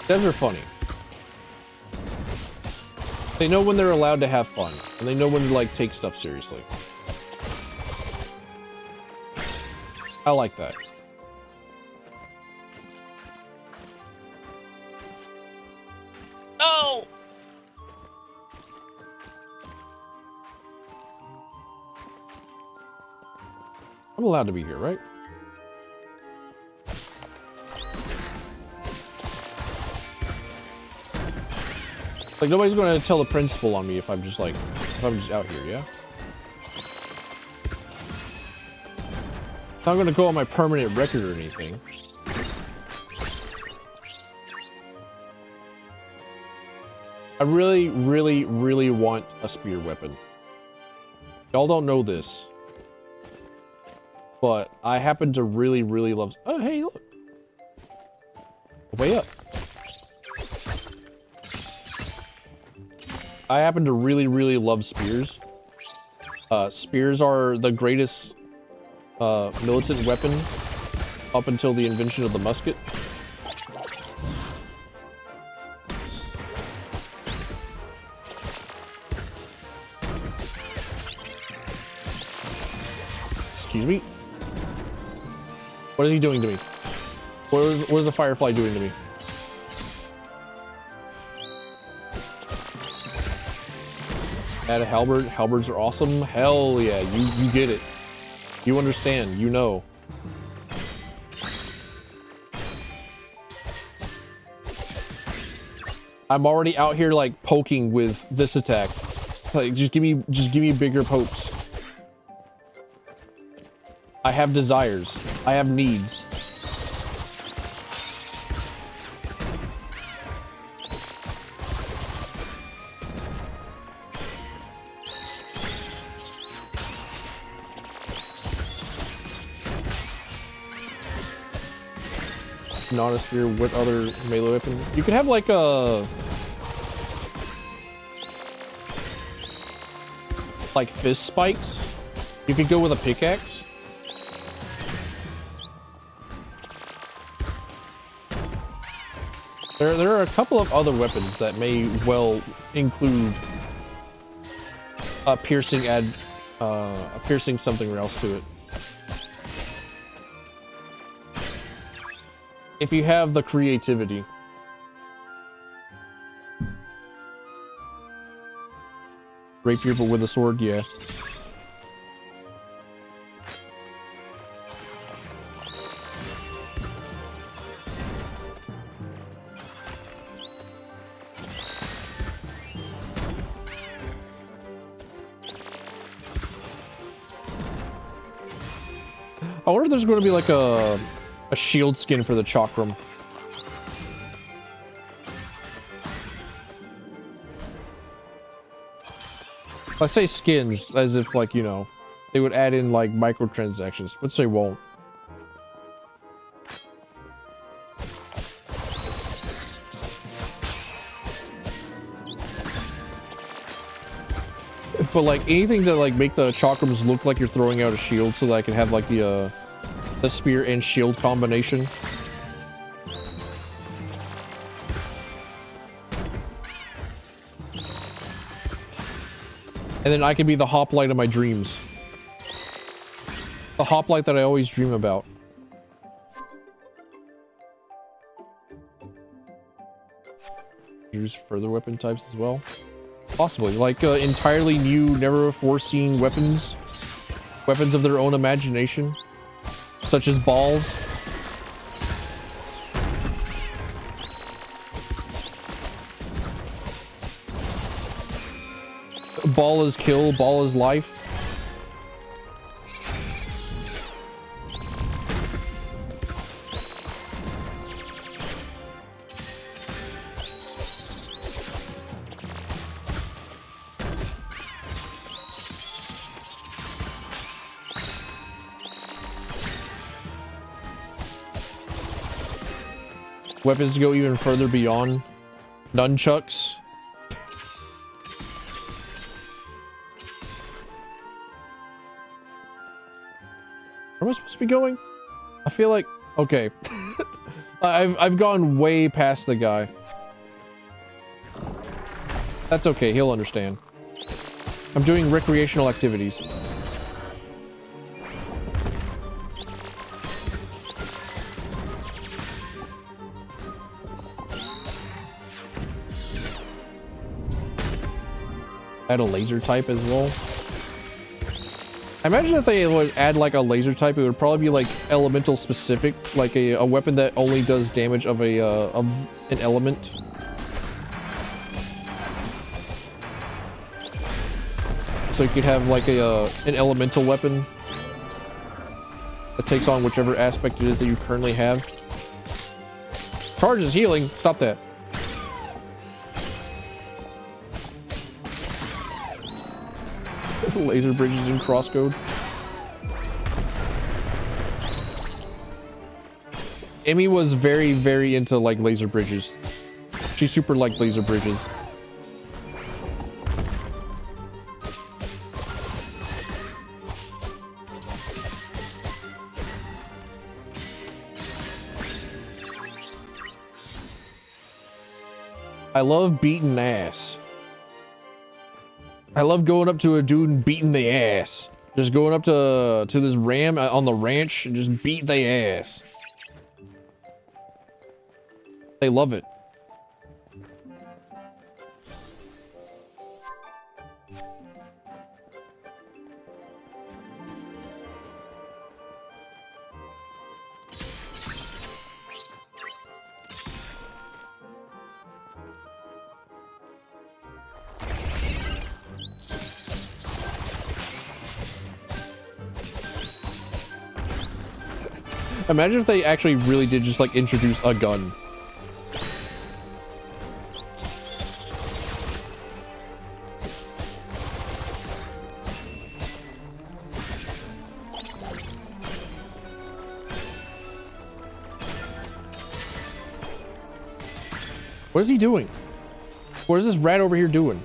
Devs are funny. They know when they're allowed to have fun, and they know when to like take stuff seriously. I like that. Oh! I'm allowed to be here, right? Like nobody's gonna tell the principal on me if I'm just like, if I'm just out here, yeah? It's not gonna go on my permanent record or anything. I really, really, really want a spear weapon. Y'all don't know this, but I happen to really, really love... Oh, hey, look. Way up. I happen to really, really love spears. Spears are the greatest militant weapon up until the invention of the musket. Excuse me? What is he doing to me? What is the firefly doing to me? Add a halberd. Halberds are awesome. Hell yeah, you get it. You understand. You know. I'm already out here like poking with this attack. Like just give me bigger pokes. I have desires. I have needs. Not a spear. What other melee weapon? You could have like a fist spikes. You could go with a pickaxe. There are a couple of other weapons that may well include a piercing something else to it. If you have the creativity. Rapier but with a sword, yeah. I wonder if there's going to be like a shield skin for the chakram. I say skins as if like, you know, they would add in like microtransactions, but they won't. But like anything that like make the chakrams look like you're throwing out a shield so that I can have like the spear and shield combination. And then I can be the hoplite of my dreams. The hoplite that I always dream about. Use further weapon types as well. Possibly. Like entirely new, never before seen weapons. Weapons of their own imagination. Such as balls. Ball is kill, ball is life. Weapons go even further beyond nunchucks. Where am I supposed to be going? I feel like... Okay. I've gone way past the guy. That's okay, he'll understand. I'm doing recreational activities. Add a laser type as well. I imagine if they would add like a laser type, it would probably be like elemental specific, like a weapon that only does damage of an element. So you could have like an elemental weapon that takes on whichever aspect it is that you currently have. Charges healing. Stop that. Laser bridges in crosscode. Emmy was very, very into like laser bridges. She super liked laser bridges. I love beating ass. I love going up to a dude and beating the ass. Just going up to this ram on the ranch and just beat the ass. They love it. Imagine if they actually really did just like introduce a gun. What is he doing? What is this rat over here doing?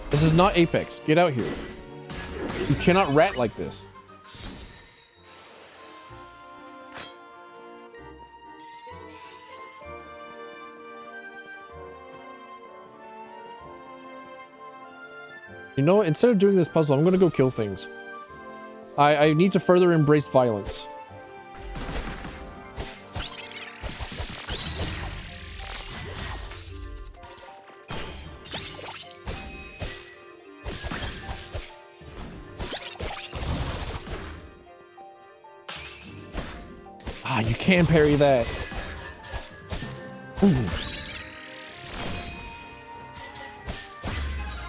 This is not Apex. Get out here. You cannot rat like this. You know what? Instead of doing this puzzle, I'm gonna go kill things. I need to further embrace violence. Ah, you can parry that. Ooh.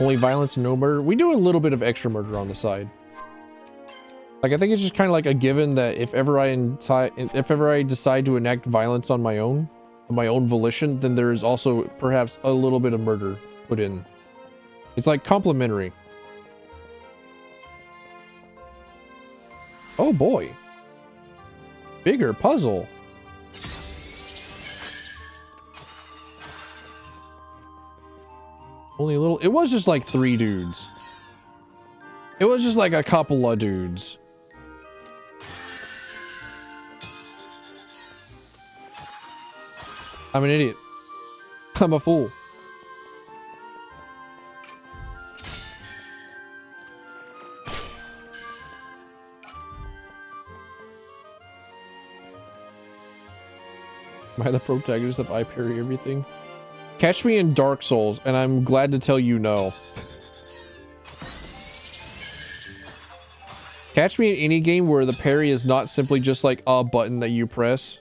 Only violence, no murder. We do a little bit of extra murder on the side. Like, I think it's just kind of like a given that if ever I decide to enact violence on my own volition, then there is also perhaps a little bit of murder put in. It's like complementary. Oh boy. Bigger puzzle. Only a little. It was just like 3 dudes. It was just like a couple of dudes. I'm an idiot. I'm a fool. Am I the protagonist if I parry everything? Catch me in Dark Souls, and I'm glad to tell you no. Catch me in any game where the parry is not simply just like a button that you press.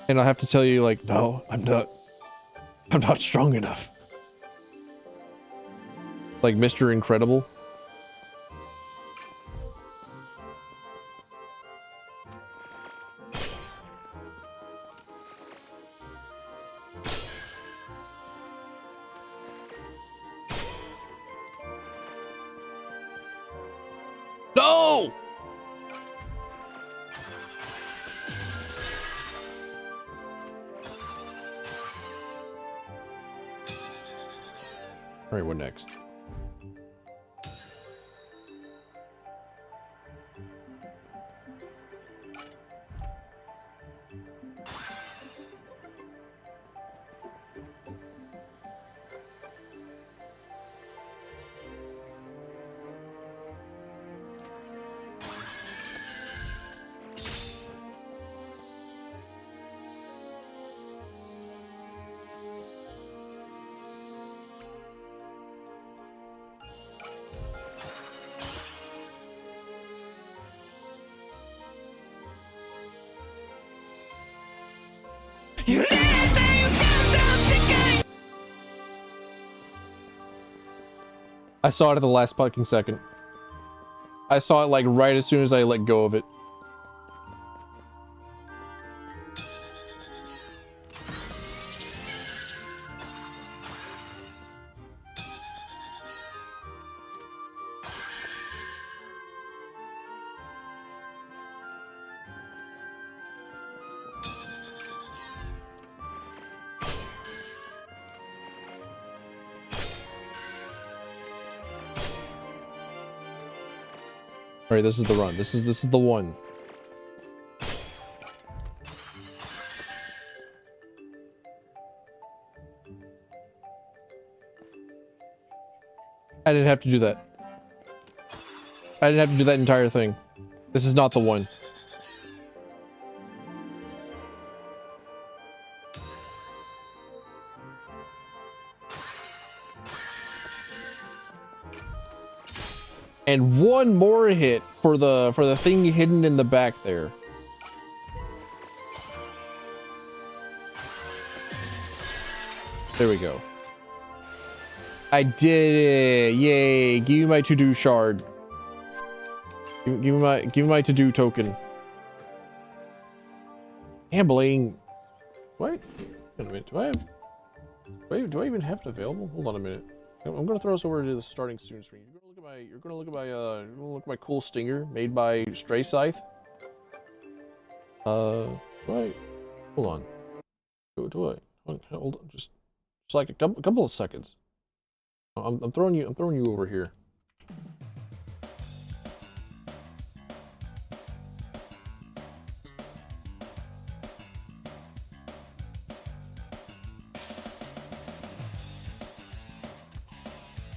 And I'll have to tell you like, no, I'm not strong enough. Like Mr. Incredible. No! All right, what next? I saw it at the last fucking second. I saw it like right as soon as I let go of it. All right, this is the run. This is the one. I didn't have to do that. I didn't have to do that entire thing. This is not the one. And one more hit for the thing hidden in the back there. There we go. I did it! Yay! Give me my to-do shard. Give me my to-do token. Gambling. Wait a minute. Do I even have it available? Hold on a minute. I'm gonna throw us over to the starting student screen. You're gonna look at my cool stinger made by Stray Scythe. Wait. Hold on. Do I? Hold on. Just like a couple of seconds. I'm throwing you over here.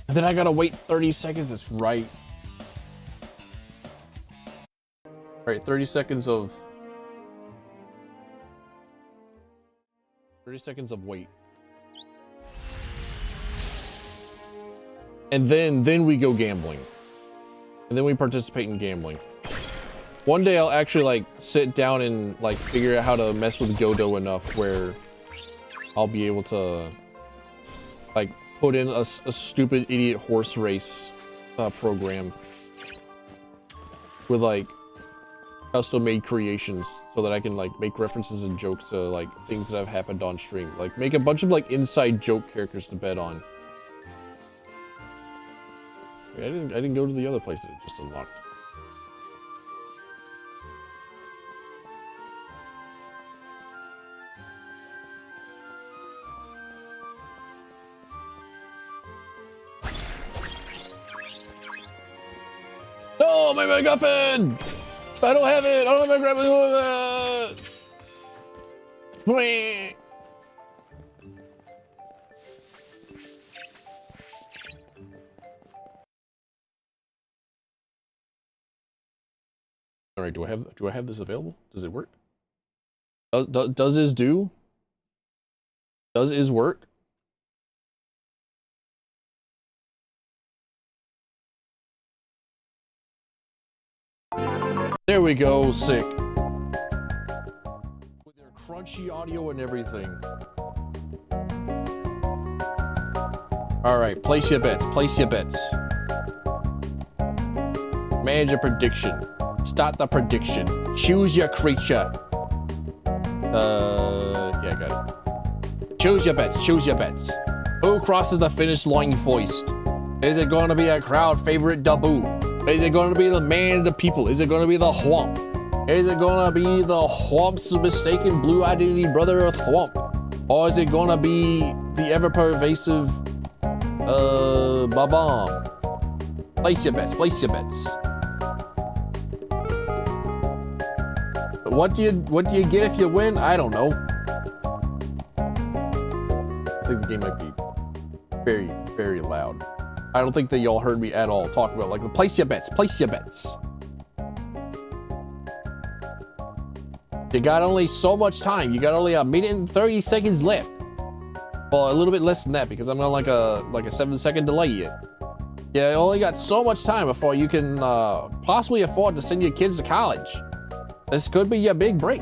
And then I gotta wait 30 seconds. That's right. All right, 30 seconds of wait. And then we go gambling. And then we participate in gambling. One day I'll actually like sit down and like figure out how to mess with Godo enough where I'll be able to like put in a stupid idiot horse race program with like custom made creations so that I can like make references and jokes to like things that have happened on stream. Like make a bunch of like inside joke characters to bet on. I didn't go to the other place that it just unlocked. No, my MacGuffin! I don't have it! I don't have my grappling hook! All right, do I have this available? Does it work? Does this do? Does is work? There we go, sick. With their crunchy audio and everything. All right, place your bets. Place your bets. Manage a prediction. Start the prediction. Choose your creature. Yeah, got it. Choose your bets. Choose your bets. Who crosses the finish line first? Is it going to be a crowd favorite Dabu? Is it going to be the man of the people? Is it going to be the Whomp? Is it going to be the Whomp's mistaken blue identity brother of Thwomp? Or is it going to be the ever-pervasive, Babam? Place your bets. Place your bets. What do you get if you win? I don't know. I think the game might be very, very loud. I don't think that y'all heard me at all talk about like the place your bets, place your bets. You got only so much time. You got only 1 minute and 30 seconds left. Well, a little bit less than that because I'm on like a 7-second delay yet. Yeah, you only got so much time before you can possibly afford to send your kids to college. This could be your big break.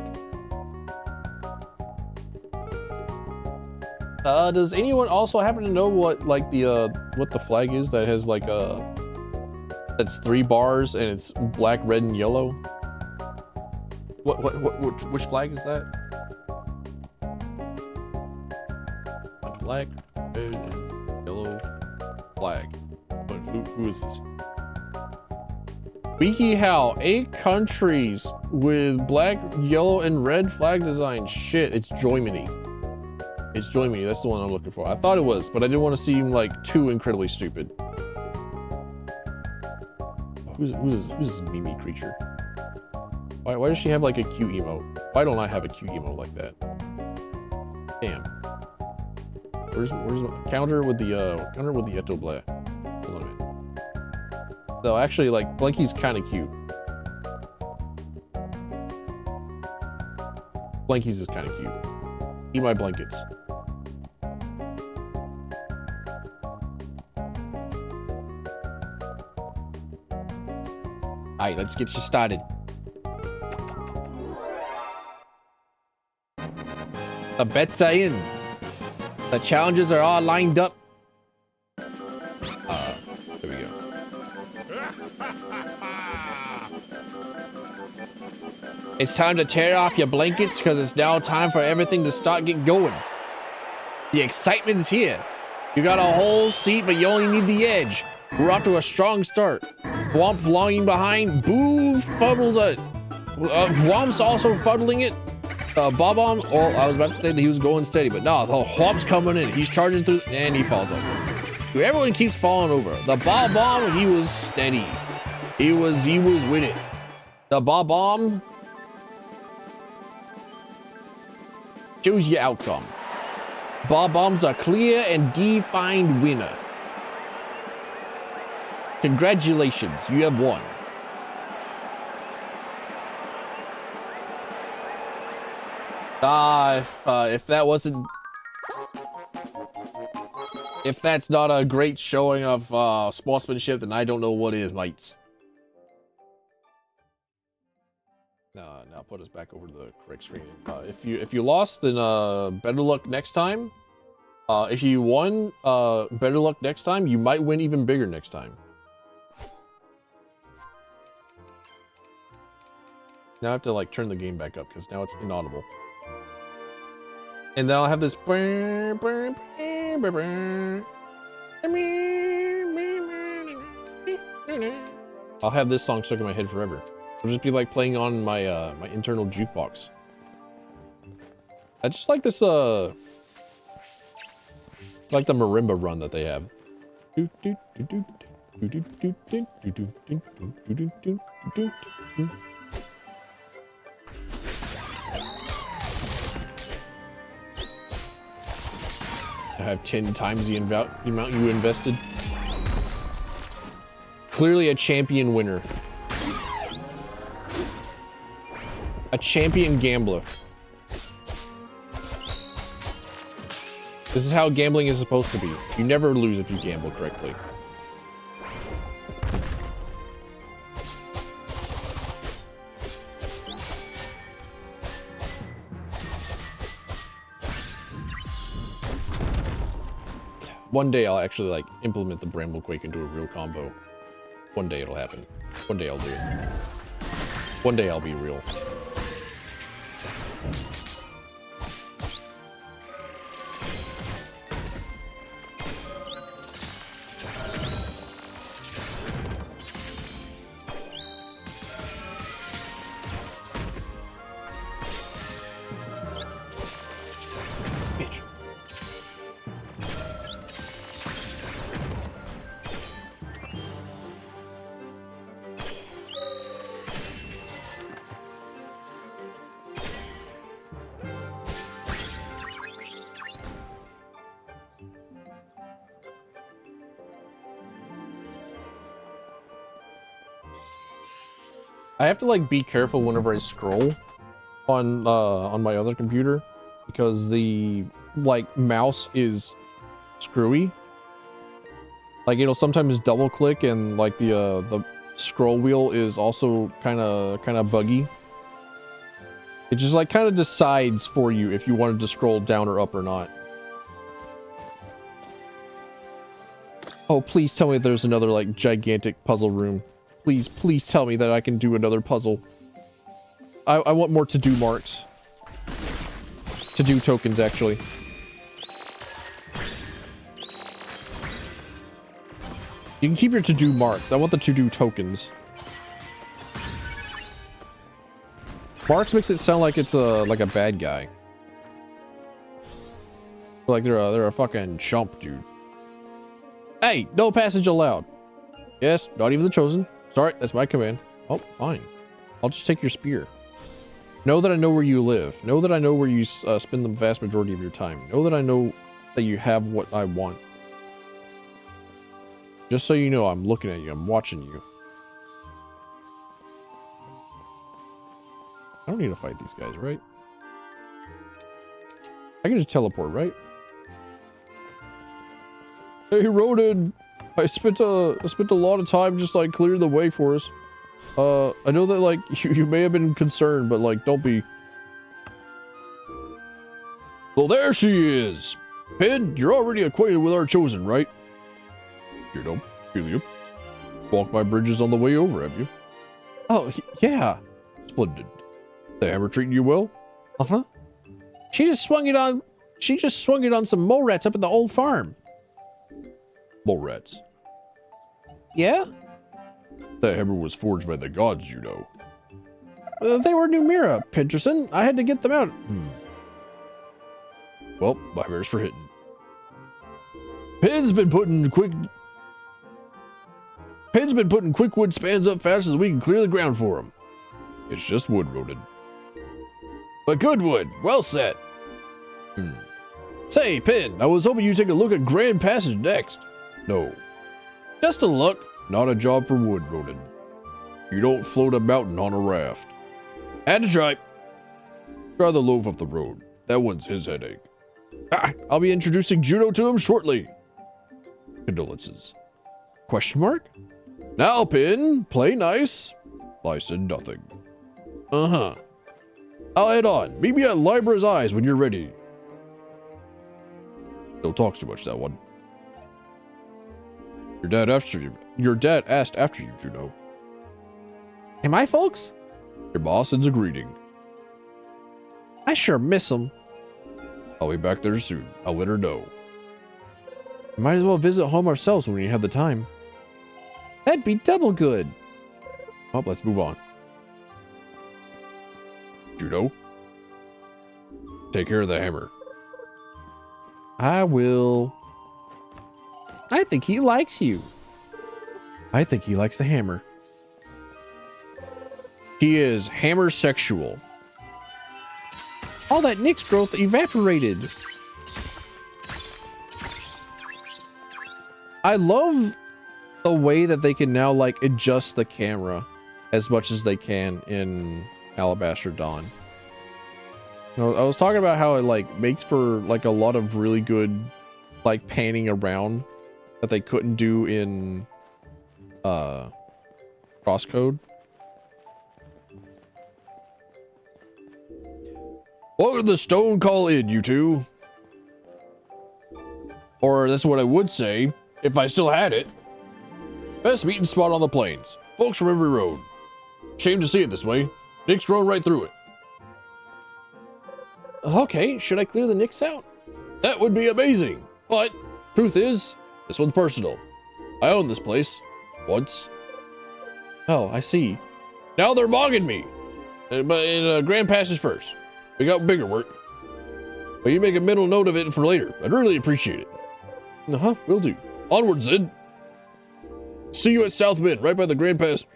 Does anyone also happen to know what like the flag is that has like that's 3 bars and it's black, red, and yellow? Which flag is that? A black, red, and yellow flag. Who is this? WikiHow, 8 countries with black, yellow, and red flag design. Shit, it's Germany. It's Germany. That's the one I'm looking for. I thought it was, but I didn't want to seem like too incredibly stupid. Oh Who's this Mimi creature? Why does she have like a cute emote? Why don't I have a cute emote like that? Damn. Where's counter with the Etobla? Hold on a minute. So actually, like, Blanky's kind of cute. Blanky's is kind of cute. Eat my blankets. Alright, let's get you started. The bets are in. The challenges are all lined up. There we go. It's time to tear off your blankets because it's now time for everything to start getting going. The excitement's here. You got a whole seat, but you only need the edge. We're off to a strong start. Womp belonging behind. Boo fuddled it. Womp's also fuddling it. Bob-omb, well, I was about to say that he was going steady, but no, the Whomp's coming in. He's charging through, and he falls over. Dude, everyone keeps falling over. The Bob-omb, he was steady. He was with it. The Bob-omb shows you outcome. Bob-omb's a clear and defined winner. Congratulations, you have won. If that wasn't... If that's not a great showing of sportsmanship, then I don't know what is, mates. Now put us back over to the correct screen. If you lost, then better luck next time. If you won, better luck next time. You might win even bigger next time. Now I have to like turn the game back up because now it's inaudible. And then I'll have this. I'll have this song stuck in my head forever. It'll just be like playing on my my internal jukebox. I just like this like the marimba run that they have. I have 10 times the amount you invested. Clearly a champion winner. A champion gambler. This is how gambling is supposed to be. You never lose if you gamble correctly. One day I'll actually like implement the Bramblequake into a real combo. One day it'll happen. One day I'll do it. One day I'll be real. I have to like be careful whenever I scroll on my other computer because the like mouse is screwy. Like it'll sometimes double click and like the scroll wheel is also kind of buggy. It just like kind of decides for you if you wanted to scroll down or up or not. Oh, please tell me there's another like gigantic puzzle room. Please tell me that I can do another puzzle. I want more to-do marks. To-do tokens, actually. You can keep your to-do marks. I want the to-do tokens. Marks makes it sound like it's like a bad guy. Like they're a fucking chump, dude. Hey, no passage allowed. Yes, not even the chosen. Sorry, that's my command. Oh, fine. I'll just take your spear. Know that I know where you live. Know that I know where you spend the vast majority of your time. Know that I know that you have what I want. Just so you know, I'm looking at you. I'm watching you. I don't need to fight these guys, right? I can just teleport, right? Hey, Ronan! I spent a lot of time just like clearing the way for us. I know that like you may have been concerned, but like don't be. Well, there she is. Pin, you're already acquainted with our chosen, right? You know, Helium. Walked my bridges on the way over, have you? Oh, yeah. Splendid. The hammer treating you well? Uh-huh. She just swung it on some mole rats up at the old farm. Mole rats? Yeah? That hammer was forged by the gods, you know. They were Numira, Pinterson. I had to get them out. Well, my hammer's for hitting. Pin's been putting quick wood spans up fast as we can clear the ground for them. It's just wood, Ronan. But good wood. Well set. Say, Pin, I was hoping you'd take a look at Grand Passage next. No. Just a look. Not a job for wood, Ronan. You don't float a mountain on a raft. Had to try. Try the loaf up the road. That one's his headache. I'll be introducing Juno to him shortly. Condolences. Question mark? Now, Pin, play nice. I said nothing. Uh-huh. I'll head on. Meet me at Libra's Eyes when you're ready. Don't talk too much, that one. Your dad asked after you, Juno. Am I, folks? Your boss sends a greeting. I sure miss him. I'll be back there soon. I'll let her know. Might as well visit home ourselves when we have the time. That'd be double good. Oh, let's move on. Juno, take care of the hammer. I will. I think he likes you. I think he likes the hammer. He is hammer sexual. All that Nick's growth evaporated. I love the way that they can now like adjust the camera as much as they can in Alabaster Dawn. You know, I was talking about how it like makes for like a lot of really good like panning around that they couldn't do in Crosscode. Welcome to the Stone Call Inn, you two. Or that's what I would say if I still had it. Best meeting spot on the plains. Folks from every road. Shame to see it this way. Nick's grown right through it. Okay, should I clear the Nicks out? That would be amazing. But, truth is, this one's personal. I owned this place. Once. Oh, I see. Now they're mogging me. But in Grand Passage first. We got bigger work. But you make a mental note of it for later. I'd really appreciate it. Uh-huh, will do. Onward, Zed. See you at South Bend, right by the Grand Passage.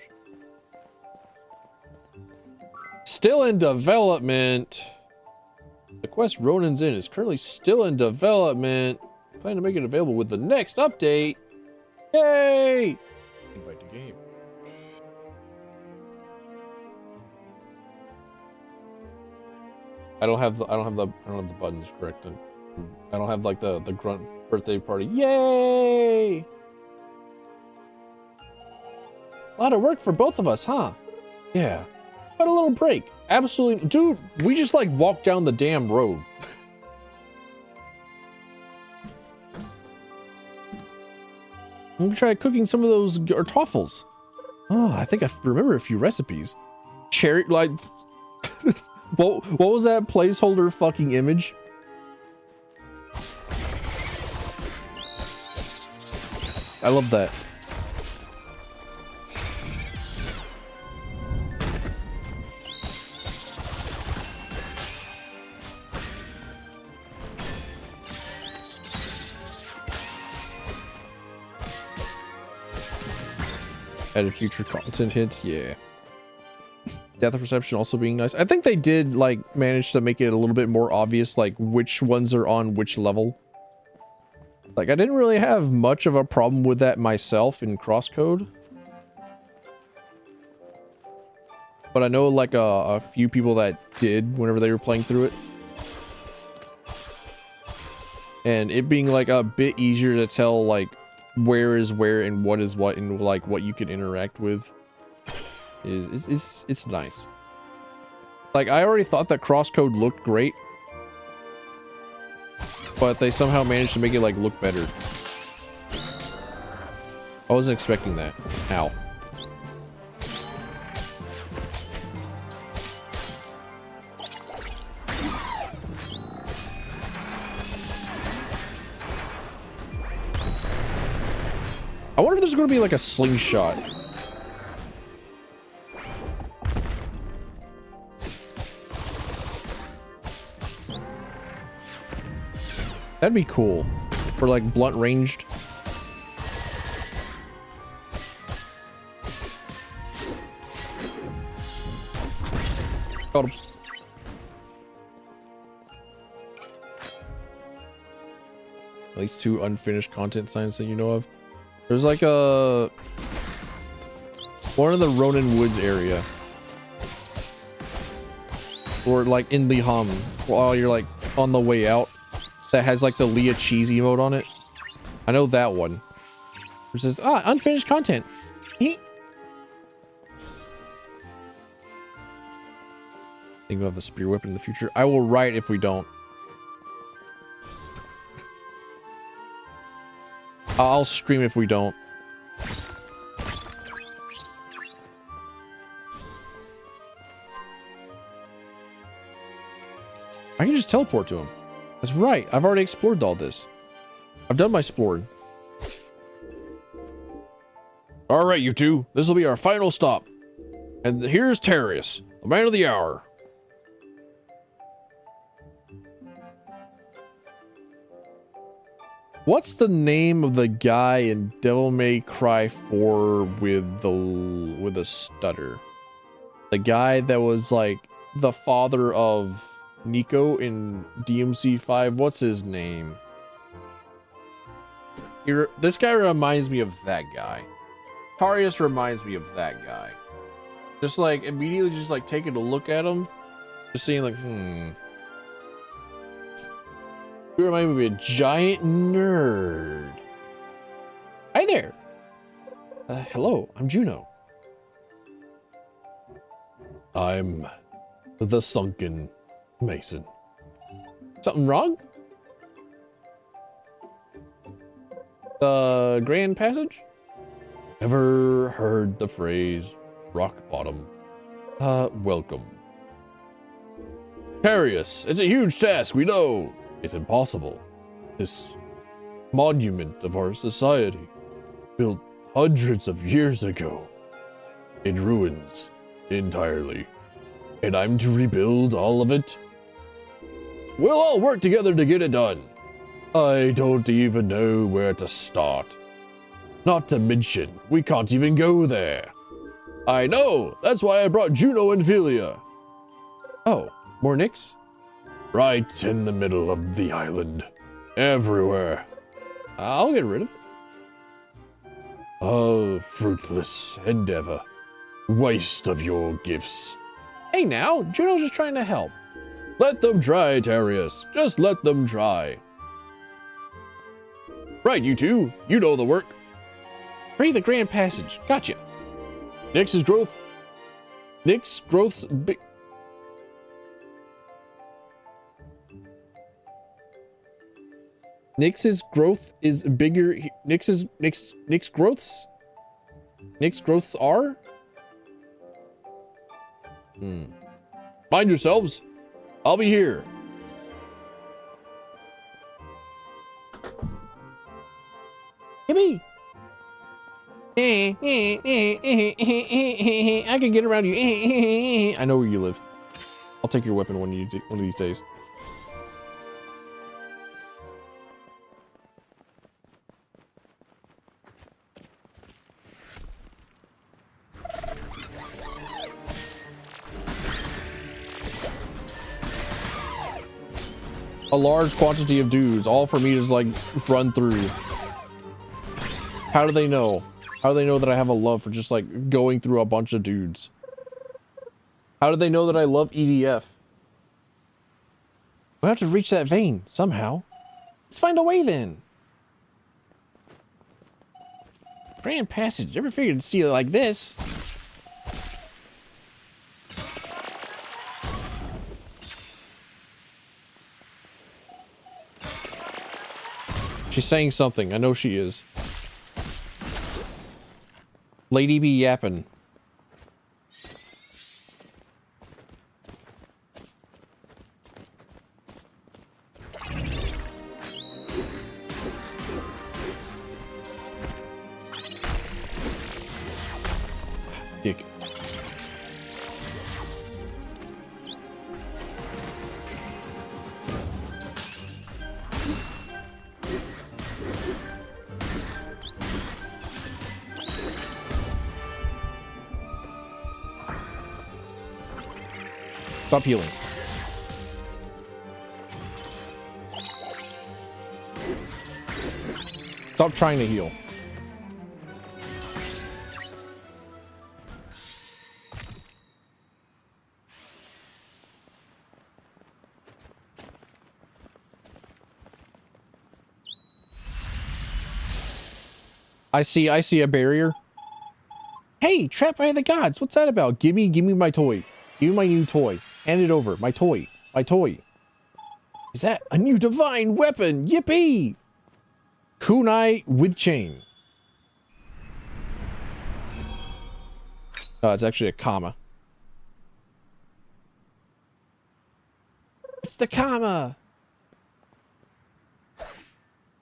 Still in development. The quest Ronan's in is currently still in development. Plan to make it available with the next update. Yay! Invite to game. I don't have the buttons correct. I don't have like the grunt birthday party. Yay! A lot of work for both of us, huh? Yeah. But a little break. Absolutely. Dude, we just like walked down the damn road. I'm gonna try cooking some of those toffels. Oh, I think I remember a few recipes. Cherry, like, what was that placeholder fucking image? I love that. Added future content hints, yeah. Depth perception also being nice. I think they did like manage to make it a little bit more obvious, like which ones are on which level. Like I didn't really have much of a problem with that myself in crosscode. But I know like a few people that did whenever they were playing through it. And it being like a bit easier to tell like where is where and what is what and like what you can interact with is it's nice. Like I already thought that crosscode looked great, but they somehow managed to make it like look better. I wasn't expecting that. Ow. I wonder if there's going to be like a slingshot. That'd be cool. For like blunt ranged. Got him. At least 2 unfinished content signs that you know of. There's like a one in the Ronin Woods area, or like in the hum while you're like on the way out, that has like the Leah cheese emote on it. I know that one. It says unfinished content. Think we'll have a spear weapon in the future. I will write if we don't. I'll stream if we don't. I can just teleport to him. That's right. I've already explored all this. I've done my exploring. All right, you two. This will be our final stop. And here's Terrius, the man of the hour. What's the name of the guy in Devil May Cry 4 with the stutter? The guy that was like the father of Nico in DMC 5. What's his name? This guy reminds me of that guy. Tarius reminds me of that guy. Just like immediately just like taking a look at him. Just seeing like, You remind me of a giant nerd. Hi there. Hello, I'm Juno. I'm the Sunken Mason. Something wrong? The Grand Passage? Ever heard the phrase rock bottom? Welcome. Carius, it's a huge task, we know. It's impossible. This monument of our society, built hundreds of years ago, in ruins entirely. And I'm to rebuild all of it? We'll all work together to get it done. I don't even know where to start. Not to mention, we can't even go there. I know, that's why I brought Juno and Philia. Oh, more Nyx? Right in the middle of the island. Everywhere. I'll get rid of it. Oh, fruitless endeavor. Waste of your gifts. Hey now, Juno's just trying to help. Let them try, Terrius. Just let them try. Right, you two. You know the work. Free the Grand Passage. Gotcha. Nyx's growth. Nyx's growth's big. Nyx's growth is bigger. Nyx growths? Nyx growths are? Mind yourselves. I'll be here. Yippee! I can get around you. I know where you live. I'll take your weapon one of these days. a large quantity of dudes, all for me to just like run through. How do they know? How do they know that I have a love for just like going through a bunch of dudes? How do they know that I love EDF? We'll have to reach that vein somehow. Let's find a way then. Grand Passage. Never figured to see it like this. She's saying something. I know she is. Lady be yapping. Dick. Stop healing. Stop trying to heal. I see a barrier. Hey, trapped by the gods. What's that about? Give me my toy. Give me my new toy. Hand it over. My toy. My toy. Is that a new divine weapon? Yippee! Kunai with chain. Oh, it's actually a comma. It's the comma.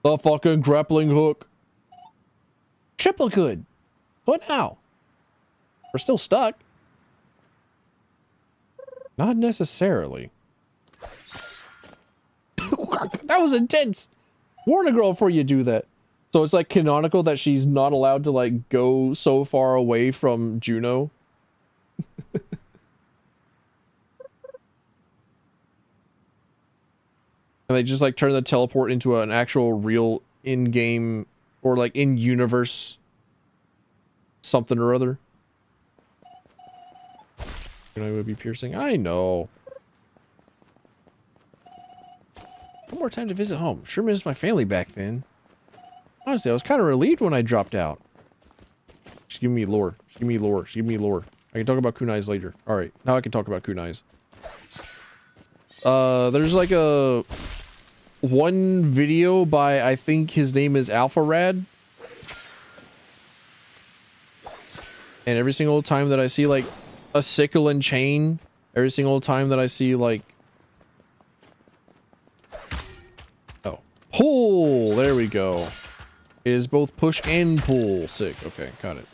The fucking grappling hook. Triple good. What now? We're still stuck. Not necessarily. That was intense. Warn a girl before you do that. So it's like canonical that she's not allowed to like go so far away from Juno. And they just like turn the teleport into an actual real in-game or like in-universe something or other. I would be piercing. I know. One more time to visit home. Sure missed my family back then. Honestly, I was kind of relieved when I dropped out. She's giving me lore. She's giving me lore. She's giving me lore. I can talk about kunais later. Alright, now I can talk about kunais. There's like a... one video by, I think his name is AlphaRad. And every single time that I see like a sickle and chain, every single time that I see like... oh. Pull! There we go. It is both push and pull. Sick. Okay, got it.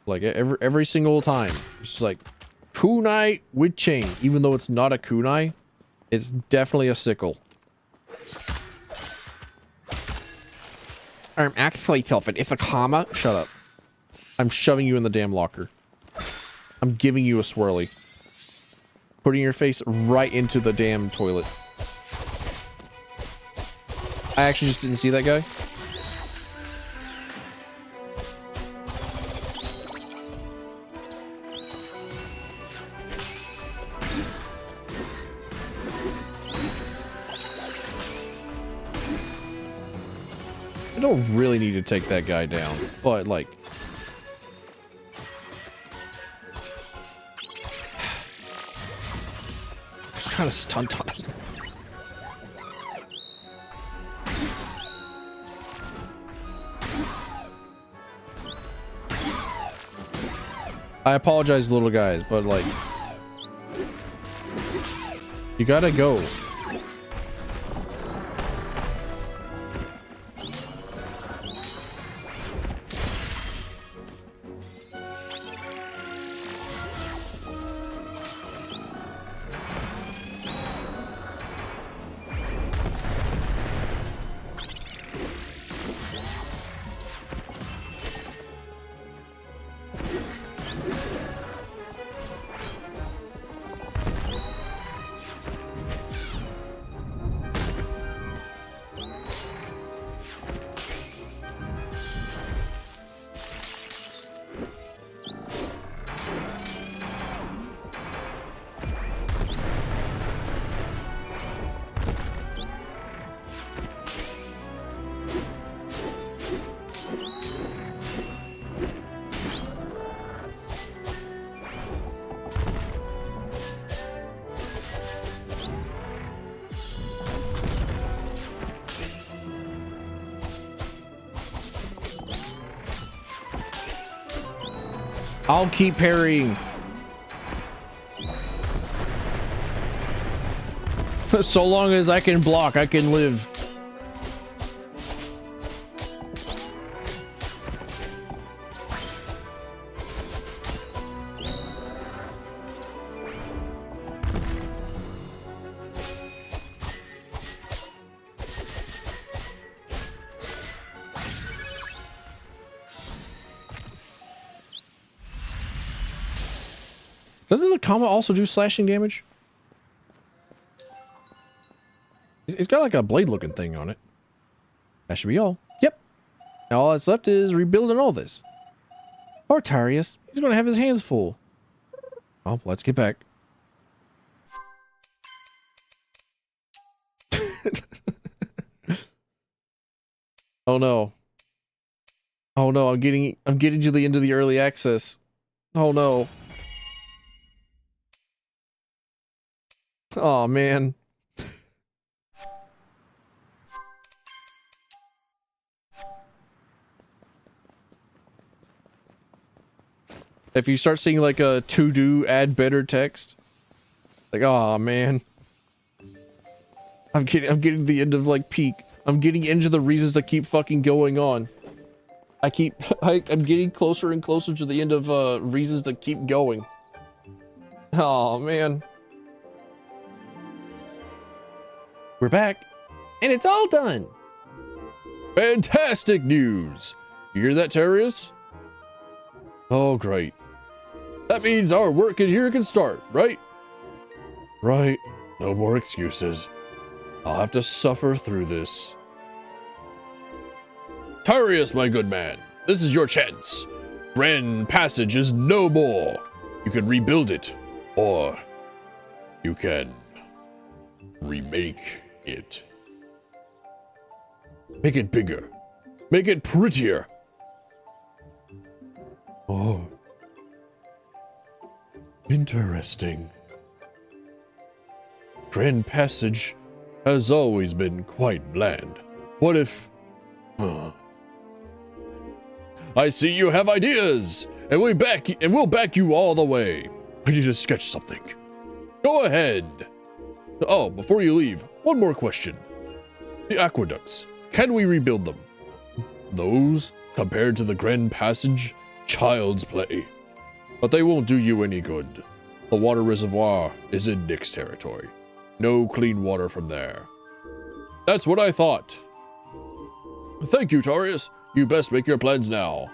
Like every single time. It's just like kunai with chain. Even though it's not a kunai, it's definitely a sickle. I'm actually Telfin. It's a comma. Shut up. I'm shoving you in the damn locker. I'm giving you a swirly. Putting your face right into the damn toilet. I actually just didn't see that guy. I don't really need to take that guy down, but like... I was trying to stunt on him. I apologize, little guys, but like... you gotta go. I'll keep parrying. So long as I can block, I can live. Doesn't the comma also do slashing damage? It's got like a blade looking thing on it. That should be all. Yep. Now all that's left is rebuilding all this. Poor Tarius. He's going to have his hands full. Well, let's get back. Oh no. Oh no, I'm getting to the end of the early access. Oh no. Oh man. If you start seeing like a to-do add better text, like, oh man. I'm getting to the end of like peak. I'm getting into the reasons to keep fucking going on. I'm getting closer and closer to the end of reasons to keep going. Oh man. We're back, and it's all done. Fantastic news! You hear that, Tarius? Oh, great. That means our work in here can start, right? Right. No more excuses. I'll have to suffer through this. Tarius, my good man, this is your chance. Grand Passage is no more. You can rebuild it, or you can remake it. Make it bigger. Make it prettier. Oh. Interesting. Grand Passage has always been quite bland. What if... I see you have ideas, and we'll back you all the way. I need to sketch something. Go ahead. Oh, before you leave, one more question. The aqueducts, can we rebuild them? Those, compared to the Grand Passage, child's play. But they won't do you any good. The water reservoir is in Nick's territory. No clean water from there. That's what I thought. Thank you, Tarius. You best make your plans now.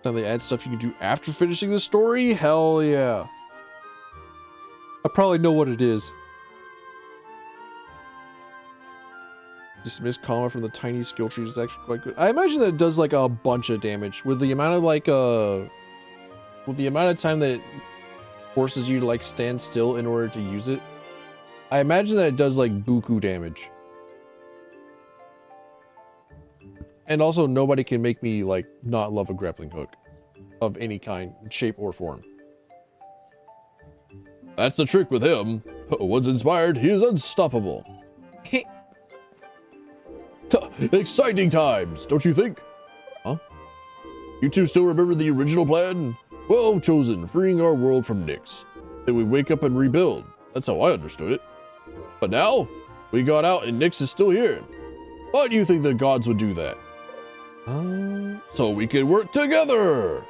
Now they add stuff you can do after finishing the story? Hell yeah. I probably know what it is. Dismiss comma from the tiny skill tree is actually quite good. I imagine that it does like a bunch of damage with the amount of like with the amount of time that it forces you to like stand still in order to use it. I imagine that it does like buku damage. And also nobody can make me like not love a grappling hook of any kind, shape or form. That's the trick with him. Once inspired, he is unstoppable. Exciting times, don't you think? Huh? You two still remember the original plan? Well chosen, freeing our world from Nyx. Then we wake up and rebuild. That's how I understood it. But now, we got out and Nyx is still here. Why do you think the gods would do that? So we can work together!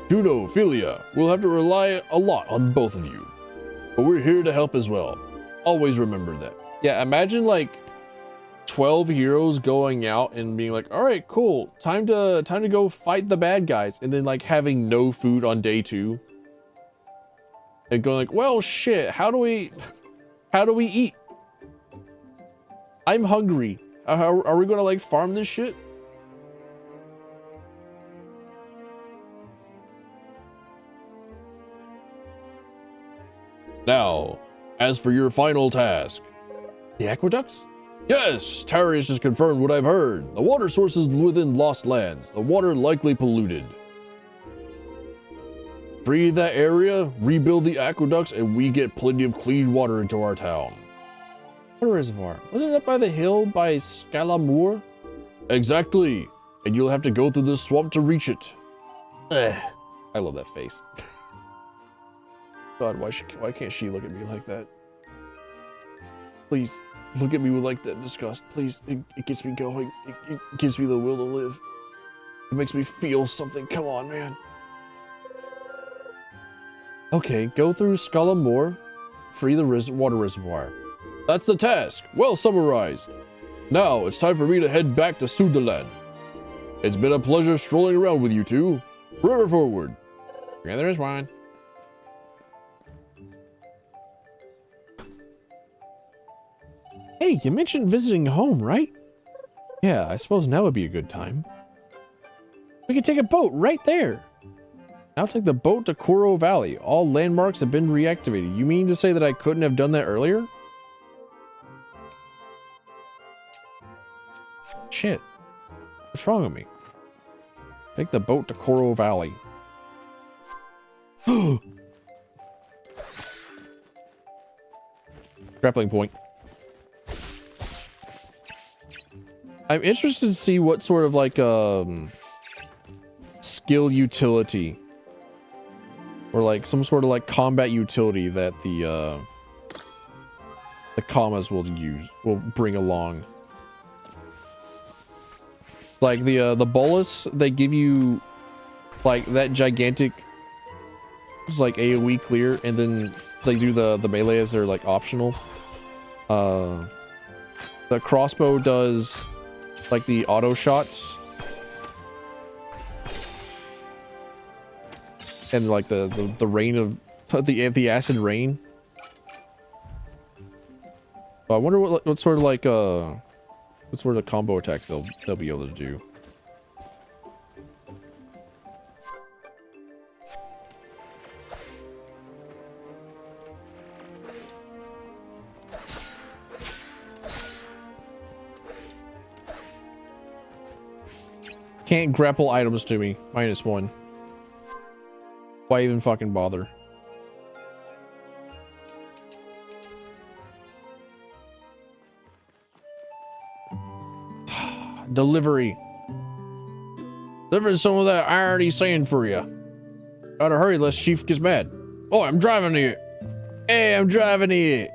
Juno, Philia, we'll have to rely a lot on both of you. But we're here to help as well. Always remember that. Yeah, imagine like 12 heroes going out and being like, all right, cool, time to go fight the bad guys, and then like having no food on day 2 and going like, well shit, how do we eat? I'm hungry. Are we gonna like farm this shit? Now, as for your final task. The aqueducts? Yes, Tarius has confirmed what I've heard. The water source is within Lost Lands. The water likely polluted. Free that area, rebuild the aqueducts, and we get plenty of clean water into our town. Water reservoir. Wasn't it up by the hill by Scalamour? Exactly. and you'll have to go through the swamp to reach it. Ugh. I love that face. God, why can't she look at me like that? Please, look at me with like that disgust. Please, it gets me going. It gives me the will to live. It makes me feel something. Come on, man. Okay, go through Skull Moor, free the water reservoir. That's the task. Well summarized. Now, it's time for me to head back to Sudaland. It's been a pleasure strolling around with you two. Forever forward. Yeah, there is one. Hey, you mentioned visiting home, right? Yeah, I suppose now would be a good time. We could take a boat right there. Now take the boat to Koro Valley. All landmarks have been reactivated. You mean to say that I couldn't have done that earlier? Shit. What's wrong with me? Take the boat to Koro Valley. Grappling point. I'm interested to see what sort of like skill utility or like some sort of like combat utility that the commas will bring along. Like the bolus, they give you like that gigantic, it's like AoE clear, and then they do the melee as their like optional. The crossbow does like the auto shots, and like the rain of the acid rain. So I wonder what sort of like what sort of combo attacks they'll be able to do. Can't grapple items to me. -1. Why even fucking bother? Delivery. Delivering some of that irony saying for you. Gotta hurry lest Chief gets mad. Oh, I'm driving it. Hey, I'm driving it.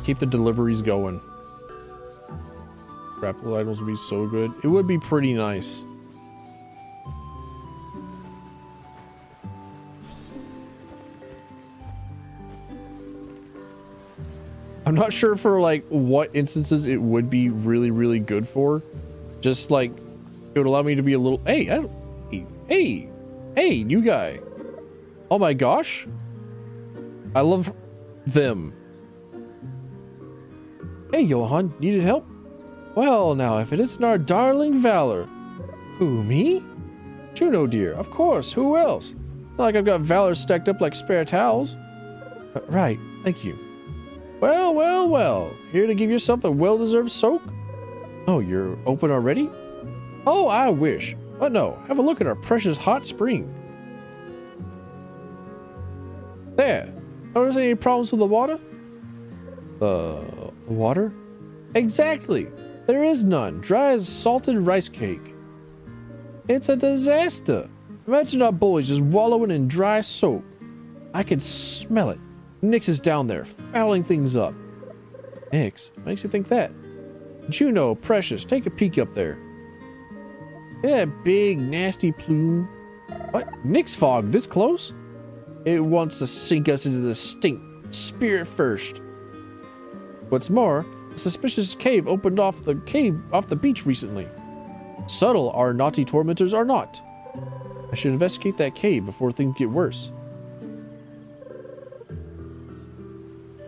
Keep the deliveries going. Grapple items would be so good. It would be pretty nice. I'm not sure for like what instances it would be really, really good for. Just like it would allow me to be a little. Hey, hey, new guy. Oh my gosh. I love them. Hey, Johan, needed help? Well, now, if it isn't our darling Valor. Who, me? Juno, dear, of course, who else? Not like I've got Valor stacked up like spare towels. Right, thank you. Well, well, well, here to give yourself a well-deserved soak? Oh, you're open already? Oh, I wish. But no, have a look at our precious hot spring. There. Notice any problems with the water? Water? Exactly. There is none. Dry as salted rice cake. It's a disaster. Imagine our boys just wallowing in dry soap. I can smell it. Nyx is down there, fouling things up. Nyx? What makes you think that? Juno, precious, take a peek up there. Yeah, big, nasty plume. What? Nyx fog this close? It wants to sink us into the stink. Spirit first. What's more, a suspicious cave opened off the beach recently. Subtle our naughty tormentors are not. I should investigate that cave before things get worse.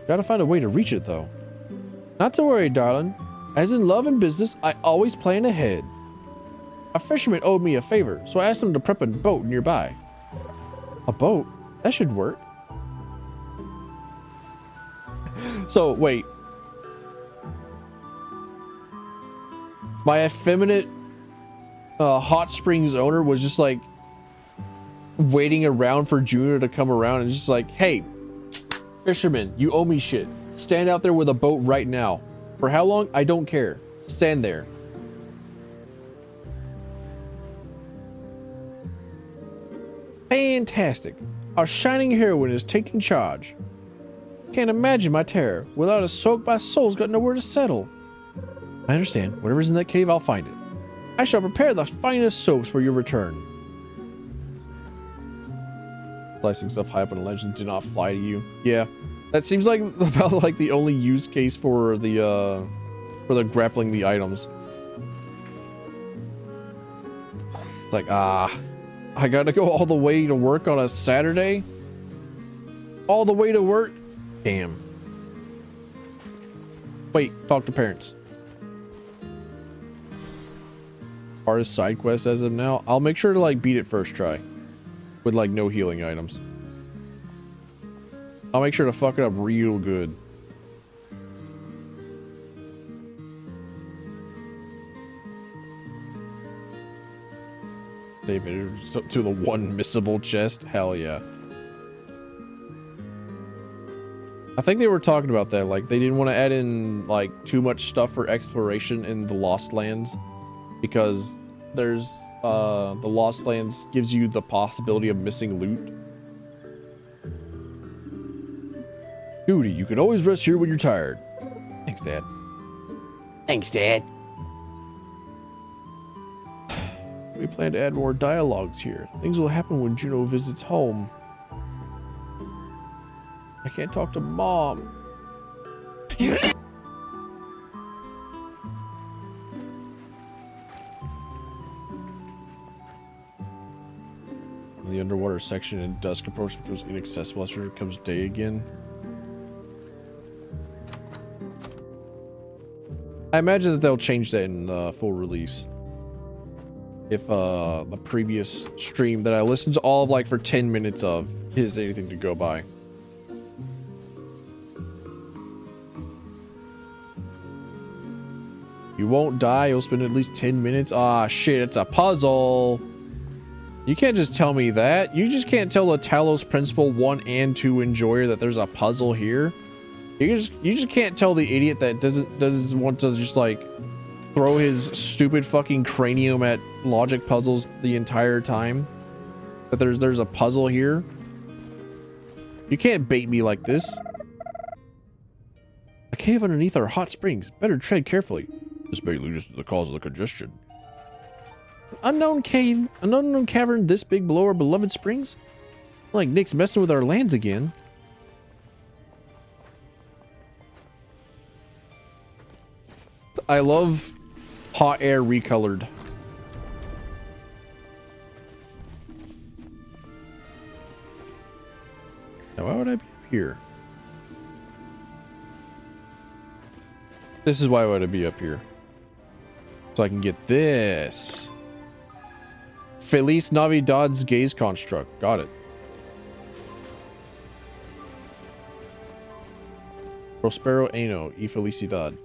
Gotta find a way to reach it though. Not to worry, darling. As in love and business, I always plan ahead. A fisherman owed me a favor, so I asked him to prep a boat nearby. A boat? That should work. So, wait. My effeminate hot springs owner was just like waiting around for Junior to come around and just like, hey, fisherman, you owe me shit. Stand out there with a boat right now. For how long? I don't care. Stand there. Fantastic. Our shining heroine is taking charge. Can't imagine my terror. Without a soak, my soul's got nowhere to settle. I understand. Whatever's in that cave, I'll find it. I shall prepare the finest soaps for your return. Slicing stuff high up on a legend did not fly to you. Yeah. That seems like about like the only use case for the grappling the items. It's like, I gotta go all the way to work on a Saturday? All the way to work? Damn. Wait, talk to parents. Hardest side quest as of now. I'll make sure to like beat it first try. With like no healing items. I'll make sure to fuck it up real good. David to the one missable chest. Hell yeah. I think they were talking about that. Like they didn't want to add in like too much stuff for exploration in the Lost Lands because there's the Lost Lands gives you the possibility of missing loot. Duty, you can always rest here when you're tired. Thanks, Dad. Thanks, Dad. We plan to add more dialogues here. Things will happen when Juno visits home. I can't talk to Mom. In the underwater section and dusk approach becomes inaccessible after it becomes day again. I imagine that they'll change that in full release. If the previous stream that I listened to all of like for 10 minutes of is anything to go by. You won't die, you'll spend at least 10 minutes. Ah, shit, it's a puzzle. You can't just tell me that. You just can't tell the Talos Principal 1 and 2 enjoyer that there's a puzzle here. You just can't tell the idiot that doesn't want to just like throw his stupid fucking cranium at logic puzzles the entire time that there's a puzzle here. You can't bait me like this. A cave underneath our hot springs. Better tread carefully. This may lead us to the cause of the congestion. Unknown cave, an unknown cavern this big below our beloved springs? Like Nick's messing with our lands again. I love hot air recolored. Now why would I be up here? This is why would I be up here. So I can get this. Feliz Navidad's gaze construct. Got it. Prospero Ano y Felicidad.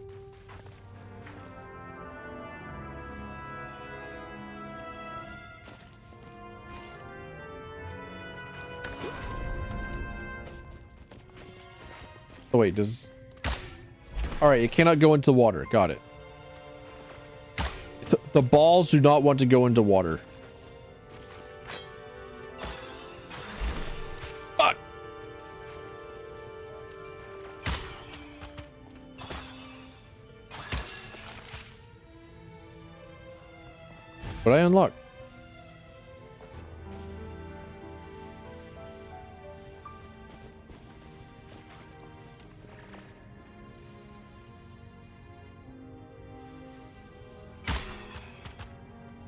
Oh wait, does... Alright, it cannot go into water. Got it. The balls do not want to go into water. Fuck! What I unlock?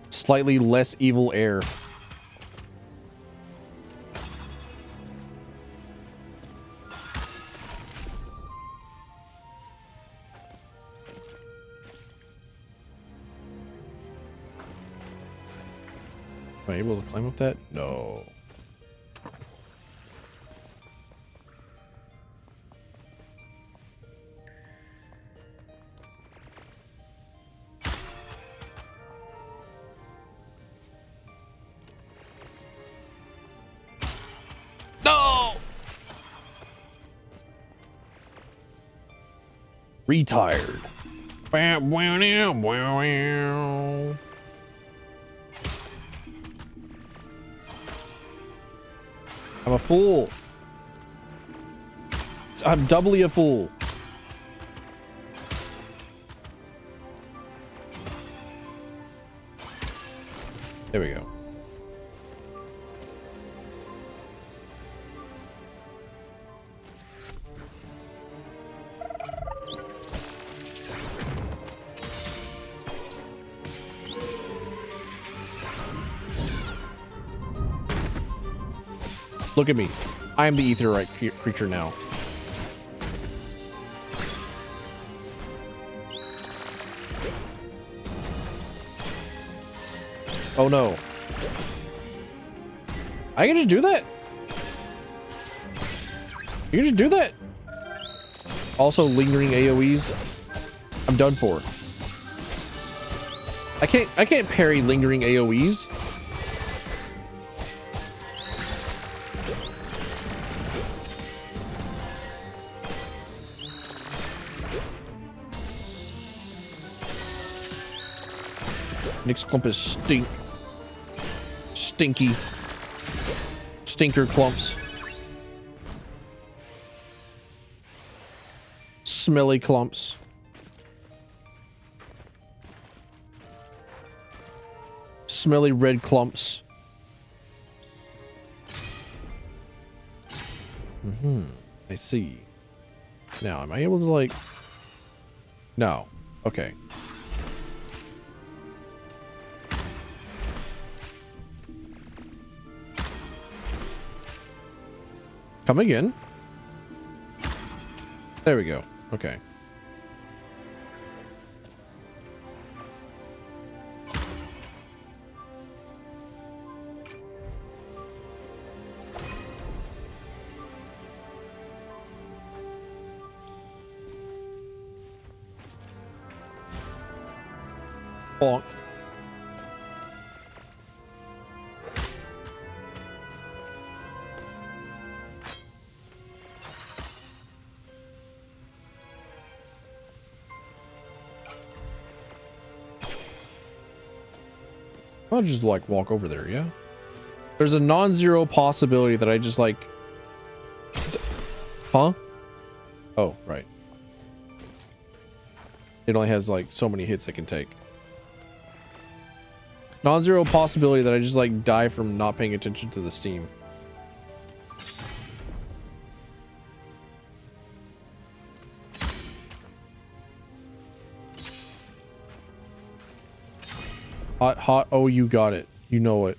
Slightly less evil air. Am I able to climb up that? No. Retired. I'm a fool. I'm doubly a fool. There we go. Look at me. I am the etherite creature now. Oh no. I can just do that? You can just do that? Also lingering AoEs. I'm done for. I can't parry lingering AoEs. Nick's clump is stinky. Stinker clumps. Smelly clumps. Smelly red clumps. I see. Now, am I able to like... No. Okay. Come again. There we go. Okay. Bonk. I'll just like walk over there, yeah? There's a non-zero possibility that I just like... Huh? Oh, right. It only has like so many hits I can take. Non-zero possibility that I just like die from not paying attention to the steam. Hot, hot. Oh, you got it. You know it.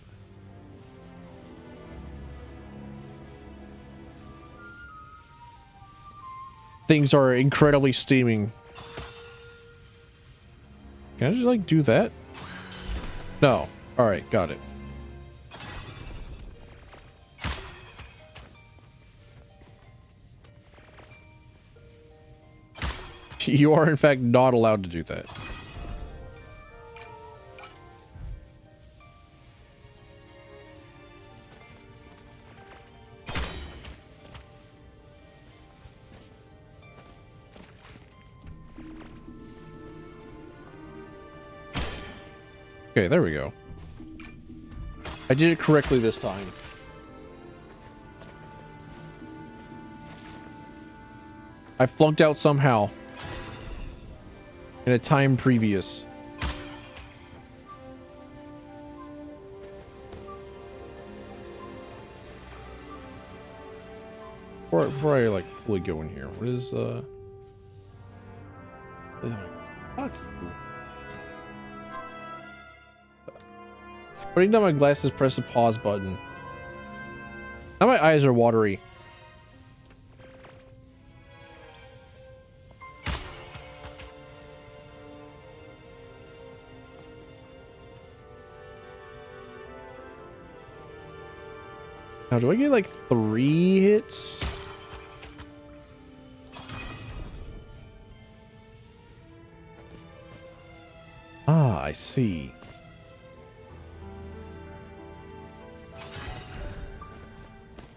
Things are incredibly steaming. Can I just like do that? No. All right, got it. You are in fact not allowed to do that. Okay, there we go. I did it correctly this time. I flunked out somehow. In a time previous. Before I like fully go in here, what is fuck you. Putting down my glasses, press the pause button. Now my eyes are watery. Now, do I get like 3 hits? Ah, I see.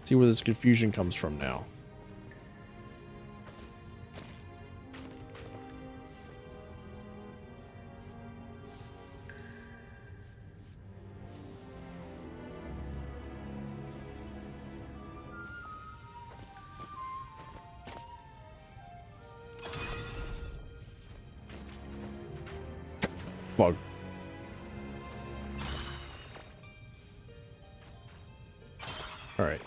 See where this confusion comes from now. Bug. All right.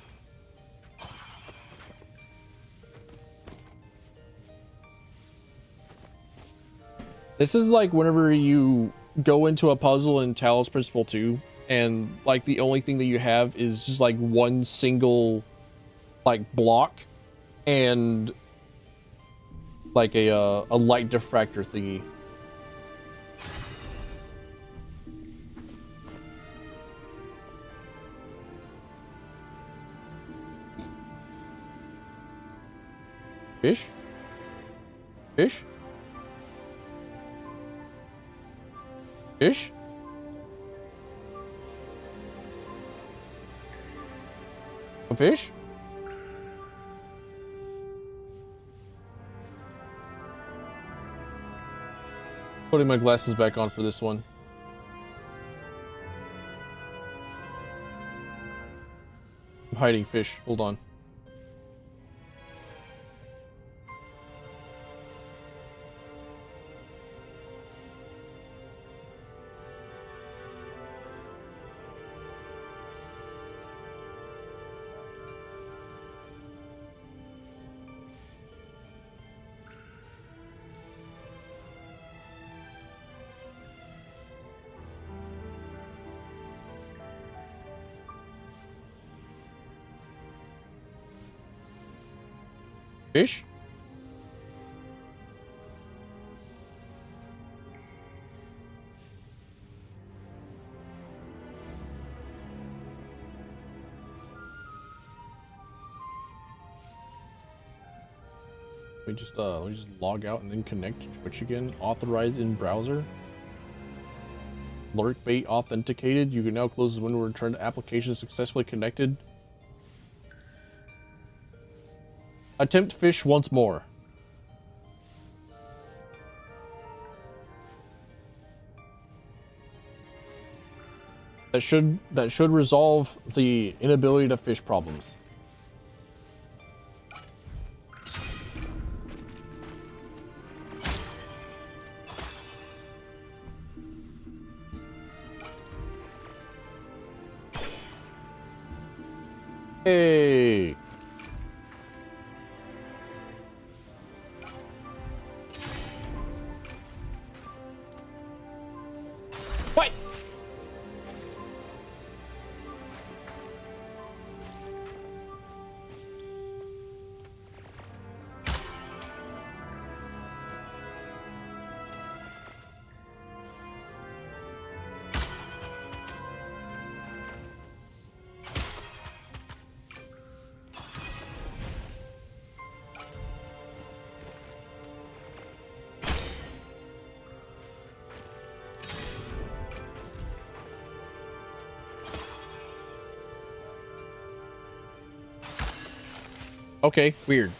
This is like whenever you go into a puzzle in Talos Principle 2 and like the only thing that you have is just like one single like block and like a light diffractor thingy. Fish? Fish? Fish? A fish? Putting my glasses back on for this one. I'm hiding fish. Hold on. Fish? Let me just log out and then connect to Twitch again. Authorize in browser. Lurk bait authenticated. You can now close the window and return to application successfully connected. Attempt fish once more. That should resolve the inability to fish problems. Hey. What? Okay, weird.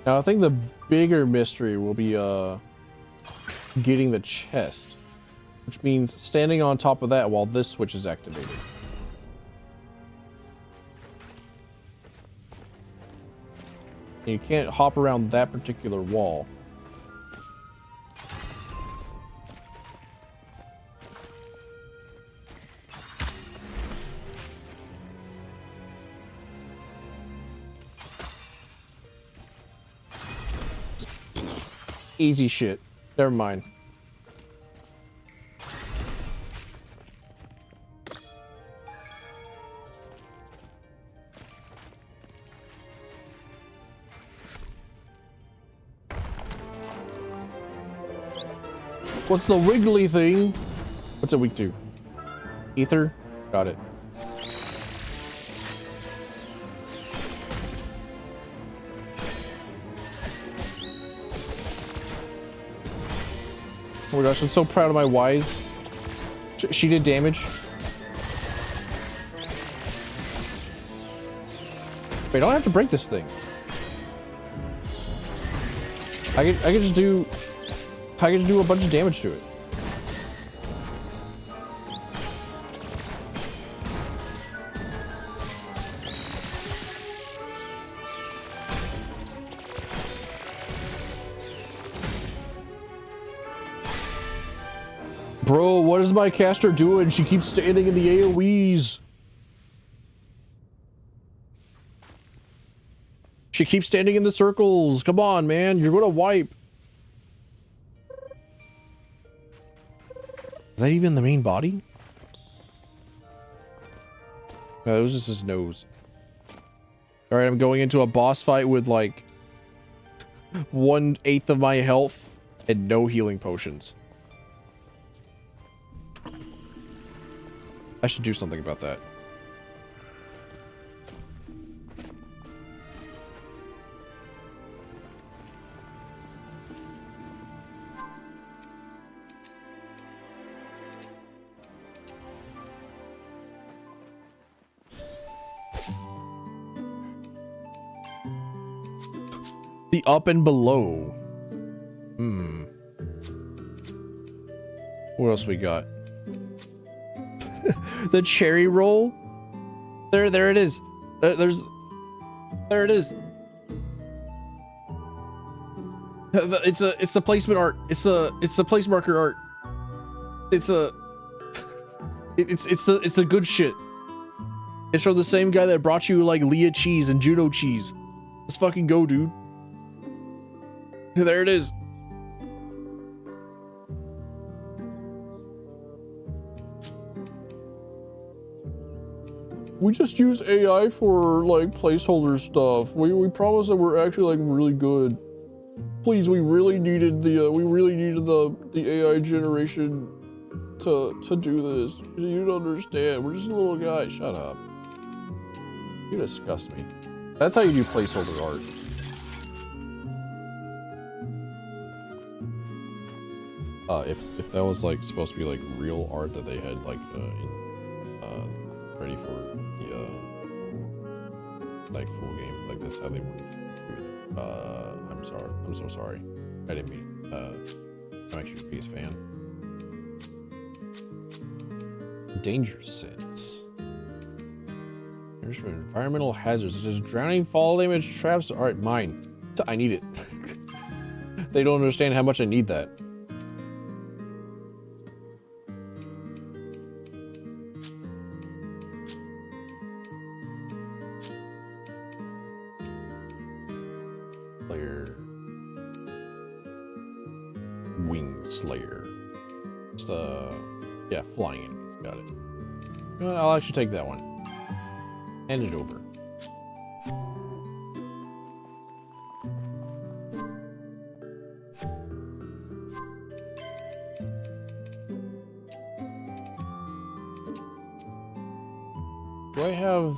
Now I think the bigger mystery will be getting the chest, which means standing on top of that while this switch is activated. And you can't hop around that particular wall. Easy shit. Never mind. What's the wiggly thing? What's it weak to? Ether? Got it. Oh my gosh, I'm so proud of my Wise. She did damage. Wait, I don't have to break this thing. I can just do a bunch of damage to it. Bro, what is my caster doing? She keeps standing in the AoEs. She keeps standing in the circles. Come on, man. You're gonna wipe. Is that even the main body? No, that was just his nose. Alright, I'm going into a boss fight with like 1/8 of my health and no healing potions. I should do something about that. The up and below. What else we got? The cherry roll. There it is. There it is. It's the placement art. It's the place marker art. It's the good shit. It's from the same guy that brought you like Leah cheese and Juno cheese. Let's fucking go, dude. There it is. We just use AI for like placeholder stuff. We promise that we're actually like really good. Please, we really needed the AI generation to do this. You don't understand. We're just a little guy. Shut up. You disgust me. That's how you do placeholder art. If that was like supposed to be like real art that they had like ready for the like full game, like that's how they would do it. I'm sorry. I'm so sorry. I didn't mean. I'm actually a PS fan. Danger sense. There's for environmental hazards such as drowning, fall damage, traps. All right, mine. I need it. They don't understand how much I need that. Yeah, flying enemies. Got it. You know what, I'll actually take that one. Hand it over. Do I have?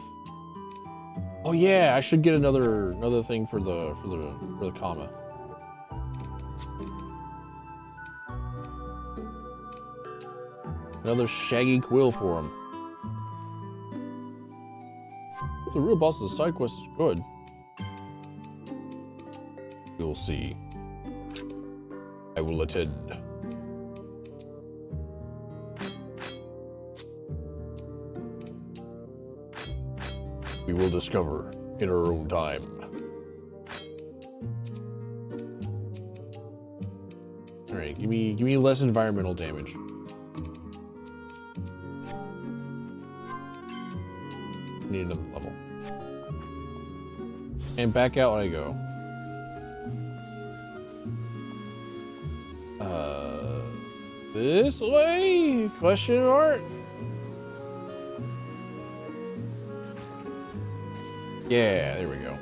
Oh yeah, I should get another thing for the comma. Another shaggy quill for him. The real boss of the side quest is good. You'll see. I will attend. We will discover in our own time. All right, give me less environmental damage. Need another level. And back out when I go. This way? Question mark? Yeah, there we go.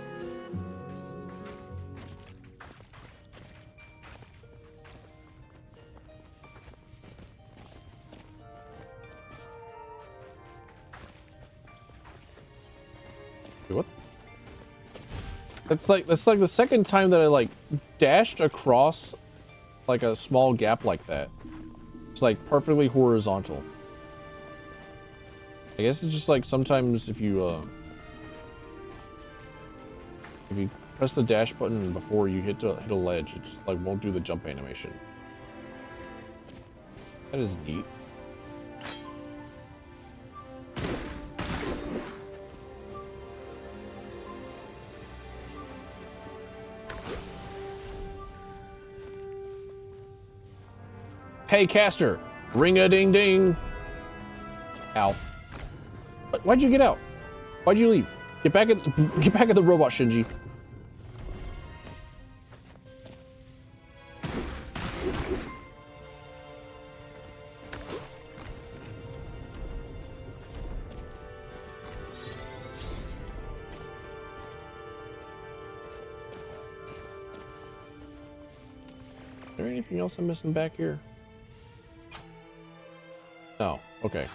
What? That's like the second time that I like dashed across like a small gap like that. It's like perfectly horizontal. I guess it's just like sometimes if you press the dash button before you hit a ledge, it just like won't do the jump animation. That is neat. Hey, caster, Ring-a-ding-ding. Ow. Why'd you get out? Why'd you leave? Get back in the robot, Shinji. Is there anything else I'm missing back here? No. Okay.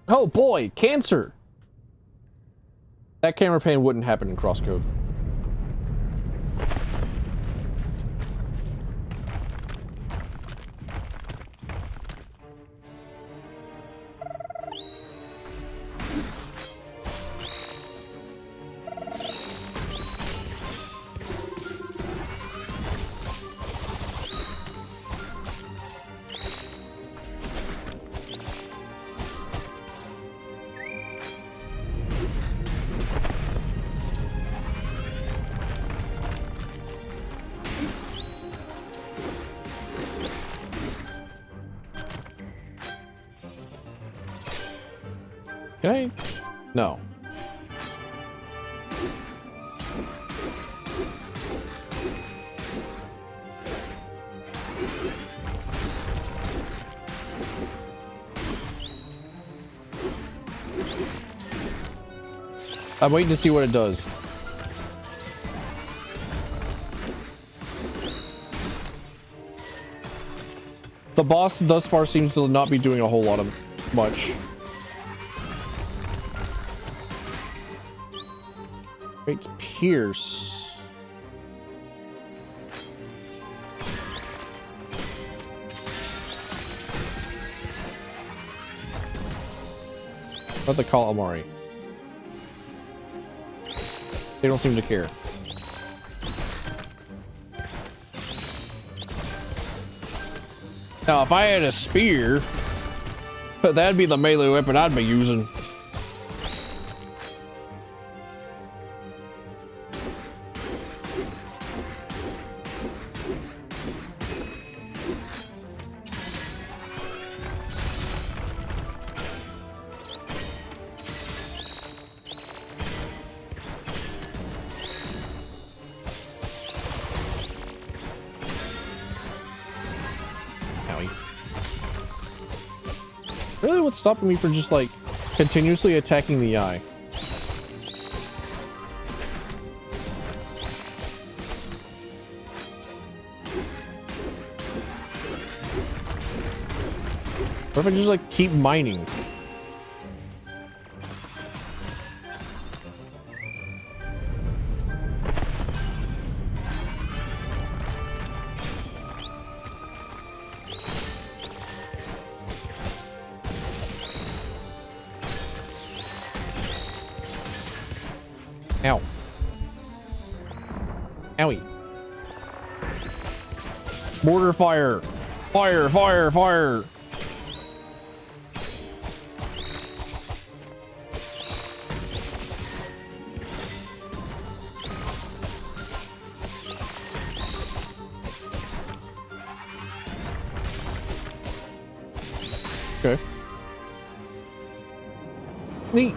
Oh boy, cancer! That camera pan wouldn't happen in crosscode. Can I? No. I'm waiting to see what it does. The boss thus far seems to not be doing a whole lot of much. Great Pierce. What the calamari? They don't seem to care. Now, if I had a spear, that'd be the melee weapon I'd be using. Really, what's stopping me from just like continuously attacking the eye? What if I just like keep mining? Ow. Owie. Mortar fire. Fire, fire, fire. Okay. Neat.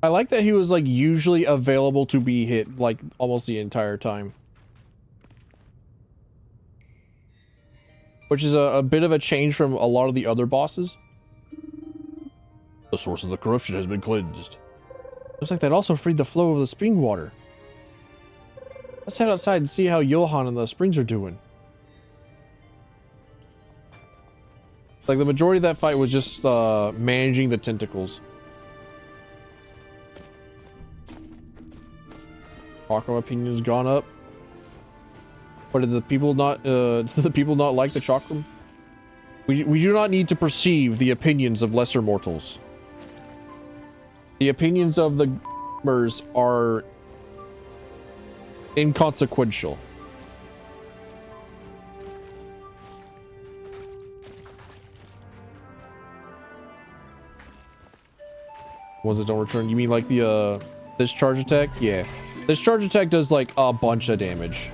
I like that he was like usually available to be hit like almost the entire time. Which is a bit of a change from a lot of the other bosses. The source of the corruption has been cleansed. Looks like that also freed the flow of the spring water. Let's head outside and see how Johan and the springs are doing. Like the majority of that fight was just managing the tentacles. Chakram opinion has gone up. But did the people not like the chakram? We do not need to perceive the opinions of lesser mortals. The opinions of the gamers are inconsequential. Ones that don't return. You mean like the this charge attack? Yeah. This charge attack does like a bunch of damage.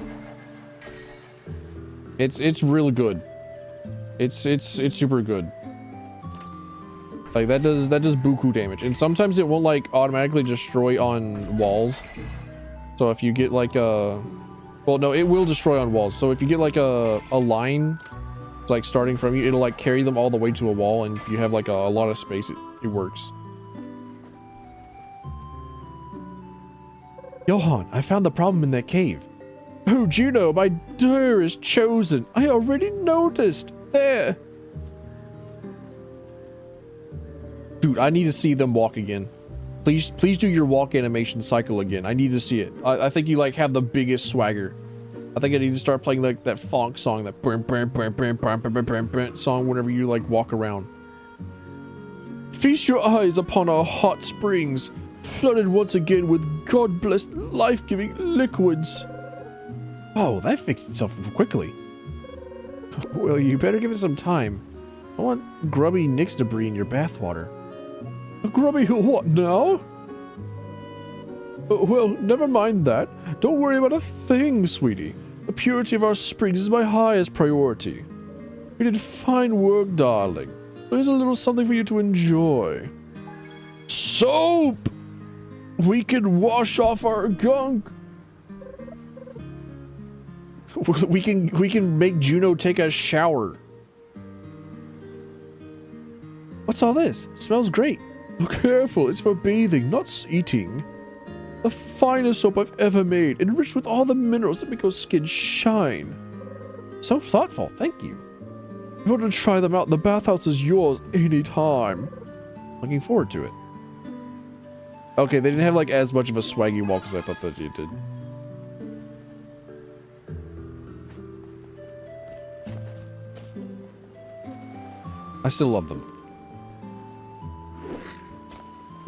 It's really good. It's super good. Like that does buku damage. And sometimes it won't like automatically destroy on walls. So if you get like a well no, it will destroy on walls. So if you get like a line like starting from you, it'll like carry them all the way to a wall, and if you have like a lot of space, it works. Johan, I found the problem in that cave. Oh, Juno, my dearest chosen. I already noticed. There. Dude, I need to see them walk again. Please do your walk animation cycle again. I need to see it. I think you like have the biggest swagger. I think I need to start playing like that funk song, that song whenever you like walk around. Feast your eyes upon our hot springs, flooded once again with God-blessed life-giving liquids. Oh, that fixed itself quickly. Well, you better give it some time. I want grubby Nyx debris in your bathwater. Grubby what now? Well, never mind that. Don't worry about a thing, sweetie. The purity of our springs is my highest priority. You did fine work, darling. There's a little something for you to enjoy. Soap! We can wash off our gunk. We can make Juno take a shower. What's all this? It smells great. Be careful, it's for bathing, not eating. The finest soap I've ever made, enriched with all the minerals that make your skin shine. So thoughtful, thank you. If you want to try them out, the bathhouse is yours anytime. Looking forward to it. Okay, they didn't have like as much of a swaggy walk as I thought that you did. I still love them.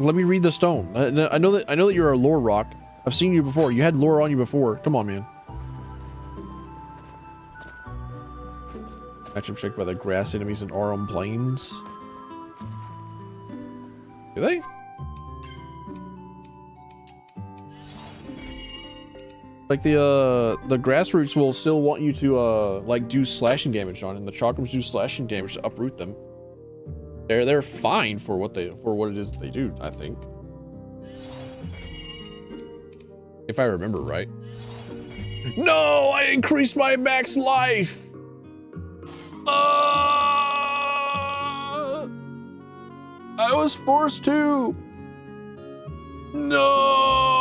Let me read the stone. I know that you're a lore rock. I've seen you before. You had lore on you before. Come on, man. Matchup checked by the grass enemies in Aurum Plains. Do they? Like the grassroots will still want you to like do slashing damage on, and the chakrams do slashing damage to uproot them. They're fine for what it is they do, I think. If I remember right. No, I increased my max life. I was forced to. No.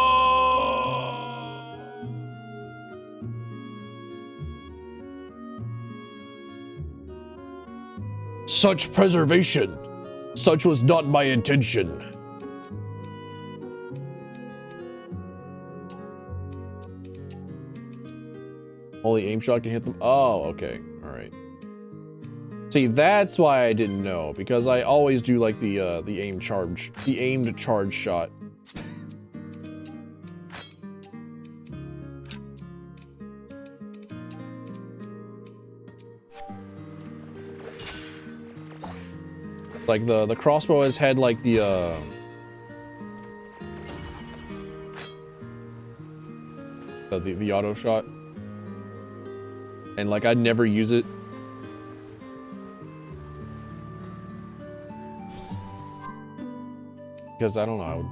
Such preservation. Such was not my intention. Only aim shot can hit them. Oh, okay. All right. See, that's why I didn't know, because I always do like the aimed charge shot. Like the crossbow has had like the auto shot, and like I'd never use it because I don't know.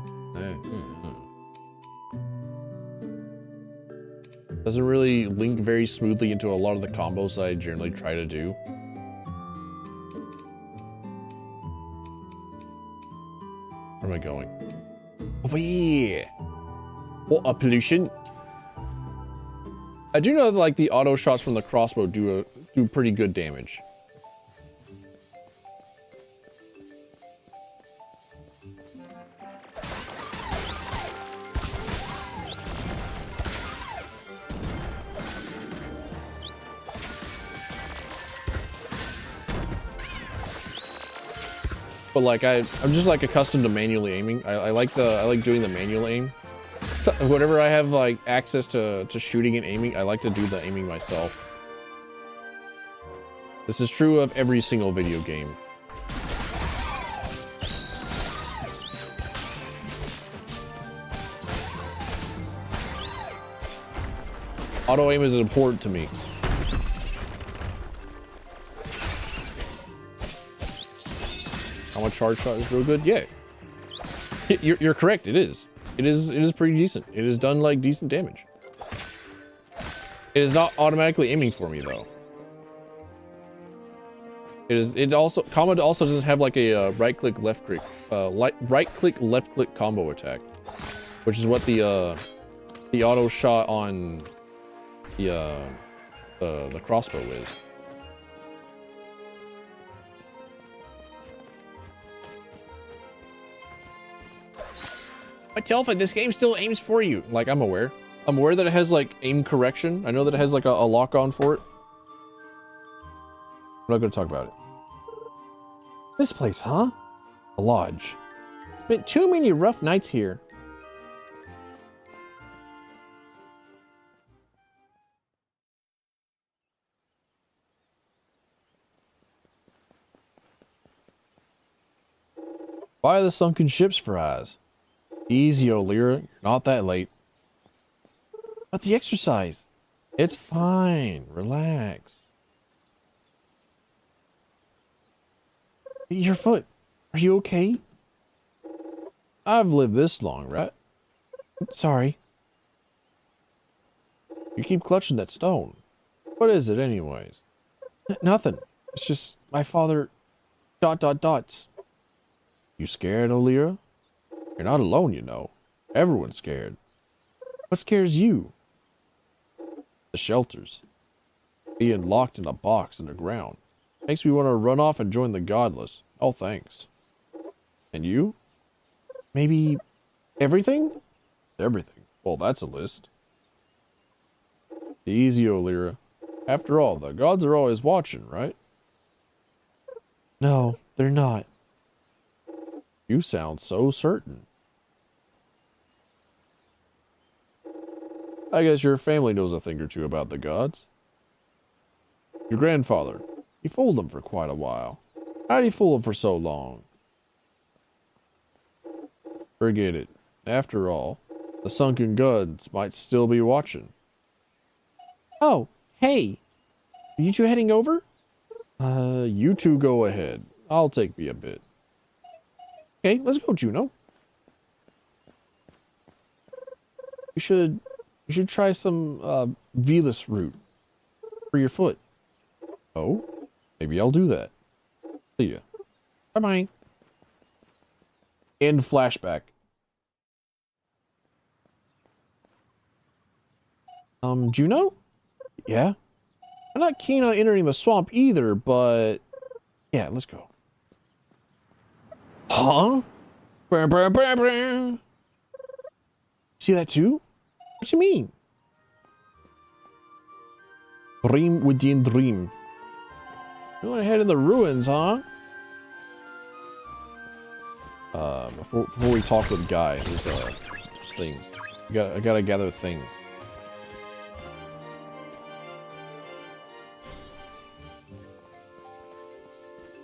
Doesn't really link very smoothly into a lot of the combos that I generally try to do. Where am I going? Over here. What a pollution. I do know that like the auto shots from the crossbow do pretty good damage. But like I'm just like accustomed to manually aiming. I like doing the manual aim. Whenever I have like access to shooting and aiming, I like to do the aiming myself. This is true of every single video game. Auto aim is important to me. How much charge shot is real good? Yeah. You're correct. It is. It is pretty decent. It has done like decent damage. It is not automatically aiming for me though. It also combo also doesn't have like a right click left click left click combo attack, which is what the auto shot on the crossbow is. I tell if this game still aims for you. Like, I'm aware. I'm aware that it has like aim correction. I know that it has like a lock on for it. I'm not gonna talk about it. This place, huh? A lodge. Spent too many rough nights here. Why are the sunken ships for eyes? Easy, O'Leary. You're not that late. But the exercise. It's fine. Relax. Your foot. Are you okay? I've lived this long, right? Sorry. You keep clutching that stone. What is it anyways? Nothing. It's just my father... ... You scared, O'Leary? You're not alone, you know. Everyone's scared. What scares you? The shelters. Being locked in a box underground. Makes me want to run off and join the godless. Oh, thanks. And you? Maybe everything? Everything. Well, that's a list. Easy, O'Leary. After all, the gods are always watching, right? No, they're not. You sound so certain. I guess your family knows a thing or two about the gods. Your grandfather, he fooled them for quite a while. How'd he fool them for so long? Forget it. After all, the sunken gods might still be watching. Oh, hey. Are you two heading over? You two go ahead. I'll take me a bit. Okay, let's go, Juno. You should try some Venus root for your foot. Oh, maybe I'll do that. See ya. Bye-bye. End flashback. Juno? Yeah? I'm not keen on entering the swamp either, but... yeah, let's go. Huh? See that too? What you mean? Dream within dream. You want to head in the ruins, huh? Before we talk with Guy, there's things. I gotta gather things.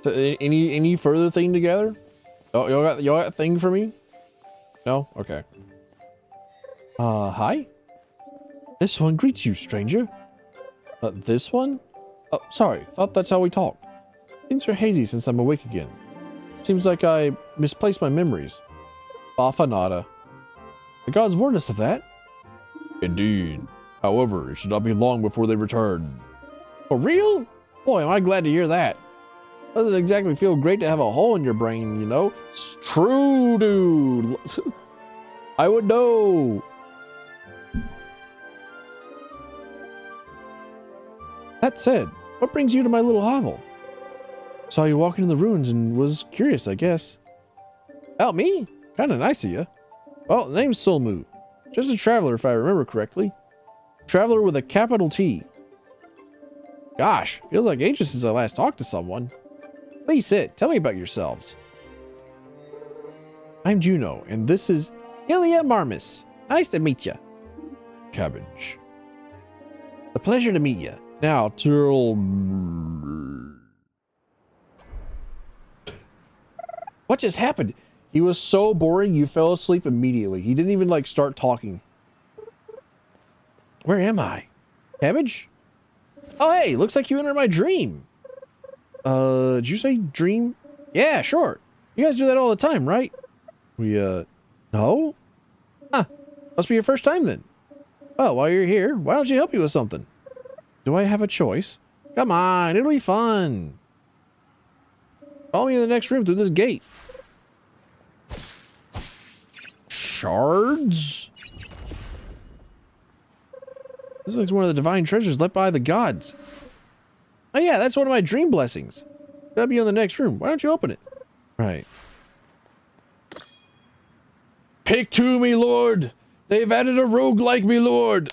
So, any further thing together? Oh, y'all got a thing for me? No? Okay. Hi? This one greets you, stranger. This one? Oh, sorry. Thought that's how we talk. Things are hazy since I'm awake again. Seems like I misplaced my memories. Bafanada. The gods warned us of that. Indeed. However, it should not be long before they return. For real? Boy, am I glad to hear that. Doesn't exactly feel great to have a hole in your brain, you know? It's true, dude. I would know. That said, what brings you to my little hovel? Saw you walking in the ruins and was curious, I guess. Out me? Kinda nice of you. Well, the name's Solmu. Just a traveler, if I remember correctly. Traveler with a capital T. Gosh, feels like ages since I last talked to someone. Please sit. Tell me about yourselves. I'm Juno, and this is Ilia Marmis. Nice to meet you. Cabbage. A pleasure to meet you. Now, till... What just happened? He was so boring, you fell asleep immediately. He didn't even, like, start talking. Where am I? Cabbage? Oh, hey, looks like you entered my dream. Did you say dream? Yeah, sure. You guys do that all the time, right? We, no? Huh. Must be your first time then. Well, while you're here, why don't you help me with something? Do I have a choice? Come on, it'll be fun. Follow me in the next room through this gate. Shards? This looks like one of the divine treasures left by the gods. Oh yeah, that's one of my dream blessings. Gotta be in the next room. Why don't you open it? Right. Pick to me, Lord. They've added a rogue like me, Lord.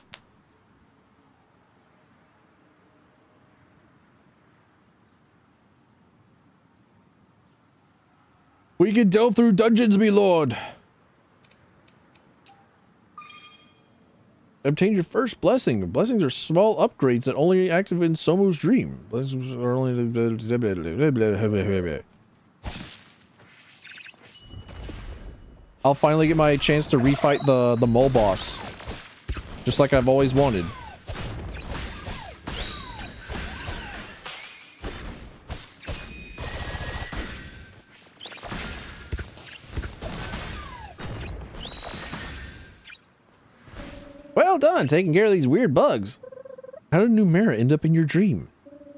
We can delve through dungeons, me lord. Obtain your first blessing. Blessings are small upgrades that only active in Somu's dream. Blessings are only... I'll finally get my chance to refight the mole boss. Just like I've always wanted. Well done, taking care of these weird bugs. How did Numera end up in your dream?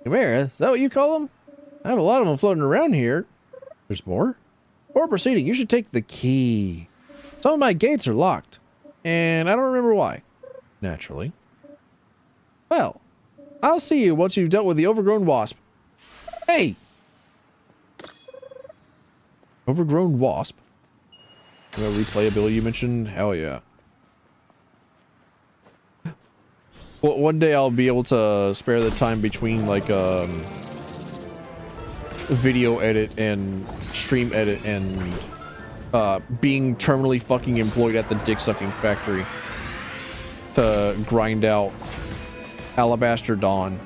Numera? Is that what you call them? I have a lot of them floating around here. There's more? Before proceeding, you should take the key. Some of my gates are locked, and I don't remember why. Naturally. Well, I'll see you once you've dealt with the overgrown wasp. Hey! Overgrown wasp? The replayability you mentioned? Hell yeah. Well, one day I'll be able to spare the time between like video edit and stream edit and being terminally fucking employed at the dick sucking factory to grind out Alabaster Dawn.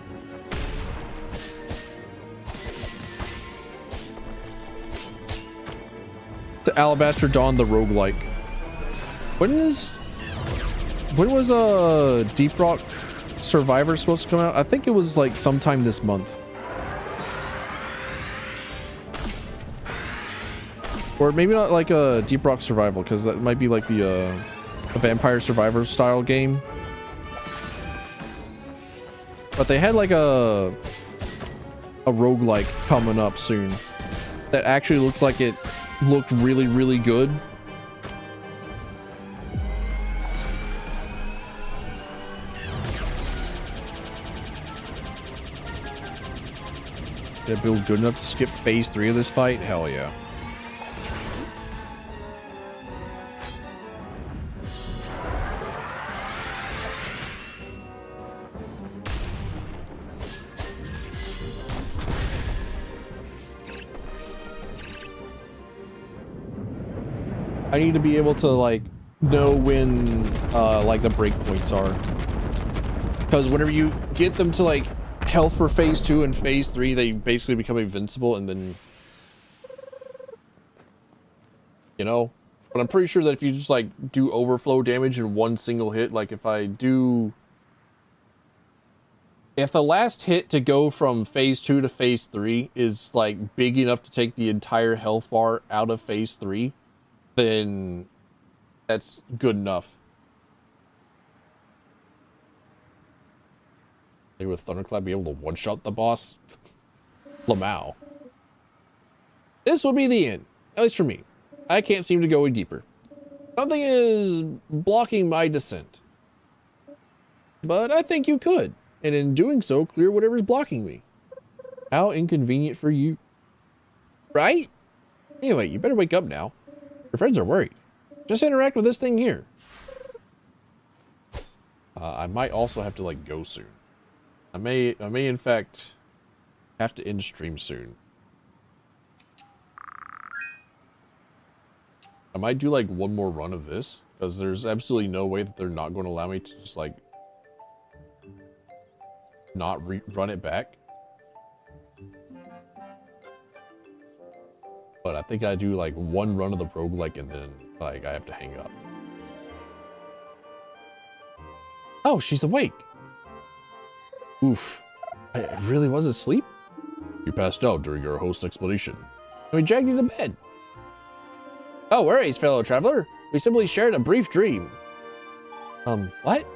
To Alabaster Dawn the roguelike. When was Deep Rock Survivor supposed to come out? I think it was like sometime this month. Or maybe not like a Deep Rock Survival, because that might be like the a Vampire Survivor style game. But they had like a roguelike coming up soon that actually looked like it looked really, really good. Did I build good enough to skip phase 3 of this fight? Hell yeah. I need to be able to like know when like the breakpoints are, because whenever you get them to like health for phase 2 and phase 3, they basically become invincible, and then you know. But I'm pretty sure that if you just like do overflow damage in one single hit, like if the last hit to go from phase 2 to phase 3 is like big enough to take the entire health bar out of phase 3, then that's good enough. Maybe with Thunderclap be able to one-shot the boss? Lamau. This will be the end. At least for me. I can't seem to go any deeper. Something is blocking my descent. But I think you could. And in doing so, clear whatever's blocking me. How inconvenient for you. Right? Anyway, you better wake up now. Your friends are worried. Just interact with this thing here. I might also have to like go soon. I may in fact have to end stream soon. I might do like one more run of this, because there's absolutely no way that they're not going to allow me to just like not run it back. But I think I do like one run of the roguelike and then like I have to hang up. Oh, she's awake. Oof. I really was asleep? You passed out during your host's explanation. We dragged you to bed. Oh, worries, fellow traveler. We simply shared a brief dream. What?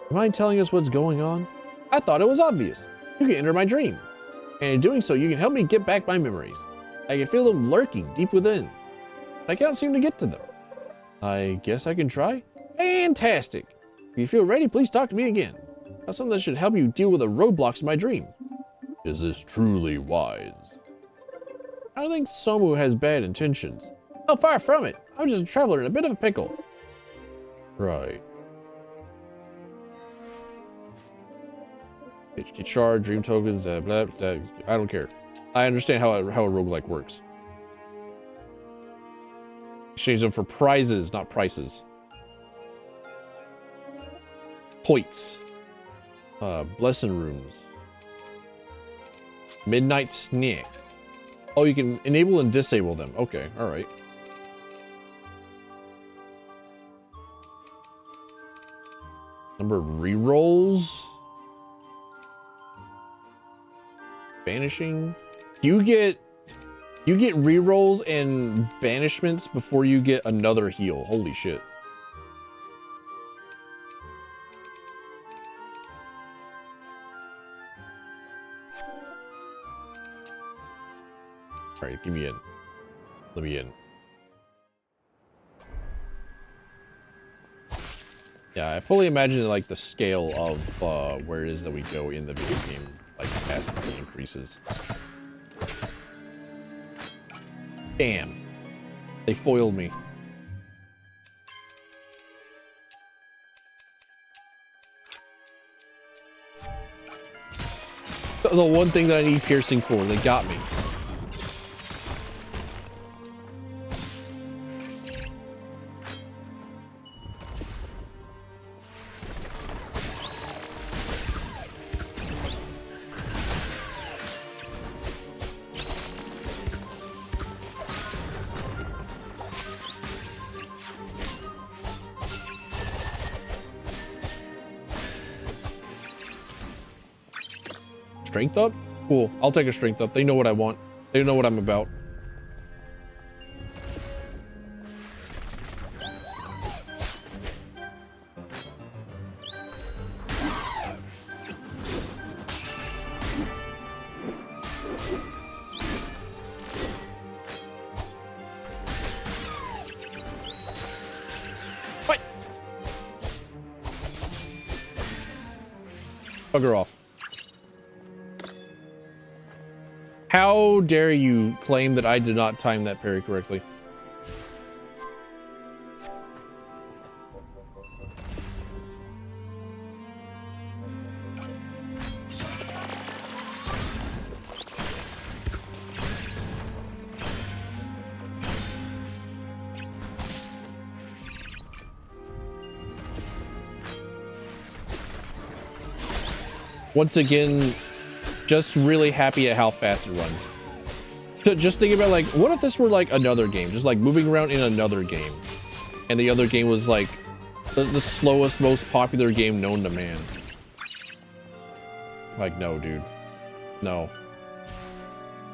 You mind telling us what's going on? I thought it was obvious. You can enter my dream. And in doing so, you can help me get back my memories. I can feel them lurking deep within. I can't seem to get to them. I guess I can try? Fantastic. If you feel ready, please talk to me again. That's something that should help you deal with the roadblocks in my dream. Is this truly wise? I don't think Somu has bad intentions. Oh, far from it. I'm just a traveler in a bit of a pickle. Right. Get shard, dream tokens, blah, blah. I don't care. I understand how a roguelike works. Exchange them for prizes, not prices. Points. Blessing rooms. Midnight snack. Oh, you can enable and disable them. Okay, alright. Number of rerolls. Banishing. You get rerolls and banishments before you get another heal. Holy shit. Alright, give me in. Let me in. Yeah, I fully imagine like the scale of where it is that we go in the video game, like capacity increases. Damn. They foiled me. The one thing that I need piercing for, they got me. Strength up? Cool. I'll take a strength up. They know what I want. They know what I'm about. What? Bugger off. How dare you claim that I did not time that parry correctly? Once again, just really happy at how fast it runs. So just think about like, what if this were like another game? Just like moving around in another game. And the other game was like the slowest, most popular game known to man. Like, no, dude. No.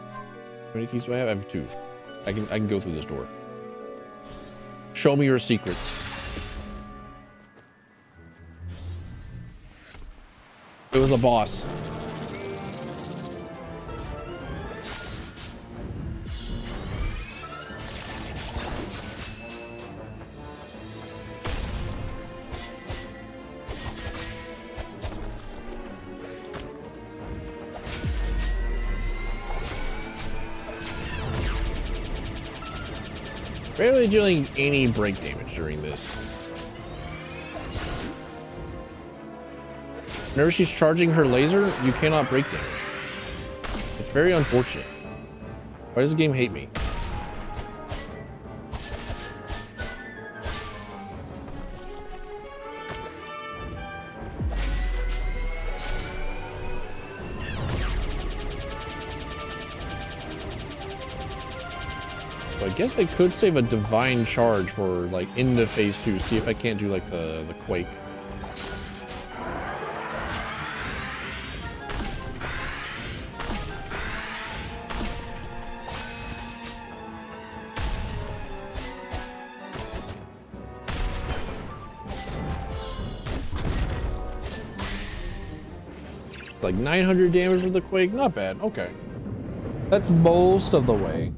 How many keys do I have? I have 2. I can go through this door. Show me your secrets. It was a boss. Barely doing any break damage during this. Whenever she's charging her laser, you cannot break damage. It's very unfortunate. Why does the game hate me? I guess I could save a divine charge for like into phase 2. See if I can't do like the quake. like 900 damage with the quake. Not bad. Okay. That's most of the way.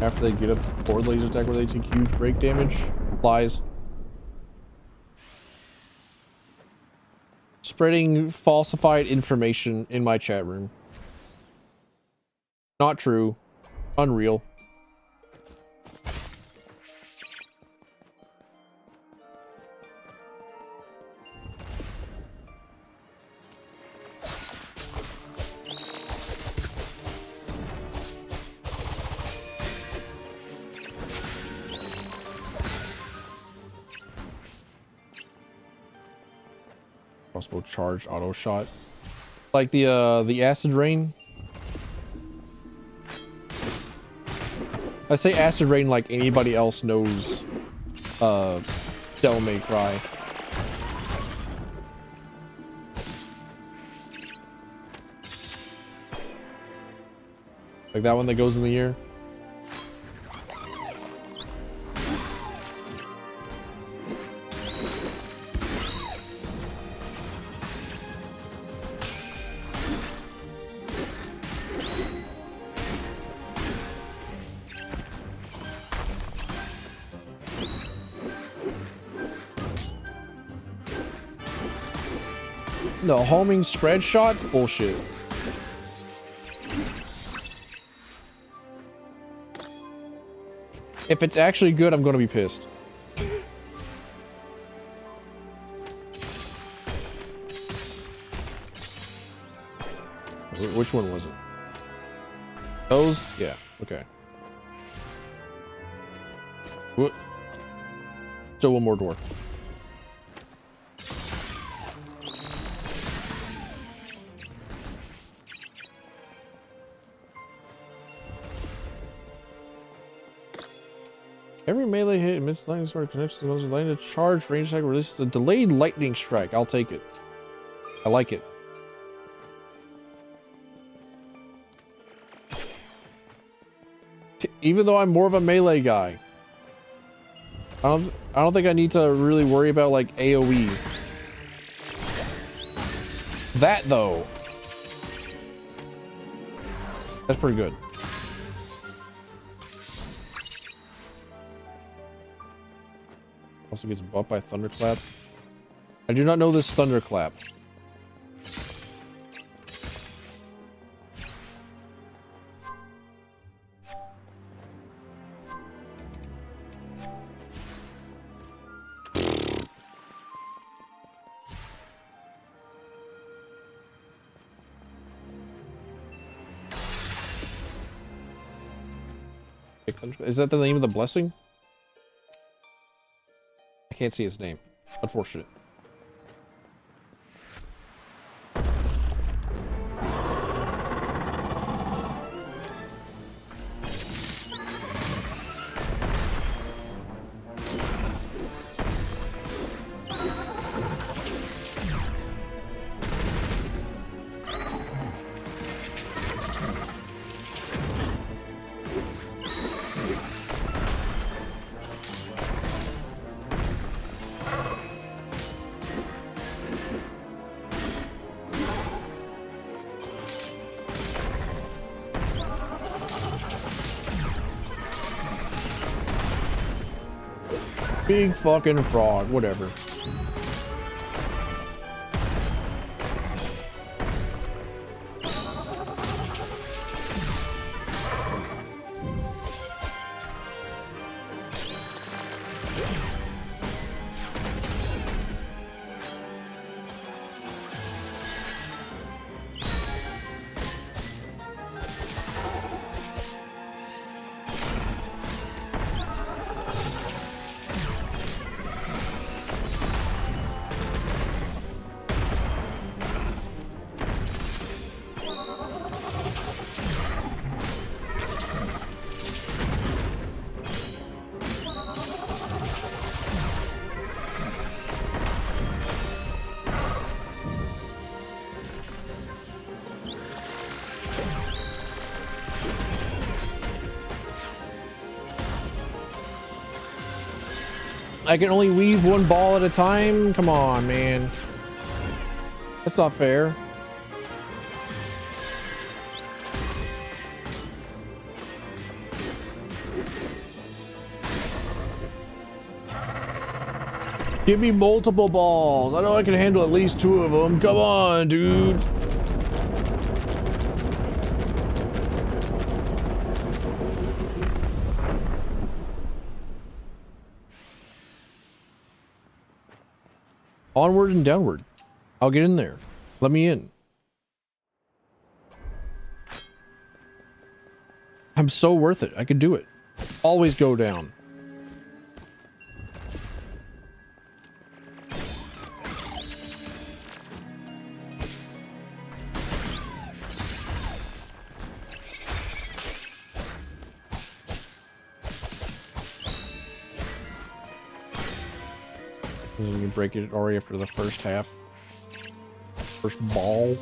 After they get up forward laser attack where they take huge break damage. Flies. Spreading falsified information in my chat room. Not true. Unreal. Possible charge auto shot. Like the acid rain. I say acid rain like anybody else knows Devil May Cry. Like that one that goes in the ear. No, homing spread shots? Bullshit. If it's actually good, I'm gonna be pissed. Which one was it? Those? Yeah, okay. What? Still one more door. Every melee hit emits lightning strike connects to the most lightning charge range attack releases a delayed lightning strike. I'll take it. I like it. Even though I'm more of a melee guy, I don't think I need to really worry about like AoE. That though, that's pretty good. Also gets buffed by Thunderclap. I do not know this Thunderclap. Is that the name of the blessing? I can't see his name. Unfortunate. Big fucking frog, whatever. I can only weave one ball at a time? Come on, man. That's not fair. Give me multiple balls. I know I can handle at least 2 of them. Come on, dude. Onward and downward. I'll get in there. Let me in. I'm so worth it. I could do it. Always go down. And you break it already after the first half. First ball.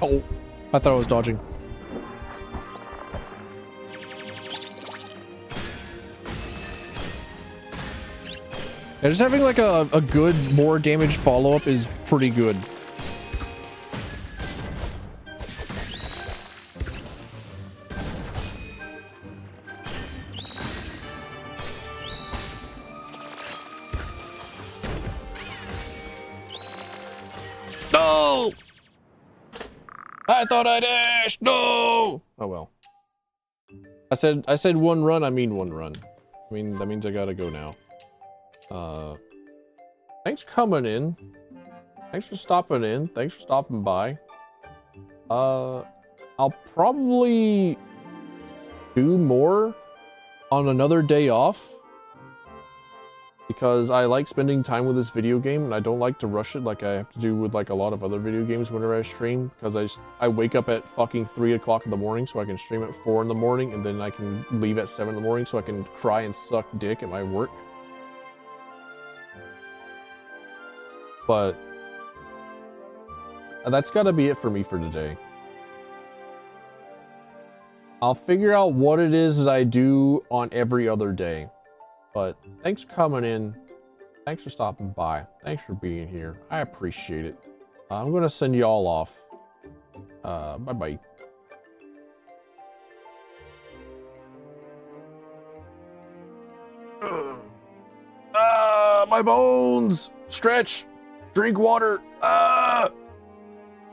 Oh, I thought I was dodging. Yeah, just having like a good, more damage follow-up is pretty good. No! I thought I dashed! No! Oh well. I said one run, I mean one run. I mean, that means I gotta go now. Thanks for coming in. Thanks for stopping in. Thanks for stopping by. I'll probably do more on another day off because I like spending time with this video game and I don't like to rush it like I have to do with like a lot of other video games whenever I stream, because I wake up at fucking 3 o'clock in the morning so I can stream at 4 in the morning, and then I can leave at 7 in the morning so I can cry and suck dick at my work. But that's gotta be it for me for today. I'll figure out what it is that I do on every other day. But thanks for coming in. Thanks for stopping by. Thanks for being here. I appreciate it. I'm gonna send you all off. Bye-bye. My bones! Stretch! Drink water!